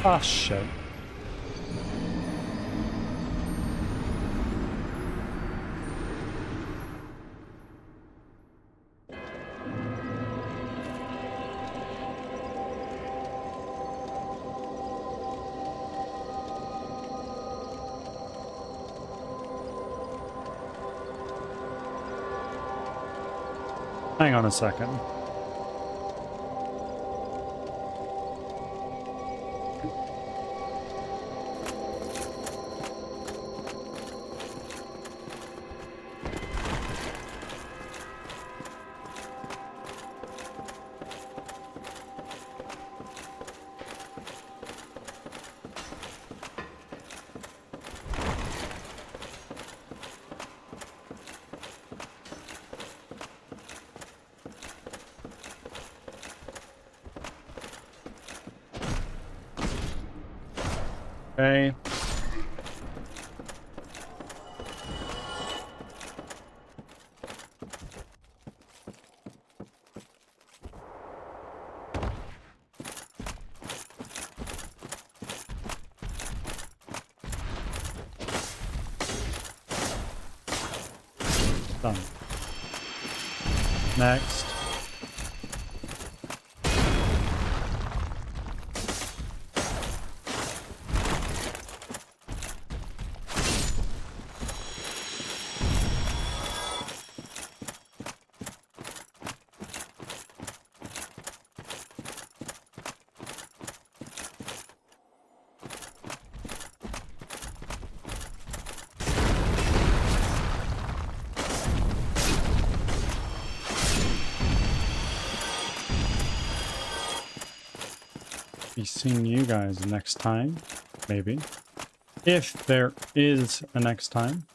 Ah, shit. Hang on a second. Okay. Done. Next. Be seeing you guys next time, maybe. If there is a next time.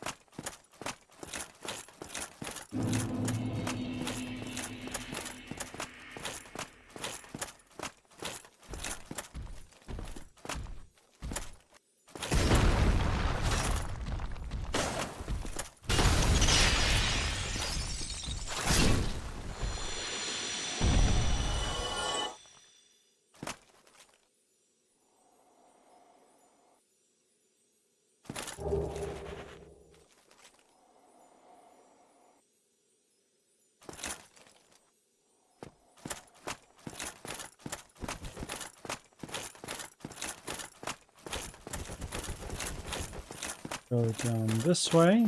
Go down this way.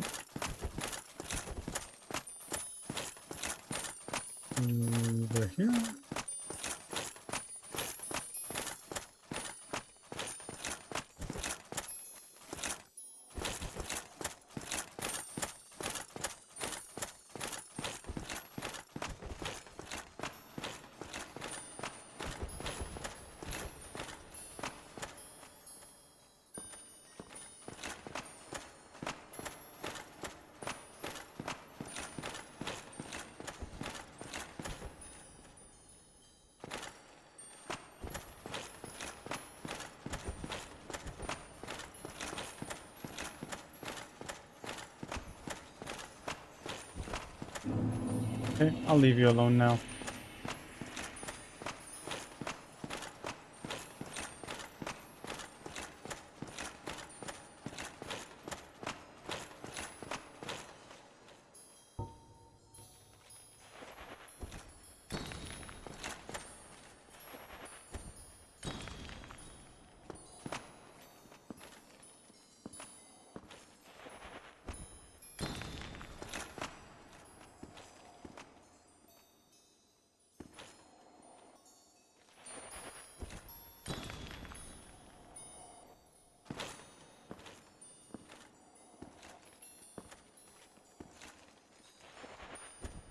Over here. Okay, I'll leave you alone now.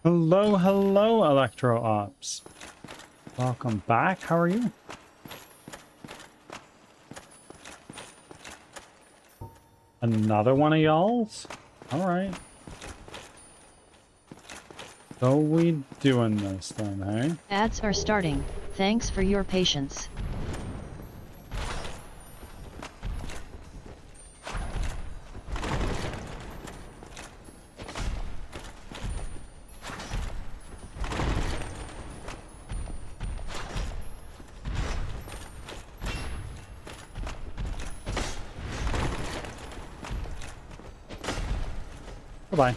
Hello, hello, Electro Ops. Welcome back. How are you? Another one of y'all's? Alright. So we doing this then, hey? Ads are starting. Thanks for your patience. Bye-bye.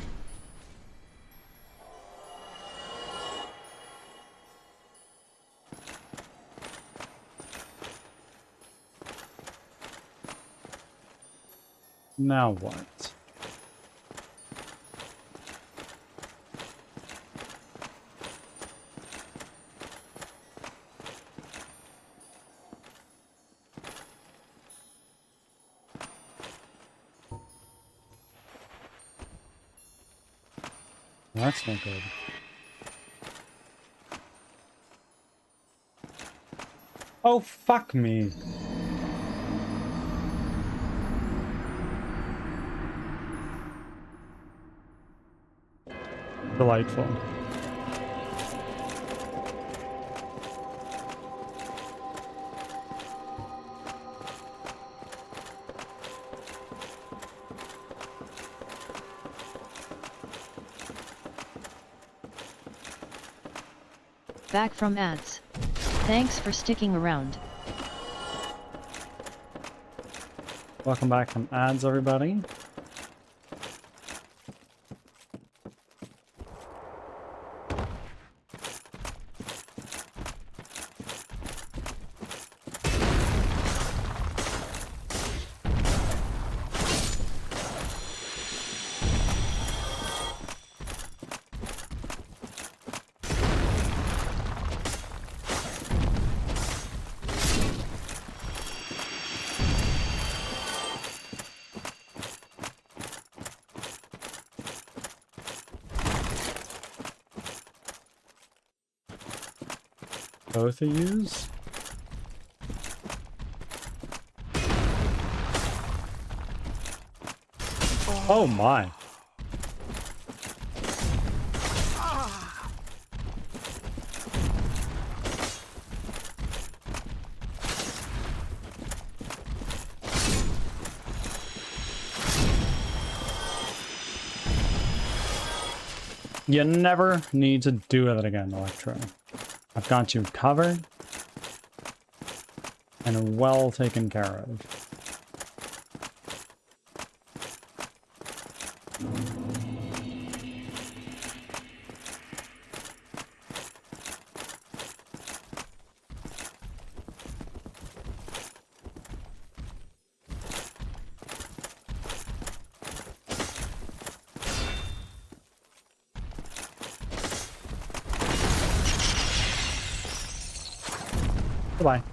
Now what? That's not good. Oh, fuck me. Delightful. Back from ads. Thanks for sticking around. Welcome back from ads, everybody. Both of yous? Oh my. You never need to do that again, Electro. I've got you covered and well taken care of. Goodbye.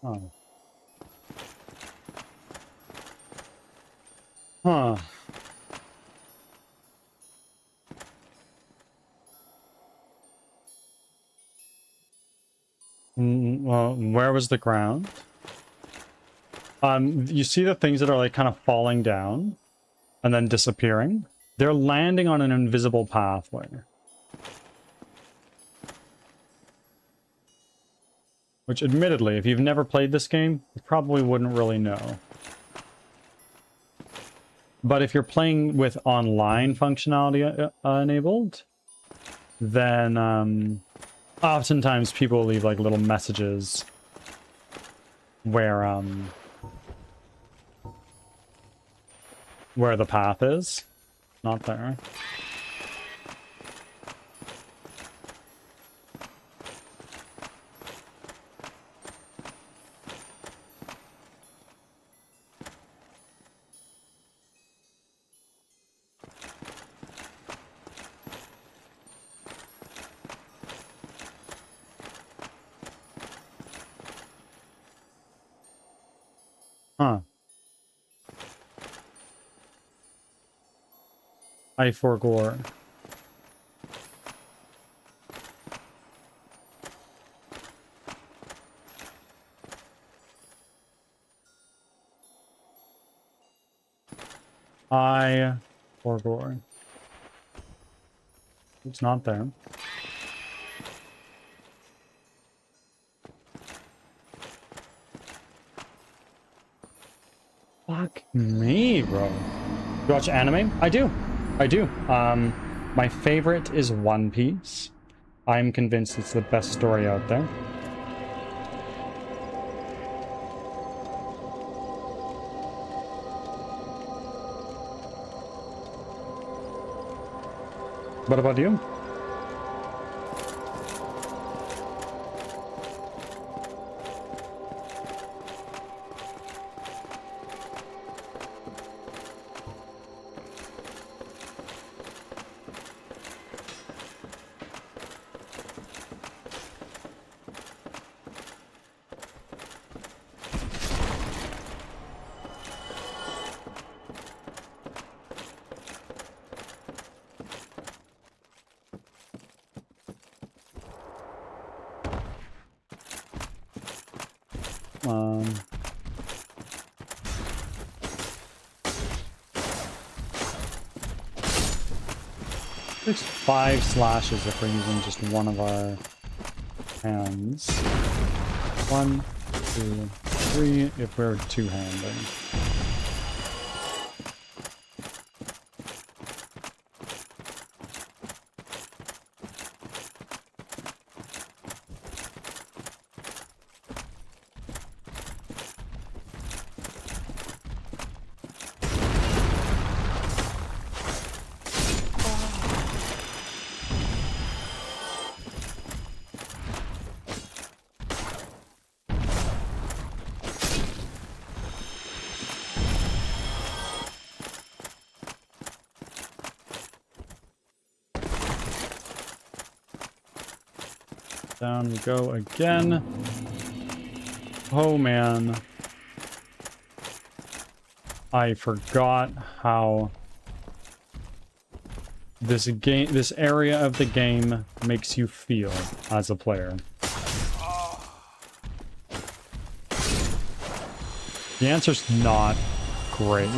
Oh. Huh. Well, where was the ground? You see the things that are like kind of falling down and then disappearing? They're landing on an invisible pathway. Which, admittedly, if you've never played this game, you probably wouldn't really know. But if you're playing with online functionality enabled, then oftentimes people leave like little messages where the path is. Not there. Huh. I forgore. I forgore. It's not there. Fuck me, bro. You watch anime? I do. I do. My favorite is One Piece. I'm convinced it's the best story out there. What about you? There's 5 slashes if we're using just one of our hands. 1, 2, 3 if we're two-handed. Down we go again. Oh man. I forgot how this area of the game makes you feel as a player. The answer's not great.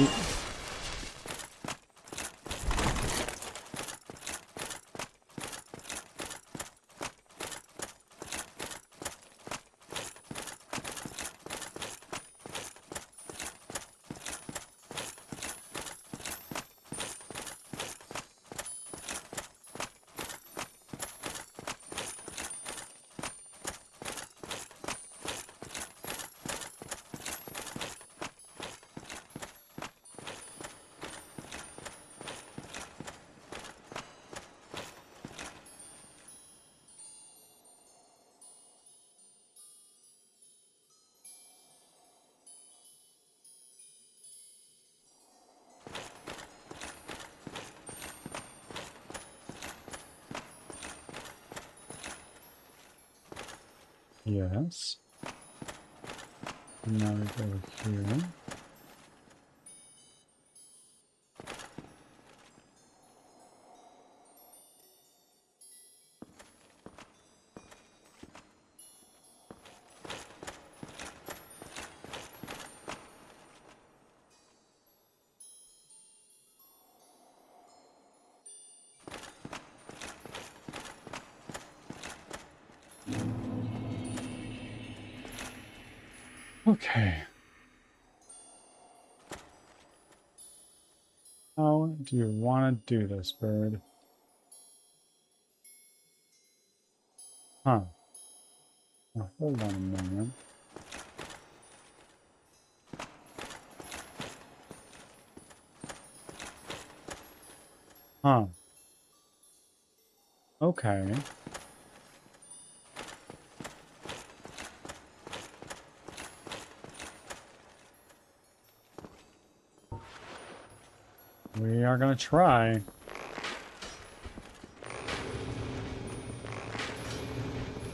Yes. Now we go here. Okay. How do you want to do this, bird? Huh. Now, hold on a moment. Huh. Okay. We are gonna try.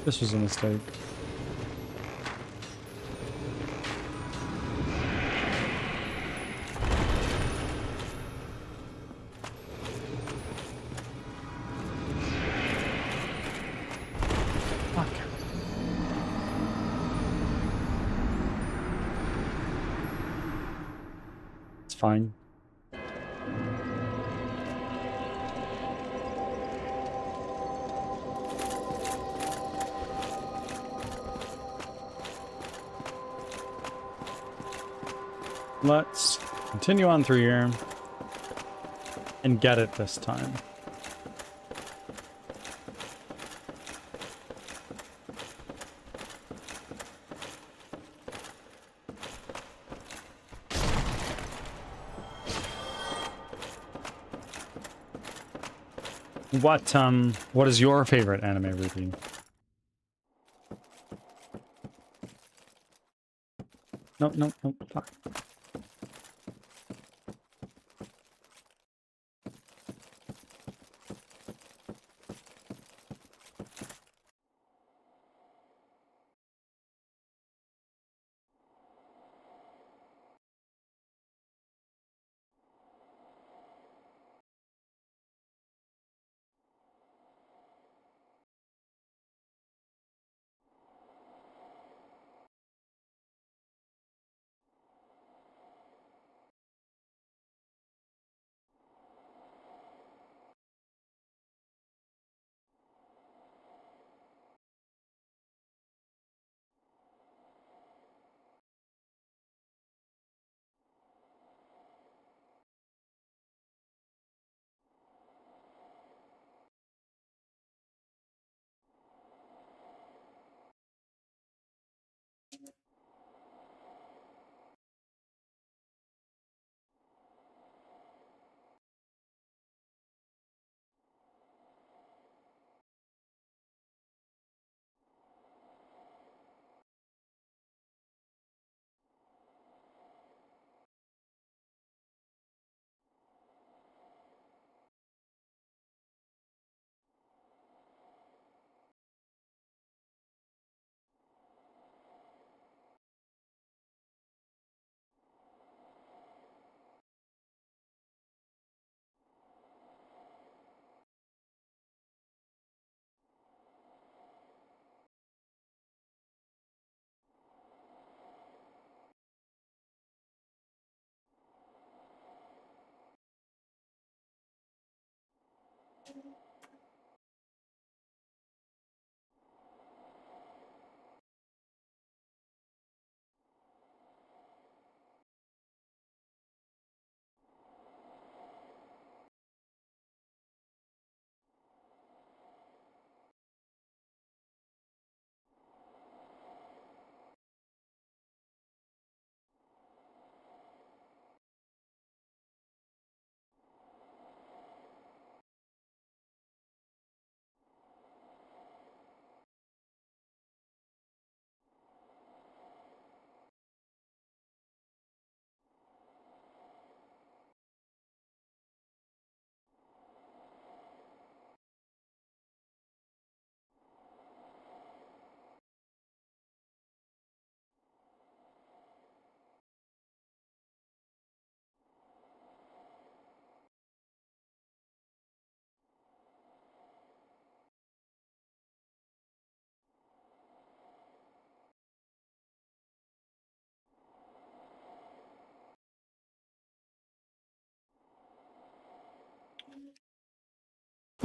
This was a mistake. Fuck. It's fine. Let's continue on through here and get it this time. What is your favorite anime routine? No, no, no, fuck.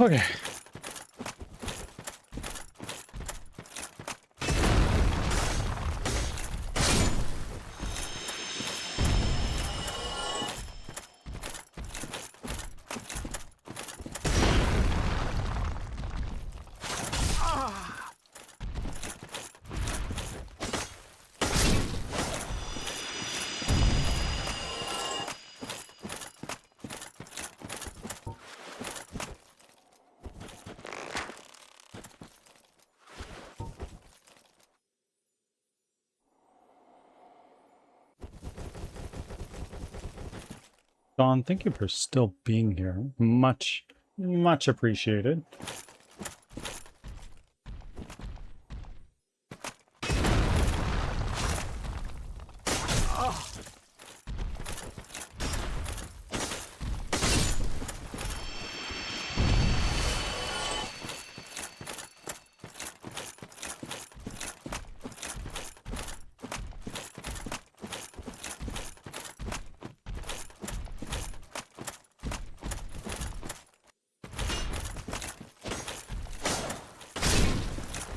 Okay. Don, thank you for still being here. Much, much appreciated.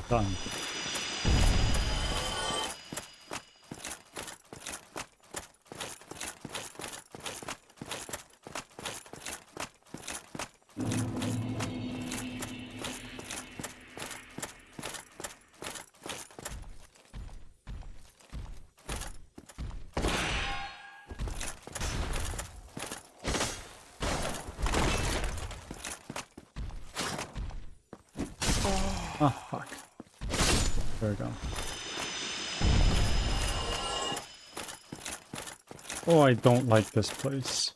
Done. Oh, fuck. There we go. Oh, I don't like this place.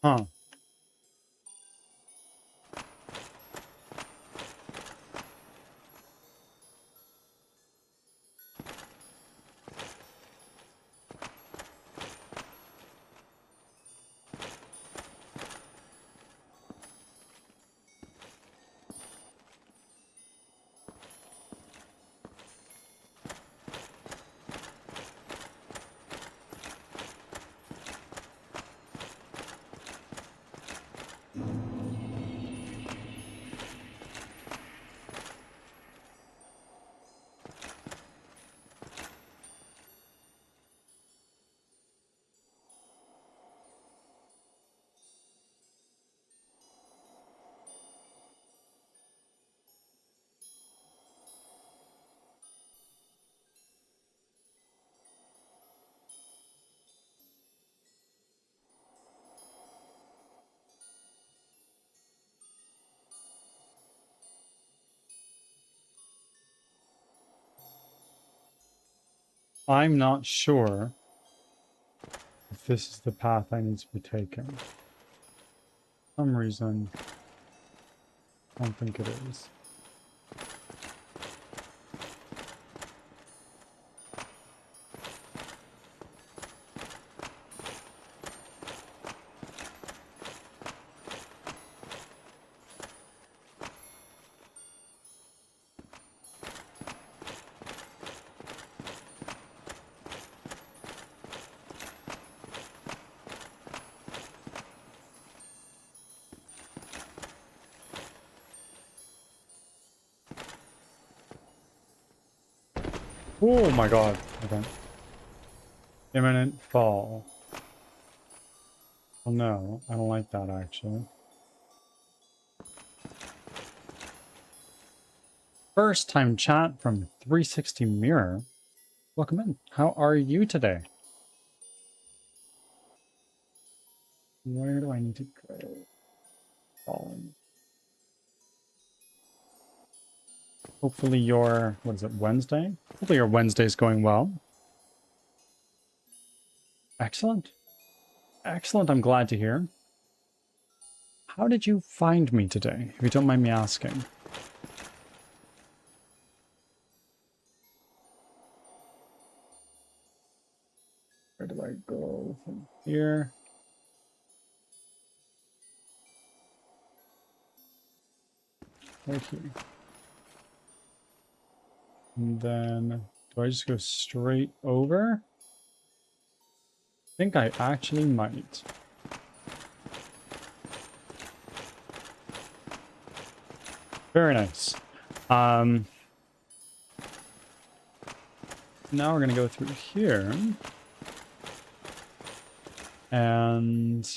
Huh. I'm not sure if this is the path I need to be taking. For some reason, I don't think it is. Oh my god. Okay. Imminent fall. Oh no, I don't like that actually. First time chat from 360 Mirror. Welcome in. How are you today? Where do I need to go? Fallen. Hopefully your, what is it, Wednesday? Hopefully your Wednesday's going well. Excellent. Excellent, I'm glad to hear. How did you find me today, if you don't mind me asking? Where do I go from here? Right here. And then, do I just go straight over? I think I actually might. Very nice. Now we're gonna go through here. And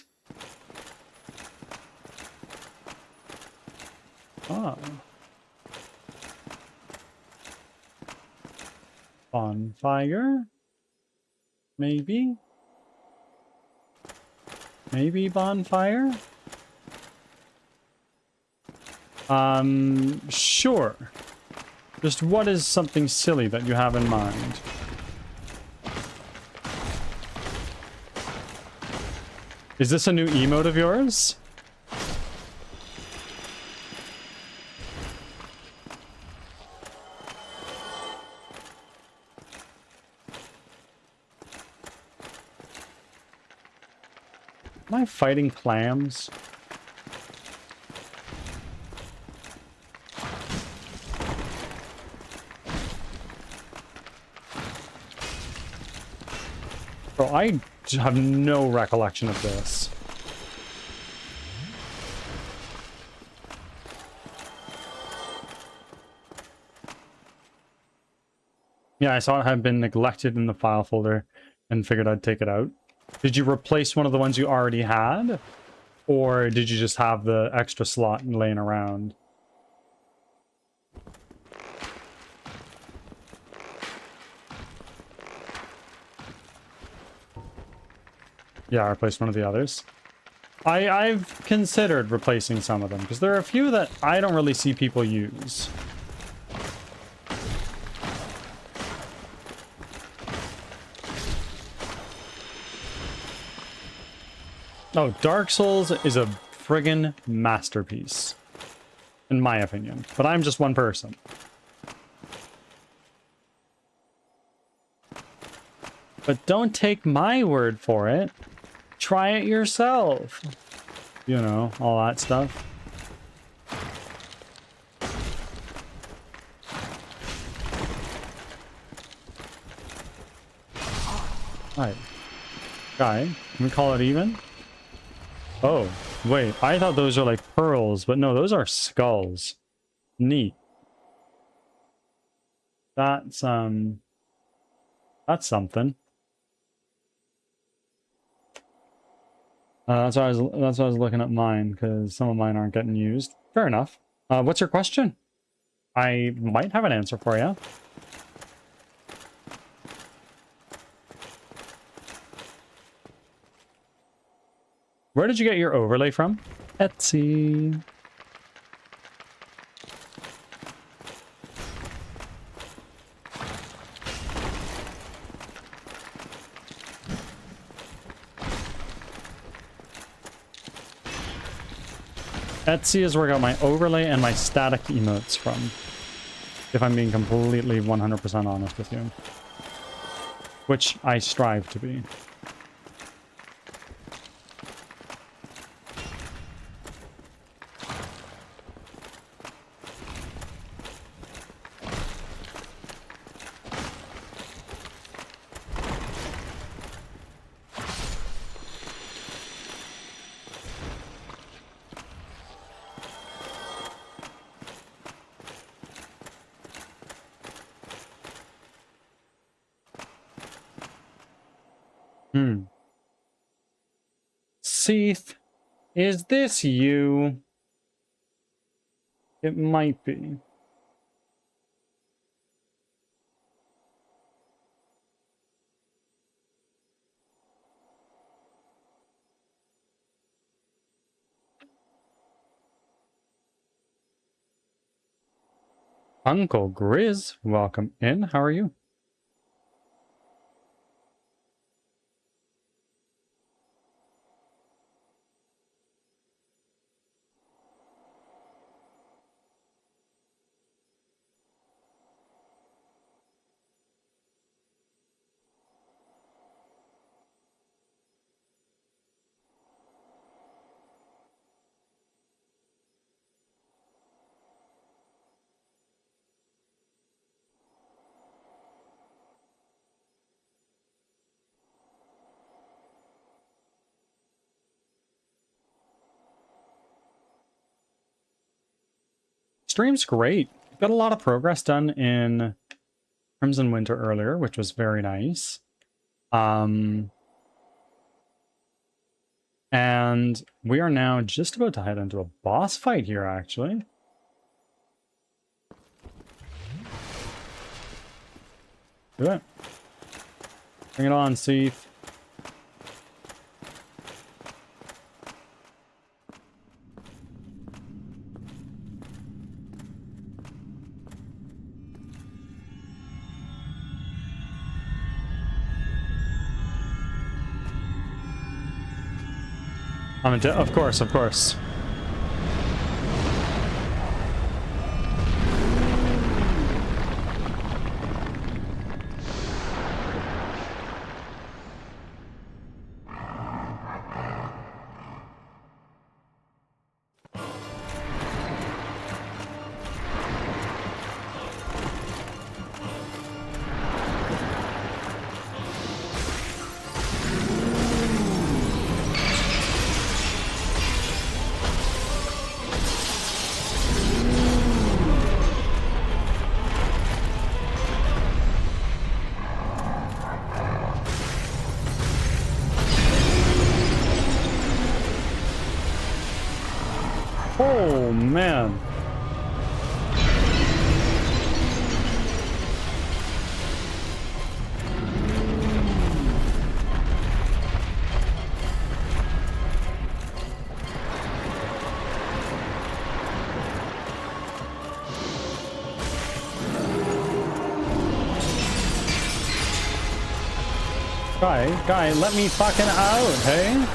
bonfire? Maybe? Maybe bonfire? Sure. Just what is something silly that you have in mind? Is this a new emote of yours? Am I fighting clams? Bro, I have no recollection of this. Yeah, I saw it had been neglected in the file folder and figured I'd take it out. Did you replace one of the ones you already had? Or did you just have the extra slot laying around? Yeah, I replaced one of the others. I've considered replacing some of them, because there are a few that I don't really see people use. Oh, Dark Souls is a friggin' masterpiece, in my opinion. But I'm just one person. But don't take my word for it. Try it yourself. You know, all that stuff. Alright. Guy, can we call it even? Oh, wait. I thought those are like pearls, but no, those are skulls. Neat. That's something. That's why I was looking at mine, because some of mine aren't getting used. Fair enough. What's your question? I might have an answer for you. Where did you get your overlay from? Etsy. Etsy is where I got my overlay and my static emotes from. If I'm being completely 100% honest with you. Which I strive to be. Seath, is this you? It might be. Uncle Grizz, welcome in. How are you? stream's great. Got a lot of progress done in Crimson Winter earlier, which was very nice. And we are now just about to head into a boss fight here, actually. Do it. Bring it on, Seath. Of course, of course. Oh, man. Guy, let me fucking out, hey?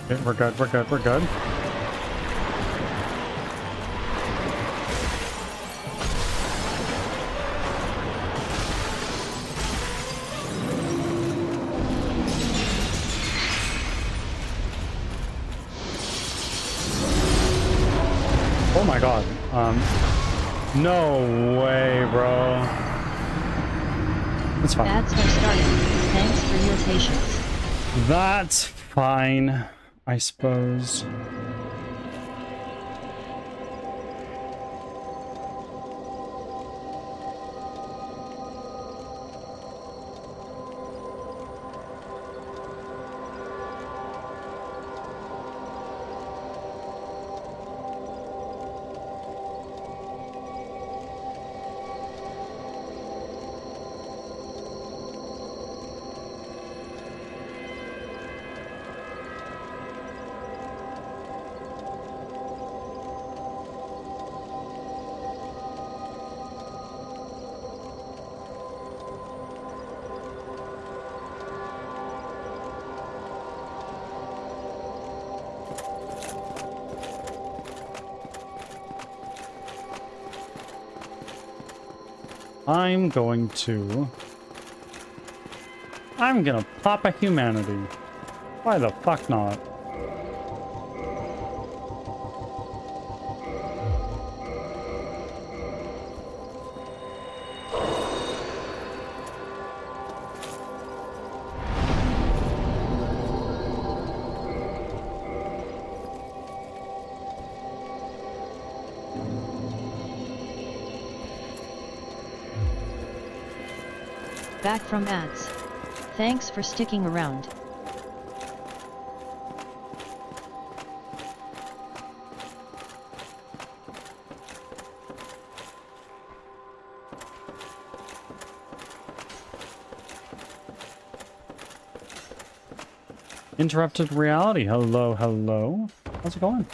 Okay, we're good, we're good, we're good. Oh my god. No way, bro. That's fine. Ads have started. Thanks for your patience. That's fine, I suppose. I'm gonna pop a humanity. Why the fuck not? Back from ads. Thanks for sticking around. Interrupted reality. Hello, hello. How's it going?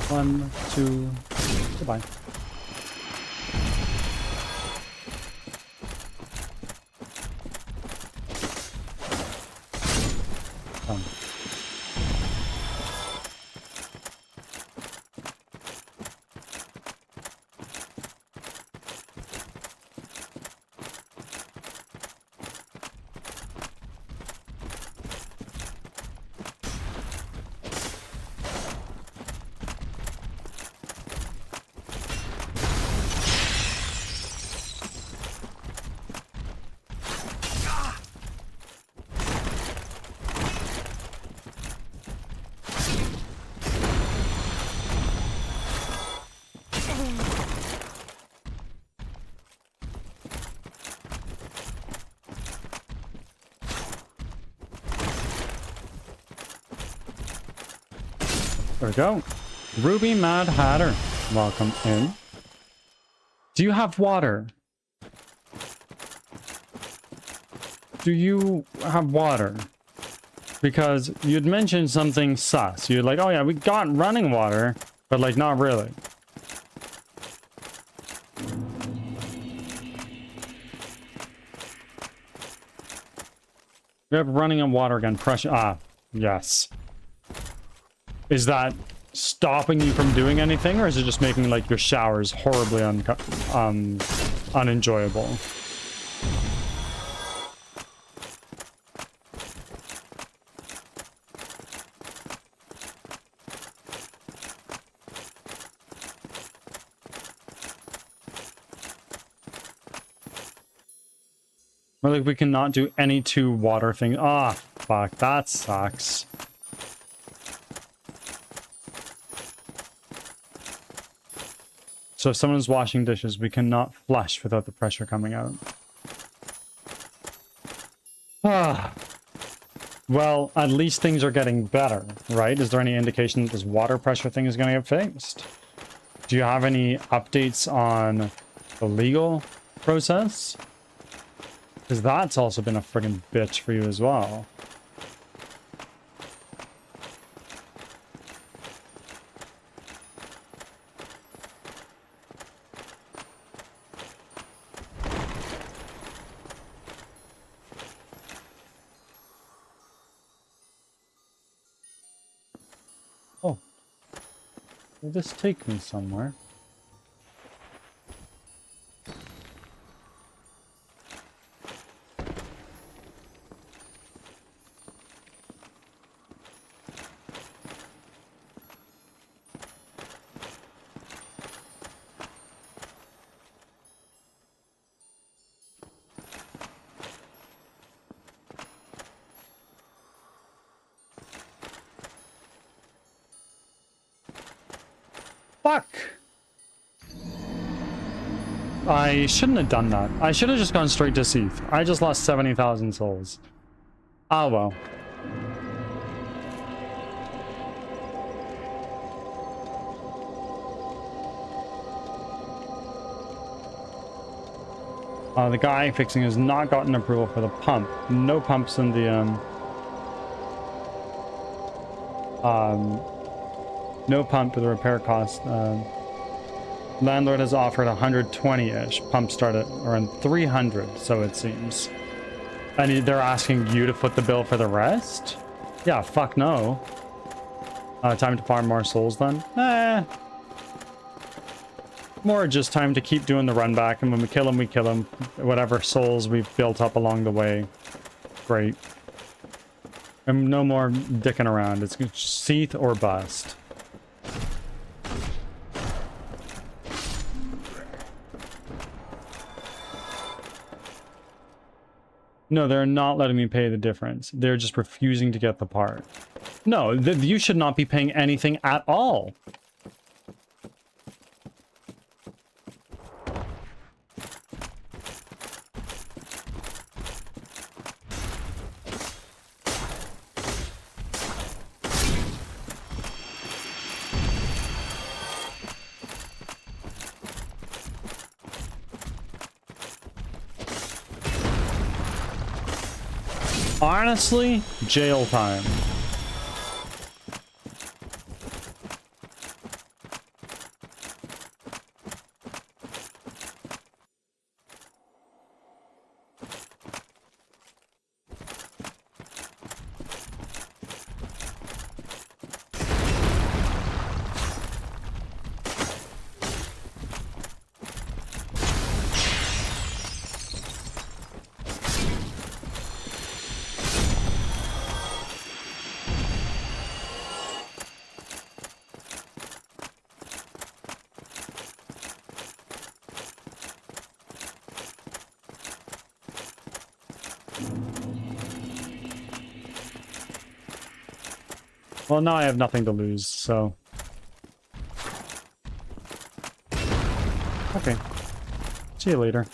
One, two, goodbye. There we go. Ruby Mad Hatter, welcome in. Do you have water? Do you have water? Because you'd mentioned something sus. You're like, oh yeah, we got running water, but like not really. We have running on water again. Pressure. Ah, yes. Is that stopping you from doing anything, or is it just making like your showers horribly unenjoyable? Or like we cannot do any two water things. Ah, fuck, that sucks. So if someone's washing dishes, we cannot flush without the pressure coming out. Ah. Well, at least things are getting better, right? Is there any indication that this water pressure thing is going to get fixed? Do you have any updates on the legal process? Because that's also been a friggin' bitch for you as well. Oh. Will this take me somewhere? Fuck! I shouldn't have done that. I should have just gone straight to Seath. I just lost 70,000 souls. Ah, well. The guy fixing has not gotten approval for the pump. No pumps in the, no pump for the repair cost. Landlord has offered 120-ish. Pump start at around 300, so it seems. And they're asking you to foot the bill for the rest? Yeah, fuck no. Time to farm more souls then? More just time to keep doing the run back, and when we kill him, we kill him. Whatever souls we've built up along the way. Great. And no more dicking around. It's Seath or bust. No, they're not letting me pay the difference. They're just refusing to get the part. No, you should not be paying anything at all. Honestly, jail time. Well, now I have nothing to lose, so... Okay. See you later.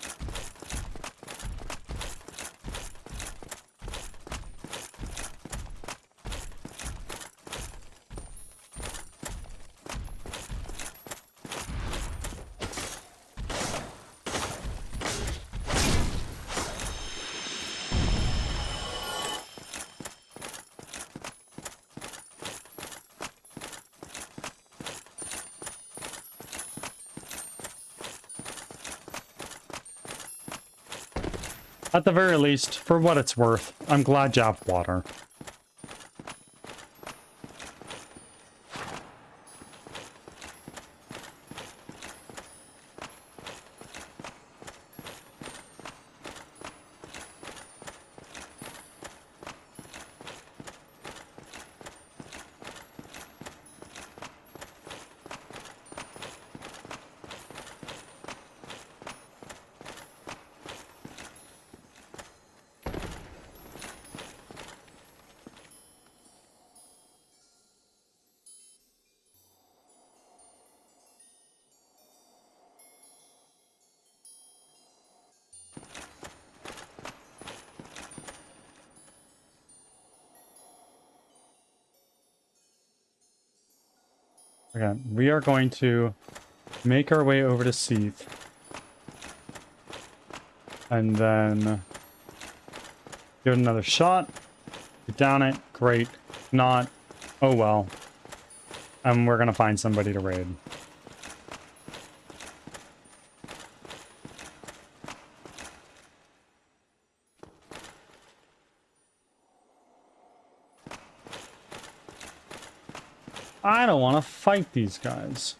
At the very least, for what it's worth, I'm glad you have water. Okay, we are going to make our way over to Seath. And then give it another shot. Get down it. Great. If not, oh well. And we're gonna find somebody to raid. I don't want to fight these guys.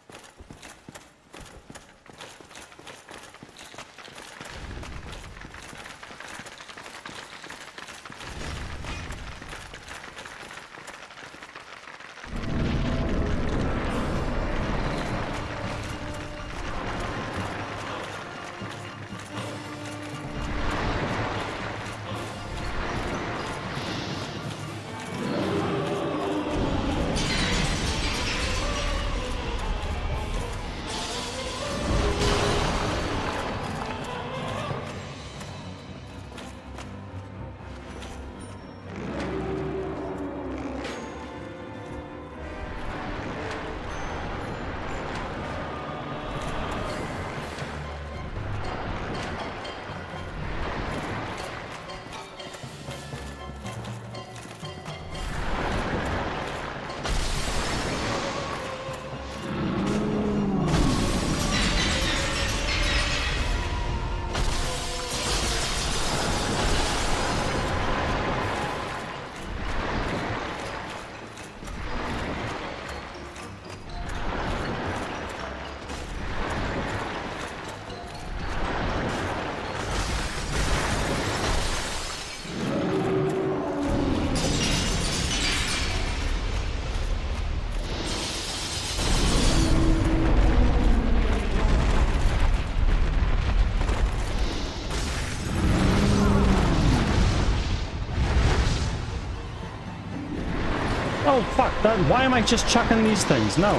Oh, fuck. Why am I just chucking these things? No.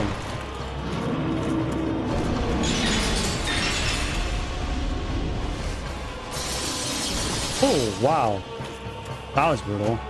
Oh, wow. That was brutal.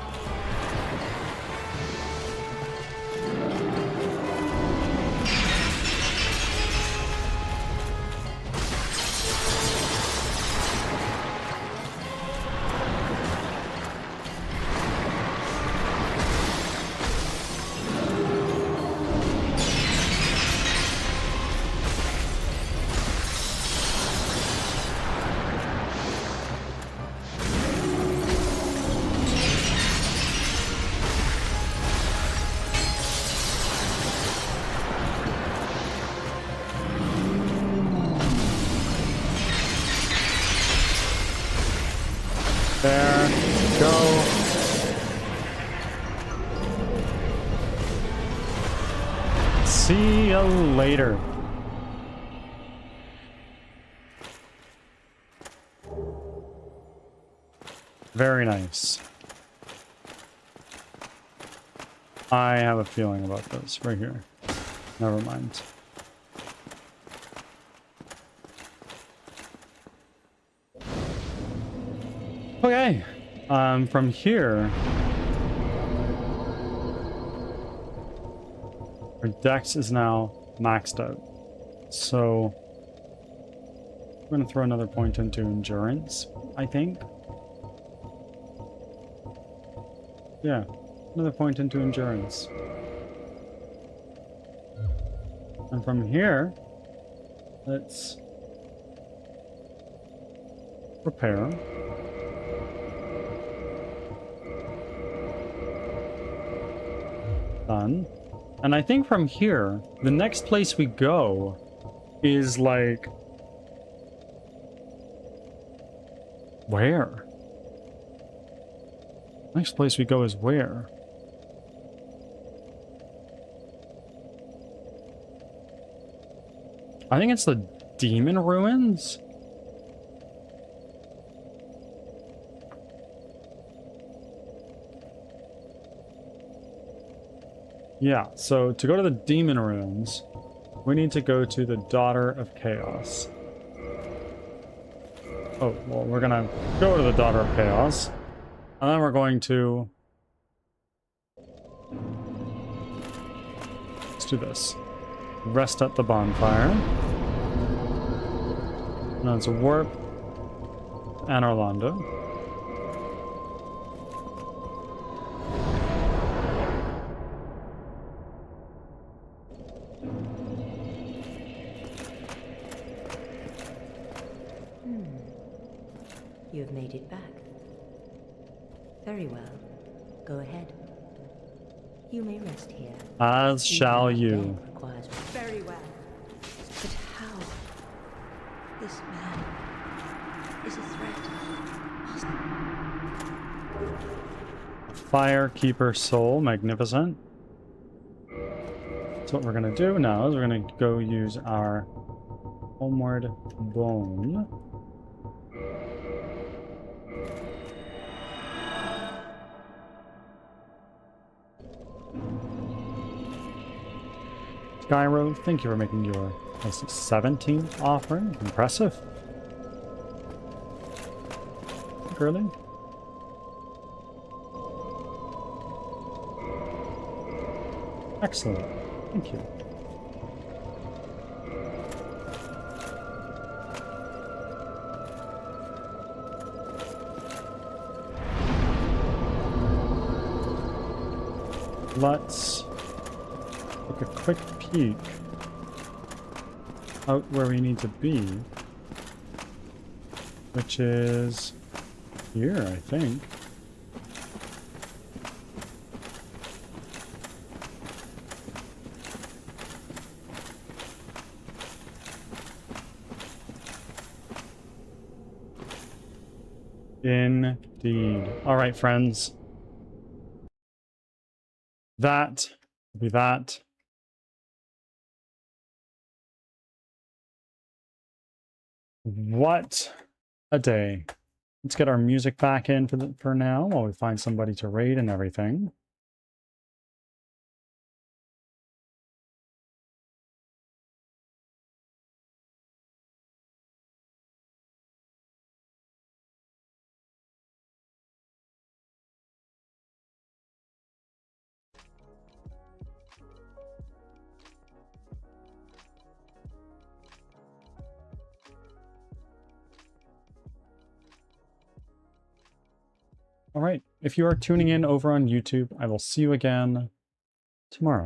There. Go. See you later. Very nice. I have a feeling about this right here. Never mind. Okay. From here, our dex is now maxed out. So we're gonna throw another point into endurance, I think. Yeah, another point into endurance. And from here, let's repair. Done. And I think from here, the next place we go is like... Where? Next place we go is where? I think it's the Demon Ruins? Yeah, so to go to the Demon Ruins, we need to go to the Daughter of Chaos. Oh, well, we're gonna go to the Daughter of Chaos. And then we're going to... Let's do this. Rest at the bonfire. Now it's a warp. And Orlando. You've made it back. Very well. Go ahead. You may rest here. As shall you. Requires... Very well. But how? This man is a threat. Firekeeper soul, magnificent. So what we're gonna do now is we're gonna go use our homeward bone. Skyro, thank you for making your 17th offering. Impressive. Girly. Excellent. Thank you. Let's take a quick peek out where we need to be, which is here, I think. Indeed. All right, friends. That will be that. What a day. Let's get our music back in for now while we find somebody to raid and everything. All right. If you are tuning in over on YouTube, I will see you again tomorrow.